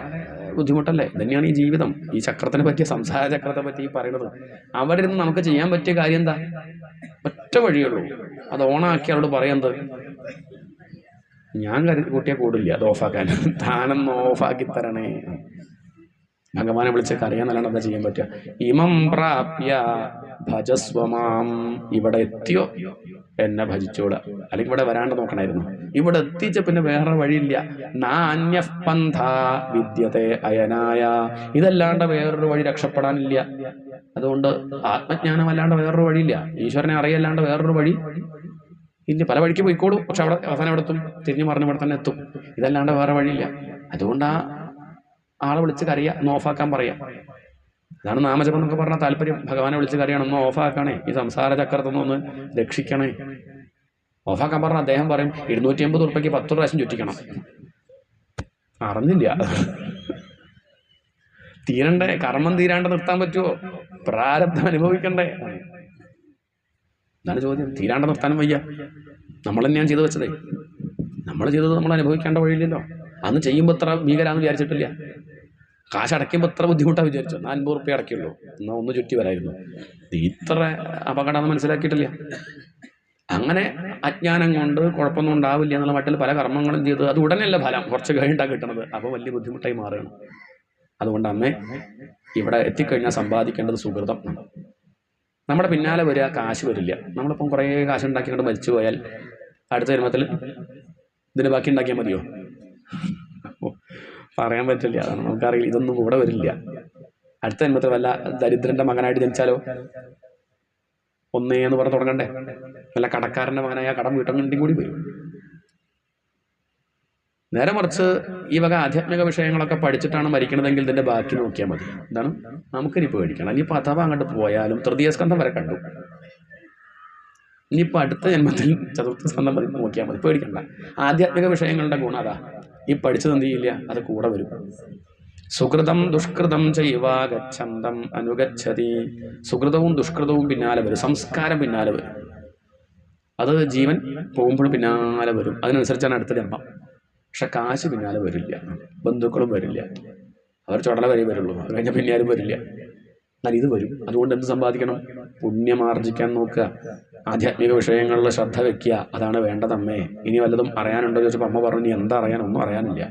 ബുദ്ധിമുട്ടല്ലേ? തന്നെയാണ് ഈ ജീവിതം. ഈ ചക്രത്തിനെ പറ്റിയ, സംസാര ചക്രത്തെ പറ്റി പറയുന്നത്. അവിടെ നിന്ന് നമുക്ക് ചെയ്യാൻ പറ്റിയ കാര്യം എന്താ? ഒറ്റ വഴിയുള്ളൂ. അത് ഓണാക്കി അവരോട് പറയുന്നത്, ഞാൻ കൂട്ടിയാൽ കൂടില്ല അത് ഓഫാക്കാൻ, താനൊന്ന് ഓഫാക്കി തരണേ. ഭഗവാനെ വിളിച്ച് കരയാന്നല്ലാണ്ട് എന്താ ചെയ്യാൻ പറ്റുക? ഇമം പ്രാപ്യ ഭജസ്വമാം. ഇവിടെ എത്തിയോ എന്നെ ഭജിച്ചോള. അല്ലെങ്കിൽ ഇവിടെ വരാണ്ട് നോക്കണമായിരുന്നു. ഇവിടെ എത്തിച്ച പിന്നെ വേറെ വഴിയില്ല. നാന്യപന്ഥ വിദ്യത്തെ അയനായ, ഇതല്ലാണ്ട് വേറൊരു വഴി രക്ഷപ്പെടാനില്ല. അതുകൊണ്ട് ആത്മജ്ഞാനം അല്ലാണ്ട് വേറൊരു വഴിയില്ല. ഈശ്വരനെ അറിയല്ലാണ്ട് വേറൊരു വഴി ഇല്ല. പല വഴിക്ക് പോയിക്കോളൂ, പക്ഷെ അവിടെ അവസാനം അവിടെ എത്തും, തിരിഞ്ഞു മറിഞ്ഞ് ഇവിടെ തന്നെ എത്തും. ഇതല്ലാണ്ട് വേറെ വഴിയില്ല. അതുകൊണ്ട് ആ ആളെ വിളിച്ച് കരയുക, ഒന്ന് ഓഫാക്കാൻ പറയാം. അതാണ് നാമജപം എന്നൊക്കെ പറഞ്ഞ താല്പര്യം. ഭഗവാനെ വിളിച്ച് കരയണം, ഒന്ന് ഓഫാക്കണേ, ഈ സംസാര ചക്രത്തൊന്നും ഒന്ന് രക്ഷിക്കണേ. ഓഫാക്കാൻ പറഞ്ഞ അദ്ദേഹം പറയും 250 ഉറുപ്പിക്ക് 10 പ്രാവശ്യം ചുറ്റിക്കണം. അറിഞ്ഞില്ല, തീരണ്ടേ, കർമ്മം തീരാണ്ട് നിർത്താൻ പറ്റുമോ? പ്രാരബ്ധം അനുഭവിക്കണ്ടേ? ഇതാണ് ചോദ്യം. തീരാണ്ട് നിർത്താനും വയ്യ. നമ്മൾ തന്നെയാണ് ചെയ്തു വെച്ചതേ. നമ്മൾ ചെയ്തത് നമ്മൾ അനുഭവിക്കേണ്ട വഴിയില്ലല്ലോ. അന്ന് ചെയ്യുമ്പോൾ ഇത്ര ഭീകരാന്ന് വിചാരിച്ചിട്ടില്ല. കാശ് അടയ്ക്കുമ്പോൾ ഇത്ര ബുദ്ധിമുട്ടാണ് വിചാരിച്ചു. 40 ഉറുപ്പിക അടയ്ക്കുള്ളൂ, എന്നാൽ ഒന്ന് ചുറ്റി വരായിരുന്നു. ഇത്ര അപകടം മനസ്സിലാക്കിയിട്ടില്ല. അങ്ങനെ അജ്ഞാനം കൊണ്ട് കുഴപ്പമൊന്നും ഉണ്ടാവില്ല എന്നുള്ള മട്ടിൽ പല കർമ്മങ്ങളും ചെയ്ത് അത് ഉടനെയല്ല ഫലം, കുറച്ച് കഴിഞ്ഞിട്ടാണ് കിട്ടുന്നത്. അപ്പോൾ വലിയ ബുദ്ധിമുട്ടായി മാറുകയാണ്. അതുകൊണ്ട് അമ്മേ, ഇവിടെ എത്തിക്കഴിഞ്ഞാൽ സമ്പാദിക്കേണ്ടത് സുഹൃതം. നമ്മുടെ പിന്നാലെ വരിക, കാശ് വരില്ല. നമ്മളിപ്പം കുറേ കാശ് ഉണ്ടാക്കിക്കൊണ്ട് മരിച്ചു പോയാൽ അടുത്ത ജന്മത്തിൽ ഇതിന് ബാക്കി ഉണ്ടാക്കിയാൽ മതിയോ? പറയാൻ പറ്റില്ല. അതാണ് നമുക്കറിയില്ല. ഇതൊന്നും കൂടെ വരില്ല. അടുത്ത ജന്മത്തിൽ വല്ല ദരിദ്രന്റെ മകനായിട്ട് ജനിച്ചാലോ? ഒന്നേന്ന് പറഞ്ഞ് തുടങ്ങണ്ടേ? വല്ല കടക്കാരൻ്റെ മകനായ കടം വീട്ടം കൂടി വരും. നേരെ മറിച്ച് ഈ വക ആധ്യാത്മിക വിഷയങ്ങളൊക്കെ പഠിച്ചിട്ടാണ് മരിക്കണതെങ്കിൽ ഇതിന്റെ ബാക്കി നോക്കിയാൽ മതി. എന്താണ് നമുക്കിനി പേടിക്കണം. ഇനിയിപ്പോൾ അഥവാ അങ്ങോട്ട് പോയാലും തൃതീയ സ്കന്ധം വരെ കണ്ടു. ഇനിയിപ്പോൾ അടുത്ത ജന്മത്തിൽ ചതുർത്ഥ സ്കന്ധം മതി, നോക്കിയാൽ മതി, പേടിക്കണ്ട. ആധ്യാത്മിക വിഷയങ്ങളുടെ ഗുണം അതാ. ഈ പഠിച്ചത് എന്ത് ചെയ്യില്ല, അത് കൂടെ വരും. സുകൃതം ദുഷ്കൃതം ചൈവാഗച്ഛന്തം അനുഗച്ഛതി. സുകൃതവും ദുഷ്കൃതവും പിന്നാലെ വരും, സംസ്കാരം പിന്നാലെ വരും. അത് ജീവൻ പോകുമ്പോഴും പിന്നാലെ വരും. അതിനനുസരിച്ചാണ് അടുത്ത ജന്മം. പക്ഷെ കാശ് പിന്നാലെ വരില്ല, ബന്ധുക്കളും വരില്ല. അവർ ചുടല വരെ വരുള്ളൂ, അത് കഴിഞ്ഞാൽ പിന്നെ ആരും വരില്ല. എന്നാൽ ഇത് വരും. അതുകൊണ്ട് എന്ത് സമ്പാദിക്കണം? പുണ്യമാർജിക്കാൻ നോക്കുക, ആധ്യാത്മിക വിഷയങ്ങളിൽ ശ്രദ്ധ വെക്കുക. അതാണ് വേണ്ടതമ്മേ. ഇനി വല്ലതും അറിയാനുണ്ടോ ചോദിച്ചപ്പോൾ അമ്മ പറഞ്ഞു, നീ എന്താ അറിയാൻ? ഒന്നും അറിയാനില്ല.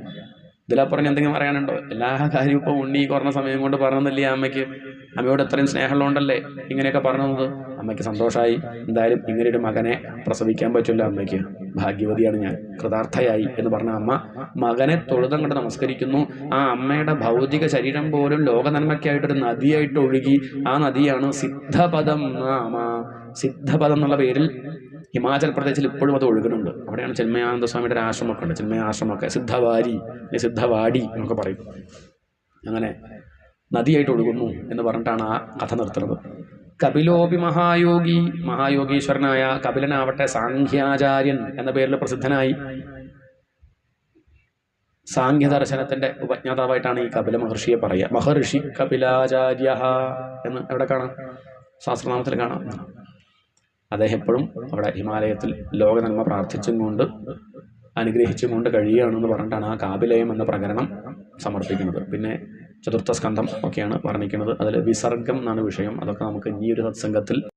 ഇതിലപ്പുറം എന്തെങ്കിലും അറിയാനുണ്ടോ? എല്ലാ കാര്യവും ഇപ്പോൾ ഉണ്ണി കുറഞ്ഞ സമയം കൊണ്ട് പറഞ്ഞില്ലേ അമ്മയ്ക്ക്? അമ്മയോട് എത്രയും സ്നേഹമുള്ളതുകൊണ്ടല്ലേ ഇങ്ങനെയൊക്കെ പറഞ്ഞത്. അമ്മയ്ക്ക് സന്തോഷമായി. എന്തായാലും ഇങ്ങനെയൊരു മകനെ പ്രസവിക്കാൻ പറ്റില്ല അമ്മയ്ക്ക്. ഭാഗ്യവതിയാണ് ഞാൻ, കൃതാർത്ഥയായി എന്ന് പറഞ്ഞ അമ്മ മകനെ തൊഴുതം കണ്ട് നമസ്കരിക്കുന്നു. ആ അമ്മയുടെ ഭൗതിക ശരീരം പോലും ലോക നന്മയ്ക്കായിട്ടൊരു നദിയായിട്ട് ഒഴുകി. ആ നദിയാണ് സിദ്ധപദം നാമ. സിദ്ധപദം എന്നുള്ള പേരിൽ ഹിമാചൽ പ്രദേശിൽ ഇപ്പോഴും അത് ഒഴുകുന്നുണ്ട്. അവിടെയാണ് ചിന്മയാനന്ദ സ്വാമിയുടെ ഒരു ആശ്രമമൊക്കെ ഉണ്ട്. ചിന്മയാശ്രമമൊക്കെ സിദ്ധവാരി, സിദ്ധവാടി എന്നൊക്കെ പറയും. അങ്ങനെ നദിയായിട്ട് ഒഴുകുന്നു എന്ന് പറഞ്ഞിട്ടാണ് ആ കഥ നിർത്തുന്നത്. കപിലോപി മഹായോഗി, മഹായോഗീശ്വരനായ കപിലനാവട്ടെ സാഖ്യാചാര്യൻ എന്ന പേരിൽ പ്രസിദ്ധനായി. സാഖ്യദർശനത്തിന്റെ ഉപജ്ഞാതാവായിട്ടാണ് ഈ കപില മഹർഷിയെ പറയുക. മഹർഷി കപിലാചാര്യ എന്ന് എവിടെ കാണാം? സഹസ്രനാമത്തിൽ കാണാം. അദ്ദേഹം എപ്പോഴും അവിടെ ഹിമാലയത്തിൽ ലോക നന്മ പ്രാർത്ഥിച്ചും കൊണ്ട് അനുഗ്രഹിച്ചും കൊണ്ട് കഴിയുകയാണെന്ന് പറഞ്ഞിട്ടാണ് ആ കാപിലയം എന്ന പ്രകരണം സമർപ്പിക്കുന്നത്. പിന്നെ ചതുർത്ഥ സ്കന്ധം ഒക്കെയാണ് വർണ്ണിക്കുന്നത്. അതിൽ വിസർഗം എന്നാണ് വിഷയം. അതൊക്കെ നമുക്ക് ഈ ഒരു സത്സംഗത്തിൽ